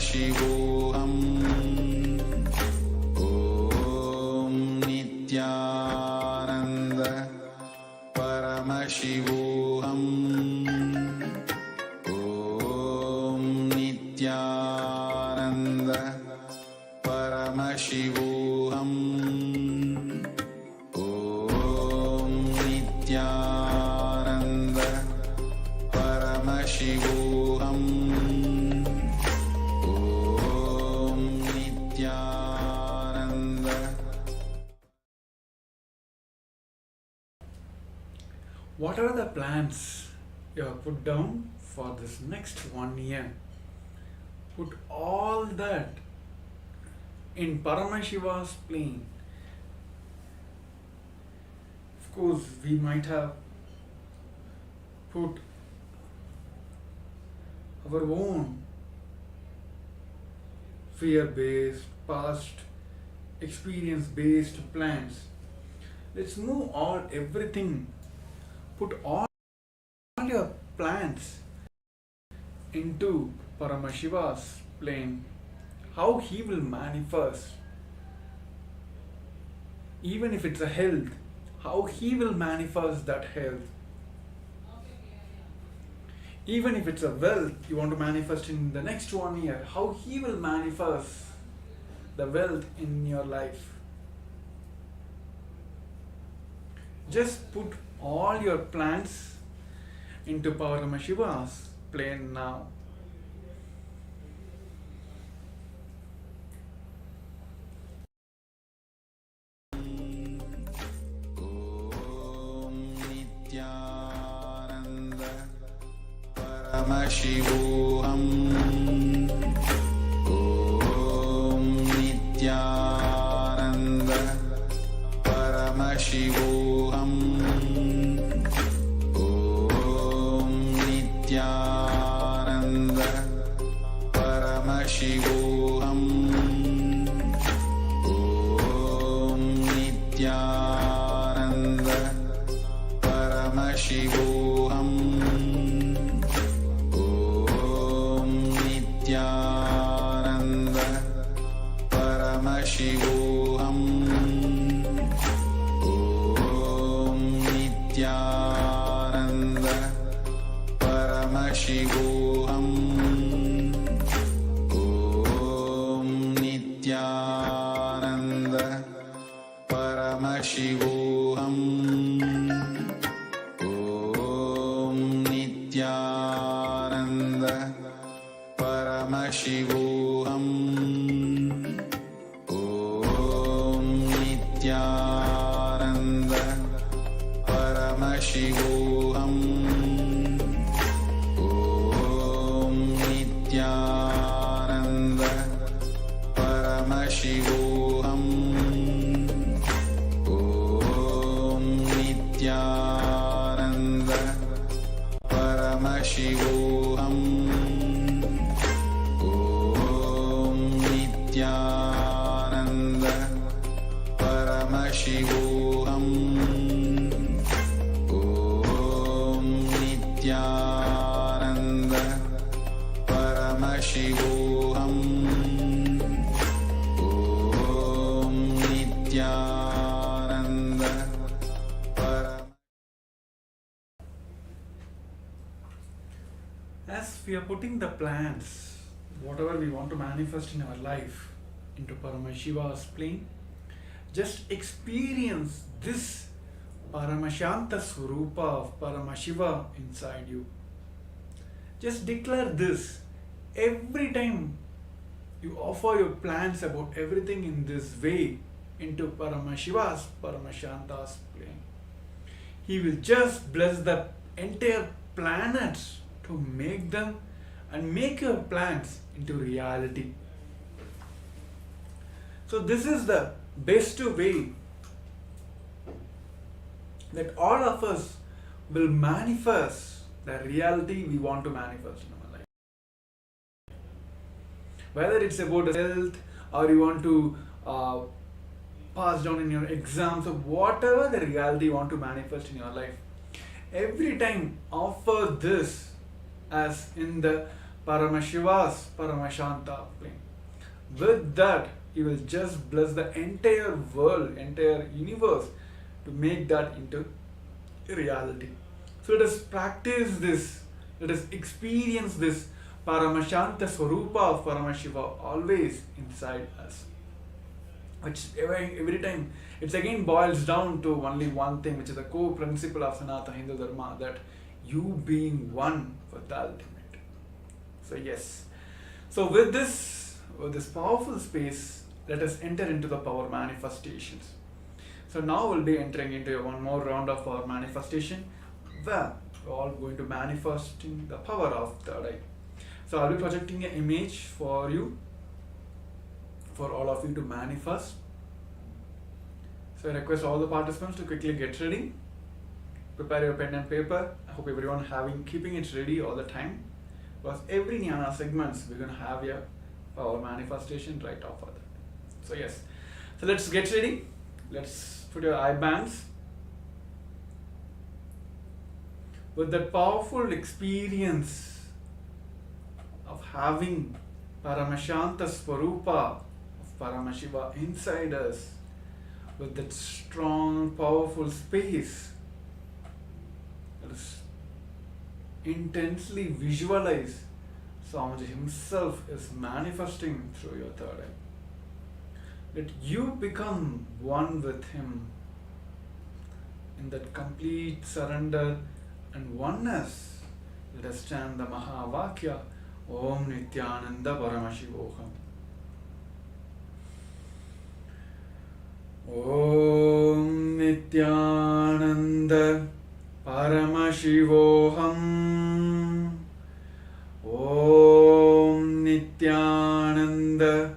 Paramashivoham. Om Nithyananda Paramashivoham. Om Nithyananda Paramashivoham. Om Nithyananda Paramashivoham. Om Nithyananda. What are the plans you have put down for this next 1 year? Put all that in Paramashiva's plane. Of course, we might have put our own fear-based, past experience-based plans. Let's move everything. Put all your plans into Paramashiva's plane. How he will manifest. Even if it's a health, how he will manifest that health. Even if it's a wealth you want to manifest in the next 1 year, how he will manifest the wealth in your life. Just put all your plans into Paramashiva's plane now. Om Nithyananda Paramashivoham. Om Nithyananda Paramashivoham. Om Nithyananda Paramashivoham. Om Nithyananda Paramashivoham. Om Nithyananda Paramashivoham. Om Nithyananda Paramashivoham. Om Nithyananda Paramashivoham. Om Nithyananda Paramashivoham. Om Nithyananda Paramashivoham. Om Nithyananda Paramashivoham. Om Nithyananda Paramashivoham. Om Nithyananda Paramashivoham. Om Nithyananda Paramashivoham. Om Nithyananda As we are putting the plans, whatever we want to manifest in our life, into Paramashiva's plane, just experience this Paramashanta Swarupa of Paramashiva inside you. Just declare this every time you offer your plans about everything in this way into Paramashiva's, Paramashanta's plane. He will just bless the entire planets to make them and make your plans into reality. So this is the best way that all of us will manifest the reality we want to manifest in our life. Whether it's about health or you want to pass down in your exams or whatever the reality you want to manifest in your life, every time offer this as in the Paramashiva's Paramashanta plane. With that, he will just bless the entire world, entire universe to make that into reality. So let us practice this, let us experience this Paramashanta Swarupa of Paramashiva always inside us. Which every time, it again boils down to only one thing, which is the core principle of Sanatana Hindu Dharma, that you being one with the ultimate. So yes. So with this powerful space, let us enter into the power manifestations. So now we'll be entering into one more round of power manifestation, where we're all going to manifesting the power of third eye. So I'll be projecting an image for you, for all of you to manifest. So I request all the participants to quickly get ready. Prepare your pen and paper. I hope everyone keeping it ready all the time. Because every Jnana segments we're going to have here power manifestation right off of that. So yes. So let's get ready. Let's put your eye bands. With that powerful experience of having Paramashanta Swarupa of Paramashiva inside us, with that strong, powerful space, let us intensely visualize Swamiji himself is manifesting through your third eye. Let you become one with him in that complete surrender and oneness. Let us chant the Mahavakya, Om Nithyananda Paramashivoham. Om Nithyananda Paramashivoham. Om Nithyananda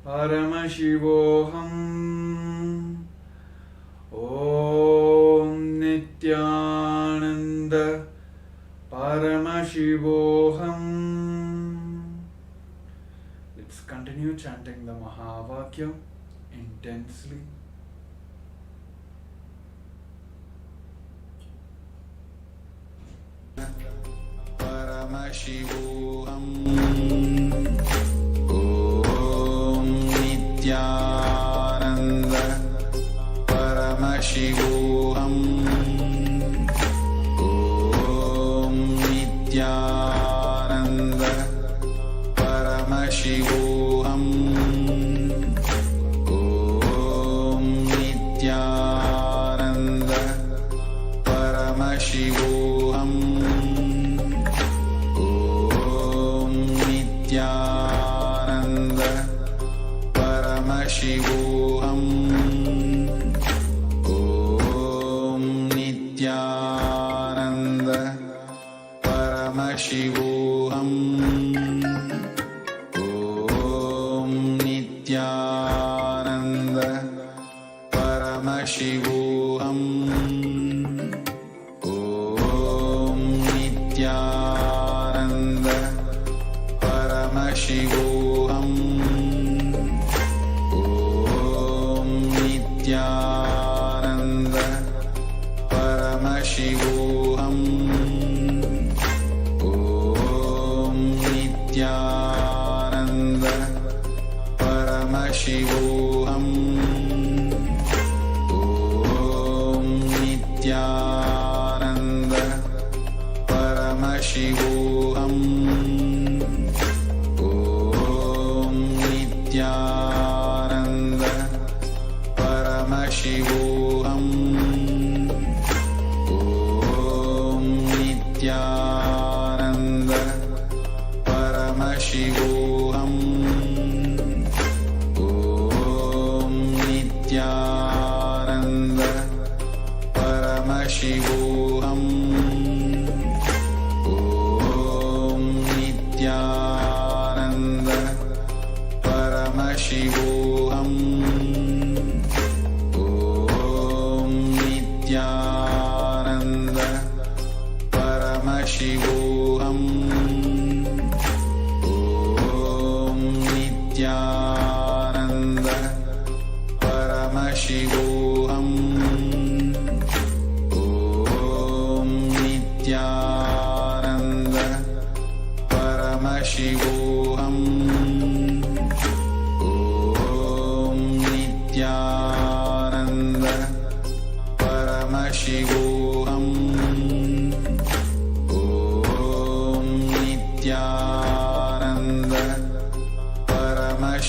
Paramashivoham. Om Nithyananda Paramashivoham. Let's continue chanting the Mahavakya intensely. Paramashivoham. Om Nithyananda Paramashivoham. Om Nithyananda Paramashivoham. Om Nithyananda Paramashivoham. Nithyananda Paramashivoham. Om Nithyananda Paramashivoham. Om Nithyananda Paramashivoham. Om Nithyananda Paramashivoham. Om Nithyananda Paramashivoham. Om Nithyananda Paramashivoham. Om Nithyananda Paramashivoham. Om Nithyananda Paramashivoham. Om Nithyananda Paramashivoham. Om Nithyananda Paramashivoham. Om Nithyananda Paramashivoham. Om Nithyananda Paramashivoham. Om Nithyananda Paramashivoham. Om Nithyananda Paramashivoham.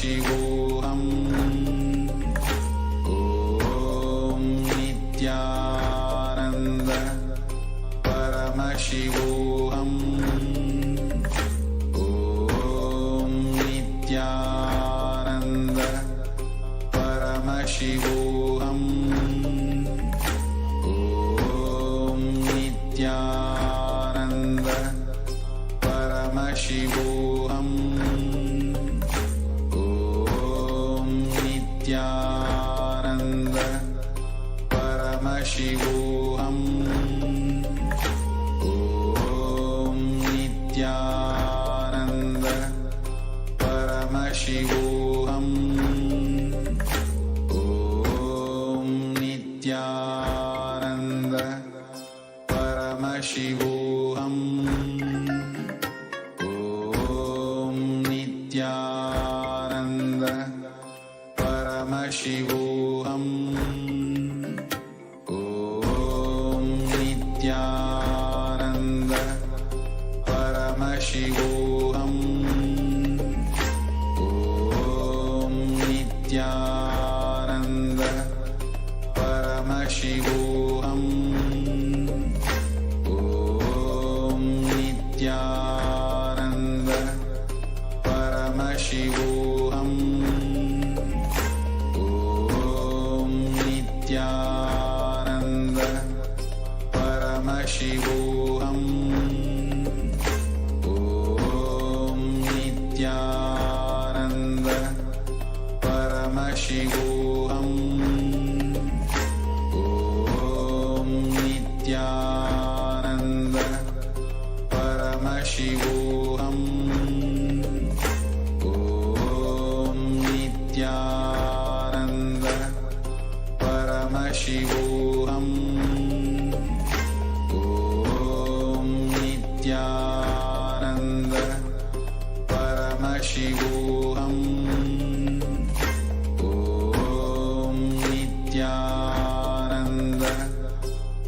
Paramashivoham. Om Nithyananda Paramashivoham. Om Nithyananda Paramashivoham. Om Nithyananda Paramashivoham. Om Nithyananda Paramashivoham. Om Nithyananda Paramashivoham. Om Nithyananda Paramashivoham. Om Nithyananda Paramashivoham. Om Nithyananda Paramashivoham. Om Nithyananda Paramashivoham. Om Nithyananda Paramashivoham. Om Nithyananda Paramashivoham. Om Nithyananda Paramashivoham. Om Nithyananda Paramashivoham. Om Nithyananda Paramashivoham. Om Nithyananda Paramashivoham. Om Nithyananda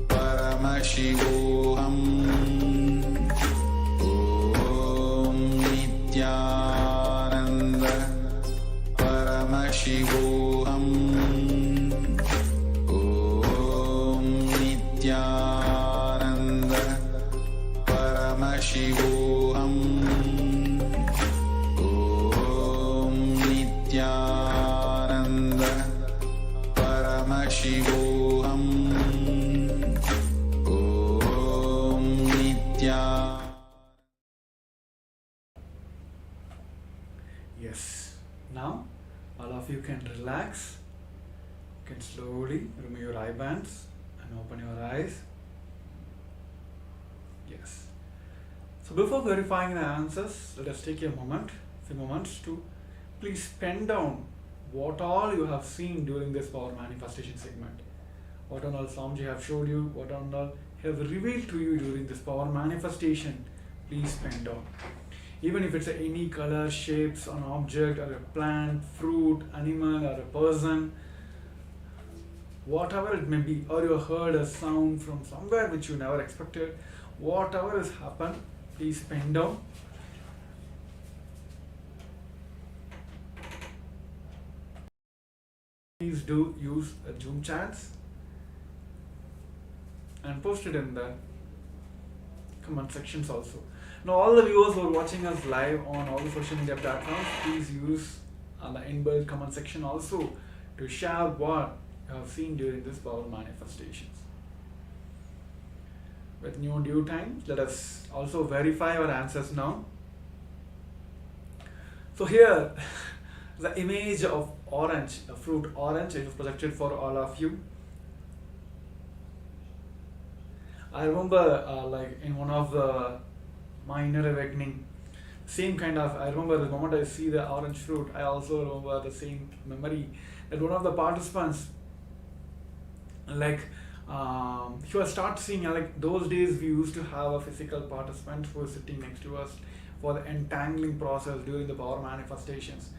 Paramashivoham. Om Nithyananda Paramashivoham. Om Nithyananda Paramashivoham. Om Nithyananda Paramashivoham. Om Nithyananda. Yes. Now, all of you can relax. You can slowly remove your eye bands and open your eyes. Yes. So before verifying the answers, let us take a few moments to please pen down what all you have seen during this power manifestation segment. What all Swamiji have showed you, what all he have revealed to you during this power manifestation, please pen down. Even if it's any color, shapes, an object, or a plant, fruit, animal, or a person, whatever it may be, or you heard a sound from somewhere which you never expected, whatever has happened, please pen down. Please do use a Zoom chats and post it in the comment sections also. Now all the viewers who are watching us live on all the social media platforms, please use the inbuilt comment section also to share what you have seen during this power manifestations. With new due time, let us also verify our answers now. So here, the image of orange, the fruit orange, is projected for all of you. I remember like in one of the minor awakening, same kind of, I remember the moment I see the orange fruit, I also remember the same memory that one of the participants, like he was start seeing, like those days we used to have a physical participant who was sitting next to us for the entangling process during the power manifestations.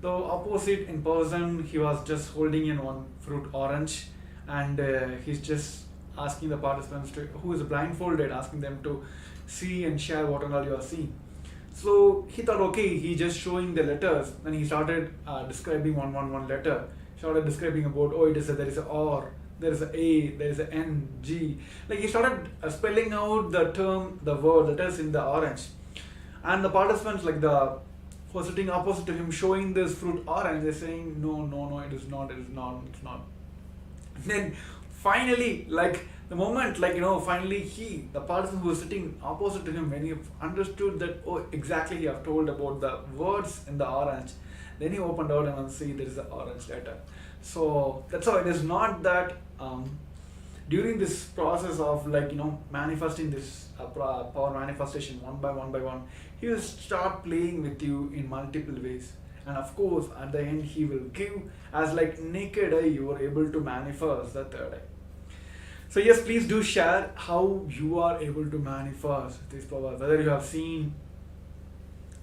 The opposite in person, he was just holding in one fruit orange, and he's just asking the participants to, who is blindfolded, asking them to see and share what all you are seeing. So he thought, okay, he just showing the letters. Then he started describing one letter. Started describing about, oh, there is a R, there is a A, there is a N, G. Like he started spelling out the term, the word that is in the orange. And the participants, like the who are sitting opposite to him, showing this fruit orange, they're saying, no, it is not. Then finally, like the moment, like finally the participant who was sitting opposite to him, when he understood that, oh, exactly, he have told about the words in the orange, then he opened out and see there is an orange letter. So that's how it is not that during this process of manifesting this power manifestation one by one, he will start playing with you in multiple ways. And of course, at the end, he will give as like naked eye, you are able to manifest the third eye. So yes, please do share how you are able to manifest this power. Whether you have seen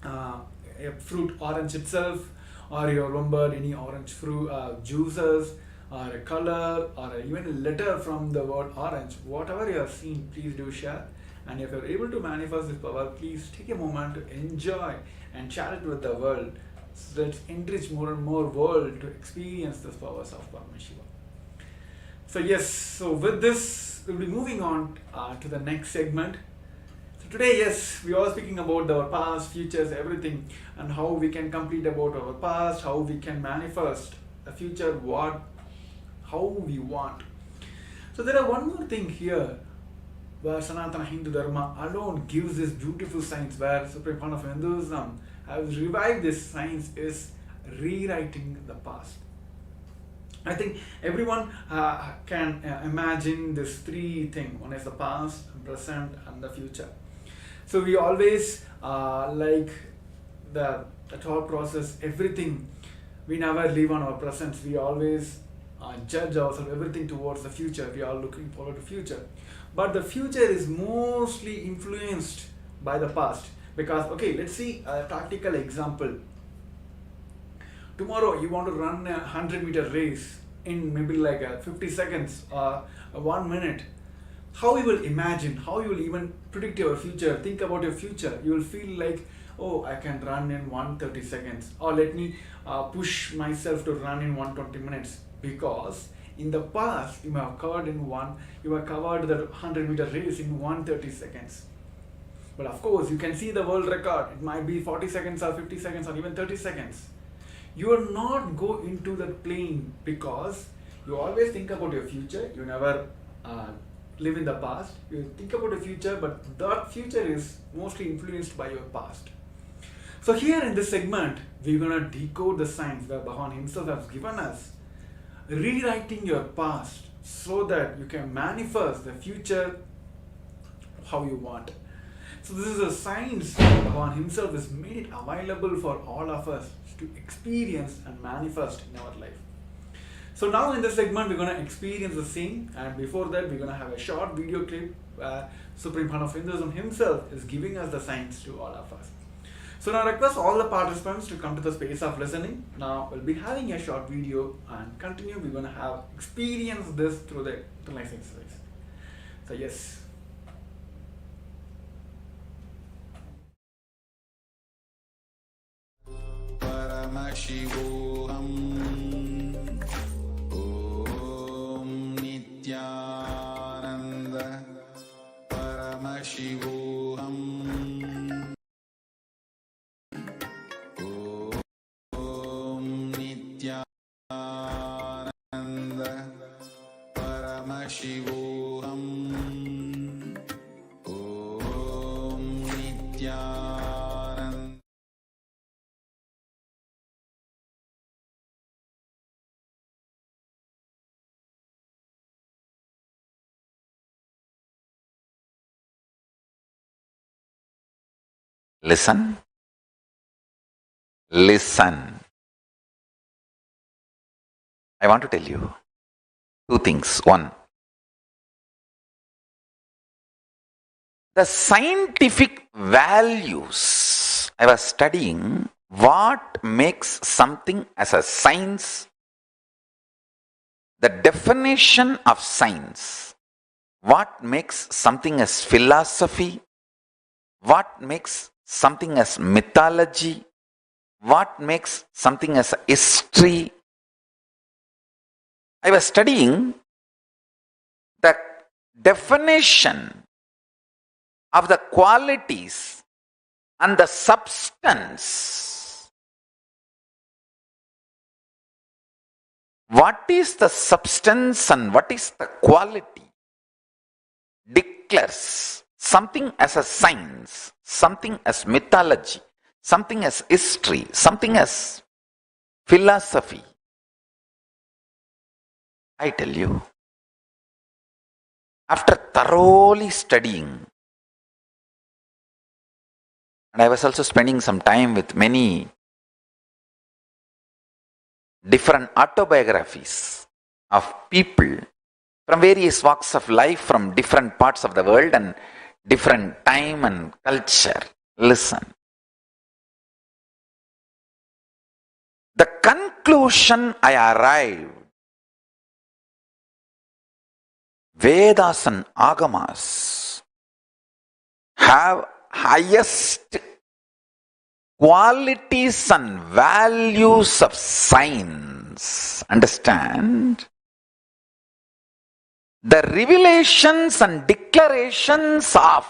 a fruit orange itself, or you remember any orange fruit juices, or a color, or even a letter from the word orange. Whatever you have seen, please do share. And if you're able to manifest this power, please take a moment to enjoy and share it with the world. So let's enrich more and more world to experience the powers of Paramashiva. So yes, so with this, we'll be moving on to the next segment. So today, yes, we are speaking about our past, futures, everything, and how we can complete about our past, how we can manifest the future, how we want. So there are one more thing here, where Sanatana Hindu Dharma alone gives this beautiful science, where Supreme Pontiff of Hinduism has revived this science, is rewriting the past. I think everyone can imagine this three things. One is the past, present, and the future. So we always like the thought process, everything. We never live on our present. We always judge ourselves, everything towards the future. We are looking forward to future. But the future is mostly influenced by the past. Because, okay, let's see a practical example. Tomorrow you want to run a 100-meter race in maybe like 50 seconds or 1 minute. How you will imagine, how you will even predict your future, think about your future. You will feel like, oh, I can run in 130 seconds, or let me push myself to run in 120 minutes. Because in the past, you have covered the 100-meter race in 130 seconds. But of course, you can see the world record. It might be 40 seconds or 50 seconds or even 30 seconds. You will not go into that plane because you always think about your future. You never live in the past. You think about the future, but that future is mostly influenced by your past. So here in this segment, we're going to decode the science where Bhagavan himself has given us, rewriting your past so that you can manifest the future how you want. So this is a science Bhagavan himself has made it available for all of us to experience and manifest in our life. So now in this segment, we're going to experience the same, and before that, we're going to have a short video clip where Supreme Pontiff of Hinduism himself is giving us the science to all of us. So now I request all the participants to come to the space of listening. Now we'll be having a short video and continue. We're going to have experience this through the life exercise. So yes. Paramashivoham. Om Nithyananda. Paramashivoham. Om Nithyananda. Paramashivoham. Om Nithyananda. Listen. Listen. I want to tell you two things. One, the scientific values. I was studying what makes something as a science, the definition of science, what makes something as philosophy, what makes something as mythology, what makes something as history. I was studying the definition of the qualities and the substance. What is the substance and what is the quality? Declares something as a science, something as mythology, something as history, something as philosophy. I tell you, after thoroughly studying, and I was also spending some time with many different autobiographies of people from various walks of life, from different parts of the world and different time and culture. Listen. The conclusion I arrived, Vedas and Agamas have highest qualities and values of science. Understand? The revelations and declarations of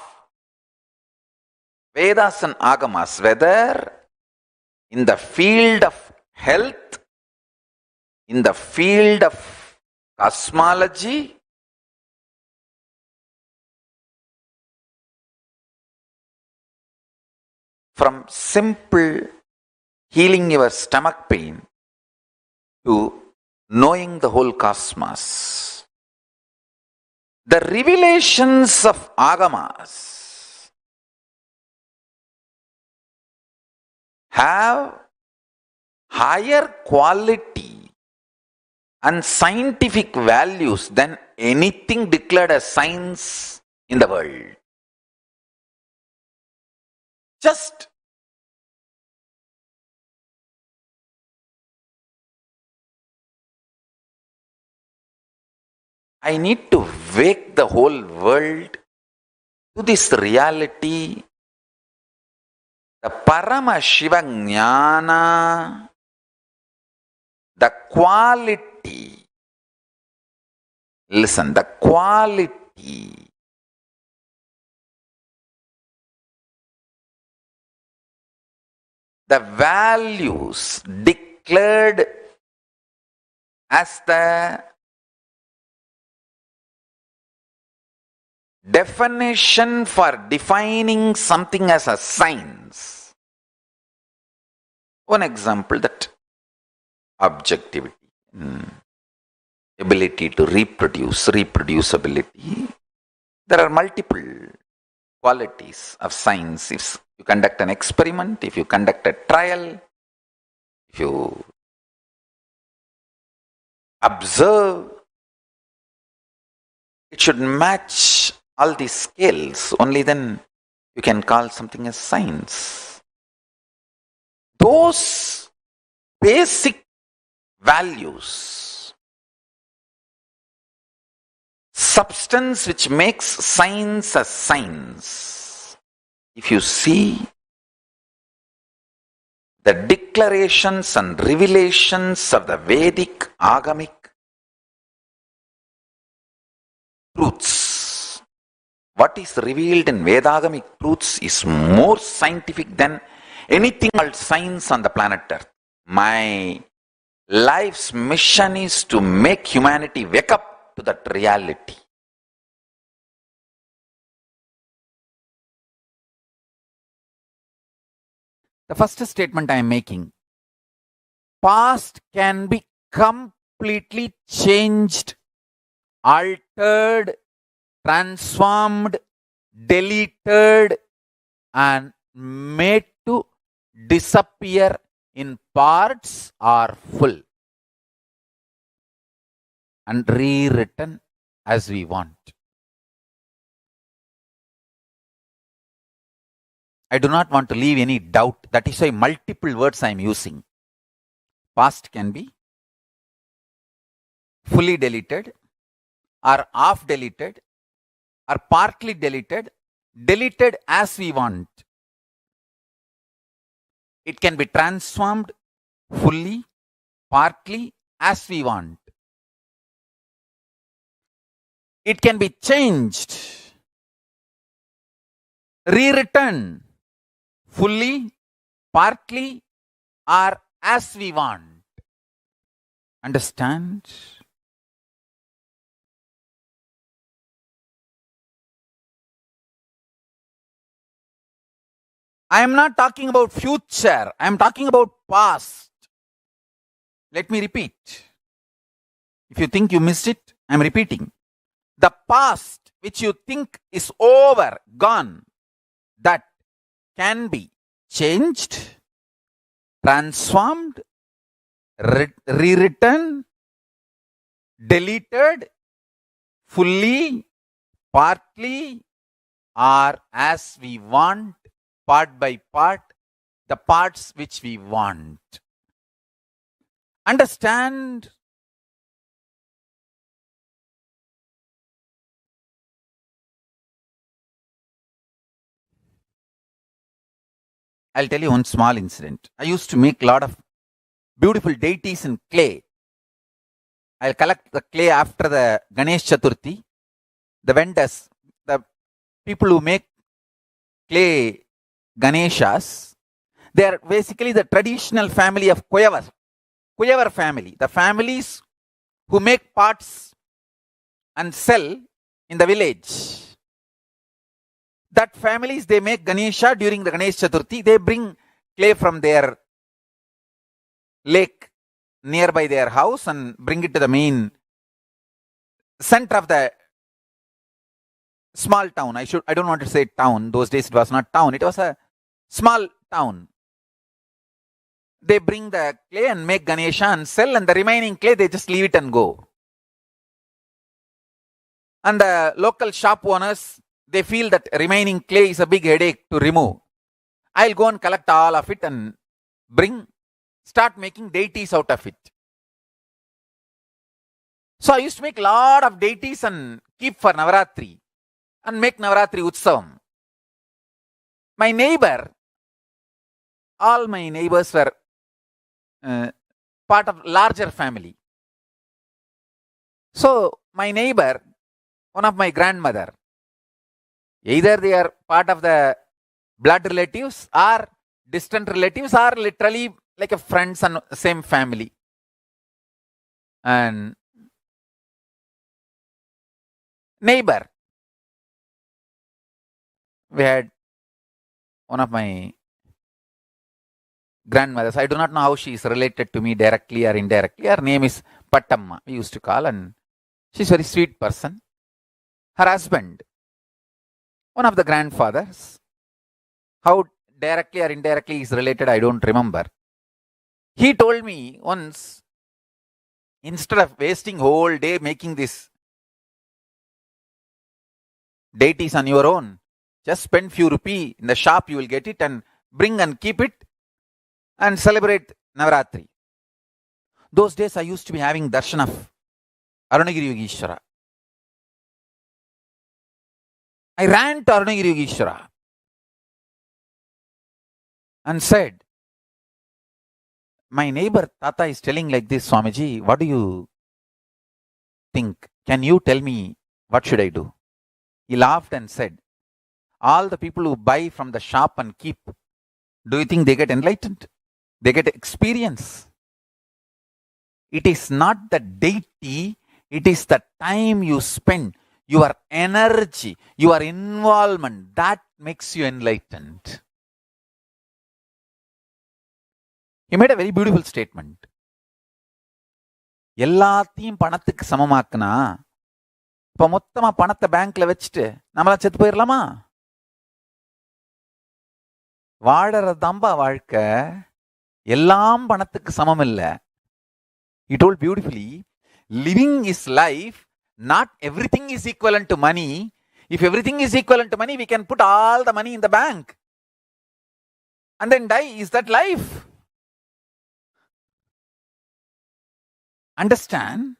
Vedas and Agamas, whether in the field of health, in the field of cosmology, from simple healing your stomach pain to knowing the whole cosmos. The revelations of Agamas have higher quality and scientific values than anything declared as science in the world. Just I need to wake the whole world to this reality. The Paramashiva Jnana, the quality, listen, the quality the values declared as the definition for defining something as a science. One example, that objectivity, ability to reproduce, reproducibility. There are multiple qualities of science. If you conduct an experiment, if you conduct a trial, if you observe, it should match all these scales. Only then you can call something as science. Those basic values, substance which makes science a science. If you see the declarations and revelations of the Vedic Agamic truths, what is revealed in Vedagamic truths is more scientific than anything called science on the planet Earth. My life's mission is to make humanity wake up to that reality. The first statement I am making, past can be completely changed, altered, transformed, deleted, and made to disappear in parts or full, and rewritten as we want. I do not want to leave any doubt. That is why multiple words I am using. Past can be fully deleted, or half deleted, or partly deleted, deleted as we want. It can be transformed fully, partly, as we want. It can be changed, rewritten fully, partly, or as we want. Understand? I am not talking about future. I am talking about past. Let me repeat. If you think you missed it, I am repeating. The past which you think is over, gone, that can be changed, transformed, rewritten, deleted, fully, partly, or as we want, part by part, the parts which we want. Understand? I'll tell you one small incident. I used to make a lot of beautiful deities in clay. I'll collect the clay after the Ganesh Chaturthi. The vendors, the people who make clay Ganeshas, they are basically the traditional family of Kuyavar family. The families who make parts and sell in the village. That families, they make Ganesha during the Ganesh Chaturthi. They bring clay from their lake nearby their house and bring it to the main center of the small town. I don't want to say town. Those days it was not town. It was a small town. They bring the clay and make Ganesha and sell, and the remaining clay they just leave it and go. And the local shop owners, they feel that remaining clay is a big headache to remove. I'll go and collect all of it and start making deities out of it. So I used to make a lot of deities and keep for Navaratri and make Navaratri Utsavam. My neighbor, all my neighbors were part of larger family. So my neighbor, one of my grandmother, either they are part of the blood relatives or distant relatives or literally like a friends and same family. And neighbor, we had one of my grandmothers. I do not know how she is related to me directly or indirectly. Her name is Pattamma, we used to call, and she's a very sweet person. Her husband, one of the grandfathers, how directly or indirectly is related, I don't remember. He told me once, instead of wasting whole day making this deities on your own, just spend few rupee in the shop, you will get it and bring and keep it and celebrate Navaratri. Those days I used to be having darshan of Arunagiri Yogeshwara. I ran to Arunagiri Yogeshwara and said, my neighbor Tata is telling like this, Swamiji, what do you think? Can you tell me what should I do? He laughed and said, all the people who buy from the shop and keep, do you think they get enlightened? They get experience. It is not the deity, it is the time you spend, your energy, your involvement, that makes you enlightened. He made a very beautiful statement. எல்லாத்தையும் பணத்துக்கு சமமாக்குனா இப்ப மொத்தமா பணத்தை பேங்க்ல வச்சுட்டு நம்மளா செத்து போயிடலாமா? வாழறதாம்பா வாழ்க்கை, எல்லாம் பணத்துக்கு சமம் இல்ல. He told beautifully, living is life, not everything is equivalent to money. If everything is equivalent to money, we can put all the money in the bank and then die. Is that life? Understand?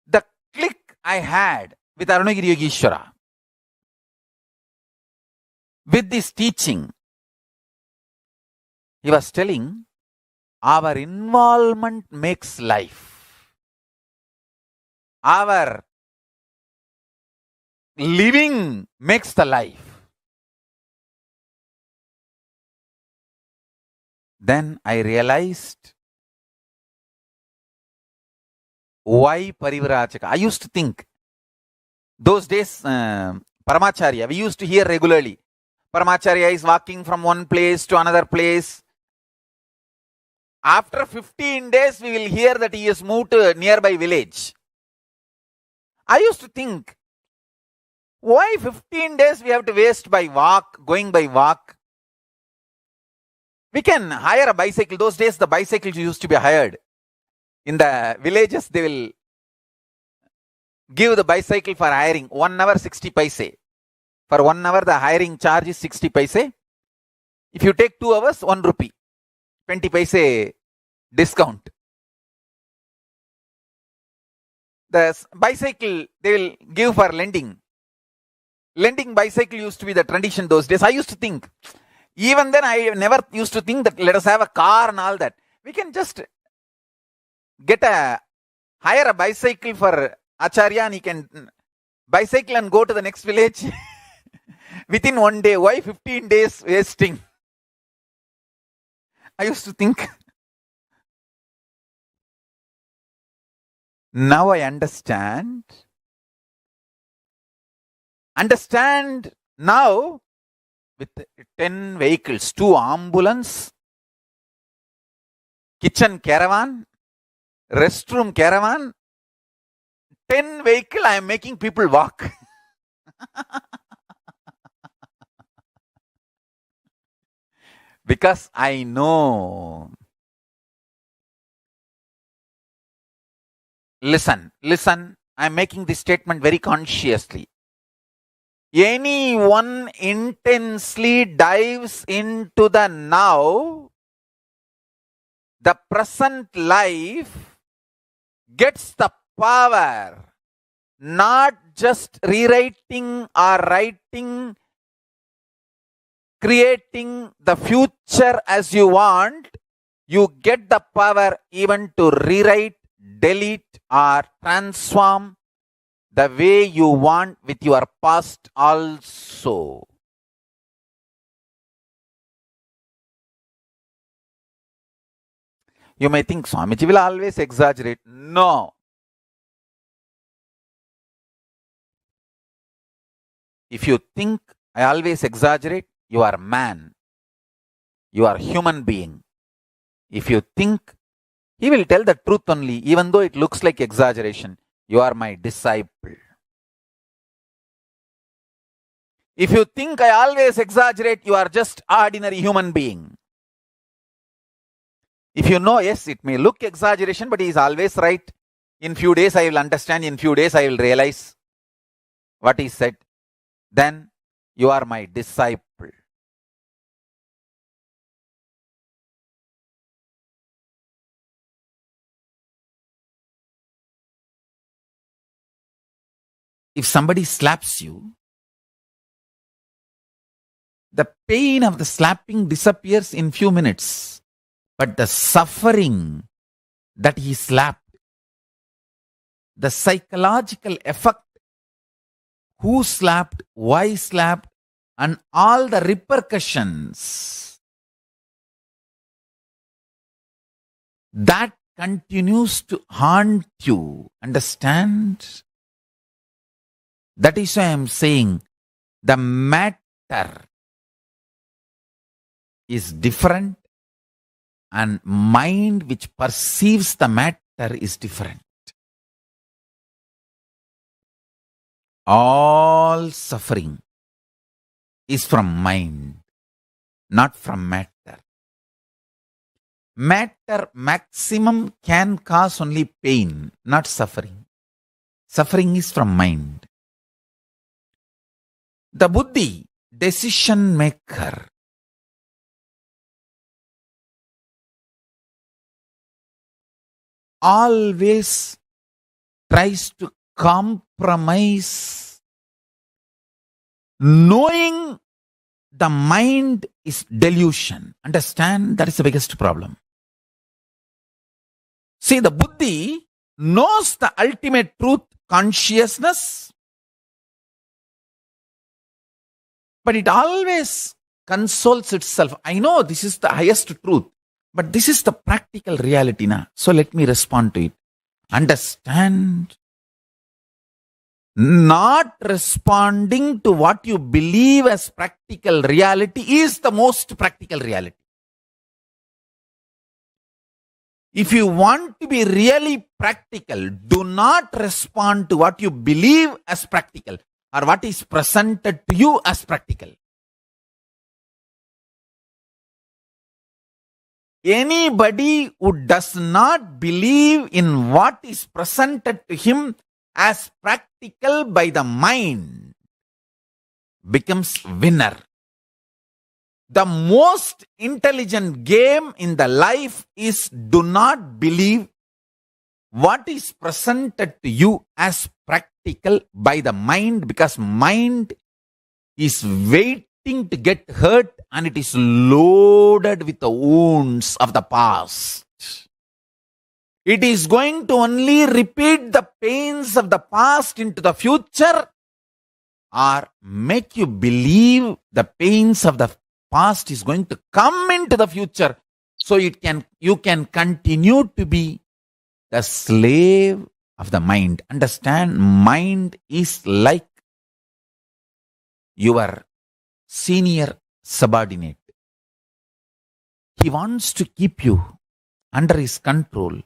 The click I had with Arunagiri Yogeshwara, with this teaching, he was telling, our involvement makes life. Our living makes the life. Then I realized why Parivrajaka. I used to think, those days, Paramacharya, we used to hear regularly, Paramacharya is walking from one place to another place. After 15 days, we will hear that he has moved to a nearby village. I used to think, why 15 days we have to waste by going by walk? We can hire a bicycle. Those days, the bicycles used to be hired. In the villages, they will give the bicycle for hiring. 1 hour, 60 paise. For 1 hour, the hiring charge is 60 paise. If you take 2 hours, 1 rupee. 20 paise discount. The bicycle they will give for lending. Lending bicycle used to be the tradition those days. I used to think, even then I never used to think that let us have a car and all that. We can just hire a bicycle for Acharya and he can bicycle and go to the next village within 1 day. Why 15 days wasting? I used to think. Now I understand. Understand now with 10 vehicles, 2 ambulance, kitchen caravan, restroom caravan, 10 vehicle, I am making people walk. Because I know. Listen, I am making this statement very consciously. Anyone intensely dives into the now, the present life, gets the power, not just rewriting or writing, creating the future as you want. You get the power even to rewrite, delete or transform the way you want with your past also. You may think Swamiji will always exaggerate. No. If you think I always exaggerate, you are man. You are human being. If you think he will tell the truth only, even though it looks like exaggeration, you are my disciple. If you think I always exaggerate, you are just ordinary human being. If you know, yes, it may look exaggeration, but he is always right. In few days I will understand, in few days I will realize what he said. Then you are my disciple. If somebody slaps you, the pain of the slapping disappears in few minutes. But the suffering that he slapped, the psychological effect, who slapped, why slapped, and all the repercussions, that continues to haunt you. Understand? That is why I am saying the matter is different and mind which perceives the matter is different. All suffering is from mind, not from matter. Matter maximum can cause only pain, not suffering. Suffering is from mind. The buddhi, decision maker, always tries to compromise, knowing the mind is delusion. Understand? That is the biggest problem. See, the buddhi knows the ultimate truth, consciousness, but it always consoles itself. I know this is the highest truth, but this is the practical reality now. So let me respond to it. Understand? Not responding to what you believe as practical reality is the most practical reality. If you want to be really practical, do not respond to what you believe as practical or what is presented to you as practical. Anybody who does not believe in what is presented to him as practical by the mind becomes winner. The most intelligent game in the life is do not believe what is presented to you as practical by the mind, because mind is waiting to get hurt and it is loaded with the wounds of the past. It is going to only repeat the pains of the past into the future or make you believe the pains of the past is going to come into the future, so you can continue to be the slave of the mind. Understand? Mind is like your senior subordinate. He wants to keep you under his control.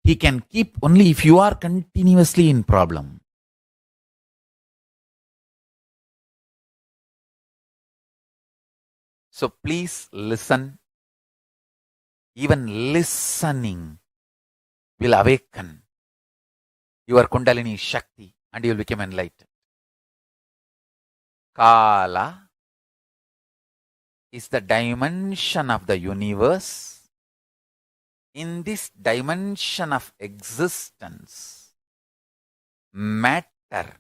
He can keep only if you are continuously in problem. So please listen. Even listening will awaken your Kundalini Shakti and you will become enlightened. Kala is the dimension of the universe. In this dimension of existence, matter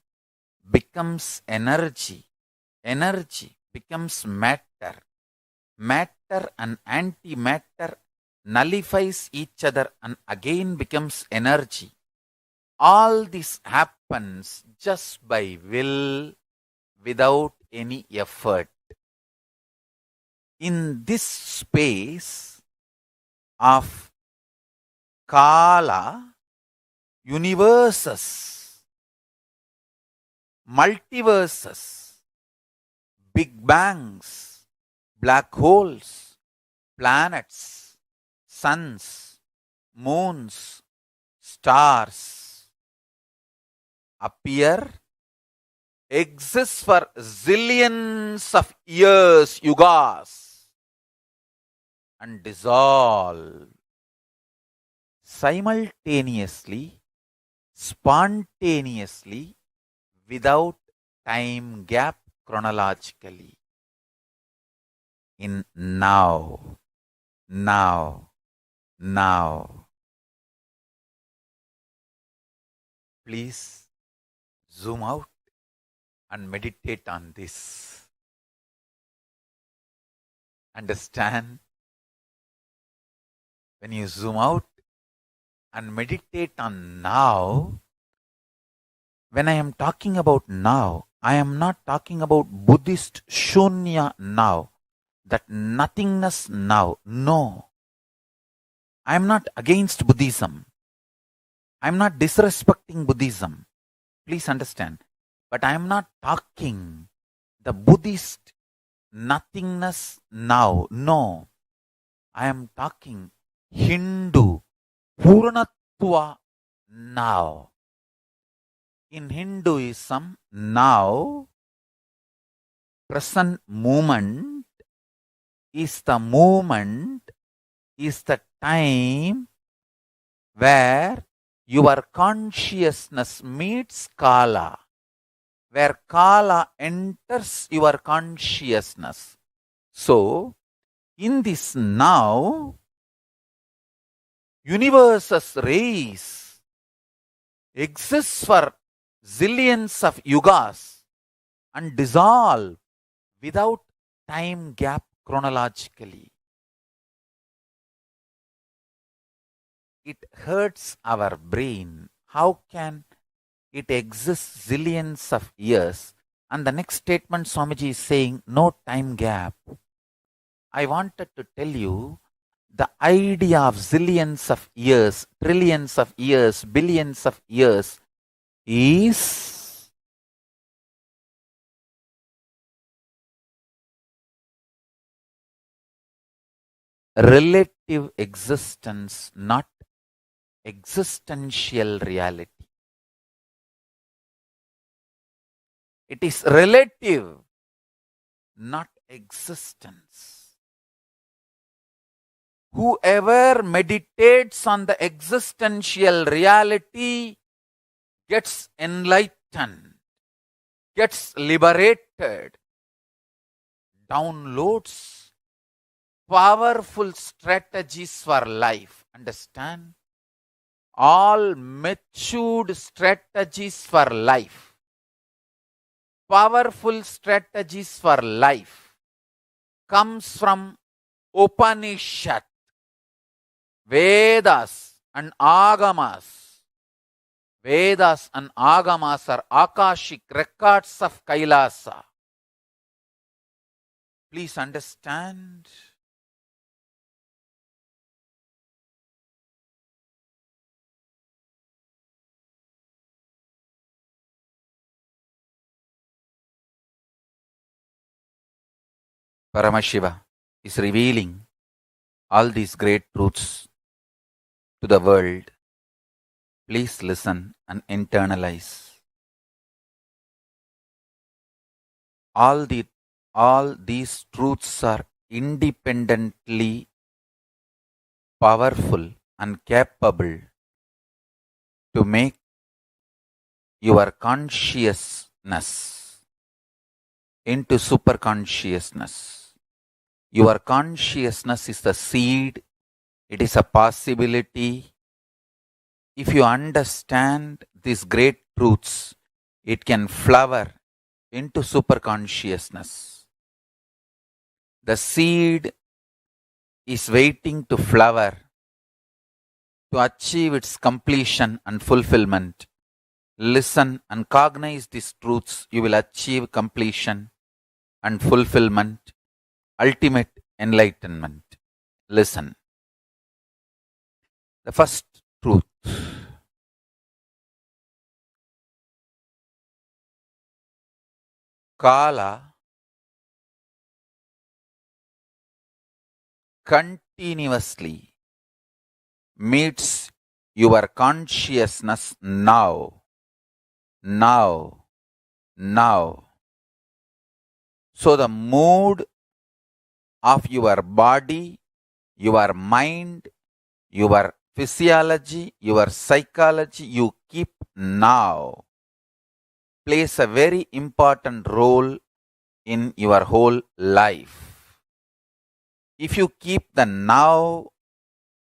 becomes energy. Energy becomes matter. Matter and antimatter nullifies each other and again becomes energy. All this happens just by will, without any effort. In this space of Kala, universes, multiverses, big bangs, black holes, planets, suns, moons, stars appear, exist for zillions of years, yugas, and dissolve simultaneously, spontaneously, without time gap chronologically. In now. Please zoom out and meditate on this. Understand? When you zoom out and meditate on now, when I am talking about now, I am not talking about Buddhist shunya now, that nothingness now. No. I am not against Buddhism. I am not disrespecting Buddhism. Please understand. But I am not talking the Buddhist nothingness now. No. I am talking Hindu Purnatva now. In Hinduism, now, present moment is the time where your consciousness meets Kala, where Kala enters your consciousness. So, in this now, universe's race exists for zillions of yugas and dissolve without time gap chronologically. It hurts our brain. How can it exist zillions of years? And the next statement Swamiji is saying, no time gap. I wanted to tell you the idea of zillions of years, trillions of years, billions of years is relative existence, not existential reality. It is relative, not existence. Whoever meditates on the existential reality gets enlightened, gets liberated, downloads powerful strategies for life. Understand? All matured strategies for life, powerful strategies for life comes from Upanishad, Vedas and Agamas. Vedas and Agamas are Akashic records of Kailasa. Please understand. Paramashiva is revealing all these great truths to the world. Please listen and internalize. All these truths are independently powerful and capable to make your consciousness into superconsciousness. Your consciousness is the seed. It is a possibility. If you understand these great truths, it can flower into superconsciousness. The seed is waiting to flower to achieve its completion and fulfillment. Listen and cognize these truths. You will achieve completion and fulfillment, ultimate enlightenment. Listen. The first truth. Kala continuously meets your consciousness now. So the mood of your body, your mind, your physiology, your psychology, you keep now, plays a very important role in your whole life. If you keep the now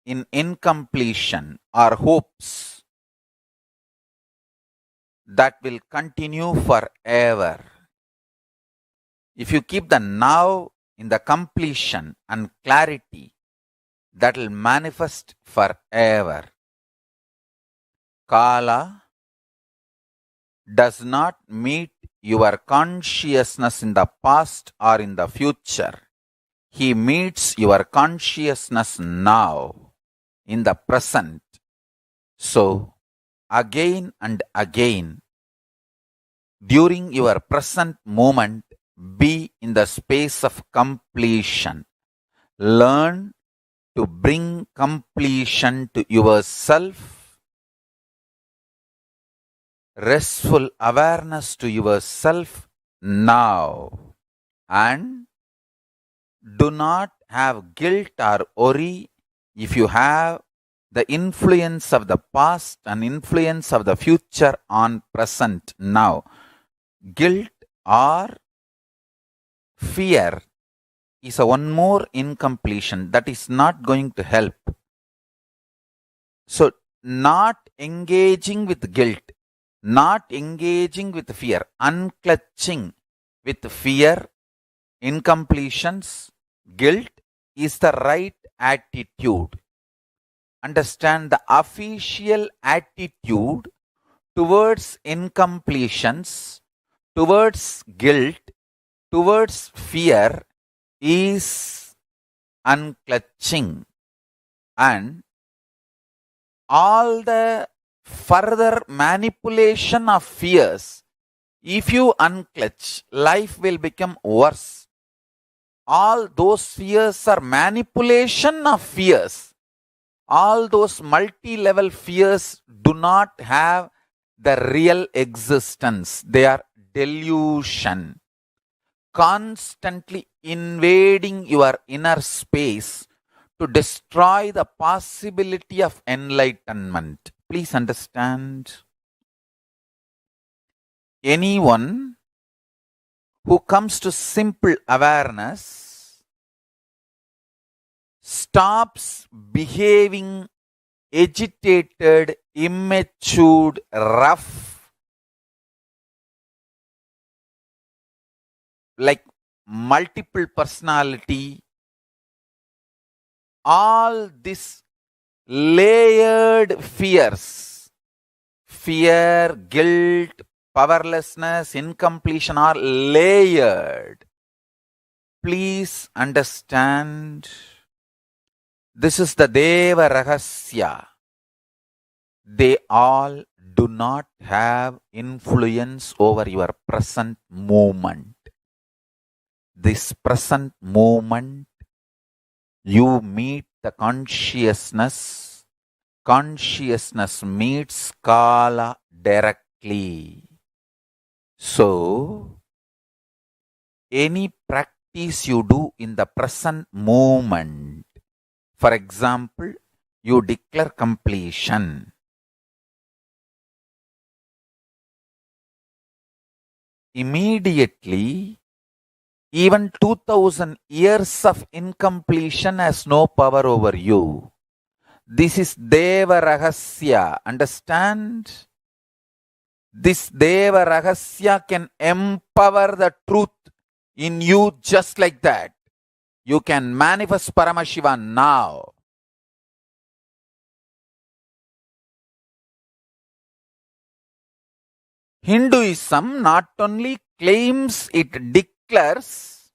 in incompletion or hopes, that will continue forever. If you keep the now in the completion and clarity, that will manifest forever. Kala does not meet your consciousness in the past or in the future. He meets your consciousness now, in the present. So, again and again, during your present moment, be in the space of completion. Learn to bring completion to yourself, restful awareness to yourself now, and do not have guilt or worry if you have the influence of the past and influence of the future on present now. Guilt or fear is a one more incompletion that is not going to help. So, not engaging with guilt, not engaging with fear, unclutching with fear incompletions, guilt is the right attitude. Understand the official attitude towards incompletions, towards guilt, towards fear is unclutching, and all the further manipulation of fears, if you unclutch, life will become worse. All those fears are manipulation of fears. All those multi-level fears do not have the real existence. They are delusion, constantly invading your inner space to destroy the possibility of enlightenment. Please understand. Anyone who comes to simple awareness stops behaving agitated, immature, rough, like multiple personality, all this layered fears, fear, guilt, powerlessness, incompletion are layered. Please understand, this is the Deva Rahasya. They all do not have influence over your present moment. This present moment, you meet the consciousness. Consciousness meets Kala directly. So, any practice you do in the present moment, for example, you declare completion. Immediately, even 2000 years of incompletion has no power over you. This is Deva Rahasya. Understand? This Deva Rahasya can empower the truth in you just like that. You can manifest Paramashivam now. Hinduism not only claims, it declares,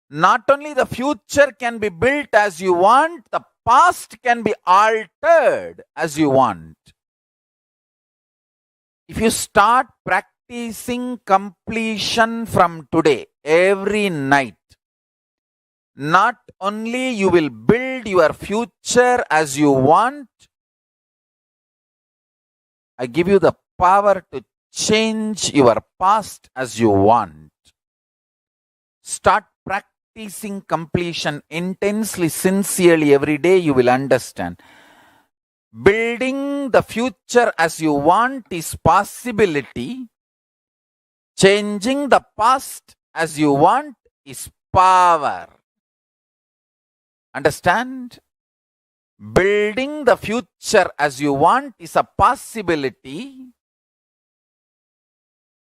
not only the future can be built as you want, the past can be altered as you want. If you start practicing completion from today, every night, not only you will build your future as you want, I give you the power to change your past as you want. Start practicing completion intensely, sincerely every day, you will understand. Building the future as you want is possibility. Changing the past as you want is power. Understand? Building the future as you want is a possibility.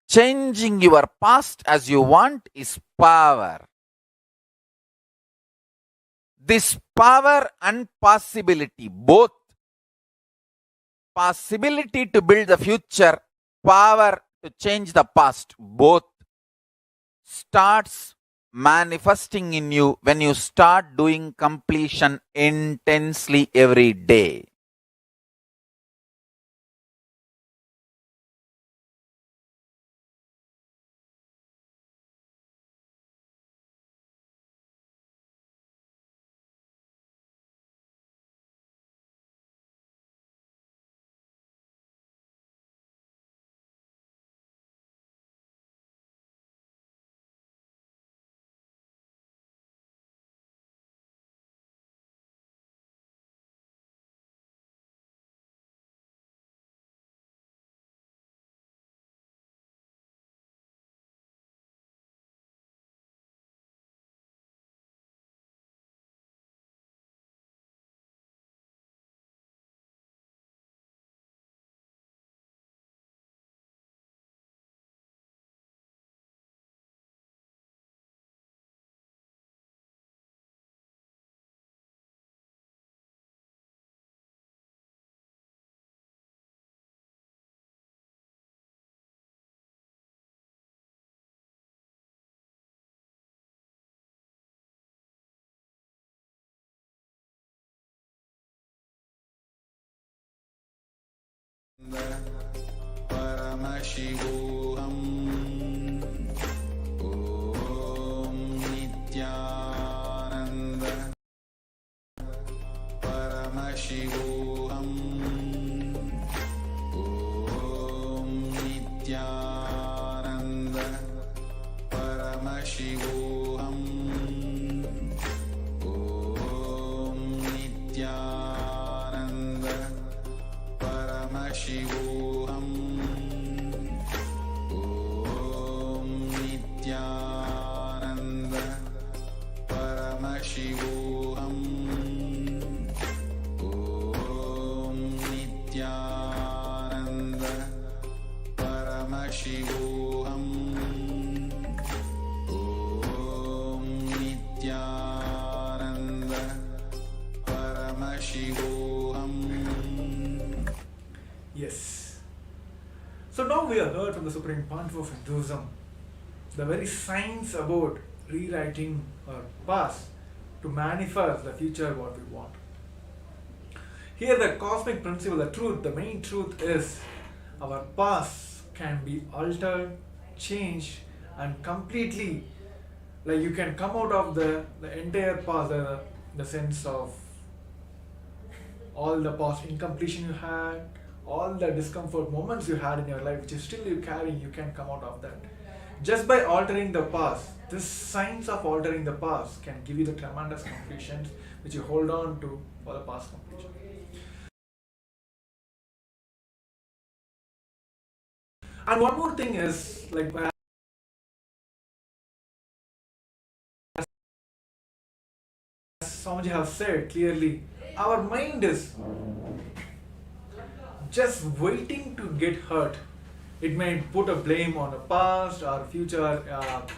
Changing your past as you want is power. This power and possibility, both possibility to build the future, power to change the past, both starts manifesting in you when you start doing completion intensely every day. Paramashivoham. Om Nithyananda. Paramashivoham. Om Nithyananda. Paramashivoham. Om Nithyananda. Paramashivoham. Om Nithyananda. Paramashivoham. Om Nithyananda. Paramashivoham. Om Nithyananda. Paramashivoham. Yes. So now we have heard from the Supreme Pontiff of Hinduism the very science about rewriting our past to manifest the future what we want. Here the cosmic principle, the truth, the main truth is our past can be altered, changed and completely, like you can come out of the entire past, the sense of all the past incompletion you had, all the discomfort moments you had in your life, which is still you carrying, you can come out of that. Just by altering the past, this science of altering the past can give you the tremendous completions which you hold on to for the past completion. And one more thing is, like as Swamiji has said clearly, our mind is just waiting to get hurt. It may put a blame on the past or future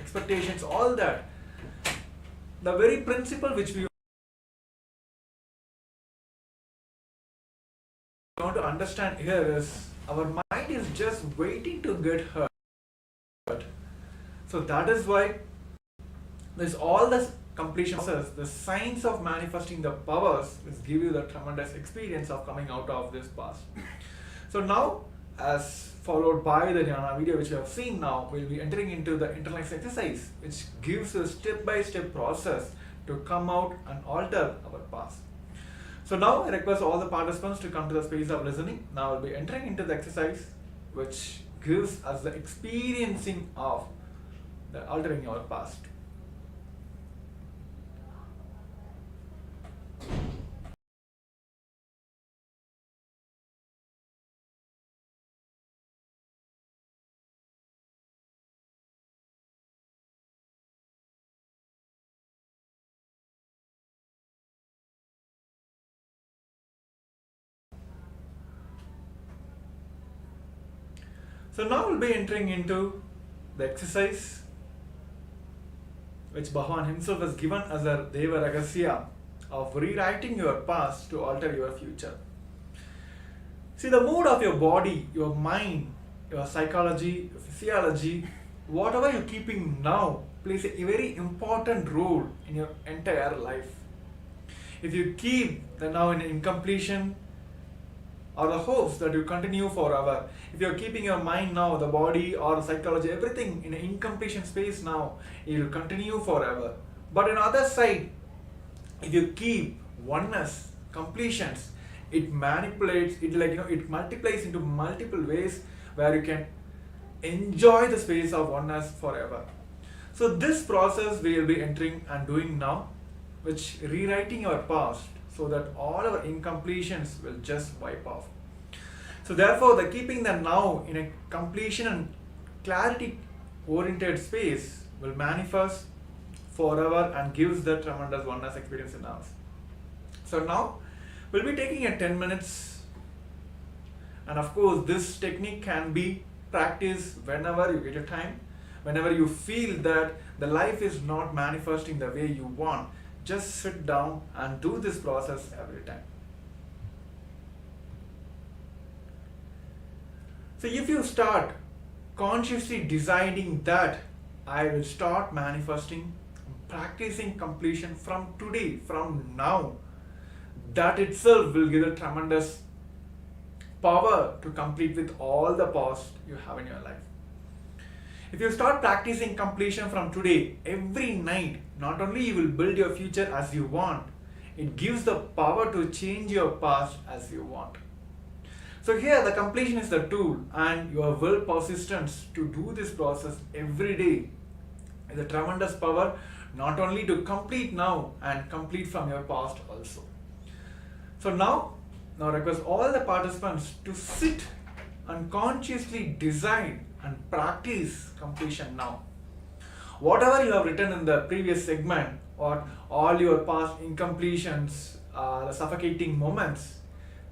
expectations, all that. The very principle which we want to understand here is our mind is just waiting to get hurt. So that is why there's all this completion process, the science of manifesting the powers is give you the tremendous experience of coming out of this past. So now, as followed by the Jnana video which we have seen now, we'll be entering into the internalized exercise which gives a step-by-step process to come out and alter our past. So now I request all the participants to come to the space of listening. Now we'll be entering into the exercise which gives us the experiencing of the altering our past. So now we'll be entering into the exercise which Bhagavan himself has given as a Deva Ragasya of rewriting your past to alter your future. See, the mood of your body, your mind, your psychology, your physiology, whatever you're keeping now plays a very important role in your entire life. If you keep the now in incompletion or the hopes that you continue forever, if you're keeping your mind now, the body or psychology, everything in an incompletion space now, it will continue forever. But on the other side, if you keep oneness, completions, it manipulates, it multiplies into multiple ways where you can enjoy the space of oneness forever. So this process we will be entering and doing now, which rewriting our past so that all our incompletions will just wipe off. So therefore, the keeping the now in a completion and clarity oriented space will manifest forever and gives the tremendous oneness experience in us. So now we'll be taking a 10 minutes, and of course this technique can be practiced whenever you get a time, whenever you feel that the life is not manifesting the way you want. Just sit down and do this process every time. So if you start consciously deciding that I will start manifesting, practicing completion from today, from now, that itself will give a tremendous power to complete with all the past you have in your life. If you start practicing completion from today, every night, not only you will build your future as you want, it gives the power to change your past as you want. So here the completion is the tool, and your will persistence to do this process every day is a tremendous power, not only to complete now and complete from your past also. So now request all the participants to sit and consciously decide and practice completion now. Whatever you have written in the previous segment, or all your past incompletions, the suffocating moments,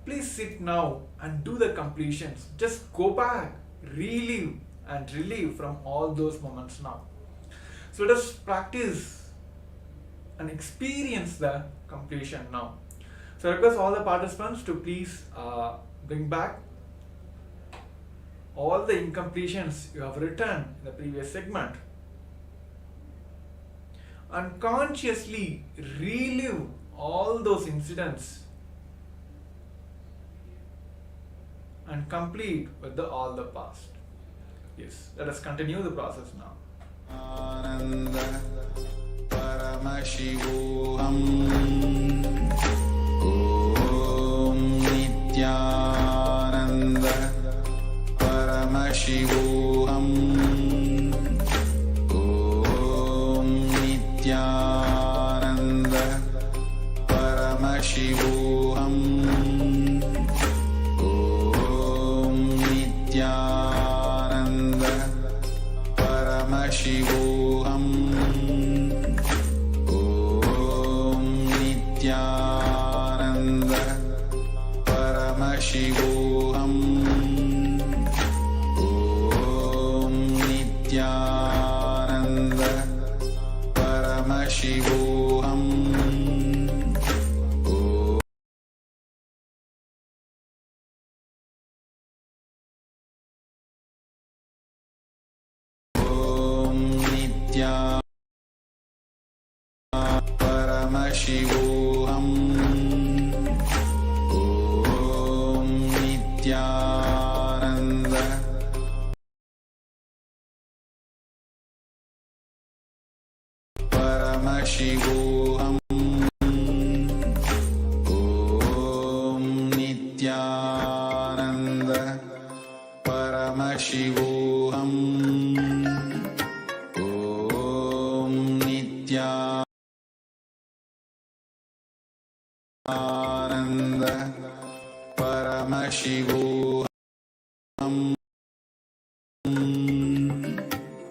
please sit now and do the completions. Just go back, relive and relive from all those moments now. So let us practice and experience the completion now. So I request all the participants to please bring back all the incompletions you have written in the previous segment and consciously relive all those incidents and complete with all the past. Yes, let us continue the process now. Ananda Paramashivoham Om Nithyananda Paramashivoham Om Nithyananda Paramashivoham Om Nithyananda Paramashivoham Om Nithyananda Paramashivoham Om Nithyananda Paramashivoham Om Nithyananda Paramashivoham Om Nithyananda Paramashivoham Om Nithyananda Paramashivoham Om Nithyananda Paramashivoham Om Nithyananda Paramashivoham Om Nithyananda Paramashivoham Om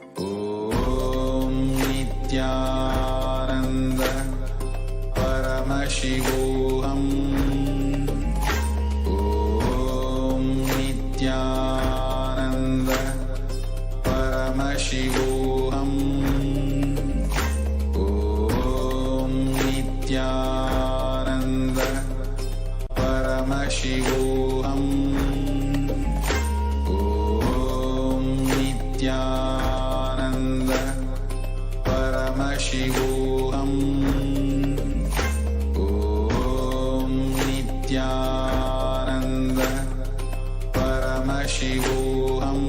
Nithyananda Paramashivoham Om Nithyananda Paramashivoham Om Nithyananda Paramashivoham Om Nithyananda Paramashivoham Om Nithyananda Paramashivoham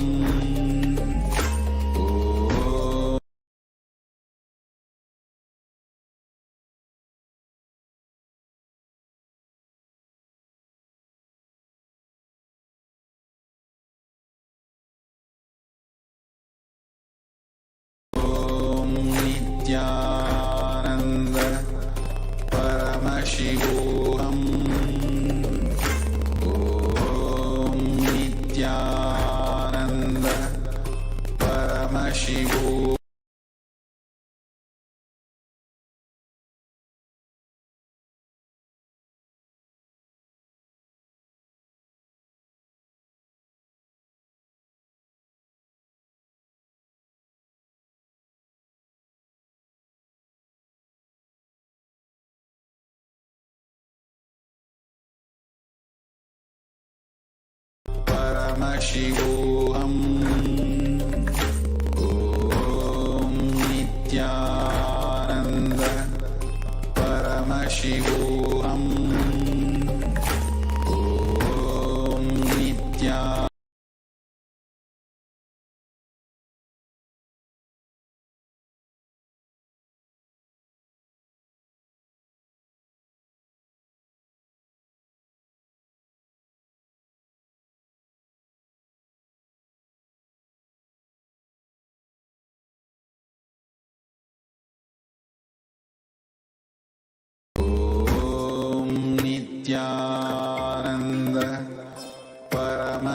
Paramashivoham Om Nithyananda Paramashivoham Om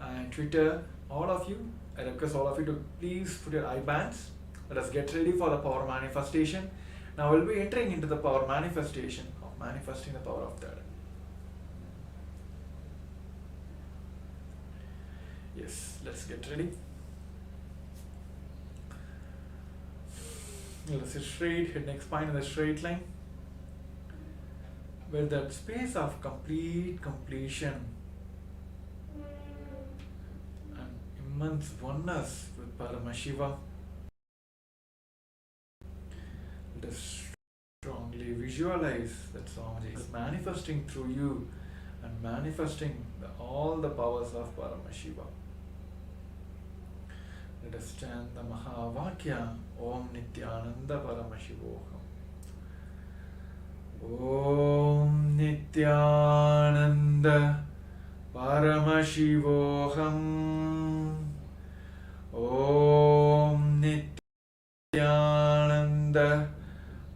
and Twitter, all of you. I request all of you to please put your eye bands. Let us get ready for the power manifestation. Now we'll be entering into the power manifestation of manifesting the power of that. Yes, let's get ready. Let's sit straight, head neck spine in the straight line. With that space of complete completion and immense oneness with Paramashiva. Let us strongly visualize that Swamiji is manifesting through you and manifesting all the powers of Paramashiva. Let us chant the Mahavakya Om Nithyananda Paramashivoham. Om Nithyananda Paramashivoham. Om Nithyananda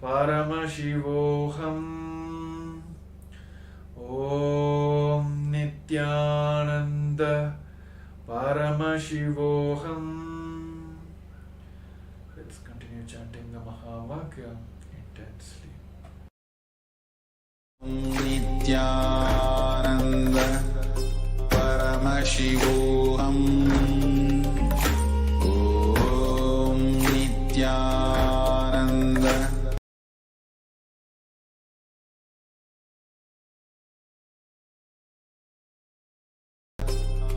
Paramashivoham. Om Nithyananda Paramashivoham. Let's continue chanting the Mahavakya intensely. Nithyananda Paramashivoham. Om Nithyananda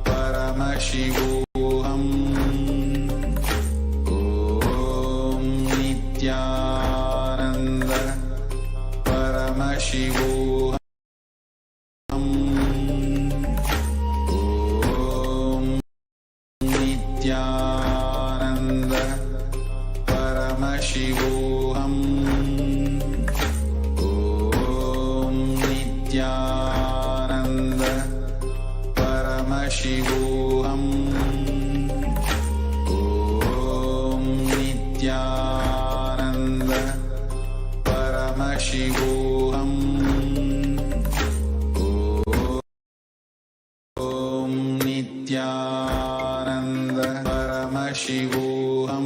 Paramashivoham. Om Nithyananda Paramashivoham. Nithyananda Paramashivoham. Om Nithyananda Paramashivoham. Om Nithyananda Paramashivoham. Om Nithyananda Paramashivoham. Om Nithyananda Paramashivoham.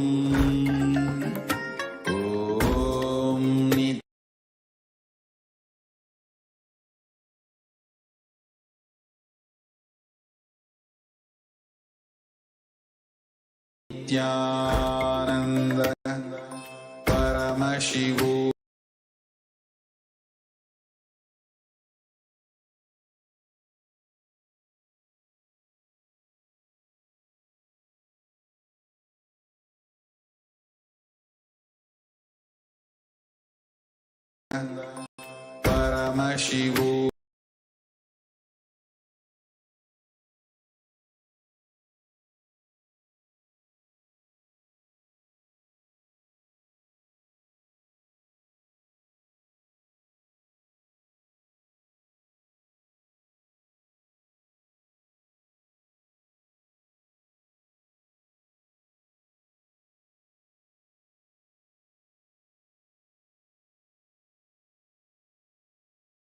Paramashivoham.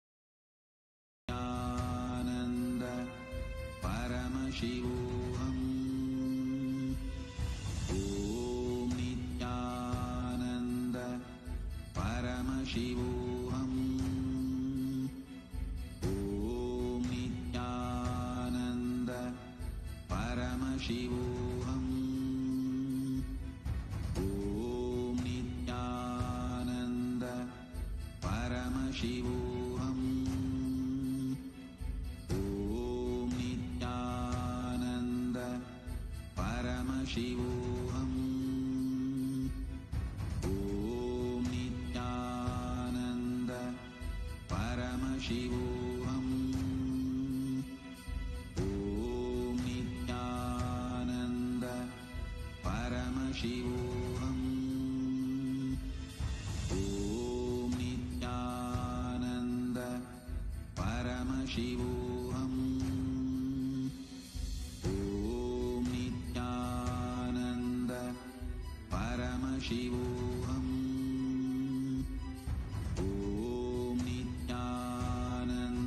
Nithyananda Paramashivoham. Om Nithyananda Paramashivoham. Om Nithyananda Paramashivoham. Om Nithyananda Paramashivoham. Om Nithyananda Paramashivoham. Om Nithyananda Paramashivoham. Om Nithyananda Paramashivoham. Om Nithyananda Paramashivoham. Om Nithyananda Paramashivoham. Om Nithyananda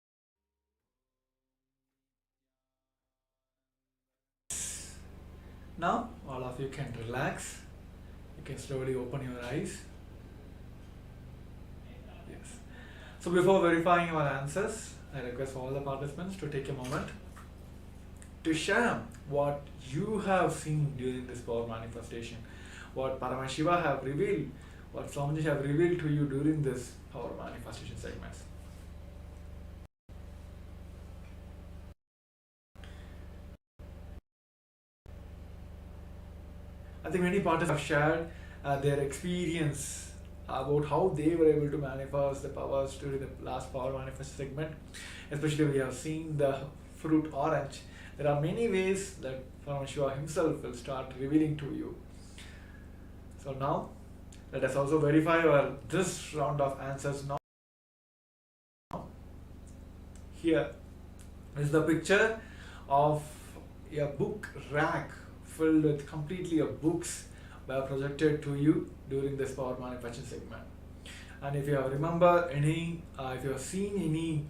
Now all of you can relax. You can slowly open your eyes. Yes. So before verifying your answers, I request all the participants to take a moment to share what you have seen during this power manifestation, what Paramashiva have revealed, what Swamiji have revealed to you during this power manifestation segments. I think many participants have shared their experience about how they were able to manifest the powers during the last power manifest segment. Especially we have seen the fruit orange. There are many ways that Paramashiva himself will start revealing to you. So now, let us also verify this round of answers now. Here is the picture of a book rack filled with completely of books were projected to you during this power manifestation segment. And if you have remember any, if you have seen any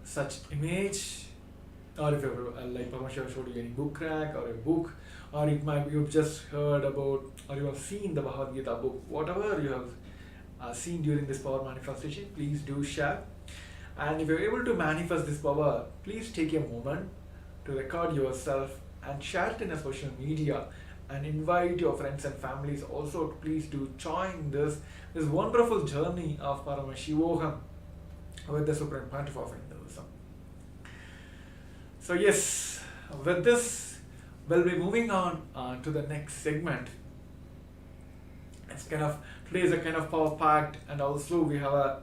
such image, or if you have, like Paramashiva showed you any book rack or a book, or it might be you've just heard about, or you have seen the Bhagavad Gita book, whatever you have seen during this power manifestation, please do share. And if you're able to manifest this power, please take a moment to record yourself and share it in a social media, and invite your friends and families also to please do join this wonderful journey of Paramashivoham with the Supreme Pontiff of Hinduism. So yes, with this, we'll be moving on to the next segment. It's kind of, today is a kind of power packed, and also we have a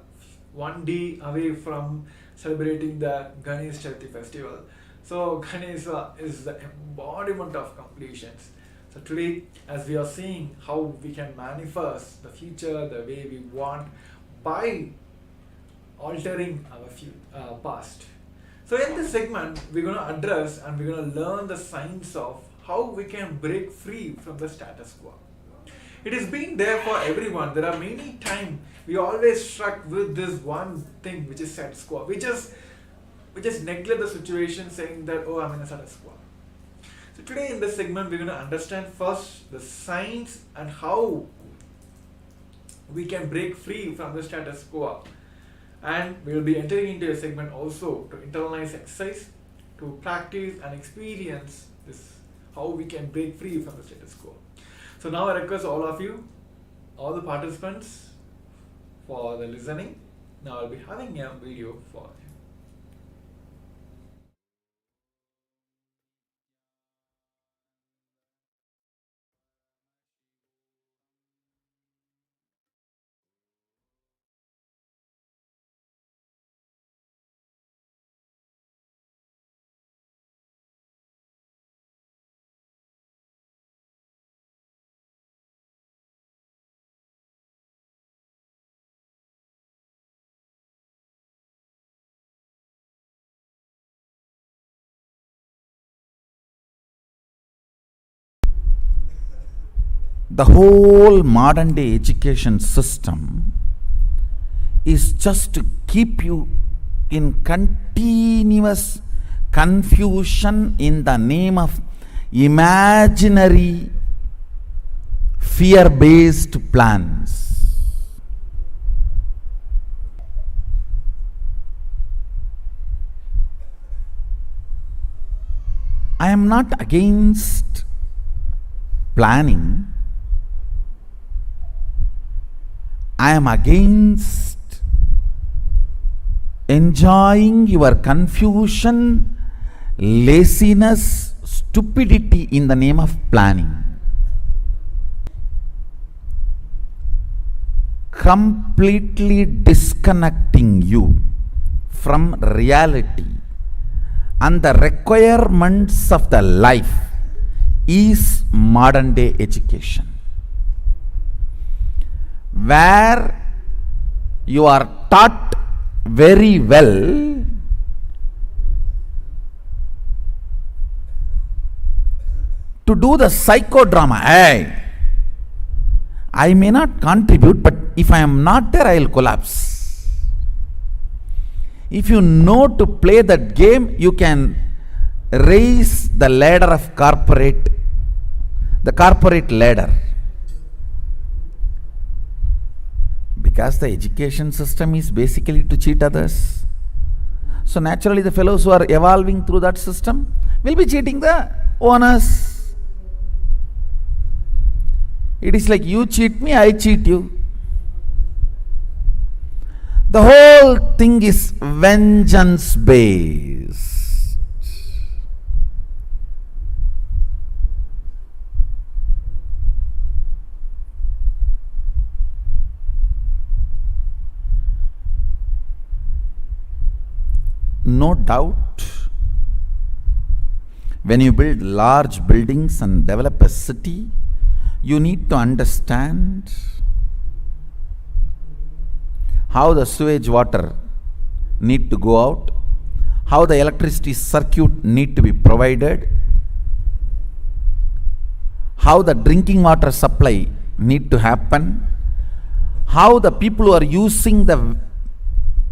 1 day away from celebrating the Ganesh Chaturthi festival. So Ganesha is the embodiment of completions. So today, as we are seeing how we can manifest the future the way we want by altering our past. So in this segment, we're going to address and we're going to learn the science of how we can break free from the status quo. It has been there for everyone. There are many times we always struck with this one thing which is status quo. We just neglect the situation saying that, oh, I'm in a status quo. So today in this segment, we're going to understand first the science and how we can break free from the status quo. And we will be entering into a segment also to internalize exercise, to practice and experience this, how we can break free from the status quo. So now I request all of you, all the participants, for the listening. Now I'll be having a video for you. The whole modern day education system is just to keep you in continuous confusion in the name of imaginary fear-based plans. I am not against planning. I am against enjoying your confusion, laziness, stupidity in the name of planning. Completely disconnecting you from reality and the requirements of the life is modern day education, where you are taught very well to do the psychodrama. Hey, I may not contribute, but if I am not there, I will collapse. If you know to play that game, you can raise the ladder of corporate the corporate ladder. Because the education system is basically to cheat others. So naturally the fellows who are evolving through that system will be cheating the owners. It is like you cheat me, I cheat you. The whole thing is vengeance based. No doubt, when you build large buildings and develop a city, you need to understand how the sewage water need to go out, how the electricity circuit need to be provided, how the drinking water supply need to happen, how the people who are using the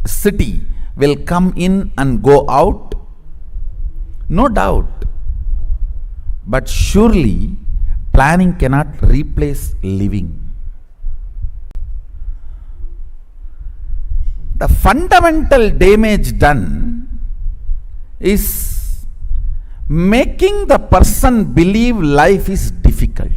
city will come in and go out. No doubt. But surely planning cannot replace living. The fundamental damage done is making the person believe life is difficult.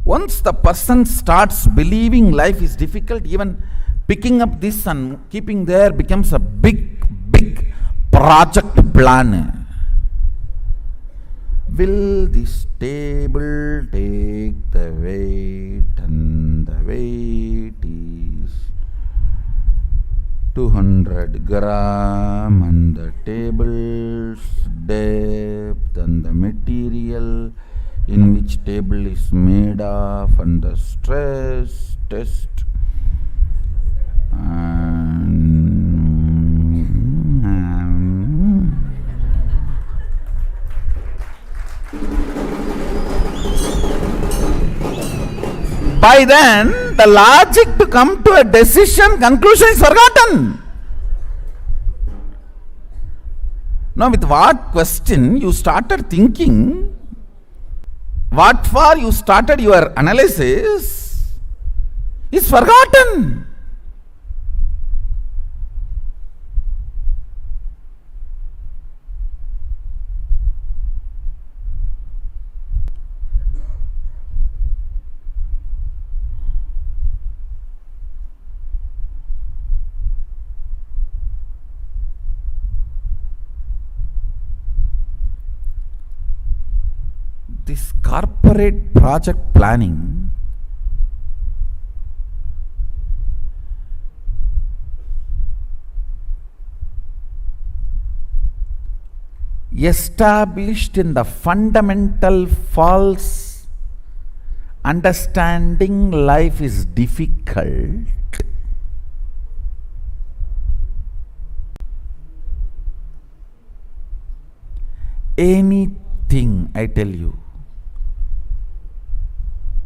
Once the person starts believing life is difficult, even picking up this and keeping there becomes a big project plan. Will this table take the weight, and the weight is 200 gram, and the table's depth and the material in which table is made of, and the stress test by then the logic to come to a decision conclusion is forgotten. Now with what question you started thinking, what for you started your analysis is forgotten. This corporate project planning established in the fundamental false understanding life is difficult. Anything, I tell you,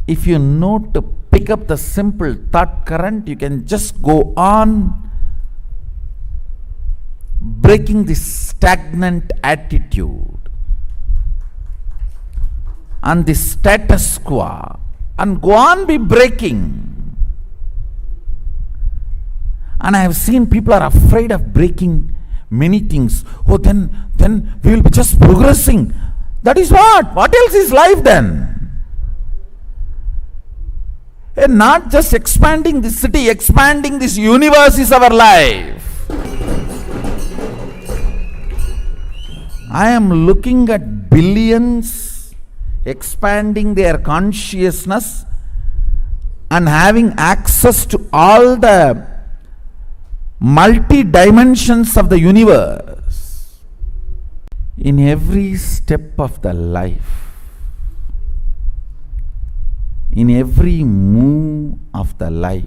if you know to pick up the simple thought current, you can just go on breaking this stagnant attitude and the status quo, and go on be breaking. And I have seen people are afraid of breaking many things. Oh, then we will be just progressing. That is what? What else is life then? And not just expanding this city, expanding this universe is our life. I am looking at billions expanding their consciousness and having access to all the multi-dimensions of the universe. In every step of the life, in every move of the life,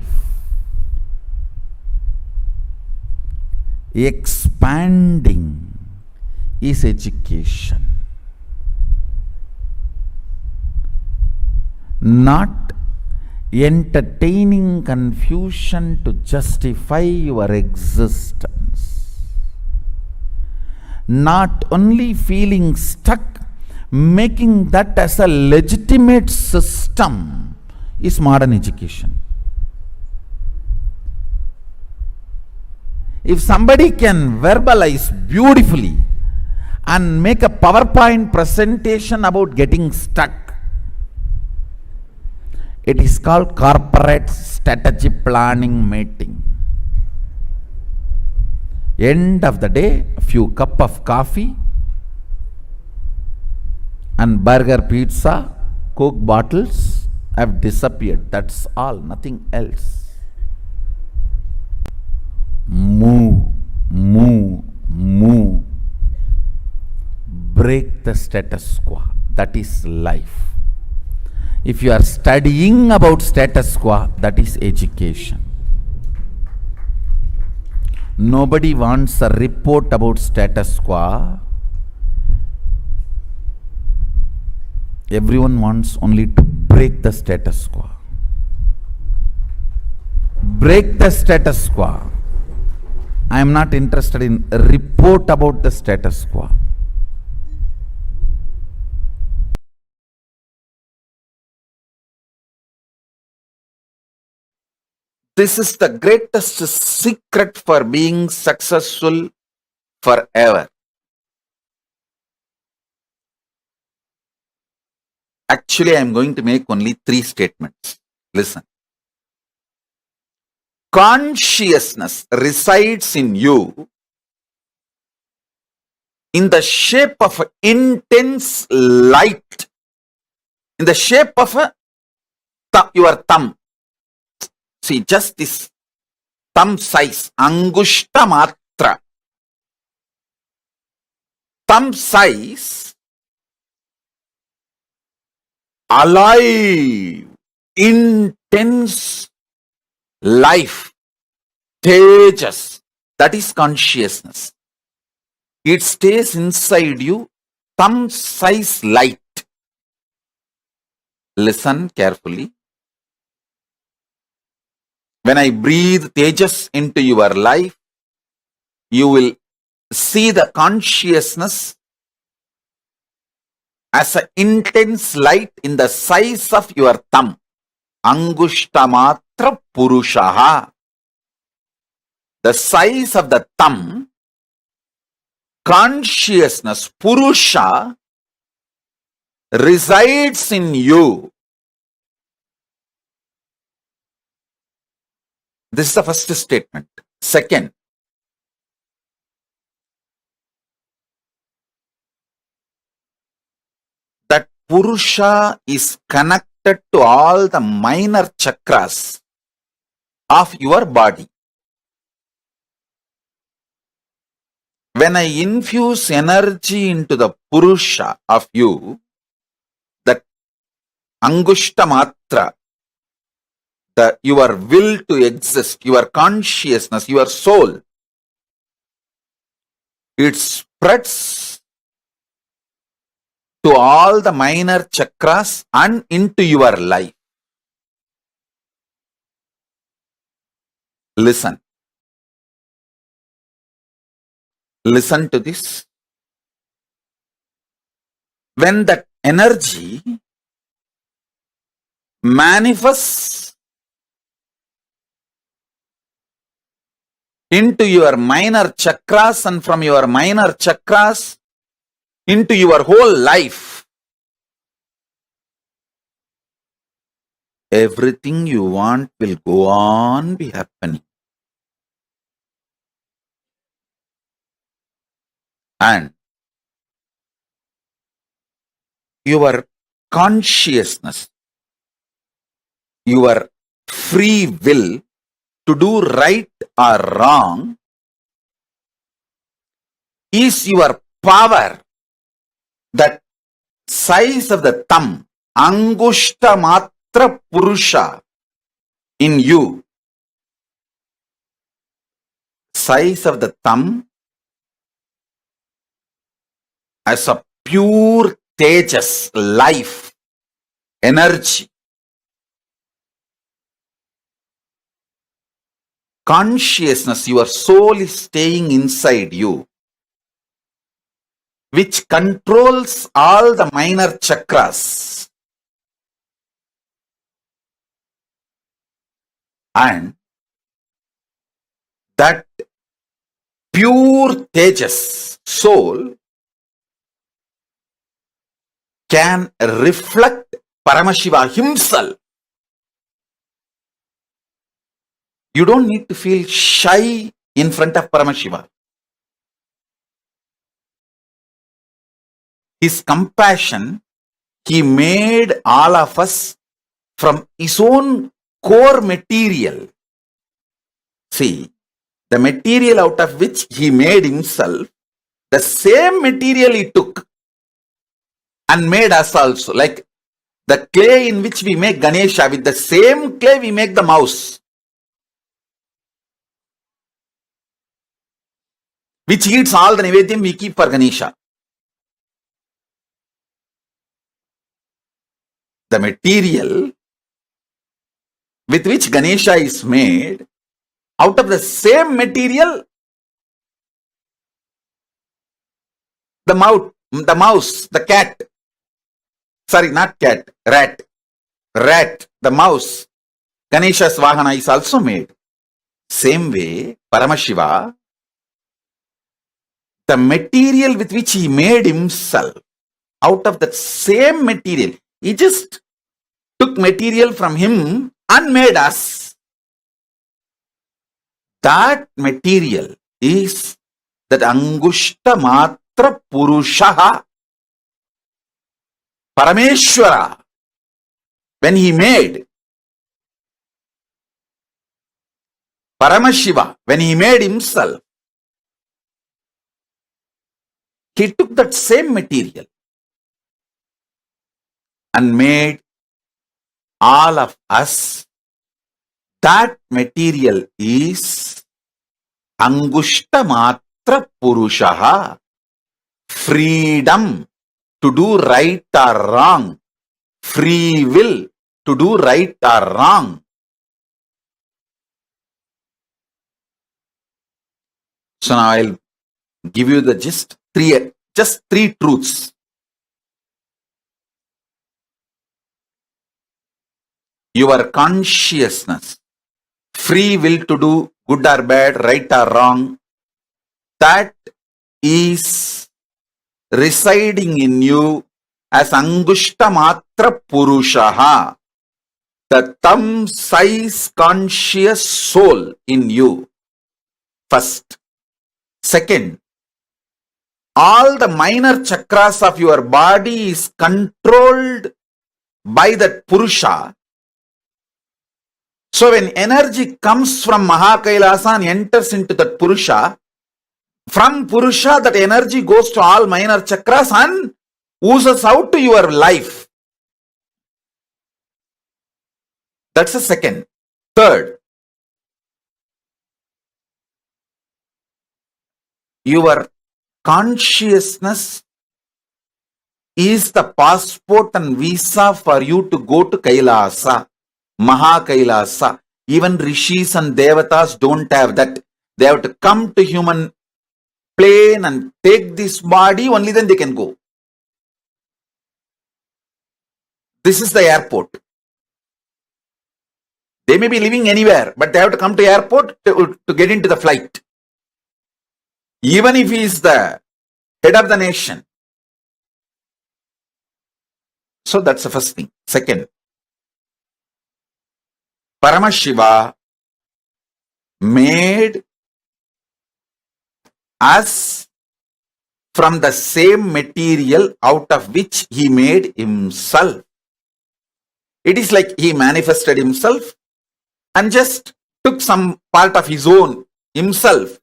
expanding is education, not entertaining confusion to justify your existence, not only feeling stuck, making that as a legitimate system is modern education. If somebody can verbalize beautifully and make a PowerPoint presentation about getting stuck, it is called corporate strategy planning meeting. End of the day, a few cup of coffee and burger, pizza, Coke bottles have disappeared. That's all, nothing else. Move, move, move. Break the status quo. That is life. If you are studying about status quo, that is education. Nobody wants a report about status quo. Everyone wants only to break the status quo. Break the status quo. I am not interested in a report about the status quo. This is the greatest secret for being successful forever. Actually, I am going to make only 3 statements. Listen. Consciousness resides in you in the shape of intense light, in the shape of your thumb. See, just this thumb size, angushta matra. Thumb size, alive, intense life, tejas. That is consciousness. It stays inside you, thumb size light. Listen carefully. When I breathe tejas into your life, you will see the consciousness as an intense light in the size of your thumb. Angushtamatra purushaha. The size of the thumb, consciousness, purusha, resides in you. This is the first statement. Second, that Purusha is connected to all the minor chakras of your body. When I infuse energy into the Purusha of you, that Angushta Matra, your will to exist, your consciousness, your soul, it spreads to all the minor chakras and into your life. Listen. Listen to this. When that energy manifests into your minor chakras and from your minor chakras into your whole life, everything you want will go on be happening. And your consciousness, your free will to do right or wrong is your power. That size of the thumb, Angushta Matra Purusha in you, size of the thumb as a pure tejas, life, energy. Consciousness, your soul is staying inside you. which controls all the minor chakras. And that pure Tejas soul can reflect Paramashiva himself. You don't need to feel shy in front of Paramashiva. His compassion, he made all of us from his own core material. See, the material out of which he made himself, the same material he took and made us also. Like the clay in which we make Ganesha, with the same clay we make the mouse, which eats all the Nivedyam we keep for Ganesha. The material with which Ganesha is made, out of the same material, the mouse, the cat, sorry, not cat, rat, the mouse, Ganesha's Vahana is also made. Same way, Paramashiva, the material with which he made himself, out of that same material, he just took material from him and made us. That material is that Angushta Matra Purushaha, Parameshwara. When he made Paramashiva, when he made himself, he took that same material and made all of us. That material is Angushta Matra Purushaha, freedom to do right or wrong, free will to do right or wrong. So now I'll give you the just three truths. Your consciousness, free will to do good or bad, right or wrong, that is residing in you as Angushta Matra Purushaha, the thumb size conscious soul in you. First. Second, all the minor chakras of your body is controlled by that Purusha. So when energy comes from Mahakailasa and enters into that Purusha, from Purusha that energy goes to all minor chakras and oozes out to your life. That's the second. Third, your consciousness is the passport and visa for you to go to Kailasa, Mahakailasa. Even Rishis and Devatas don't have that. They have to come to human plane and take this body, only then they can go. This is the airport. They may be living anywhere, but they have to come to airport to get into the flight. Even if he is the head of the nation. So that's the first thing. Second, Paramashiva made us from the same material out of which he made himself. It is like he manifested himself and just took some part of his own himself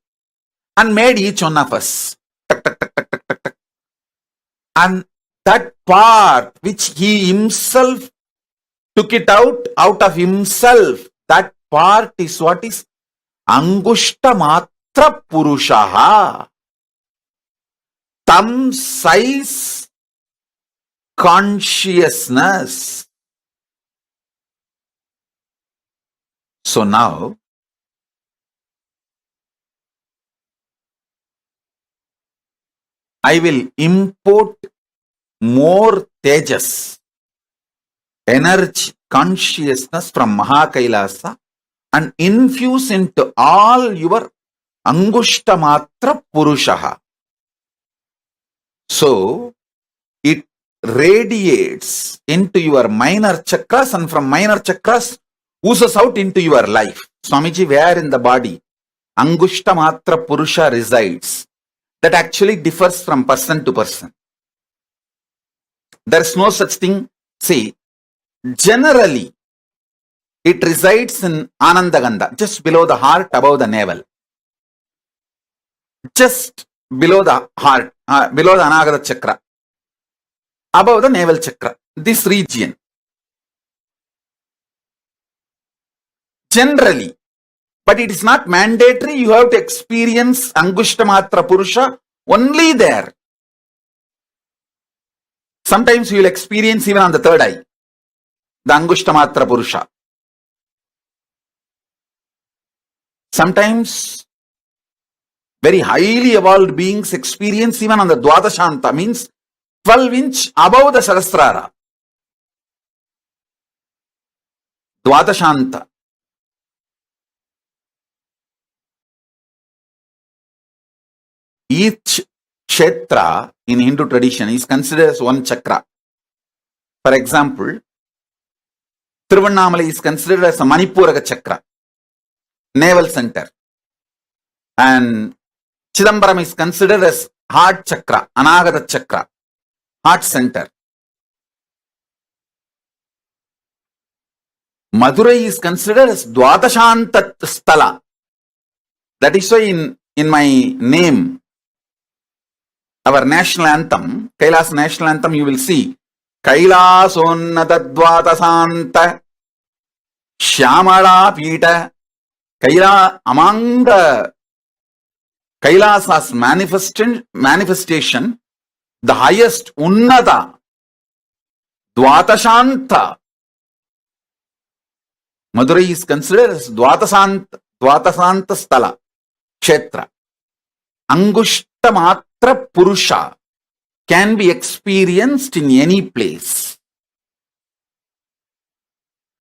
and made each one of us. And that part which he himself took it out of himself, that part is what is Angushta Matra Purushaha, thumb size consciousness. So now, I will import more tejas, energy, consciousness from Mahakailasa and infuse into all your Angushtamatra Purushaha. So, it radiates into your minor chakras and from minor chakras oozes out into your life. Swamiji, where in the body Angushtamatra Purusha resides, that actually differs from person to person. There is no such thing. See, generally, it resides in Anandagandha, just below the heart, above the navel. Just below the heart, below the Anagata chakra, above the navel chakra, this region. Generally, but it is not mandatory. You have to experience Angushtamatra Purusha only there. Sometimes you will experience even on the third eye, the Angushtamatra Purusha. Sometimes very highly evolved beings experience even on the Dwadashanta, means 12-inch above the Sahasrara. Dwadashanta. Each kshetra in Hindu tradition is considered as one chakra. For example, Tiruvannamalai is considered as a Manipuraka chakra, navel center. And Chidambaram is considered as heart chakra, Anagata chakra, heart center. Madurai is considered as Dwadashanta Sthala. That is why in my name, our national anthem, Kailasa national anthem, you will see Kailasonnata Dwadasanta Shyamala Pita. Kaila, among the Kailasa's manifestation, the highest Unnata, Dvatashanta. Madurai is considered as Dvatasanta Sthala, Kshetra. Angushtamatra Purusha can be experienced in any place.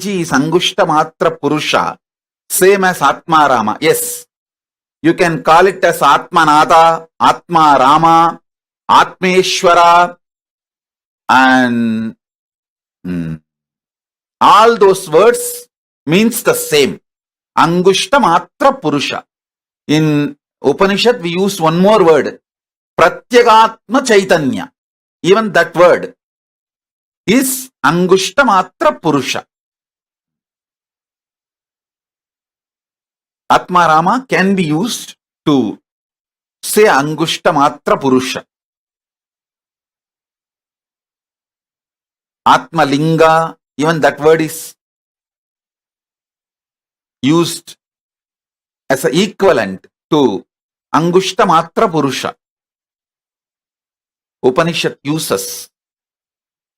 Is Angushtamatra Purusha same as Atma Rama? Yes. You can call it as Atmanatha, Atma Rama, Atmeshwara, and all those words means the same. Angushtamatra Purusha. In Upanishad, we use one more word, Pratyagatma Chaitanya. Even that word is Angushtamatra Purusha. Atma Rama can be used to say Angushtamatra Purusha. Atma Linga, even that word is used as an equivalent to Angushtamatra Purusha. Upanishad uses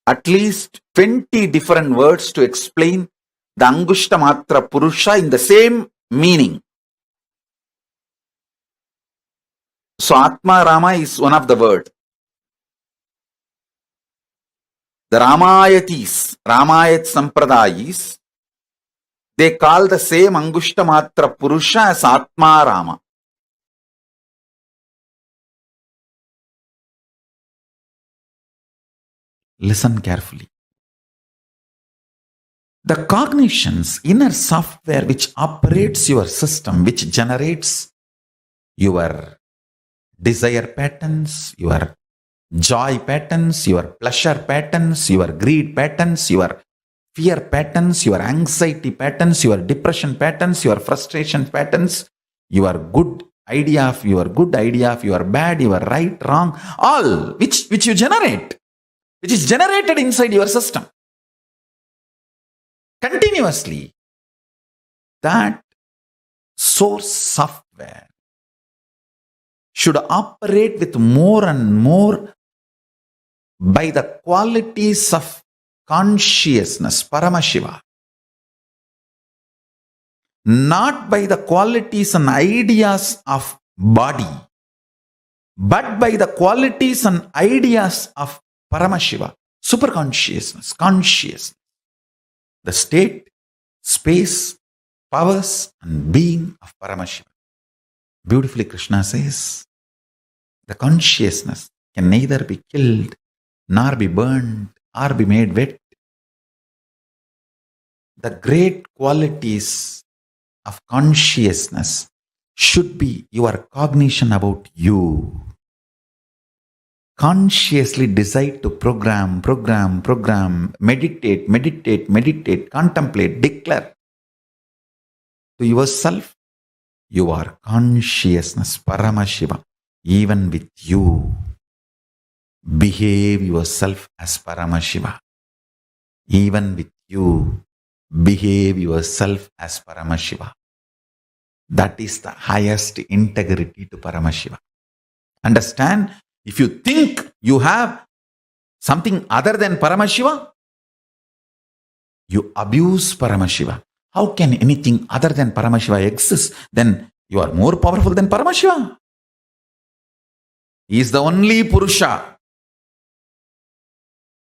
at least 20 different words to explain the Angushtamatra Purusha in the same meaning. So Atma Rama is one of the word. The Ramayatis, Ramayat Sampradayis, they call the same Angushtamatra Purusha as Atma Rama. Listen carefully. The cognition's inner software which operates your system, which generates your desire patterns, your joy patterns, your pleasure patterns, your greed patterns, your fear patterns, your anxiety patterns, your depression patterns, your frustration patterns, your good idea of your bad, your right, wrong, all which you generate, which is generated inside your system continuously. That source software should operate with more and more by the qualities of consciousness, Paramashiva, not by the qualities and ideas of body. but by the qualities and ideas of Paramashiva, superconsciousness, consciousness, the state, space, powers, and being of Paramashiva. Beautifully, Krishna says, the consciousness can neither be killed, nor be burned, or be made wet. The great qualities of consciousness should be your cognition about you. Consciously decide to program, meditate, contemplate, declare to yourself, you are consciousness, Paramashiva, even with you. Behave yourself as Paramashiva. Even with you, behave yourself as Paramashiva. That is the highest integrity to Paramashiva. Understand? If you think you have something other than Paramashiva, you abuse Paramashiva. How can anything other than Paramashiva exist? Then you are more powerful than Paramashiva. He is the only Purusha.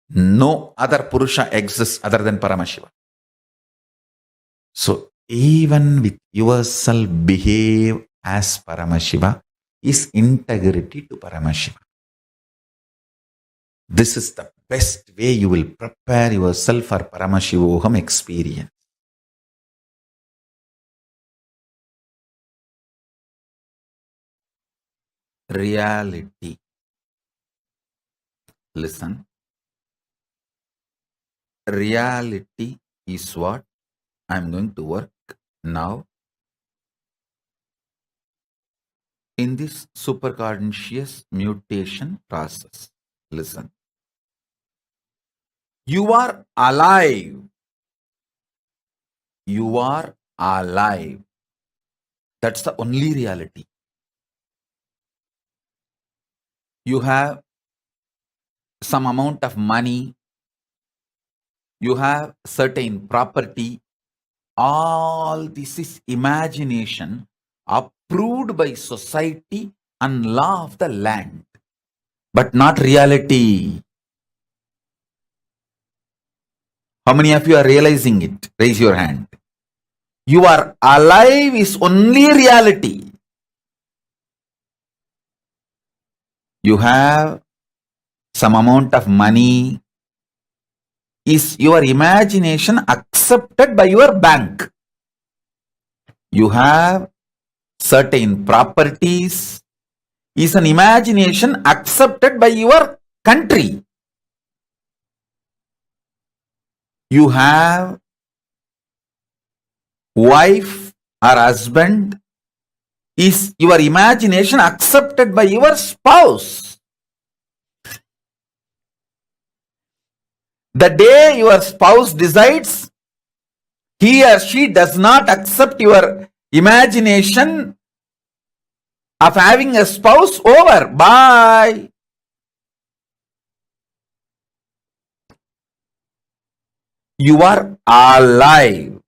No other Purusha exists other than Paramashiva. So even with yourself, behave as Paramashiva is integrity to Paramashiva. This is the best way you will prepare yourself for Paramashivoham experience. Reality. Listen. Reality is what I am going to work now in this superconscious mutation process. Listen. You are alive. You are alive. That's the only reality. You have some amount of money. You have certain property. All this is imagination approved by society and law of the land, but not reality. How many of you are realizing it? Raise your hand. You are alive is only reality. You have some amount of money. Is your imagination accepted by your bank? You have certain properties. Is an imagination accepted by your country? You have wife or husband. Is your imagination accepted by your spouse? The day your spouse decides he or she does not accept your imagination of having a spouse, over. Bye. You are alive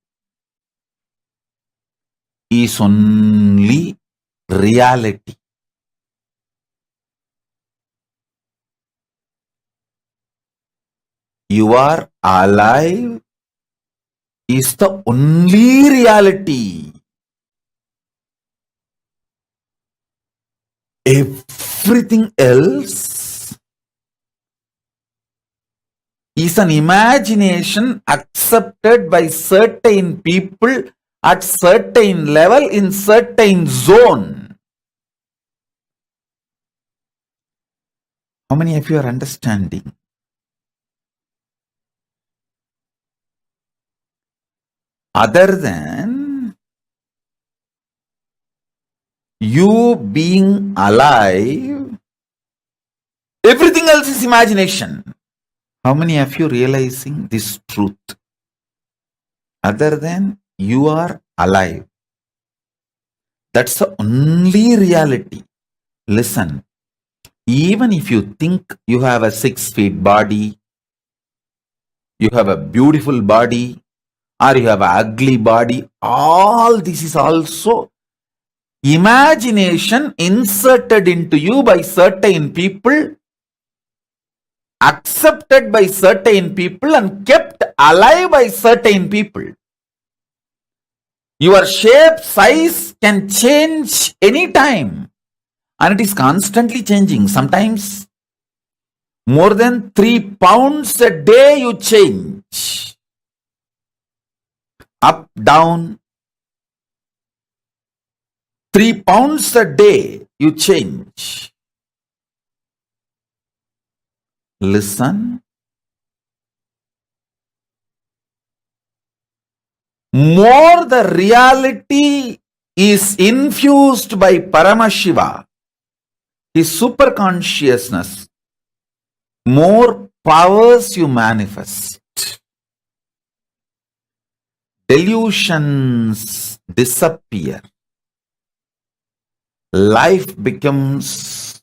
is only reality. You are alive is the only reality. Everything else is an imagination accepted by certain people at certain level in certain zone. How many of you are understanding? Other than you being alive, everything else is imagination. How many of you realizing this truth? Other than you are alive. That's the only reality. Listen, even if you think you have a 6 feet body, you have a beautiful body, or you have an ugly body, all this is also imagination inserted into you by certain people, accepted by certain people, and kept alive by certain people. Your shape, size can change anytime, and it is constantly changing. Sometimes more than 3 pounds a day you change. Up, down. 3 pounds a day you change. Listen. More the reality is infused by Paramashiva, his superconsciousness, more powers you manifest. Delusions disappear. Life becomes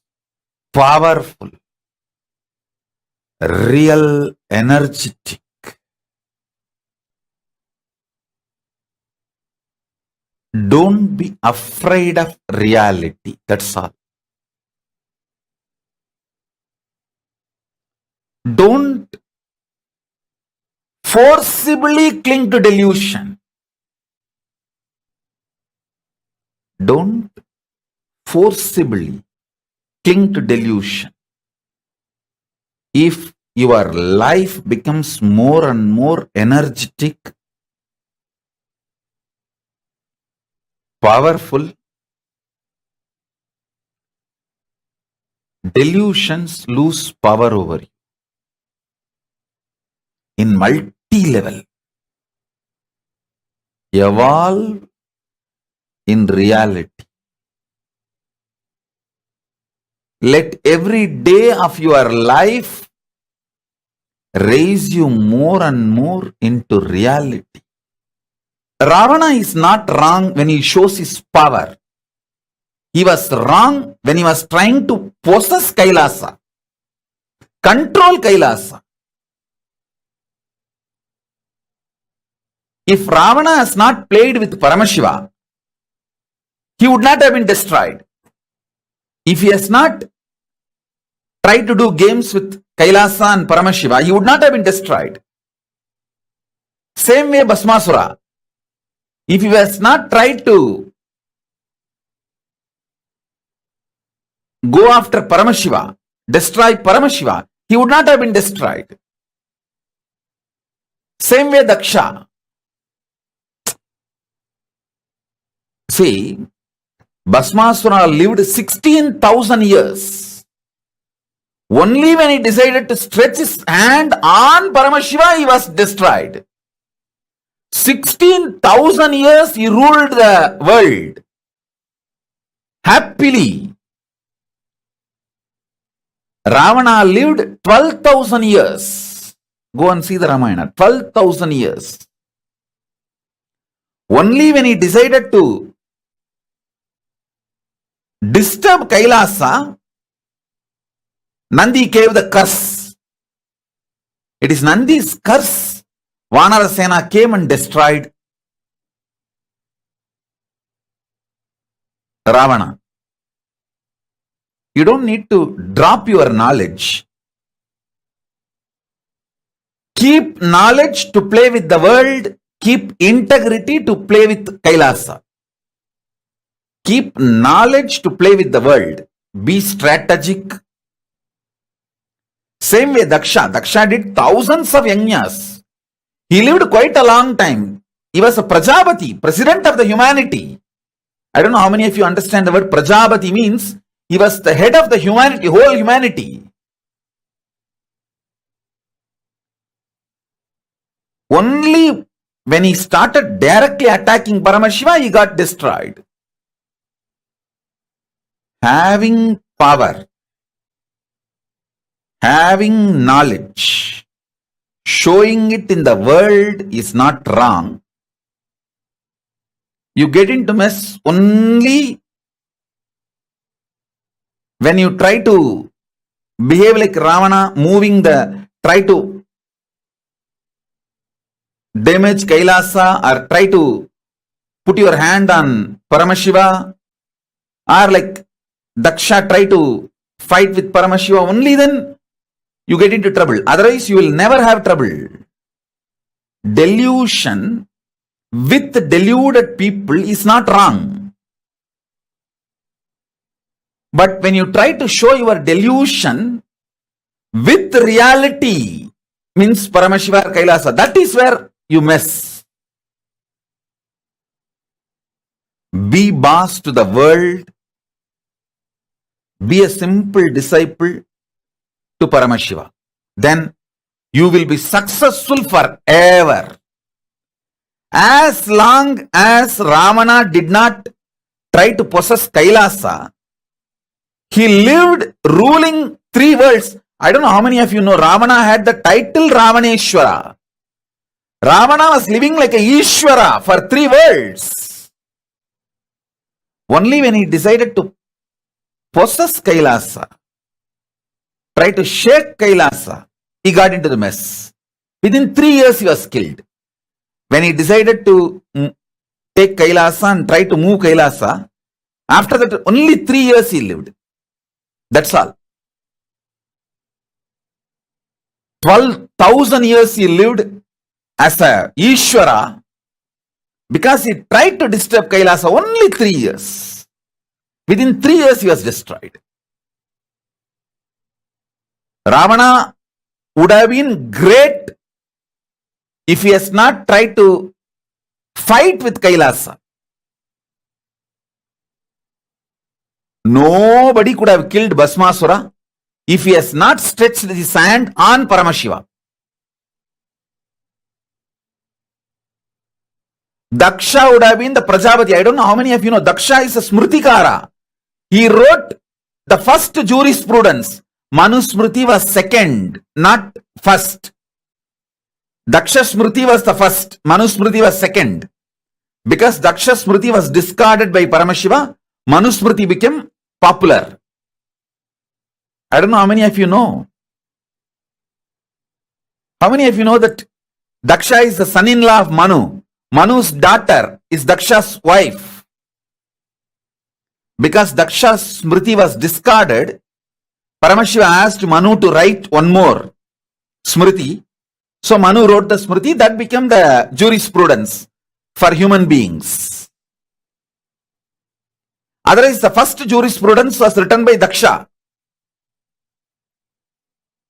powerful, real, energetic. Don't be afraid of reality. That's all. Don't forcibly cling to delusion. Don't forcibly cling to delusion. If your life becomes more and more energetic, powerful, delusions lose power over you in multi-level. Evolve in reality. Let every day of your life raise you more and more into reality. Ravana is not wrong when he shows his power. He was wrong when he was trying to possess Kailasa, control Kailasa. If Ravana has not played with Paramashiva, he would not have been destroyed. If he has not tried to do games with Kailasa and Paramashiva, he would not have been destroyed. Same way Bhasmasura. If he has not tried to go after Paramashiva, destroy Paramashiva, he would not have been destroyed. Same way Daksha. See, Bhasmasura lived 16,000 years. Only when he decided to stretch his hand on Paramashiva, he was destroyed. 16,000 years he ruled the world happily. Ravana lived 12,000 years. Go and see the Ramayana. 12,000 years. Only when he decided to disturb Kailasa, Nandi gave the curse. It is Nandi's curse. Vanarasena came and destroyed Ravana. You don't need to drop your knowledge. Keep knowledge to play with the world. Keep integrity to play with Kailasa. Keep knowledge to play with the world. Be strategic. Same way Daksha. Daksha did thousands of yajnas. He lived quite a long time. He was a Prajapati, president of the humanity. I don't know how many of you understand the word Prajapati means. He was the head of the humanity, whole humanity. Only when he started directly attacking Paramashiva, he got destroyed. Having power, having knowledge, showing it in the world is not wrong. You get into mess only when you try to behave like Ravana, try to damage Kailasa or try to put your hand on Paramashiva. Or like Daksha try to fight with Paramashiva, only then you get into trouble. Otherwise, you will never have trouble. Delusion with deluded people is not wrong. But when you try to show your delusion with reality, means Paramashiva or Kailasa, that is where you mess. Be boss to the world. Be a simple disciple to Paramashiva. Then you will be successful forever. As long as Ravana did not try to possess Kailasa, he lived ruling 3 worlds. I don't know how many of you know Ravana had the title Ravaneshwara. Ravana was living like a Ishwara for 3 worlds. Only when he decided to possess Kailasa, try to shake Kailasa, he got into the mess. Within 3 years he was killed. When he decided to take Kailasa and try to move Kailasa, after that only 3 years he lived. That's all. 12,000 years he lived as a Ishwara because he tried to disturb Kailasa only 3 years. Within 3 years he was destroyed. Ravana would have been great if he has not tried to fight with Kailasa. Nobody could have killed Bhasmasura if he has not stretched his hand on Paramashiva. Daksha would have been the Prajapati. I don't know how many of you know Daksha is a Smritikara. He wrote the first jurisprudence. Manusmriti was second, not first. Daksha Smriti was the first. Manusmriti was second. Because Daksha Smriti was discarded by Paramashiva, Manusmriti became popular. I don't know how many of you know. How many of you know that Daksha is the son-in-law of Manu? Manu's daughter is Daksha's wife. Because Daksha's Smriti was discarded, Paramashiva asked Manu to write one more Smriti. So Manu wrote the Smriti, that became the jurisprudence for human beings. Otherwise, the first jurisprudence was written by Daksha.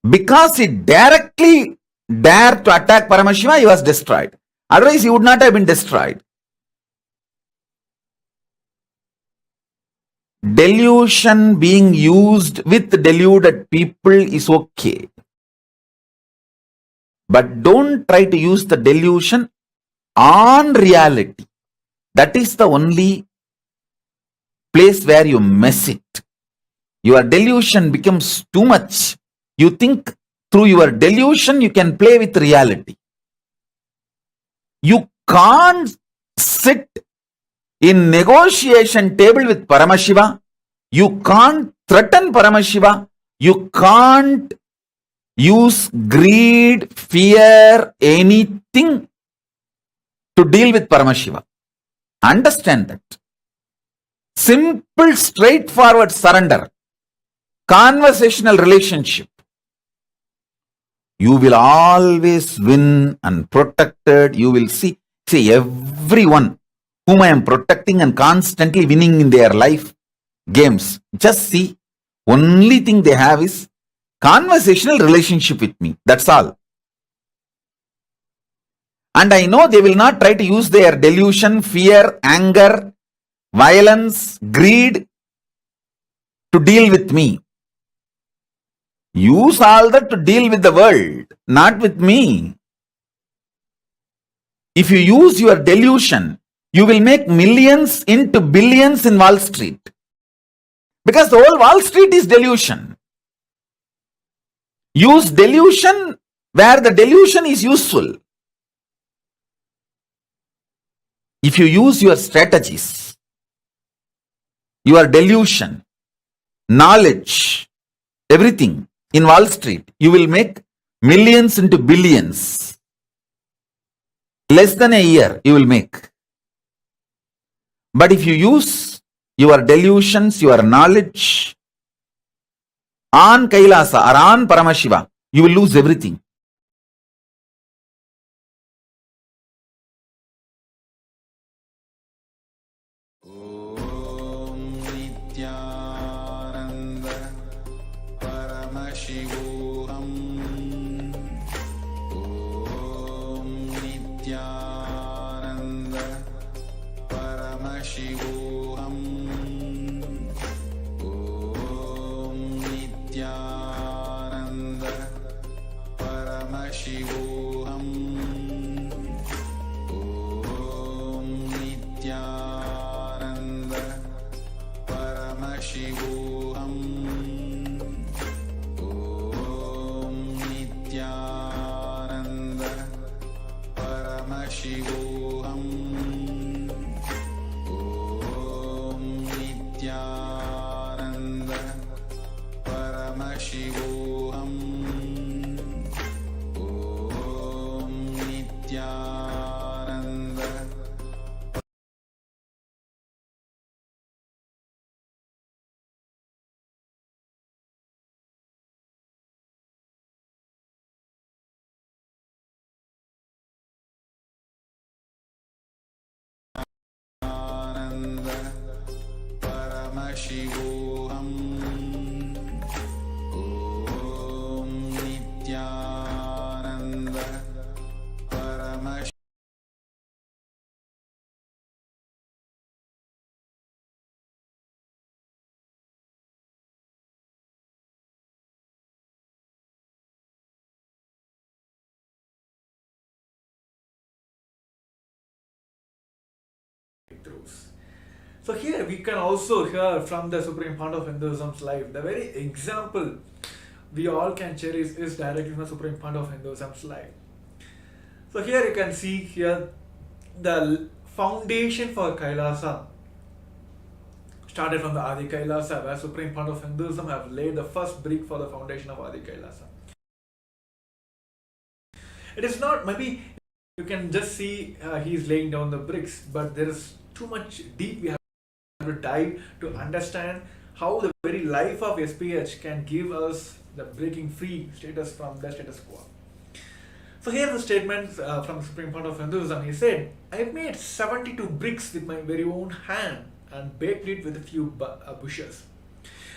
Because he directly dared to attack Paramashiva, he was destroyed. Otherwise, he would not have been destroyed. Delusion being used with deluded people is okay. But don't try to use the delusion on reality. That is the only place where you mess it. Your delusion becomes too much. You think through your delusion you can play with reality. You can't sit in negotiation table with Paramashiva. You can't threaten Paramashiva. You can't use greed, fear, anything to deal with Paramashiva. Understand that. Simple, straightforward surrender. Conversational relationship. You will always win and protected. You will see everyone whom I am protecting and constantly winning in their life games. Just see, only thing they have is conversational relationship with me. That's all. And I know they will not try to use their delusion, fear, anger, violence, greed to deal with me. Use all that to deal with the world, not with me. If you use your delusion, you will make millions into billions in Wall Street. Because the whole Wall Street is delusion. Use delusion where the delusion is useful. If you use your strategies, your delusion, knowledge, everything in Wall Street, you will make millions into billions. Less than a year, you will make. But if you use your delusions, your knowledge on Kailasa or on Paramashiva, you will lose everything. Om Nithyananda Paramashivoham. Om Nithyananda Paramashivoham. Om Nithyananda Paramashivoham. Om Nithyananda Paramashivoham. Om Nithyananda Paramashivoham. Om Nithyananda Paramashivoham. Om Nithyananda. Nityananda Paramashivoham. Om Nityananda Paramashivoham. Breakthroughs. So here we can also hear from the Supreme Pontiff of Hinduism's life, the very example we all can cherish is directly from the Supreme Pontiff of Hinduism's life. So here you can see here the foundation for Kailasa started from the Adi Kailasa, where Supreme Pontiff of Hinduism have laid the first brick for the foundation of Adi Kailasa. It is not, maybe you can just see he is laying down the bricks, but there is too much deep we have to dive to understand how the very life of SPH can give us the breaking free status from the status quo. So here the statement from Supreme Pontiff of Hinduism. He said, I made 72 bricks with my very own hand and baked it with a few bushes.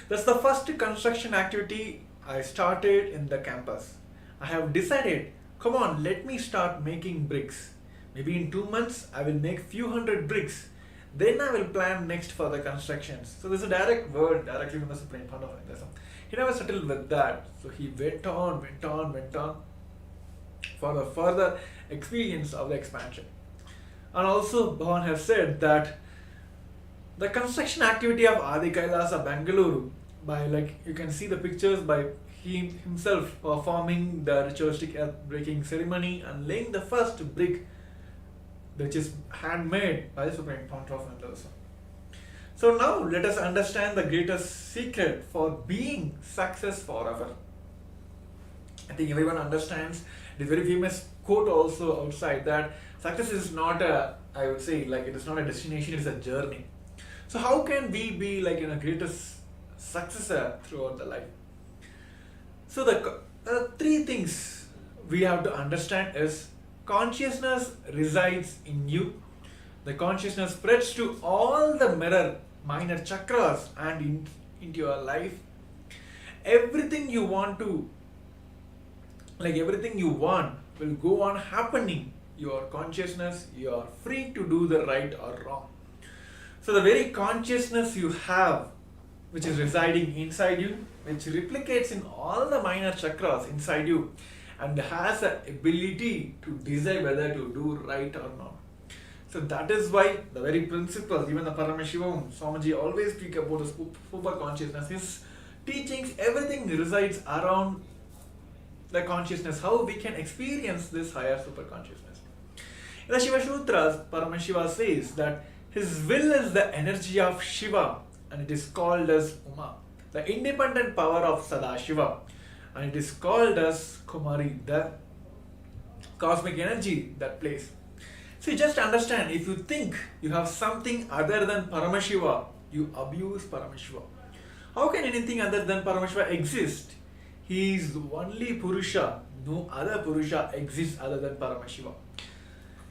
That's the first construction activity I started in the campus. I have decided, come on, let me start making bricks. Maybe in 2 months I will make few hundred bricks. Then I will plan next for the constructions. So there's a direct word directly from the Supreme Pontiff of Hinduism. He never settled with that. So he went on for the further experience of the expansion. And also Bhavan has said that the construction activity of Adi Kailasa Bangalore, by like you can see the pictures by he himself performing the ritualistic earth breaking ceremony and laying the first brick, which is handmade by the Supreme Pontiff of Hinduism. So now let us understand the greatest secret for being success forever. I think everyone understands the very famous quote also outside that success is not a, I would say, like it is not a destination, it is a journey. So how can we be like in a greatest successor throughout the life? So the three things we have to understand is consciousness resides in you. The consciousness spreads to all the mirror, minor chakras and into your life. Everything you want to, like everything you want will go on happening. Your consciousness, you are free to do the right or wrong. So the very consciousness you have, which is residing inside you, which replicates in all the minor chakras inside you and has the ability to decide whether to do right or not. So that is why the very principles, even the Paramashivoham, Swamiji always speak about the super consciousness. His teachings, everything resides around the consciousness, how we can experience this higher super consciousness. In the Shiva Sutras, Paramashiva says that his will is the energy of Shiva and it is called as Uma, the independent power of Sadashiva, and it is called as Kumari, the cosmic energy that plays. So you just understand, if you think you have something other than Paramashiva you abuse Paramashiva. How can anything other than Paramashiva exist? He is the only Purusha. No other Purusha exists other than Paramashiva.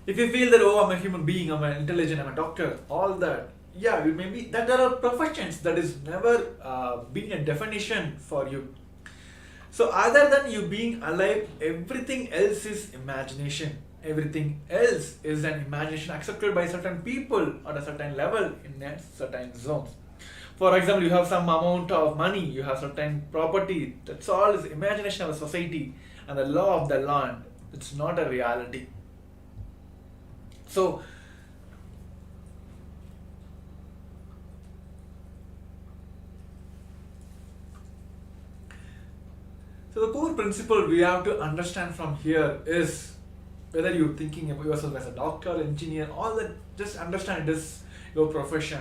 If you feel that, oh, I'm a human being, I'm an intelligent, I'm a doctor, all that, yeah, you may be, that there are professions that is never been a definition for you. So other than you being alive, everything else is imagination. Everything else is an imagination accepted by certain people at a certain level in a certain zones. For example, you have some amount of money, you have certain property, that's all is imagination of a society and the law of the land. It's not a reality. So the core principle we have to understand from here is, whether you're thinking of yourself as a doctor, engineer, all that, just understand it is your profession.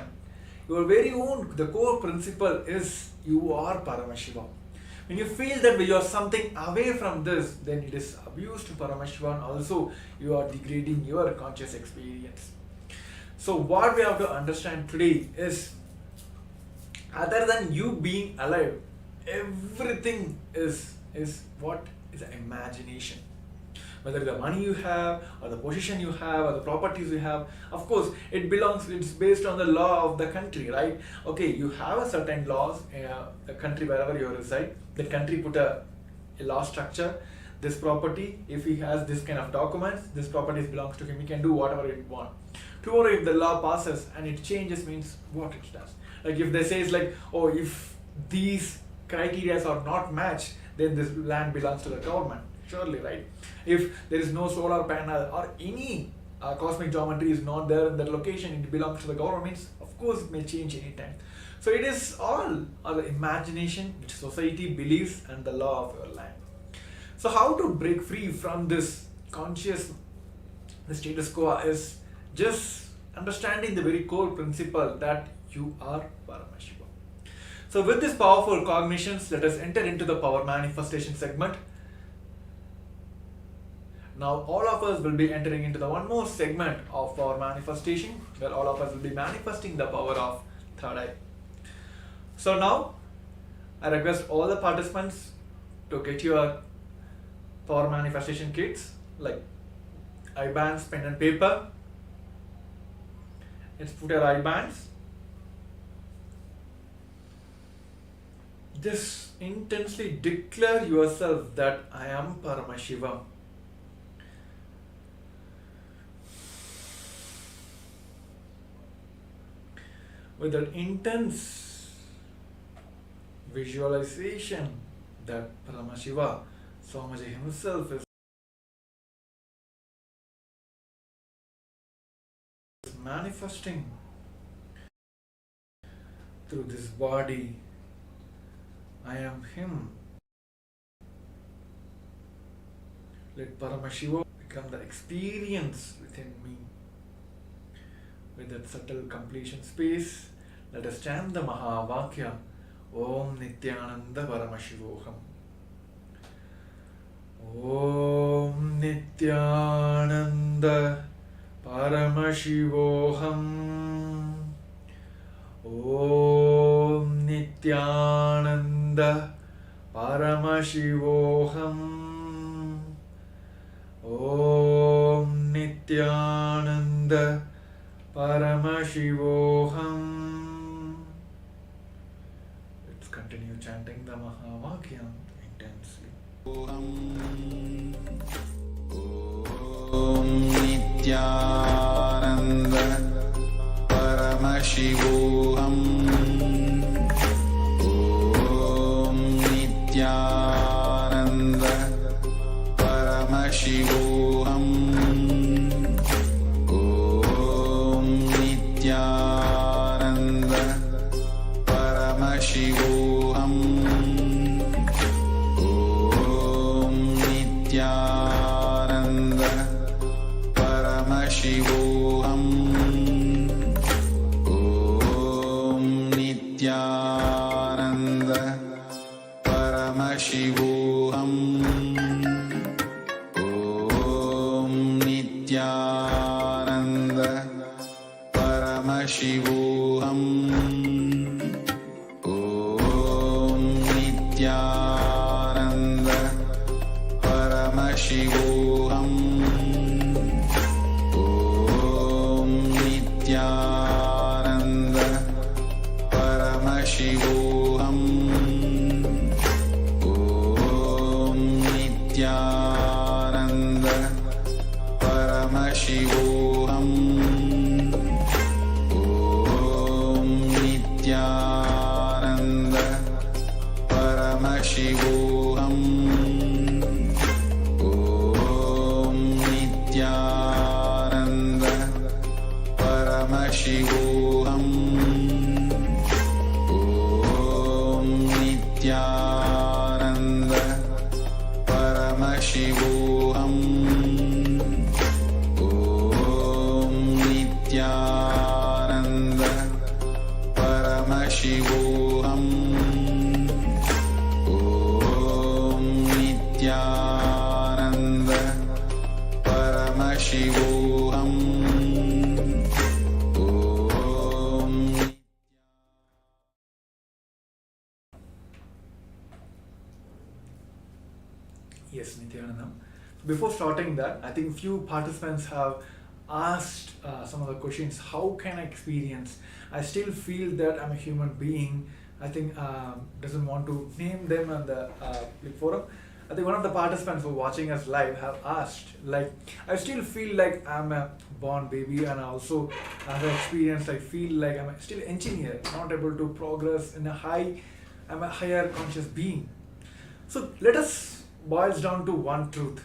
Your very own, the core principle is you are Paramashiva. When you feel that you are something away from this, then it is abuse to Paramashiva, and also you are degrading your conscious experience. So what we have to understand today is, other than you being alive, everything is what is an imagination. Whether the money you have, or the position you have, or the properties you have, of course it's based on the law of the country, right? Okay, you have a certain laws, the country wherever you reside, the country put a law structure. This property, if he has this kind of documents, this property belongs to him, he can do whatever he wants. Tomorrow if the law passes and it changes, means what it does. Like if they says like, oh, if these criteria are not matched, then this land belongs to the government. Surely, right? If there is no solar panel or any cosmic geometry is not there in that location, it belongs to the government, means of course it may change anytime. So it is all the imagination which society believes and the law of your land. So how to break free from this conscious, the status quo, is just understanding the very core principle that you are Paramashiva. So with this powerful cognitions, let us enter into the power manifestation segment. Now all of us will be entering into the one more segment of power manifestation, where all of us will be manifesting the power of third eye. So now I request all the participants to get your power manifestation kits, like eye bands, pen and paper. Let's put your eye bands. Just intensely declare yourself that I am Paramashiva. With that intense visualization that Paramashiva, Swamiji himself, is manifesting through this body. I am him. Let Paramashiva become the experience within me. With that subtle completion space, let us chant the Mahavakya, Om Nithyananda Paramashivoham. Om Nithyananda Paramashivoham. Om Nithyananda Paramashivoham. Om Nithyananda Paramashivoham. Let's continue chanting the Mahavakya intensely. Om Nithyananda Paramashivoham. Om Nithyananda Paramashivoham. Om Nithyananda Paramashivoham. Om Nithyananda Paramashivoham. Om Nithyananda Paramashivoham. Om Nithyananda Paramashivoham. Nithyananda Paramashivoham. Om Nithyananda Paramashivoham. Om Nithyananda Paramashivoham. Om Nithyananda Paramashivoham. Om Nithyananda Paramashivoham. Om Nithyananda Paramashivoham. Om Nithyananda Paramashivoham. Om Nithyananda Paramashivoham. Om Yes, Nithyananda. Before starting that, I think few participants have asked some of the questions. How can I experience? I still feel that I'm a human being. I think doesn't want to name them on the forum. I think one of the participants who are watching us live have asked, like, I still feel like I'm a born baby, and also as I experienced, I feel like I'm still engineer, not able to progress in I'm a higher conscious being. So let us boils down to one truth.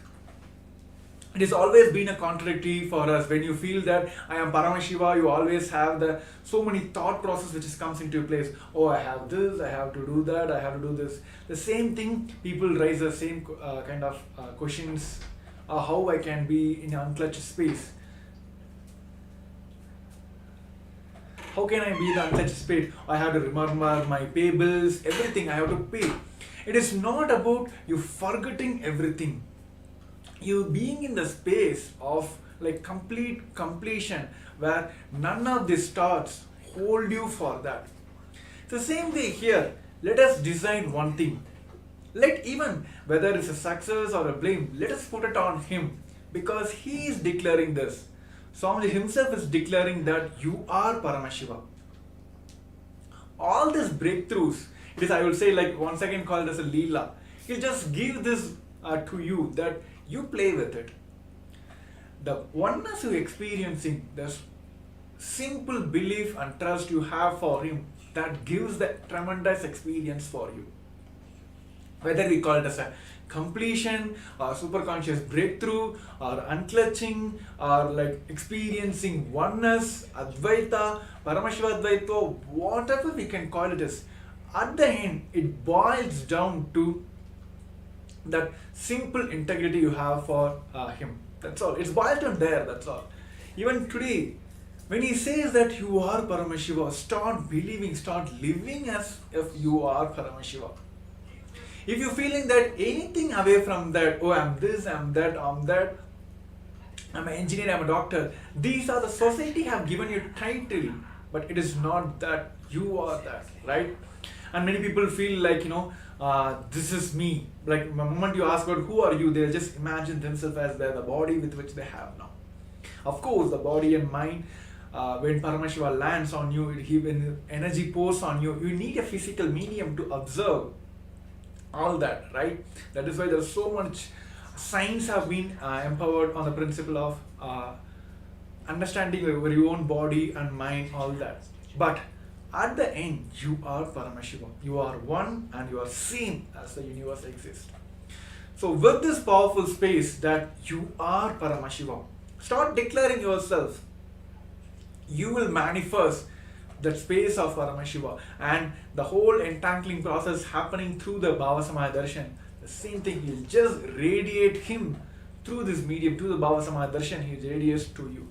It has always been a contradictory for us. When you feel that I am Paramashiva, you always have the so many thought process which comes into place. Oh, I have this, I have to do that, I have to do this. The same thing, people raise the same kind of questions. How I can be in an unclutched space? How can I be in the unclutched space? I have to remember my pay bills, everything I have to pay. It is not about you forgetting everything. You being in the space of like complete completion where none of these thoughts hold you for that. It's the same way here. Let us design one thing. Let even whether it's a success or a blame, let us put it on him, because he is declaring this. Swamiji himself is declaring that you are Paramashiva. All these breakthroughs, it is, I would say, like once again called as a Leela. He'll just give this to you, that you play with it. The oneness you're experiencing, the simple belief and trust you have for him, that gives the tremendous experience for you. Whether we call it as a completion or superconscious breakthrough or unclutching or like experiencing oneness, Advaita, Paramashiva Advaita, whatever we can call it is, at the end it boils down to that simple integrity you have for him. That's all. It's boiled down there, that's all. Even today, when he says that you are Paramashiva, start believing, start living as if you are Paramashiva. If you're feeling that anything away from that, oh, I'm this, I'm that, I'm that, I'm an engineer, I'm a doctor, these are the society have given you title, but it is not that you are that, right? And many people feel like, this is me. Like the moment you ask about who are you, they'll just imagine themselves as the body with which they have now. Of course, the body and mind, when Paramashiva lands on you, when energy pours on you, you need a physical medium to observe all that, right? That is why there's so much science have been empowered on the principle of understanding your own body and mind, all that. But at the end, you are Paramashiva. You are one and you are seen as the universe exists. So with this powerful space that you are Paramashiva, start declaring yourself. You will manifest that space of Paramashiva, and the whole entangling process happening through the Bhava Samaya Darshan. The same thing, you'll just radiate him through this medium, through the Bhava Samaya Darshan, he radiates to you.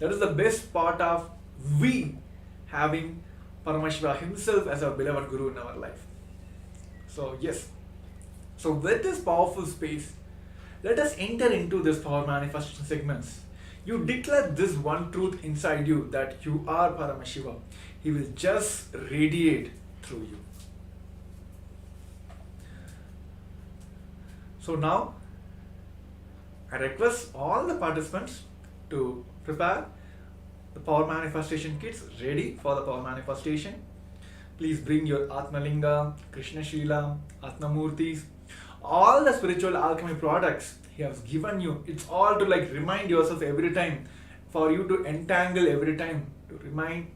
That is the best part of we having Paramashiva himself as our beloved Guru in our life. So yes, so with this powerful space, let us enter into this power manifestation segments. You declare this one truth inside you, that you are Paramashiva. He will just radiate through you. So now I request all the participants to prepare the power manifestation kits ready for the power manifestation. Please bring your Atmalinga, Krishna Shila, Atmamurtis, all the spiritual alchemy products he has given you. It's all to like remind yourself every time, for you to entangle every time, to remind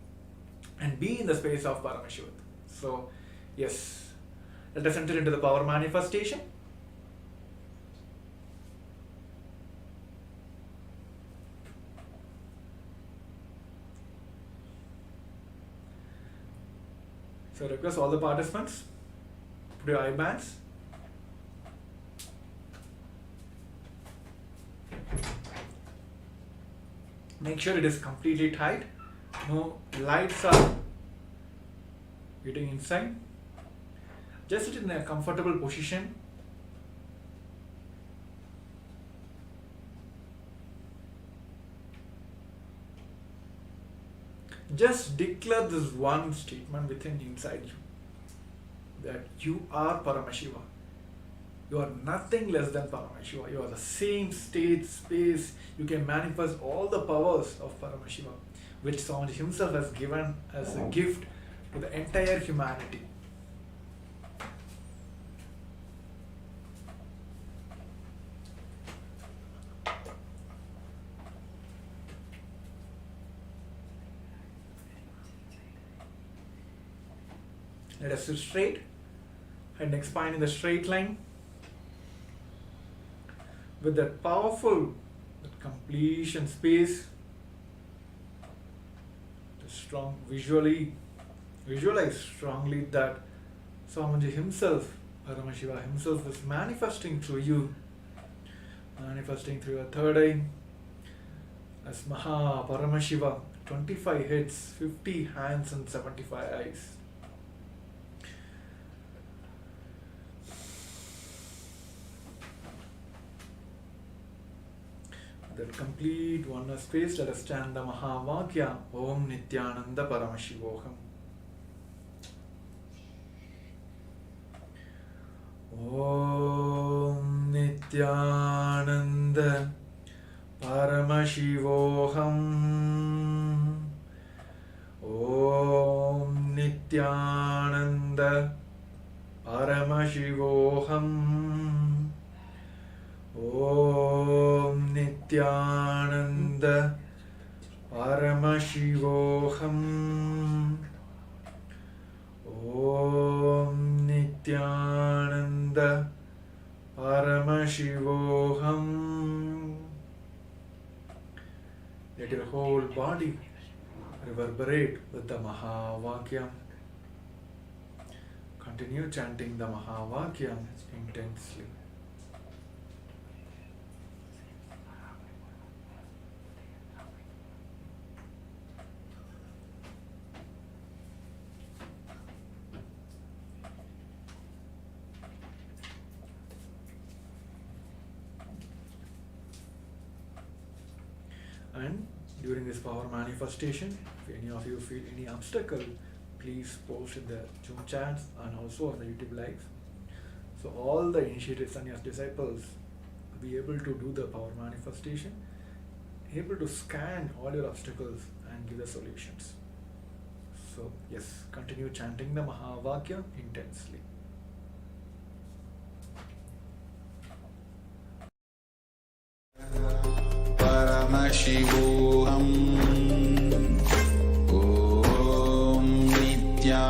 and be in the space of Paramashivoham. So yes, let us enter into the power manifestation. So I request all the participants, put your eye bands. Make sure it is completely tight. No lights are getting inside. Just sit in a comfortable position. Just declare this one statement within inside you, that you are Paramashiva. You are nothing less than Paramashiva. You are the same state, space. You can manifest all the powers of Paramashiva, which Swamiji himself has given as a gift to the entire humanity. Let us sit straight, head and spine in the straight line. With that powerful, that completion space, the strong visualize strongly that Swamiji himself, Paramashiva himself, is manifesting through you, manifesting through your third eye as Maha Paramashiva, 25 heads, 50 hands and 75 eyes. That complete oneness space, let us chant the Mahavakya, Om Nithyananda Paramashivoham. Om Nithyananda Paramashivoham. Om Nithyananda Paramashivoham. Om Nithyananda Paramashivoham. Om Nithyananda Paramashivoham. Let your whole body reverberate with the Mahavakya. Continue chanting the Mahavakya intensely. And during this power manifestation, if any of you feel any obstacle, please post in the Zoom chats and also on the YouTube lives. So all the initiated sannyas disciples will be able to do the power manifestation, able to scan all your obstacles and give the solutions. So yes, continue chanting the Mahavakya intensely. Paramashivoham. Om Nithyananda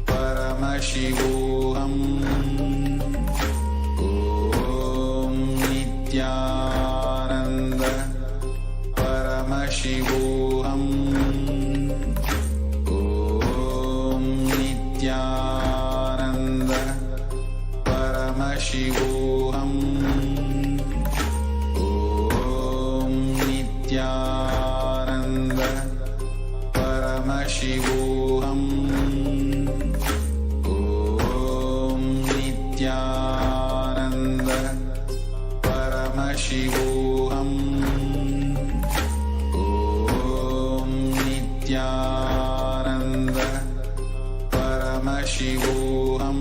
Paramashivoham. Om Nithyananda Paramashivoham. Om Nithyananda Paramashivoham. Nithyananda Paramashivoham. Om Nithyananda Paramashivoham. Om Nithyananda Paramashivoham.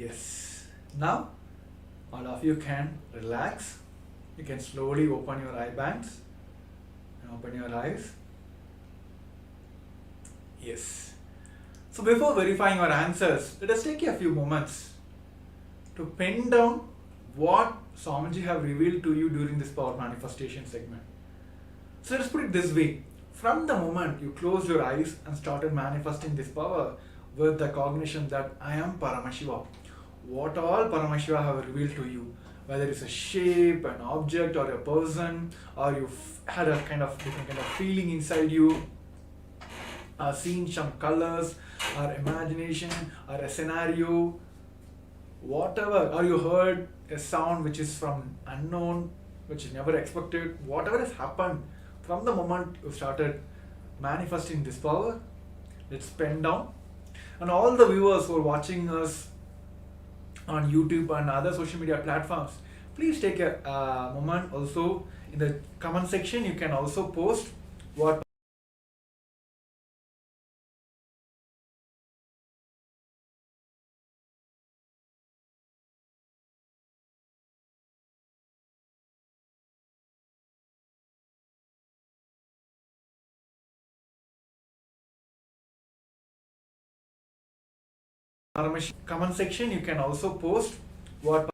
Yes. Now, all of you can relax. You can slowly open your eye bands and open your eyes. Yes. So before verifying your answers, let us take a few moments to pen down what Swamiji have revealed to you during this power manifestation segment. So let's put it this way. From the moment you closed your eyes and started manifesting this power with the cognition that I am Paramashiva, what all Paramashiva have revealed to you, whether it's a shape, an object, or a person, or you had a kind of different kind of feeling inside you, seen some colors, or imagination, or a scenario, whatever, or you heard a sound which is from unknown, which you never expected, whatever has happened from the moment you started manifesting this power, let's pen down. And all the viewers who are watching us on YouTube and other social media platforms, please take a moment also in the comment section. You can also post what comment section. You can also post what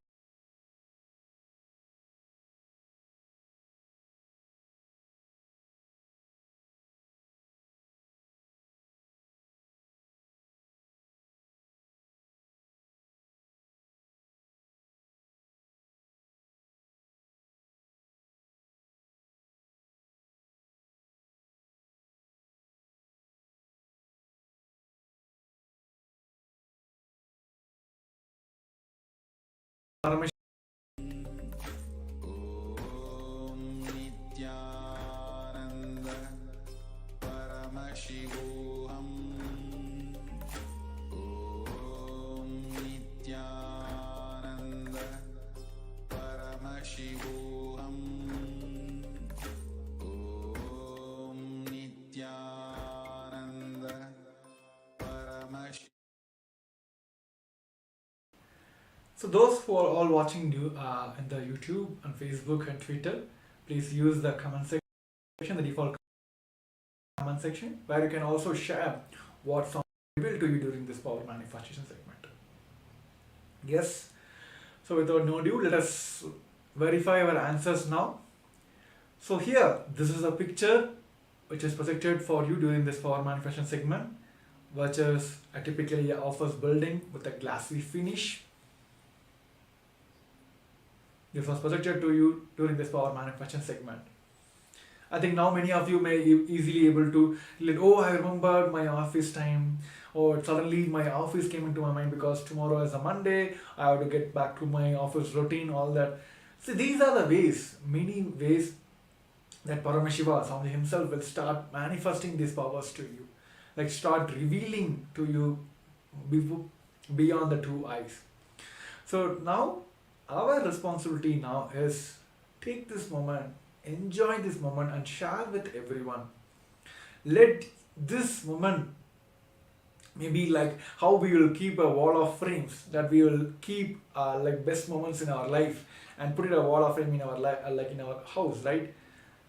Paramashivam. Om Nithyananda Paramashivoham. Om Nithyananda Paramashivoham. Om Nithyananda Paramashivoham. So those who are all watching in the YouTube and Facebook and Twitter, please use the comment section, the default comment section, where you can also share what sound revealed to you during this power manifestation segment. Yes. So without no ado, let us verify our answers now. So here, this is a picture which is projected for you during this power manifestation segment, which is a typically office building with a glassy finish. This was projected to you during this power manifestation segment. I think now many of you may easily able to relate, oh, I remembered my office time, or suddenly my office came into my mind because tomorrow is a Monday, I have to get back to my office routine, all that. See, these are the ways, many ways that Paramashiva, Swami himself, will start manifesting these powers to you. Like start revealing to you beyond the two eyes. So now, our responsibility now is take this moment, enjoy this moment and share with everyone. Let this moment maybe like how we will keep a wall of frames, that we will keep like best moments in our life and put it a wall of frame in our life, like in our house, right?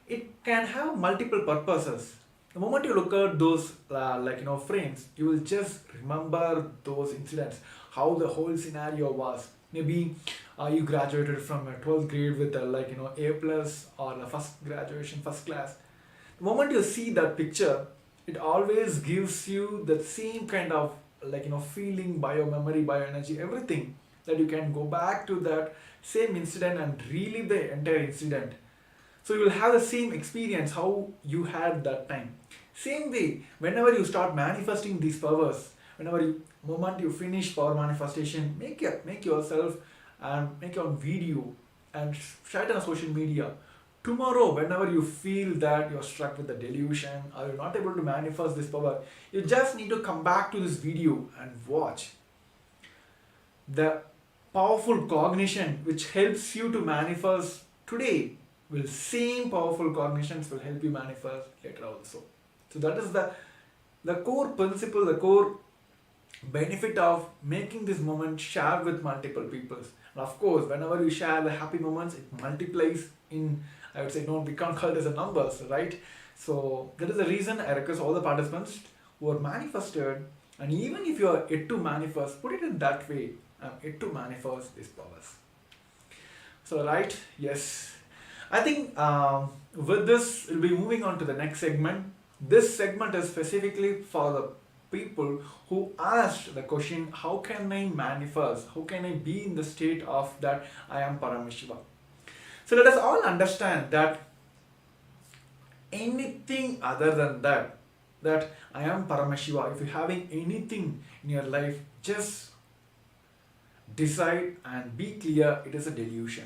It can have multiple purposes. The moment you look at those frames, you will just remember those incidents, how the whole scenario was. Maybe you graduated from a 12th grade with a A plus or a first graduation, first class. The moment you see that picture, it always gives you that same kind of feeling, bio-memory, bio-energy, everything, that you can go back to that same incident and relive the entire incident. So you will have the same experience how you had that time. Same way, whenever you start manifesting these powers, moment you finish power manifestation, make yourself and make your own video and share it on social media. Tomorrow, whenever you feel that you're struck with a delusion or you're not able to manifest this power, you just need to come back to this video and watch. The powerful cognition which helps you to manifest today same powerful cognitions will help you manifest later also. So that is the core principle, the core benefit of making this moment share with multiple people. And of course, whenever you share the happy moments, it multiplies in, I would say, no, we can't call it as a numbers, right? So that is the reason I request all the participants who are manifested, and even if you are yet to manifest, put it in that way. I'm yet to manifest these powers. So right, yes. I think with this, we'll be moving on to the next segment. This segment is specifically for the people who asked the question, how can I manifest? How can I be in the state of that I am Paramashiva? So let us all understand that anything other than that I am Paramashiva, if you're having anything in your life, just decide and be clear, it is a delusion.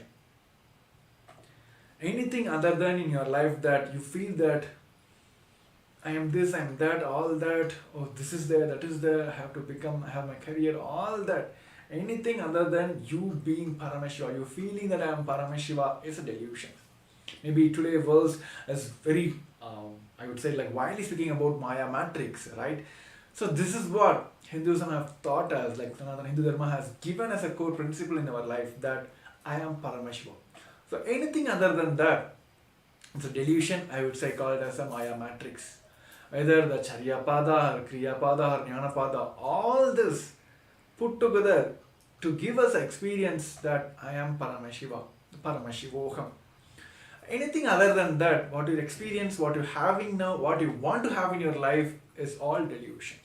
Anything other than in your life that you feel that I am this, I am that, all that, oh, this is there, that is there, I have to become, I have my career, all that. Anything other than you being Paramashiva, you feeling that I am Paramashiva is a delusion. Maybe today world is very, I would say, like widely speaking about Maya matrix, right? So this is what Hinduism have taught us, like Sanatana Hindu Dharma has given us a core principle in our life that I am Paramashiva. So anything other than that, it's a delusion, I would say, call it as a Maya matrix. Whether the Charya Pada or Kriya Pada or Jnana Pada, all this put together to give us an experience that I am Paramashiva, Paramashivoham. Anything other than that, what you experience, what you're having now, what you want to have in your life is all delusions.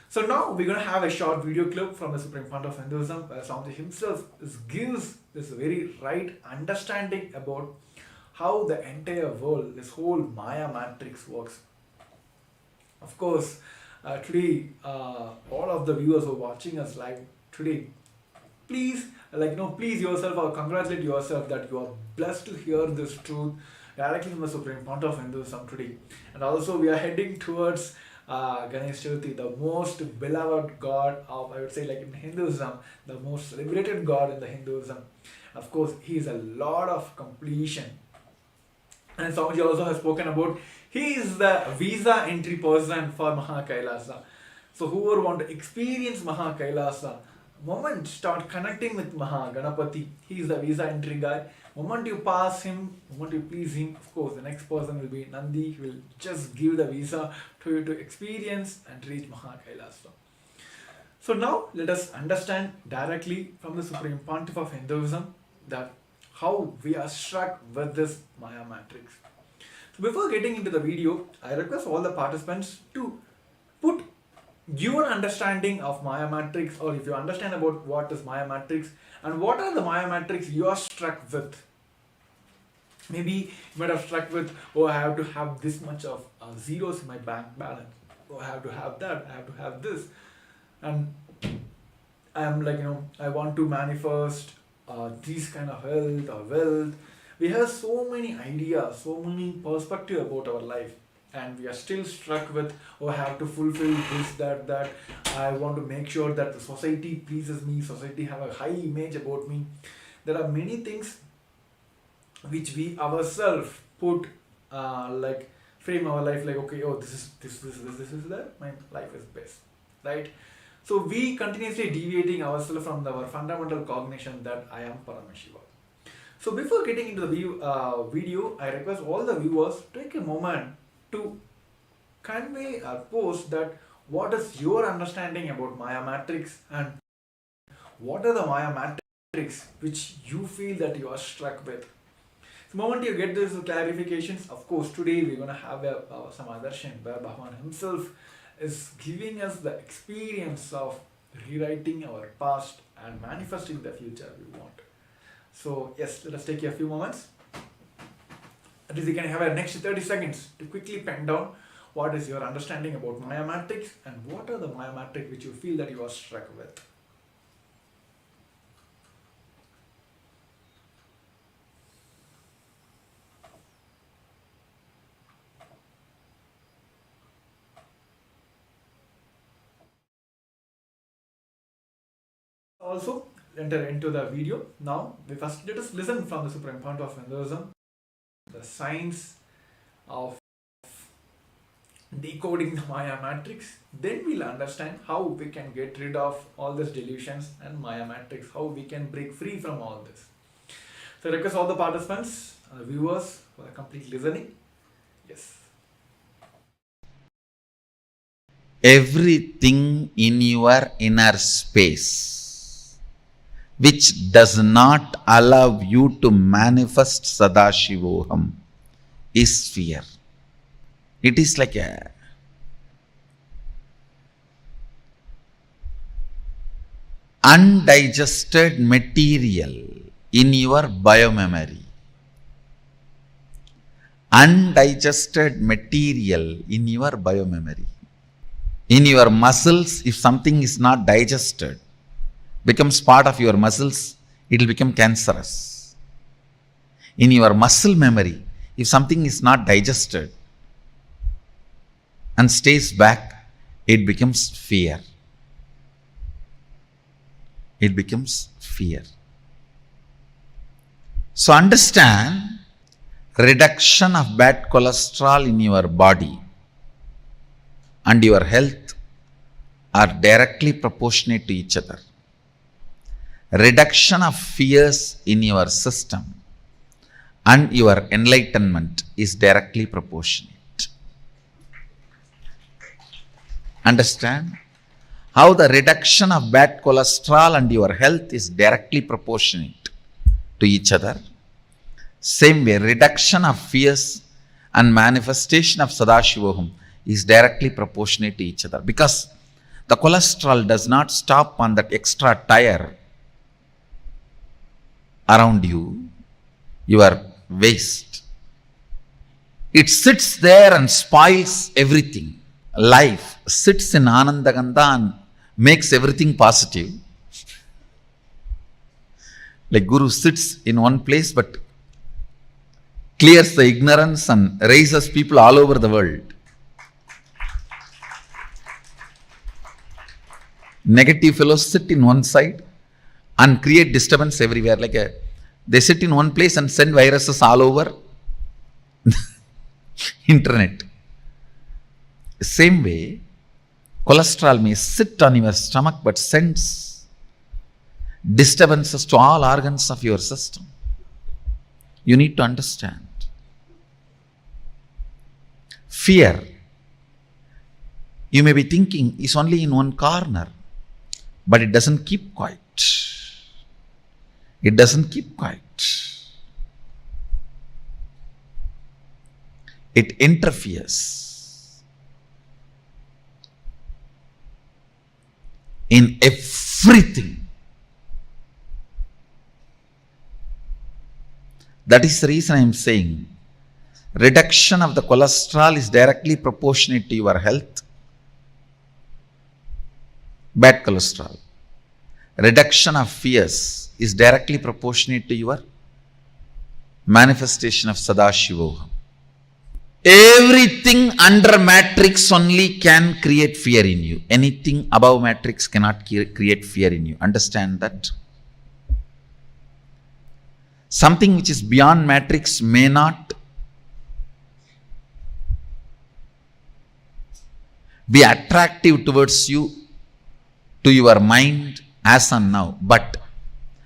So now we're going to have a short video clip from the Supreme Pontiff of Hinduism where Swamiji himself gives this very right understanding about how the entire world, this whole Maya matrix works. Of course, today, all of the viewers who are watching us live today, please, please yourself or congratulate yourself that you are blessed to hear this truth directly from the Supreme Pontiff of Hinduism today. And also, we are heading towards Ganesh Chaturthi, the most beloved god of, I would say, like in Hinduism, the most celebrated god in the Hinduism. Of course, he is a lot of completion. And Swamiji also has spoken about he is the visa entry person for KAILASA. So whoever want to experience KAILASA, moment start connecting with Ganapati, he is the visa entry guy. Moment you pass him, moment you please him, of course the next person will be Nandi. He will just give the visa to you to experience and reach KAILASA. So now let us understand directly from the Supreme Pontiff of Hinduism that how we are struck with this Maya matrix. So before getting into the video, I request all the participants to put your understanding of Maya matrix, or if you understand about what is Maya matrix and what are the Maya matrix you are struck with. Maybe you might have struck with, oh, I have to have this much of zeros in my bank balance. Oh, I have to have that, I have to have this. And I am like, I want to manifest this kind of health or wealth. We have so many ideas, so many perspectives about our life, and we are still struck with, oh, I have to fulfill this, that. I want to make sure that the society pleases me, society have a high image about me. There are many things which we ourselves put frame our life like, okay, oh, this is that, my life is best, right? So we continuously deviating ourselves from our fundamental cognition that I am Paramashiva. So before getting into the video, I request all the viewers take a moment to convey or post that what is your understanding about Maya matrix and what are the Maya matrix which you feel that you are struck with. The moment you get these clarifications, of course, today we're going to have some adarshan where Bhagavan himself is giving us the experience of rewriting our past and manifesting the future we want. So yes, let us take a few moments. At least you can have a next 30 seconds to quickly pen down what is your understanding about Maya matrix and what are the Maya matrix which you feel that you are struck with. Also enter into the video. Now let us listen from the Supreme Pontiff of Hinduism the science of decoding the Maya matrix, then we'll understand how we can get rid of all these delusions and Maya matrix, how we can break free from all this. So I request all the participants, viewers, for the complete listening. Yes. Everything in your inner space which does not allow you to manifest Sadashivoham is fear. It is like a undigested material in your biomemory. Undigested material in your biomemory. In your muscles, if something is not digested, becomes part of your muscles, it will become cancerous. In your muscle memory, if something is not digested and stays back, it becomes fear. It becomes fear. So understand, reduction of bad cholesterol in your body and your health are directly proportionate to each other. Reduction of fears in your system and your enlightenment is directly proportionate. Understand how the reduction of bad cholesterol and your health is directly proportionate to each other. Same way, reduction of fears and manifestation of Sadashivoham is directly proportionate to each other, because the cholesterol does not stop on that extra tire around you, your waist. It sits there and spoils everything. Life sits in Anandagandha and makes everything positive. Like Guru sits in one place but clears the ignorance and raises people all over the world. Negative fellows sit in one side and create disturbance everywhere. They sit in one place and send viruses all over internet. Same way, cholesterol may sit on your stomach but sends disturbances to all organs of your system. You need to understand. Fear, you may be thinking, is only in one corner, but it doesn't keep quiet. It doesn't keep quiet. It interferes in everything. That is the reason I am saying reduction of the cholesterol is directly proportionate to your health. Bad cholesterol. Reduction of fears is directly proportionate to your manifestation of Sadashivoham. Everything under matrix only can create fear in you. Anything above matrix cannot create fear in you. Understand that? Something which is beyond matrix may not be attractive towards you, to your mind as and now. But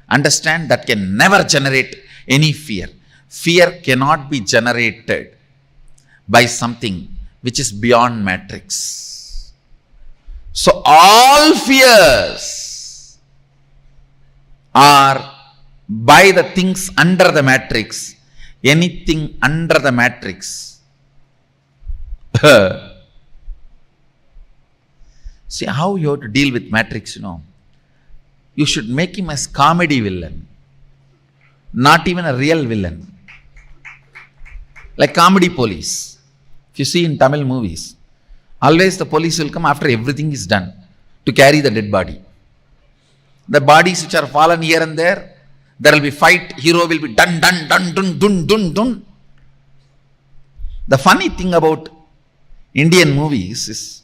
understand that can never generate any fear. Fear cannot be generated by something which is beyond matrix. So all fears are by the things under the matrix. Anything under the matrix. See how you have to deal with matrix, You should make him as comedy villain, not even a real villain. Like comedy police. If you see in Tamil movies, always the police will come after everything is done to carry the dead body. The bodies which are fallen here and there will be fight, hero will be dun dun dun dun dun dun dun. The funny thing about Indian movies is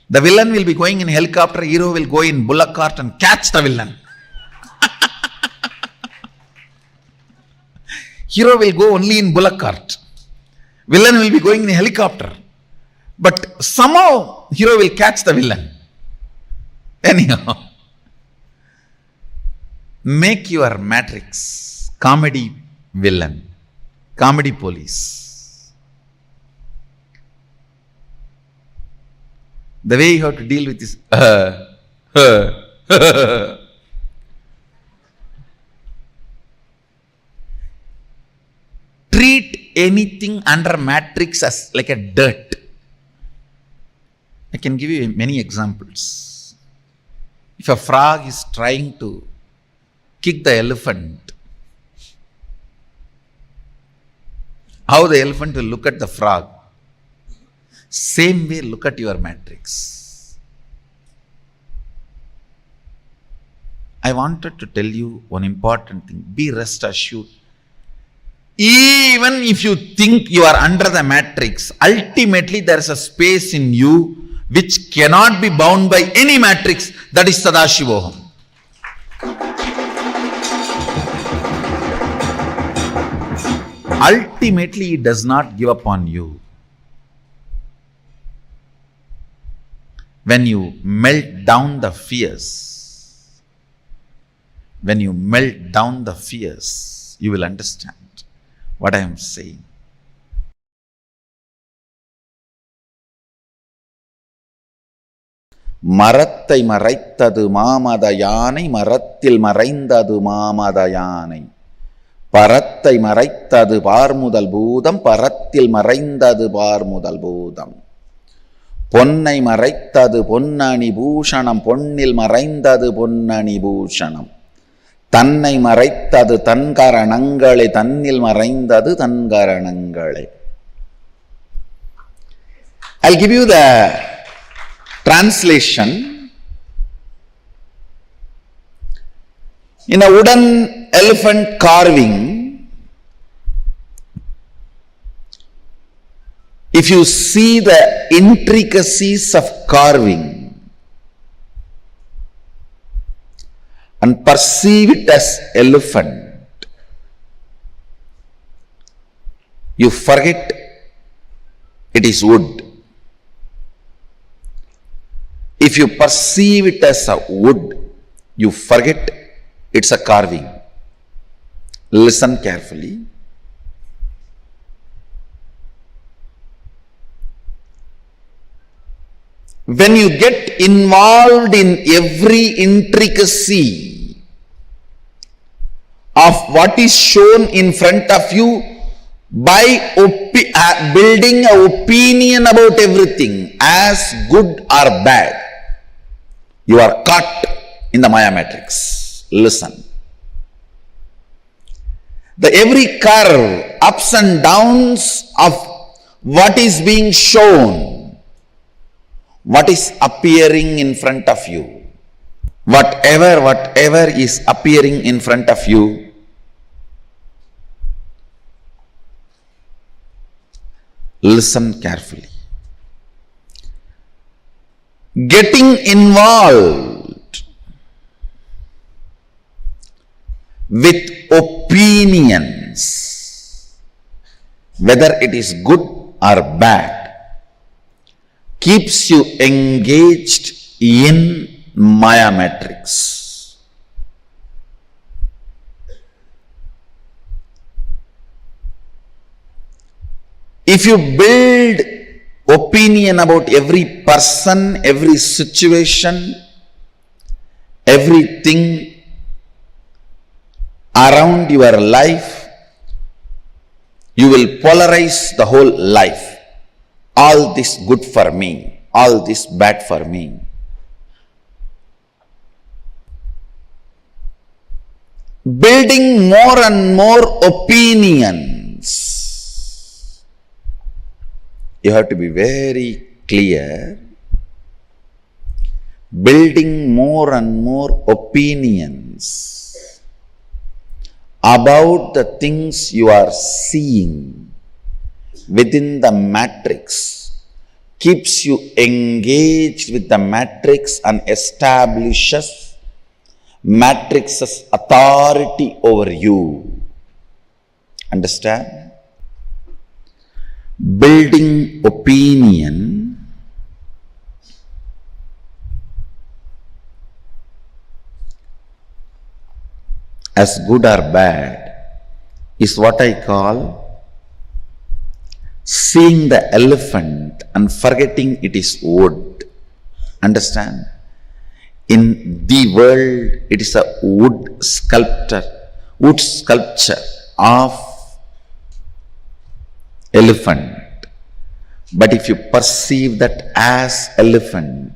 the villain will be going in helicopter, hero will go in bullock cart and catch the villain. Hero will go only in bullock cart. Villain will be going in a helicopter But somehow hero will catch the villain. Anyhow, make your matrix comedy villain, comedy police. The way you have to deal with this, treat anything under matrix as like a dirt. I can give you many examples. If a frog is trying to kick the elephant, how the elephant will look at the frog, same way look at your matrix. I wanted to tell you one important thing. Be rest assured. Even if you think you are under the matrix, ultimately there is a space in you which cannot be bound by any matrix. That is Sadashivoham. Ultimately, it does not give up on you. When you melt down the fears, you will understand what I am saying. மரத்தை மறைத்தது மாமத யானை, மரத்தில் மறைந்தது மாமத யானை. பரத்தை மறைத்தது பார்முதல் பூதம், பரத்தில் மறைந்தது பார்முதல் பூதம். பொன்னை மறைத்தது பொன்னணி பூஷணம், பொன்னில் மறைந்தது பொன்னணி பூஷணம். தன்னை மறைத்தது தன்கரணங்களே, தன்னில் மறைந்தது தன்கரணங்களே. I'll give you the translation. In a wooden elephant carving, if you see the intricacies of carving and perceive it as elephant, you forget it is wood. If you perceive it as a wood, you forget it's a carving. Listen carefully. When you get involved in every intricacy of what is shown in front of you by building an opinion about everything as good or bad, you are caught in the Maya matrix. Listen. The every curve, ups and downs of what is being shown, what is appearing in front of you, whatever is appearing in front of you, listen carefully. Getting involved with opinions, whether it is good or bad, keeps you engaged in Maya matrix. If you build opinion about every person, every situation, everything around your life, you will polarize the whole life. All this good for me, all this bad for me. Building more and more opinions. You have to be very clear. Building more and more opinions about the things you are seeing within the matrix keeps you engaged with the matrix and establishes matrix's authority over you. Understand? Building opinion as good or bad is what I call seeing the elephant and forgetting it is wood. Understand? In the world, it is a wood sculpture of elephant. But if you perceive that as elephant,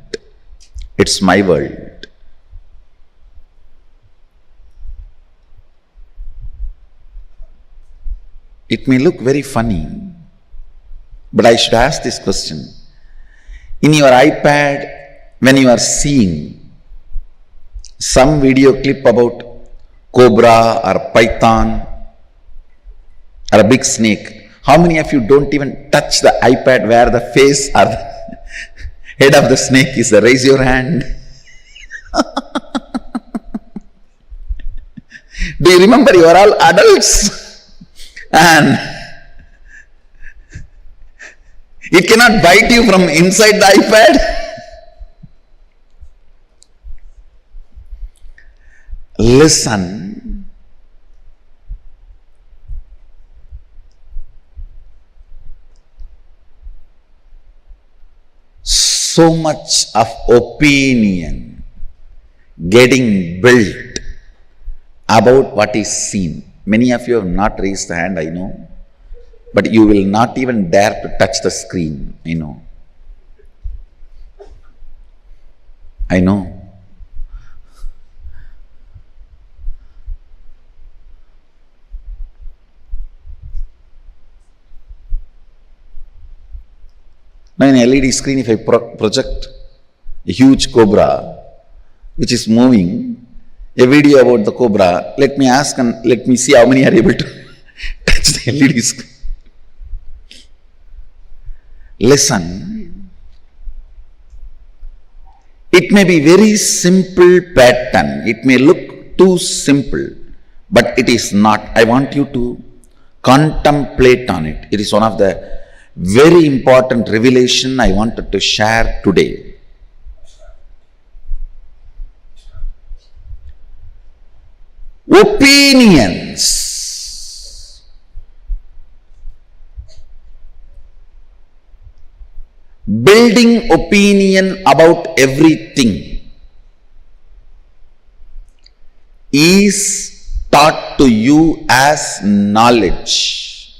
it's my world. It may look very funny, but I should ask this question. In your iPad, when you are seeing some video clip about cobra or python or a big snake, how many of you don't even touch the iPad where the face or the head of the snake is? Raise your hand. Do you remember you are all adults? And it cannot bite you from inside the iPad. Listen. So much of opinion getting built about what is seen. Many of you have not raised the hand, I know. But you will not even dare to touch the screen, I know. I know. Now in LED screen, if I project a huge cobra which is moving, a video about the cobra, let me ask and let me see how many are able to touch the LED screen. Listen. It may be very simple pattern. It may look too simple, but it is not. I want you to contemplate on it. It is one of the very important revelation I wanted to share today. Opinions. Building opinion about everything is taught to you as knowledge.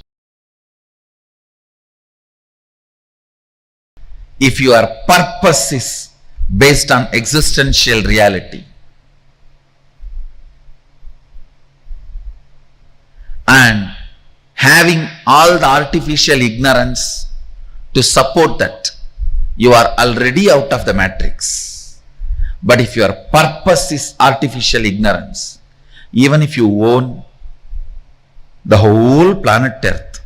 If your purpose is based on existential reality, and having all the artificial ignorance to support that, you are already out of the matrix. But if your purpose is artificial ignorance, even if you own the whole planet Earth,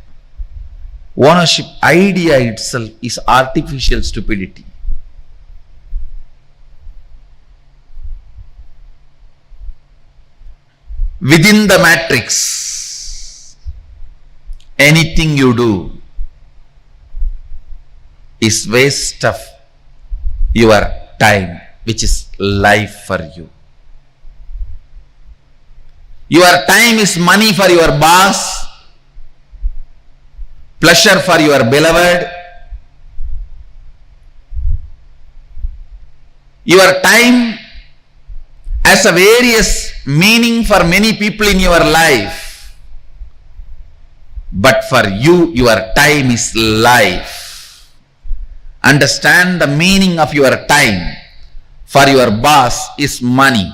ownership idea itself is artificial stupidity. Within the matrix, anything you do is waste of your time, which is life for you. Your time is money for your boss, pleasure for your beloved. Your time has a various meaning for many people in your life. But for you, your time is life. Understand the meaning of your time. For your boss is money.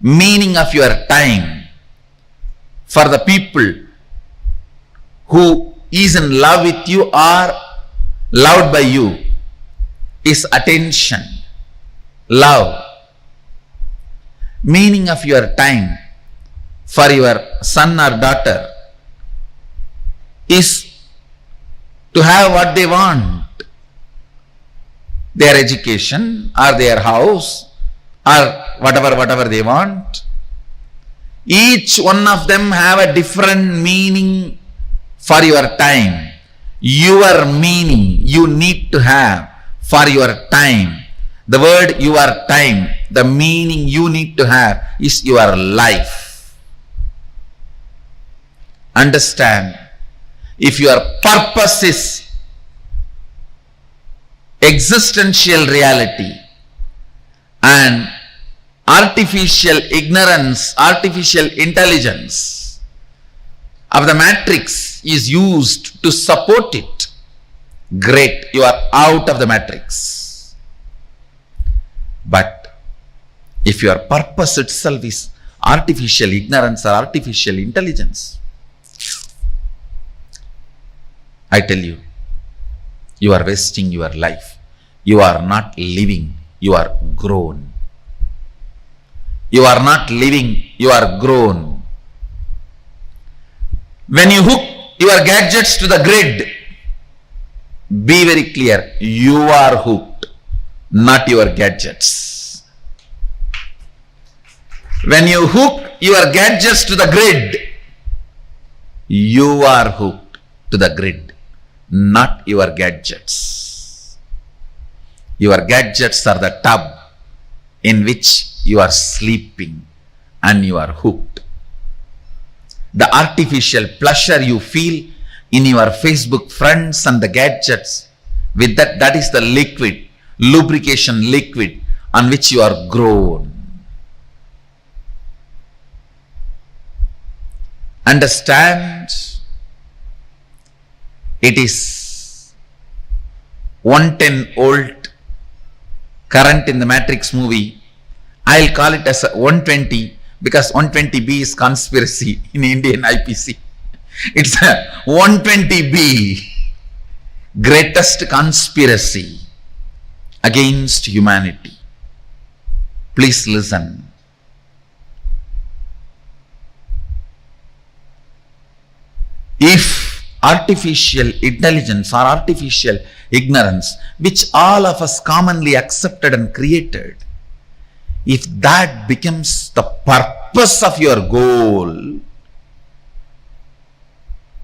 Meaning of your time for the people who is in love with you or loved by you is attention, love. Meaning of your time for your son or daughter is to have what they want, their education or their house or whatever they want. Each one of them have a different meaning for your time. Your meaning you need to have for your time. The word your time, the meaning you need to have is your life. understand, if your purpose is existential reality and artificial ignorance, artificial intelligence of the matrix is used to support it, great, you are out of the matrix. But if your purpose itself is artificial ignorance or artificial intelligence, I tell you, you are wasting your life. You are not living, you are grown. You are not living, you are grown. When you hook your gadgets to the grid, be very clear, you are hooked, not your gadgets. When you hook your gadgets to the grid, you are hooked to the grid, not your gadgets. Your gadgets are the tub in which you are sleeping and you are hooked. The artificial pleasure you feel in your Facebook friends and the gadgets, with that is the liquid, lubrication liquid on which you are grown. Understand, it is 110 volt current in the Matrix movie. I'll call it as a 120 because 120B is conspiracy in Indian IPC. It's a 120B, greatest conspiracy against humanity. Please listen. If artificial intelligence or artificial ignorance, which all of us commonly accepted and created, if that becomes the purpose of your goal,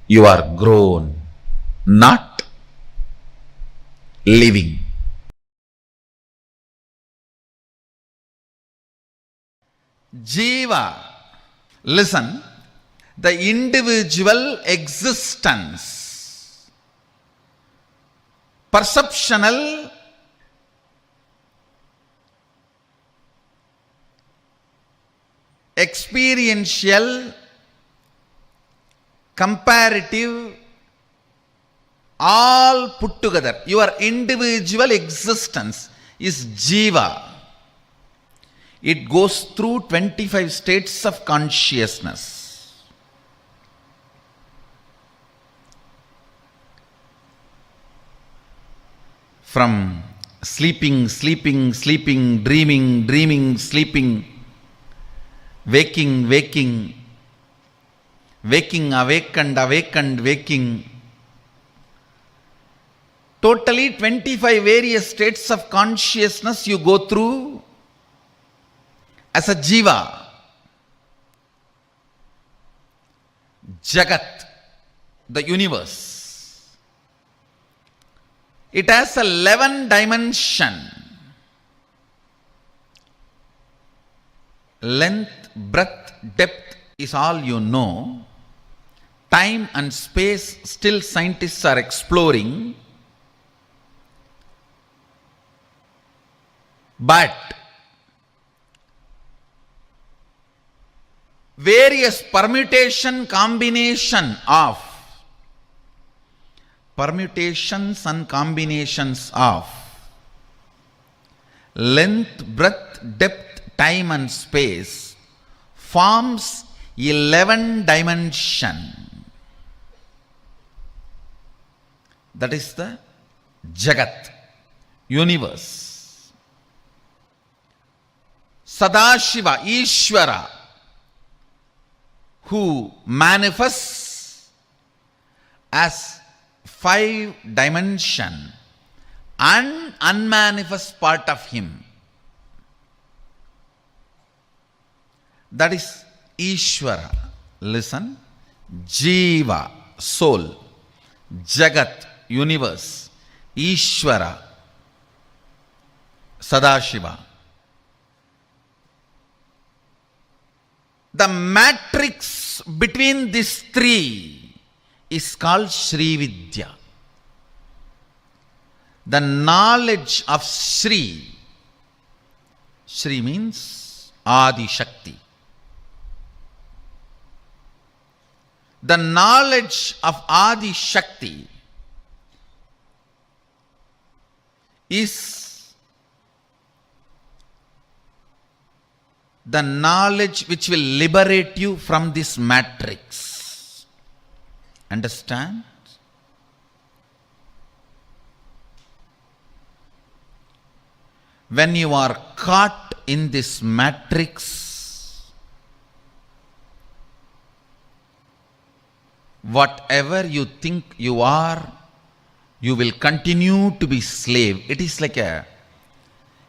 you are grown, not living. Jiva, listen, the individual existence, perceptional, experiential, comparative, all put together, your individual existence is Jiva. It goes through 25 states of consciousness. From sleeping, sleeping, sleeping, dreaming, dreaming, sleeping, waking, waking, waking, awakened, awakened, waking. Totally 25 various states of consciousness you go through as a jiva. Jagat, the universe. It has 11 dimension. Length, breadth, depth is all you know. Time and space still scientists are exploring. But various permutations and combinations of length, breadth, depth, time and space forms 11 dimension. That is the Jagat, universe. Sadashiva, Ishvara, who manifests as 5 dimension and unmanifest part of him. That is Ishvara. Listen. Jiva, soul. Jagat, universe. Ishvara, Sadashiva. The matrix between these three is called Sri Vidya. The knowledge of Sri. Sri means Adi Shakti. The knowledge of Adi Shakti is the knowledge which will liberate you from this matrix. Understand? When you are caught in this matrix, whatever you think you are, you will continue to be slave. It is like a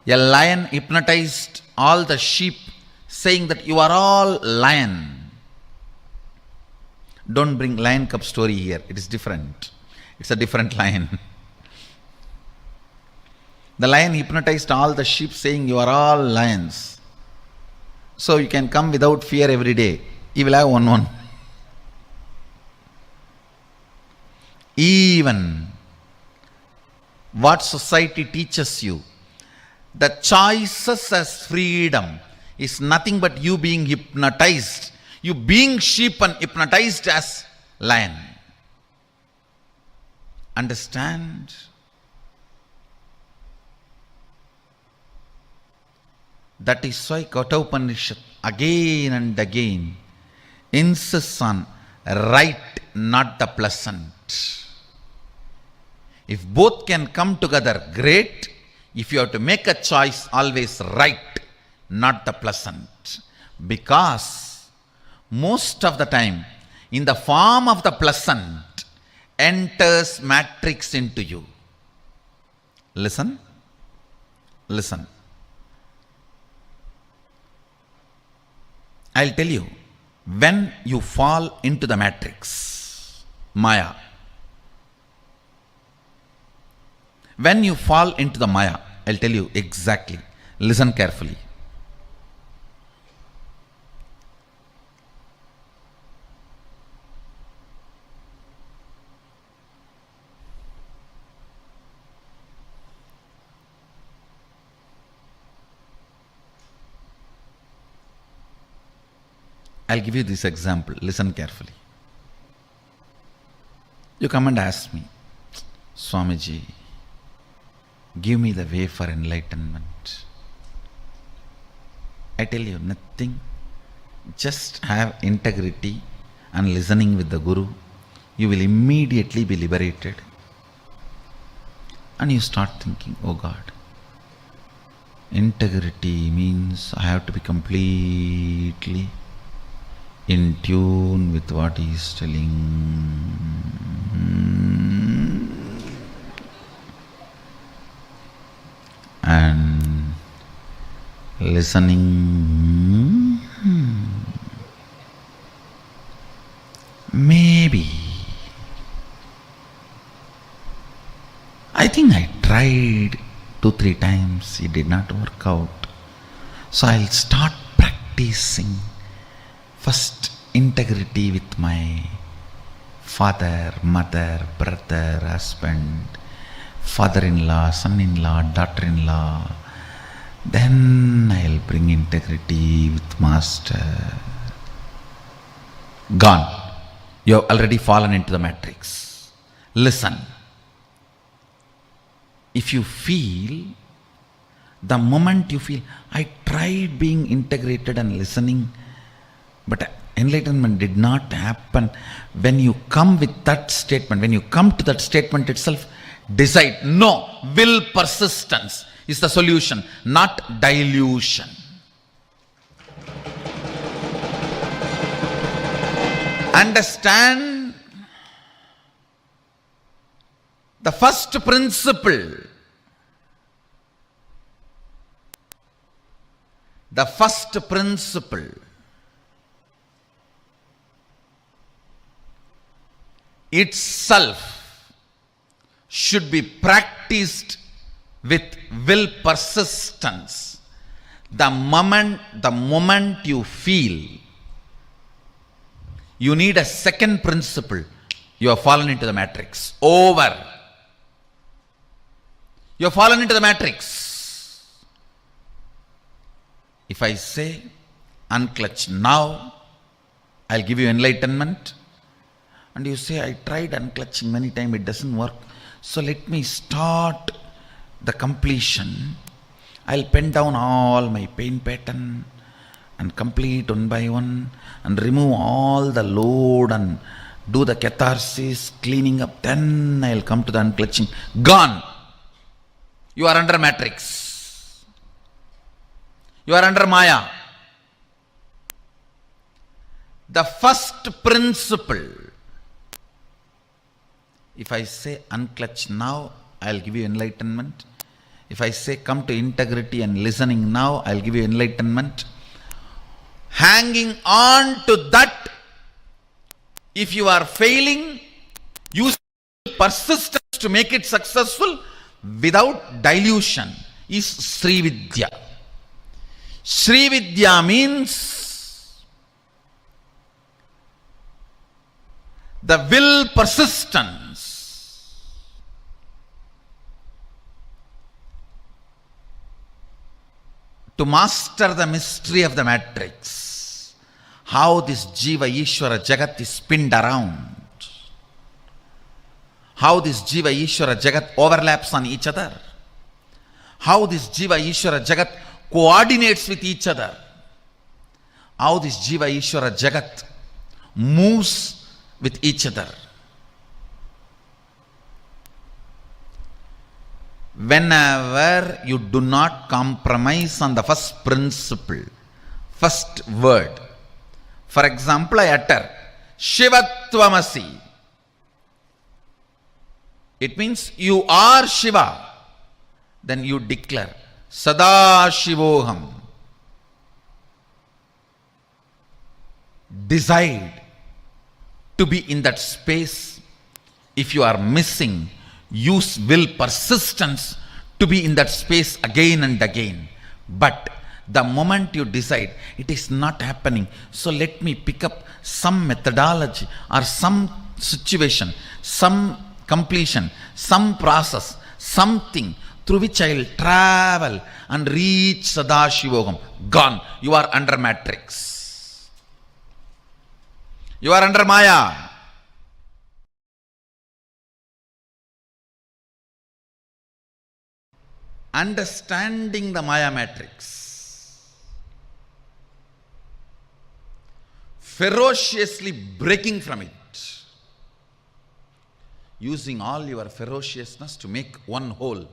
lion hypnotized all the sheep, saying that you are all lion. Don't bring lion cub story here. It is different. It's a different lion. The lion hypnotized all the sheep, saying you are all lions. So you can come without fear every day. You will have one. Even what society teaches you, the choices as freedom is nothing but you being hypnotized. You being sheep and hypnotized as lion. Understand? That is why Kathopanishad again and again insists on right, not the pleasant. If both can come together, great. If you have to make a choice, always right, not the pleasant. Because most of the time, in the form of the pleasant, enters matrix into you. Listen. Listen. I'll tell you, when you fall into the matrix, Maya, when you fall into the Maya, I'll tell you exactly. Listen carefully. I'll give you this example. Listen carefully. You come and ask me, Swamiji, give me the way for enlightenment. I tell you nothing. Just have integrity and listening with the Guru. You will immediately be liberated. And you start thinking, oh God, integrity means I have to be completely in tune with what he is telling. And listening. Maybe. I think I tried 2-3 times. It did not work out. So I'll start practicing. First, integrity with my father, mother, brother, husband, father-in-law, son-in-law, daughter-in-law. Then I'll bring integrity with master. Gone. You have already fallen into the matrix. Listen. If you feel, the moment you feel, I tried being integrated and listening, but enlightenment did not happen. When you come with that statement, when you come to that statement itself, decide, no, will persistence is the solution, not delusion. Understand the first principle. The first principle itself should be practiced with will persistence. The moment you feel You need a second principle. You have fallen into the matrix. Over. You have fallen into the matrix. If I say, unclutch now, I'll give you enlightenment. And you say, I tried unclutching many times, it doesn't work. So let me start the completion. I'll pen down all my pain pattern and complete one by one and remove all the load and do the catharsis, cleaning up. Then I'll come to the unclutching. Gone. You are under matrix. You are under Maya. The first principle. If I say unclutch now, I'll give you enlightenment. If I say come to integrity and listening now, I'll give you enlightenment. Hanging on to that, if you are failing, use persistence to make it successful without dilution is Sri Vidya. Sri Vidya means the will persistence to master the mystery of the matrix. How this Jiva Ishvara Jagat is spinned around. How this Jiva Ishvara Jagat overlaps on each other. How this Jiva Ishvara Jagat coordinates with each other. How this Jiva Ishvara Jagat moves with each other. Whenever you do not compromise on the first principle, first word. For example, I utter Shivatvamasi. It means you are Shiva. Then you declare Sadashivoham. Decide to be in that space. If you are missing, use will persistence to be in that space again and again. But the moment you decide, it is not happening, so let me pick up some methodology or some situation, some completion, some process, something through which I will travel and reach Sadashivoham. Gone. You are under matrix. You are under Maya. Understanding the Maya matrix, ferociously breaking from it, using all your ferociousness to make one hole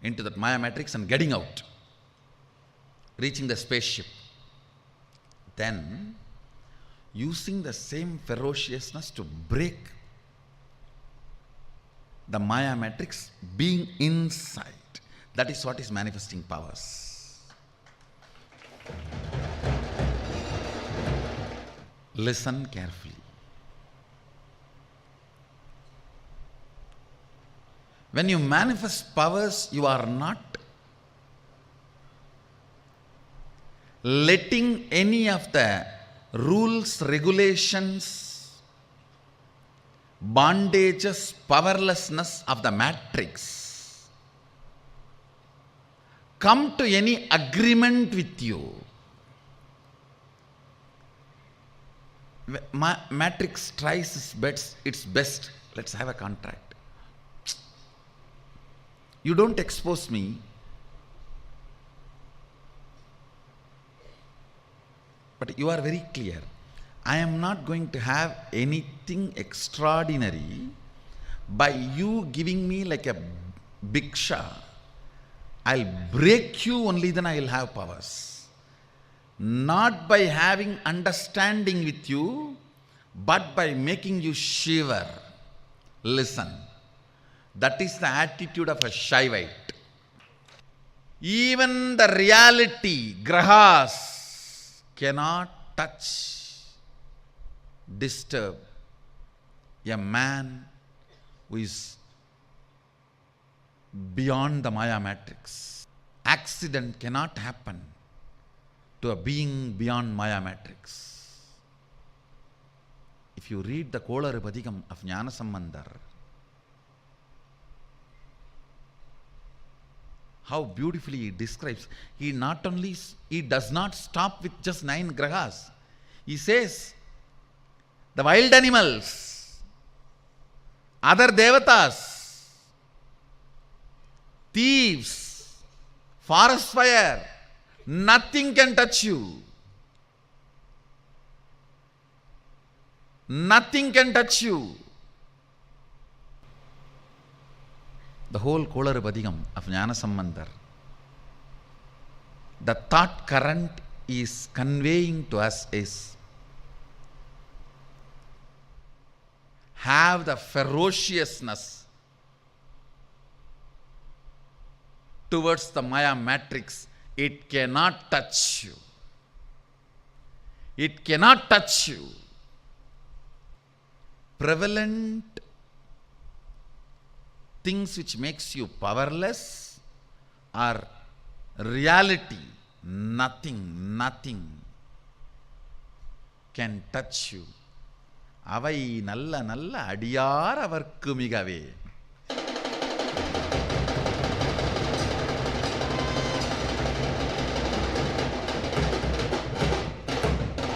into that Maya matrix and getting out, reaching the spaceship. Then, using the same ferociousness to break the Maya matrix, being inside. That is what is manifesting powers. Listen carefully. When you manifest powers, you are not letting any of the rules, regulations, bondages, powerlessness of the matrix come to any agreement with you. Matrix tries its best. Let's have a contract. You don't expose me. But you are very clear. I am not going to have anything extraordinary by you giving me like a bhiksha. I'll break you, only then I will have powers. Not by having understanding with you, but by making you shiver. Listen, that is the attitude of a Shaivite. Even the reality, grahas, cannot touch, disturb a man who is beyond the Maya matrix. Accident cannot happen to a being beyond Maya matrix. if you read the Kolar Padikam of Jnana Sambandhar, how beautifully he describes. He does not stop with just 9 grahas. He says, the wild animals, other devatas, thieves, forest fire, nothing can touch you. Nothing can touch you. The whole Kolar Padikam of Jnana Sambandhar, the thought current is conveying to us is, have the ferociousness towards the Maya matrix. It cannot touch you. It cannot touch you. Prevalent things which makes you powerless are reality. Nothing can touch you. Avai nalla adiyar avarku migave.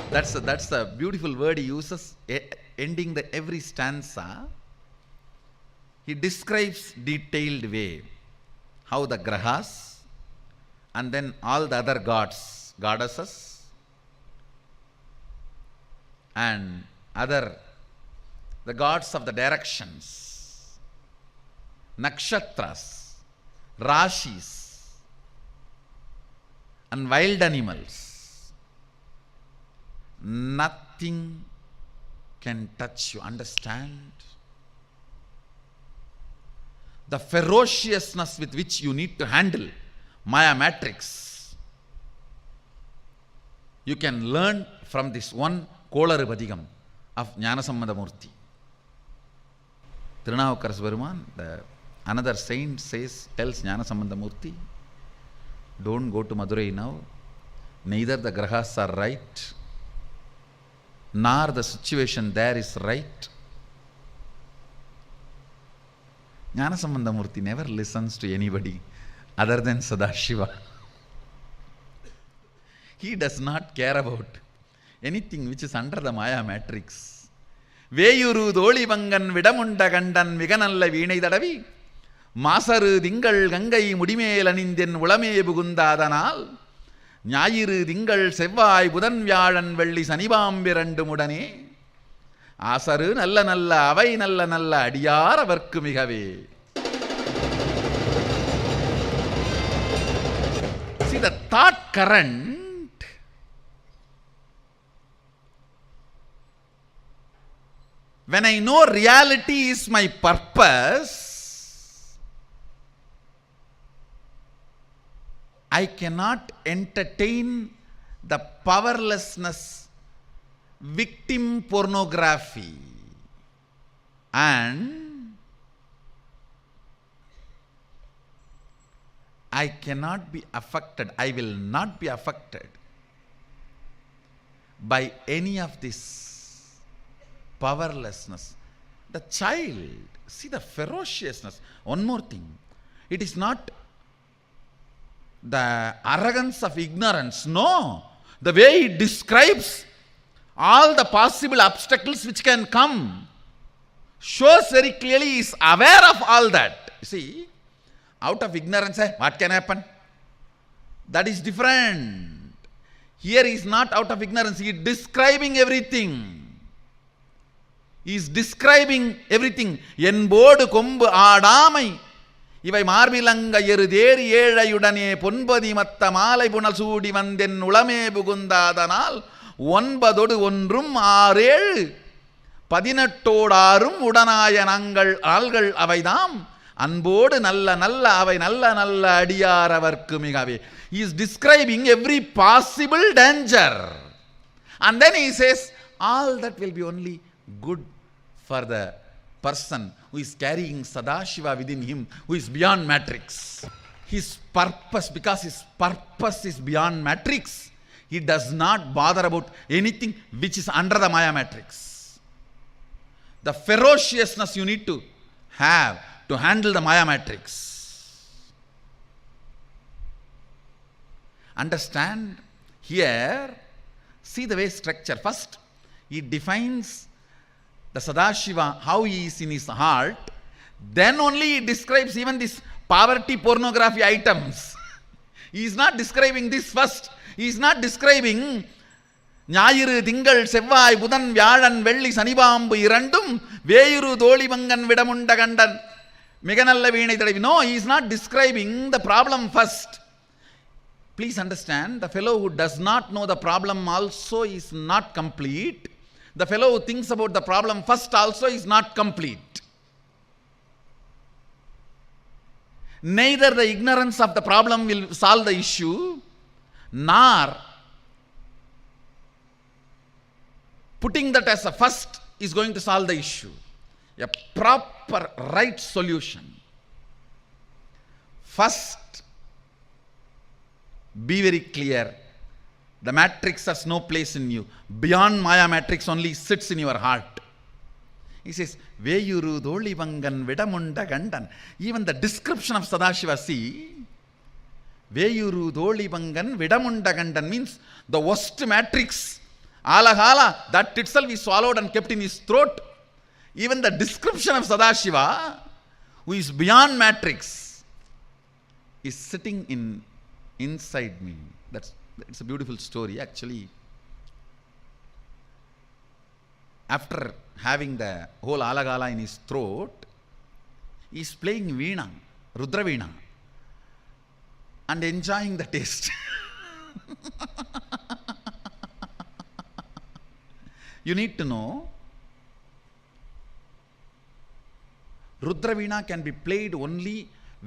That's the beautiful word he uses, ending every stanza. He describes detailed way how the grahas and then all the other gods, goddesses and the gods of the directions, nakshatras, rashis and wild animals, nothing can touch you. Understand? The ferociousness with which you need to handle Maya matrix, you can learn from this one Kolar Padikam of Jnanasambandha Murti. Tirunavukkaras Peruman, another saint tells Jnanasambandha Murti, don't go to Madurai now. Neither the grahas are right, nor the situation there is right. Jnanasambandha Murti never listens to anybody other than Sadashiva. He does not care about anything which is under the Maya matrix. Veyuru Dolibangan Vidamunda Gandan Viganalla Vinay Dadavi Masaru Dingal Gangai Mudimel Anindin Ulame Bugundadanal Nyayiru Dingal Sevai Budan Vyadan Velli Sanibambirandu Mudane Asaru Nalla Nalla Avai Nalla Nalla Adiyara Varkumigave. See, the thought current when I know reality is my purpose, I cannot entertain the powerlessness, victim pornography, and I cannot be affected, I will not be affected by any of this powerlessness. The child, see the ferociousness. One more thing, it is not the arrogance of ignorance, no. The way he describes all the possible obstacles which can come shows very clearly he is aware of all that. You see, out of ignorance, what can happen? That is different. Here he is not out of ignorance, he is describing everything. He is describing everything. Yenbodu kombu aadamai இவை மார்பிலங்க எருதேறி ஏழையுடனே பொன்பதி மத்த மாலை புனல் சூடி வந்தென் உளமே புகுந்தாதனால் 9 ஒன்றும் 6 18 உடனாய நாங்கள் ஆள்கள் அவைதாம் அன்போடு நல்ல நல்ல அவை நல்ல நல்ல அடியார் அவர்க்கு மிகவே. He is describing every possible danger. And then he says, all that will be only good for the person who is carrying Sadashiva within him, who is beyond matrix. His purpose, because his purpose is beyond matrix, he does not bother about anything which is under the Maya matrix. the ferociousness you need to have to handle the Maya matrix. Understand? Here, see the way structure. First, he defines the Sadashiva, how he is in his heart. Then only he describes even this poverty pornography items. He is not describing this first. He is not describing ஞாயிறு திங்கள் செவ்வாய் புதன் வியாழன் வெள்ளி சனிபாம்பு இரண்டும் வேயுரு தோழிபங்கன் விடமுண்ட கண்டன் மிக நல்ல வீணை தடவி. No, he is not describing the problem first. Please understand, the fellow who does not know the problem also is not complete. The fellow who thinks about the problem first also is not complete. Neither the ignorance of the problem will solve the issue, nor putting that as a first is going to solve the issue. A proper right solution. First, be very clear. The matrix has no place in you. Beyond Maya matrix only sits in your heart. He says, Veyuru Dolivangan Vidamunda Gandan. Even the description of Sadashiva, see, Veyuru Dolivangan Vidamunda Gandan means the worst matrix. Alahala, that itself is swallowed and kept in his throat. Even the description of Sadashiva, who is beyond matrix, is sitting inside me. It's a beautiful story actually. After having the whole alagala in his throat, he is playing veena, Rudra veena, and enjoying the taste. You need to know, Rudra veena can be played only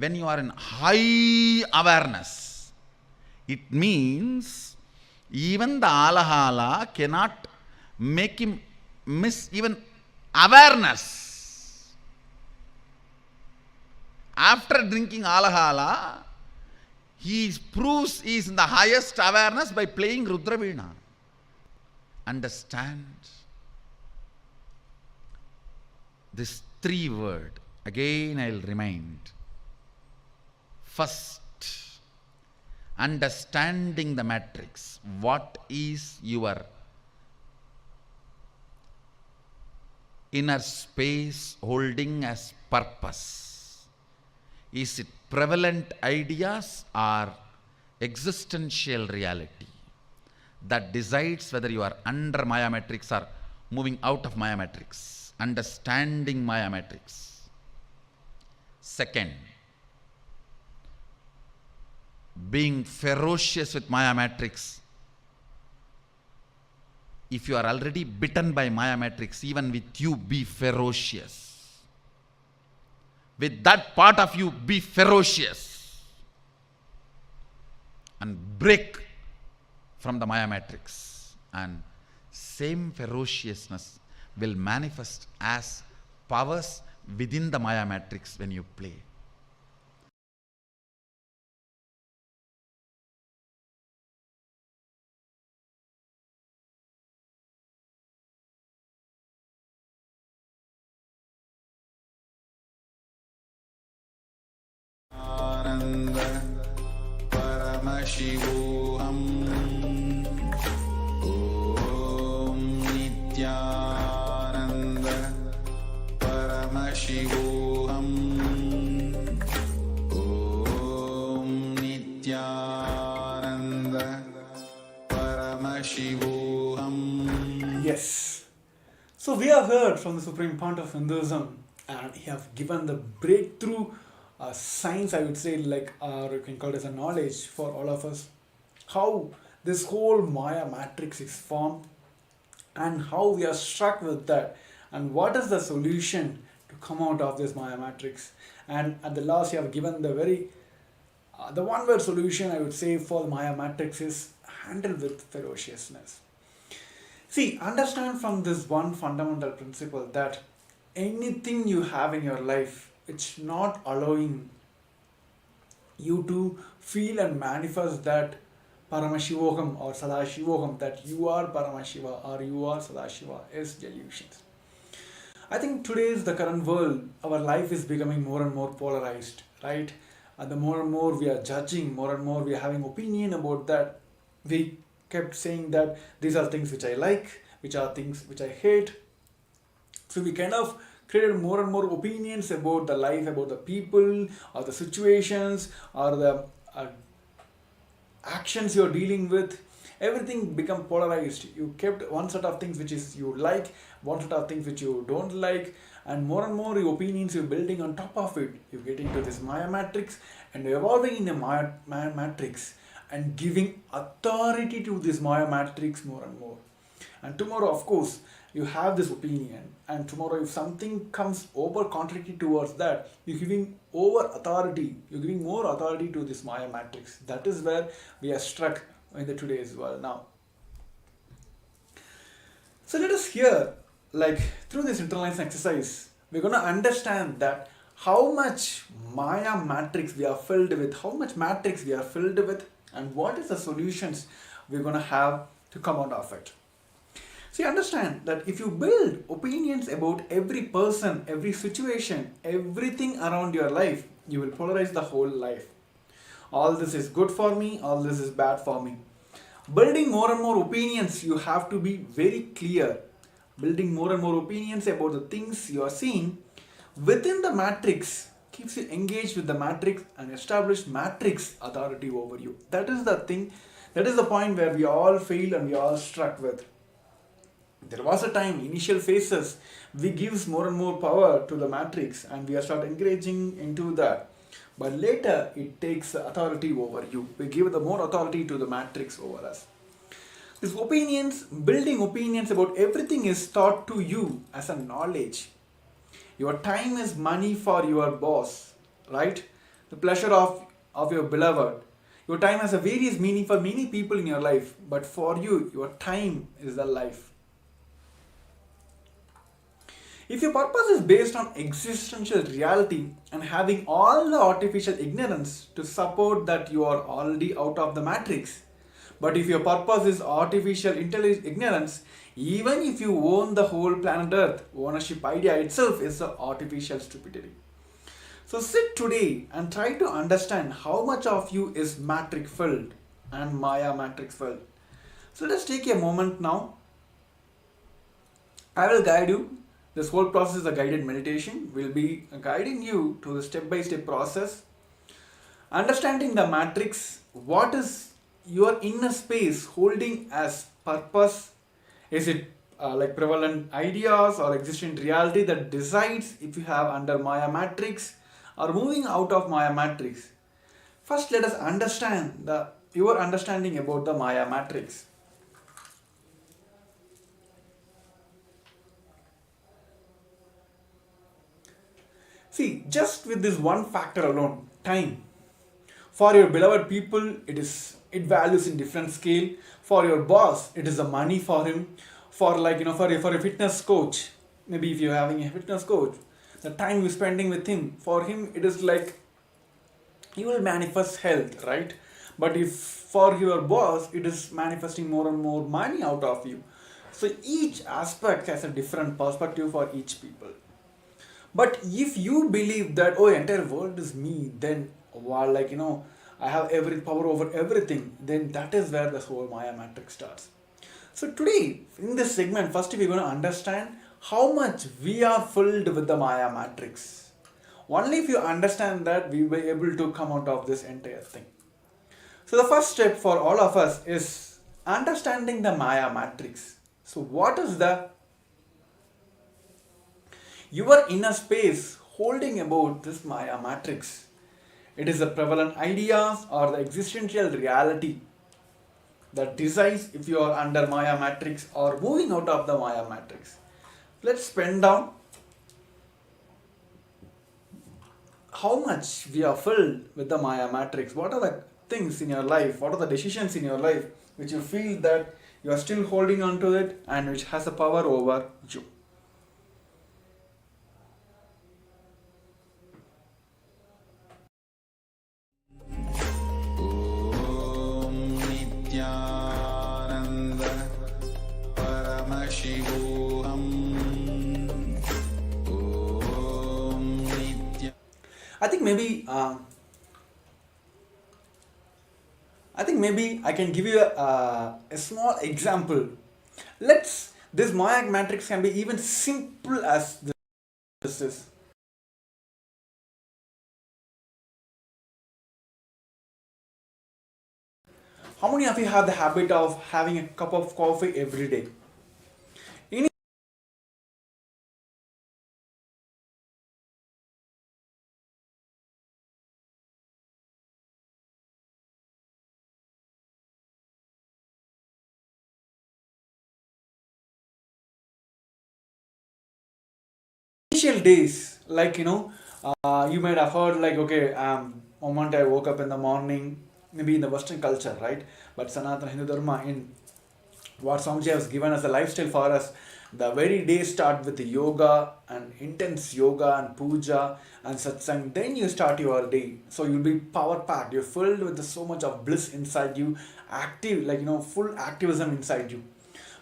when you are in high awareness. It means even the alahala cannot make him miss even awareness. After drinking alahala, he proves he is in the highest awareness by playing Rudra veena. Understand this 3 word. Again I'll remind. First, understanding the matrix. What is your inner space holding as purpose? Is it prevalent ideas or existential reality that decides whether you are under Maya matrix or moving out of Maya matrix? Understanding Maya matrix. Second, being ferocious with Maya matrix. If you are already bitten by Maya matrix, even with you, be ferocious. With that part of you, be ferocious. And break from the Maya matrix. And same ferociousness will manifest as powers within the Maya matrix when you play. Paramashivoham. Om Nithyananda Paramashivoham. Om Nithyananda Paramashivoham. Yes. So we have heard from the Supreme Pontiff of Hinduism, and he have given the breakthrough science, I would say, like, or you can call it as a knowledge for all of us, how this whole Maya matrix is formed and how we are struck with that, and what is the solution to come out of this Maya matrix. And at the last, you have given the very the one word solution, I would say, for the Maya matrix is handle with ferociousness. See, understand from this one fundamental principle that anything you have in your life, it's not allowing you to feel and manifest that Paramashivoham or Sadashivoham, that you are Paramashiva or you are Sadashiva, is delusions. I think today's the current world, our life is becoming more and more polarized, right? And the more and more we are judging, more and more we are having opinion about that. We kept saying that these are things which I like, which are things which I hate. So we kind of created more and more opinions about the life, about the people, or the situations, or the actions you're dealing with. Everything become polarized. You kept one set of things which is you like, one set of things which you don't like, and more your opinions you're building on top of it. You get into this Maya matrix and you're evolving in a Maya matrix and giving authority to this Maya matrix more and more. And tomorrow, of course, you have this opinion, and tomorrow if something comes over contradictory towards that, you're giving over authority, you're giving more authority to this Maya matrix. That is where we are struck in the today's world now. So let us hear, like through this internalizing exercise, we're going to understand that how much Maya matrix we are filled with, how much matrix we are filled with, and what is the solutions we're going to have to come out of it. So you understand that if you build opinions about every person, every situation, everything around your life, you will polarize the whole life. All this is good for me, all this is bad for me. Building more and more opinions, you have to be very clear. Building more and more opinions about the things you are seeing within the matrix keeps you engaged with the matrix and establish matrix authority over you. That is the thing, that is the point where we all fail and we all struck with. There was a time, initial phases, we gives more and more power to the matrix and we are start engaging into that. But later it takes authority over you. We give the more authority to the matrix over us. These opinions, building opinions about everything is taught to you as a knowledge. Your time is money for your boss, right? The pleasure of your beloved. Your time has a various meaning for many people in your life, but for you, your time is the life. If your purpose is based on existential reality and having all the artificial ignorance to support that you are already out of the matrix, but if your purpose is artificial ignorance, even if you own the whole planet Earth, ownership idea itself is the artificial stupidity. So sit today and try to understand how much of you is matrix filled and Maya matrix filled. So let's take a moment now. I will guide you. This whole process is a guided meditation. We'll be guiding you to the step-by-step process. Understanding the matrix, what is your inner space holding as purpose? Is it like prevalent ideas or existing reality that decides if you have under Maya matrix or moving out of Maya matrix? First, let us understand your understanding about the Maya matrix. See, just with this one factor alone, time. For your beloved people, it values in different scale. For your boss, it is the money for him. For for a fitness coach, maybe if you're having a fitness coach, the time you're spending with him, for him it is like he will manifest health, right? But if for your boss, it is manifesting more and more money out of you. So each aspect has a different perspective for each people. But if you believe that, oh, entire world is me, then I have every power over everything, then that is where this whole Maya matrix starts. So today, in this segment, first we're going to understand how much we are filled with the Maya matrix. Only if you understand that, we will be able to come out of this entire thing. So the first step for all of us is understanding the Maya matrix. So what is your inner space holding about this Maya matrix? It is the prevalent ideas or the existential reality that decides if you are under Maya matrix or moving out of the Maya matrix. Let's pen down how much we are filled with the Maya matrix. What are the things in your life? What are the decisions in your life which you feel that you are still holding on to it and which has a power over you? Nithyananda Paramashivoham I think maybe I can give you a small example. This Maya matrix can be even simple as this is. How many of you have the habit of having a cup of coffee every day? Initial days, like you might have heard like, okay, moment I woke up in the morning, maybe in the Western culture, right? But Sanatana Hindu Dharma, in what Swamiji has given as a lifestyle for us, the very day start with the yoga and intense yoga and puja and satsang. Then you start your day. So you'll be power packed. You're filled with so much of bliss inside you, active, like full activism inside you.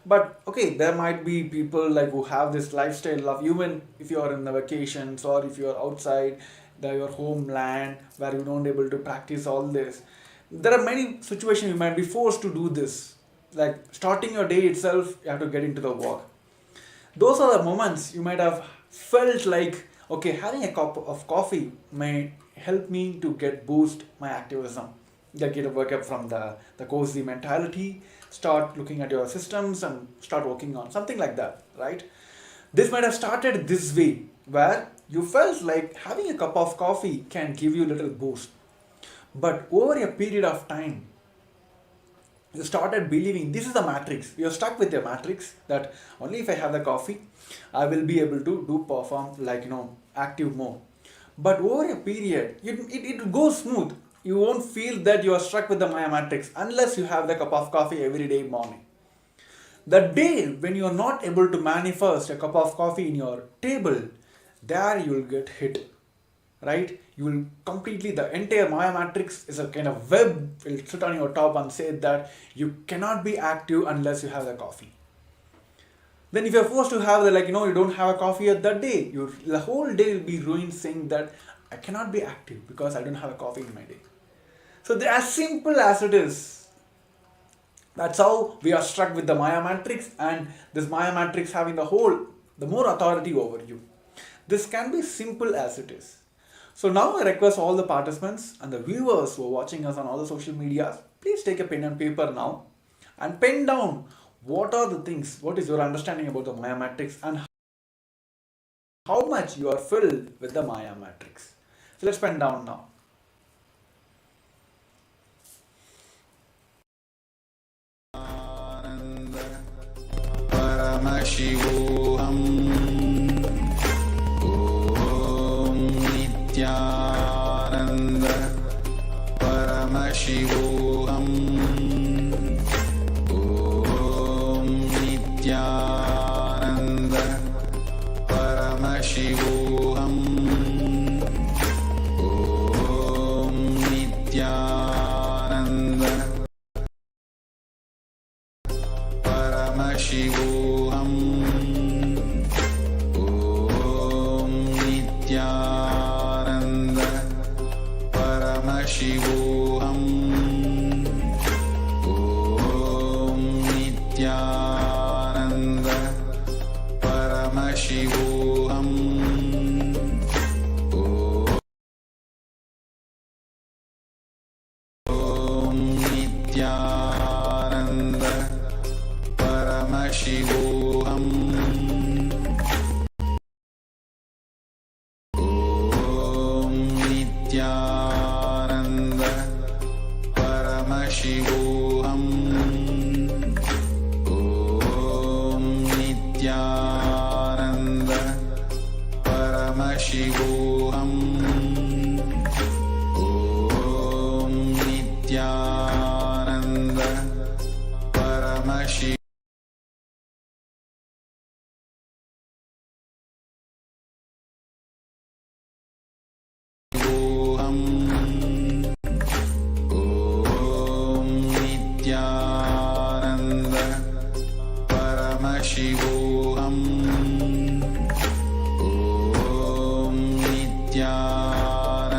But okay, there might be people like who have this lifestyle of, even if you are in the vacations or if you are outside your homeland where you don't able to practice all this. There are many situations you might be forced to do this. Like starting your day itself, you have to get into the work. Those are the moments you might have felt like, okay, having a cup of coffee may help me to boost my activism. Get a work up from the cozy mentality, start looking at your systems and start working on something like that, right? This might have started this way, where you felt like having a cup of coffee can give you a little boost. But over a period of time, you started believing this is the matrix. You're stuck with your matrix that only if I have the coffee, I will be able to perform like active mode. But over a period, it goes smooth. You won't feel that you are stuck with the Maya matrix unless you have the cup of coffee every day morning. The day when you are not able to manifest a cup of coffee in your table, there you will get hit, right? You will completely, the entire Maya matrix is a kind of web, will sit on your top and say that you cannot be active unless you have the coffee. Then if you're forced to have you don't have a coffee at that day, the whole day will be ruined saying that I cannot be active because I don't have a coffee in my day. So as simple as it is, that's how we are struck with the Maya matrix, and this Maya matrix having the more authority over you. This can be simple as it is. So now I request all the participants and the viewers who are watching us on all the social medias, please take a pen and paper now and pen down what is your understanding about the Maya matrix and how much you are filled with the Maya matrix. So let's pen down now. Paramashivoham. Om Nithyananda. Paramashivoham. Om Nithyananda. Paramashivoham. Om Nithyananda. Paramashivoham. Om Nithyananda. Paramashivoham. Om Nithyananda. Paramashivoham. Om Nithyananda. Paramashivoham. Om Nithyananda. Paramashivoham. Om Nithyananda. Paramashivoham. Om Nithyananda. Paramashivoham. Om Nithyananda. Paramashivoham. Om Nithyananda.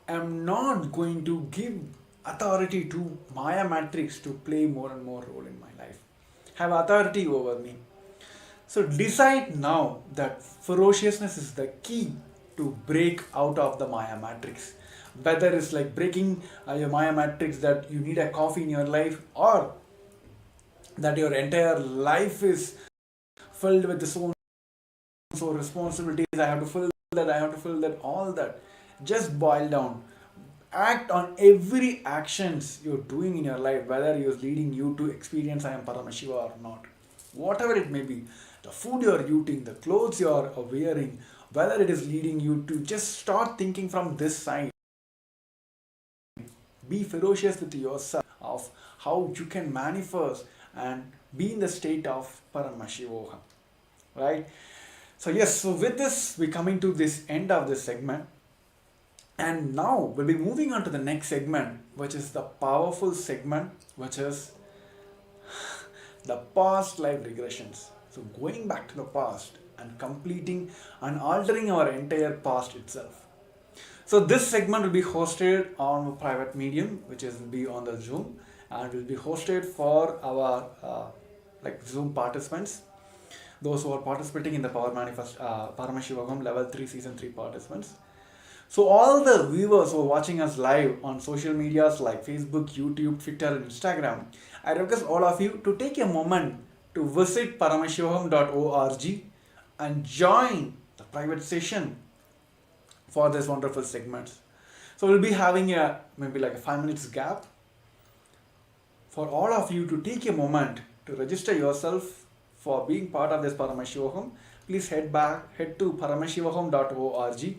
I'm not going to give authority to Maya Matrix to play more and more role in my life. Have authority over me. So decide now that ferociousness is the key to break out of the Maya Matrix. Whether it's like breaking your Maya Matrix that you need a coffee in your life, or that your entire life is filled with so responsibilities, I have to fill that, I have to fill that, all that. Just boil down. Act on every actions you're doing in your life, whether it's leading you to experience I am Paramashiva or not. Whatever it may be, the food you're eating, the clothes you're wearing, whether it is leading you to just start thinking from this side. Be ferocious with yourself of how you can manifest and be in the state of Paramashivoham. Right? So yes, so with this, we're coming to this end of this segment. And now we'll be moving on to the next segment, which is the powerful segment, which is the past life regressions. So going back to the past and completing and altering our entire past itself. So this segment will be hosted on a private medium, which is will be on the Zoom, and will be hosted for our Zoom participants, those who are participating in the Paramashivoham Level 3 Season 3 participants. So all the viewers who are watching us live on social medias like Facebook, YouTube, Twitter and Instagram, I request all of you to take a moment to visit paramashivoham.org and join the private session for this wonderful segments. So we'll be having maybe like a 5 minutes gap for all of you to take a moment to register yourself for being part of this Paramashivoham. Please head to paramashivoham.org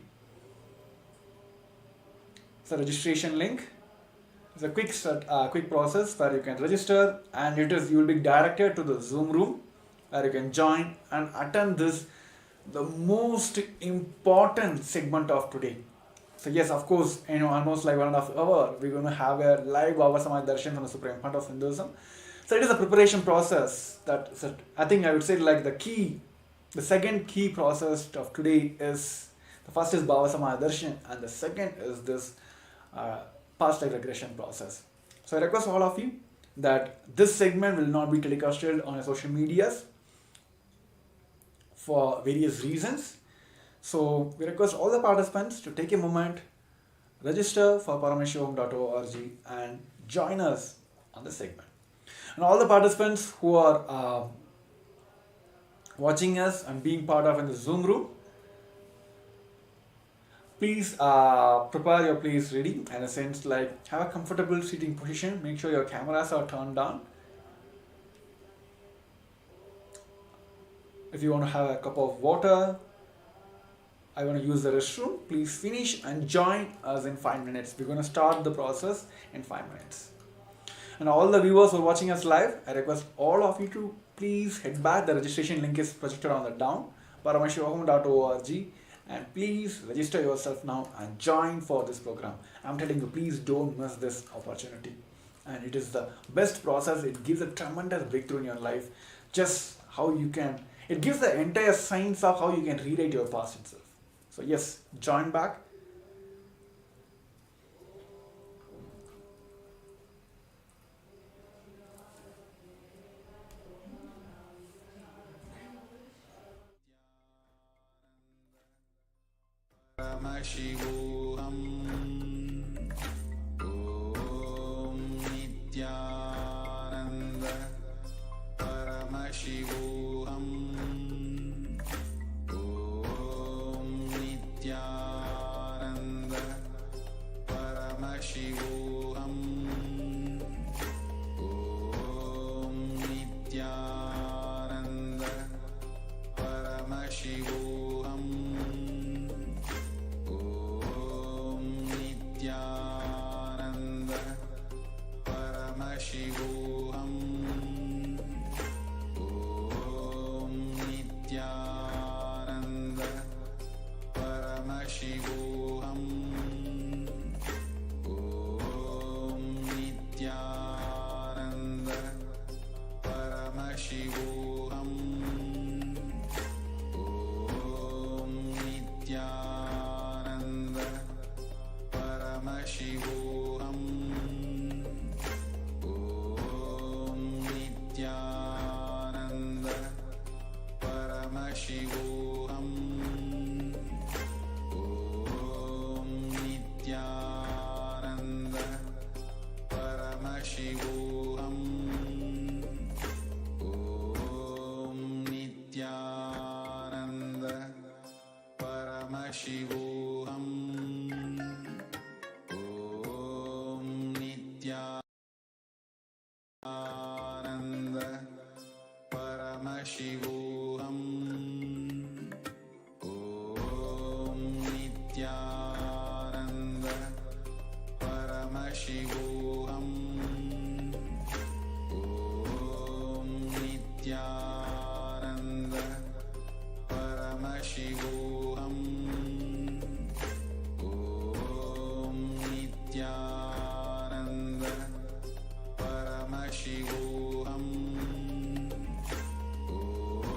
It's a registration link. It's a quick process where you can register, and you will be directed to the Zoom room where you can join and attend the most important segment of today. So yes, of course, almost like 1.5 hour, we're going to have a live Baba Samaj Darshan from the Supreme Pontiff of Hinduism. So it is a preparation process I think I would say like the second key process of today is, the first is Baba Samaj Darshan, and the second is this past life regression process. So I request all of you that this segment will not be telecasted on your social medias for various reasons. So we request all the participants to take a moment, register for paramashivoham.org and join us on this segment. And all the participants who are watching us and being part of in the Zoom room, please prepare your place ready, in a sense like have a comfortable seating position, make sure your cameras are turned down. If you want to have a cup of water, I want to use the restroom, please finish and join us in 5 minutes. We're going to start the process in 5 minutes. And all the viewers who are watching us live, I request all of you to please head back. The registration link is projected on the down, paramashivoham.org, and please register yourself now and join for this program. I'm telling you, please don't miss this opportunity. And it is the best process. It gives a tremendous breakthrough in your life. Just how you can, it gives the entire science of how you can rewrite your past itself. So yes, join back. Paramashivoham. Om Nithyananda. Paramashivoham. Om Nithyananda. Paramashivoham. Om Nithyananda. Paramashivoham. Nithyananda. Paramashivoham. Om Nithyananda. Paramashivoham. Om Nithyananda. Paramashivoham. Om Nithyananda. Paramashivoham. Om Nithyananda. Paramashivoham. Om Nithyananda. Paramashivoham. Om Nithyananda. Paramashivoham. Nithyananda. Paramashivoham. Om Nithyananda. Paramashivoham. Om Nithyananda. Paramashivoham. Om Nithyananda. Paramashivoham. Om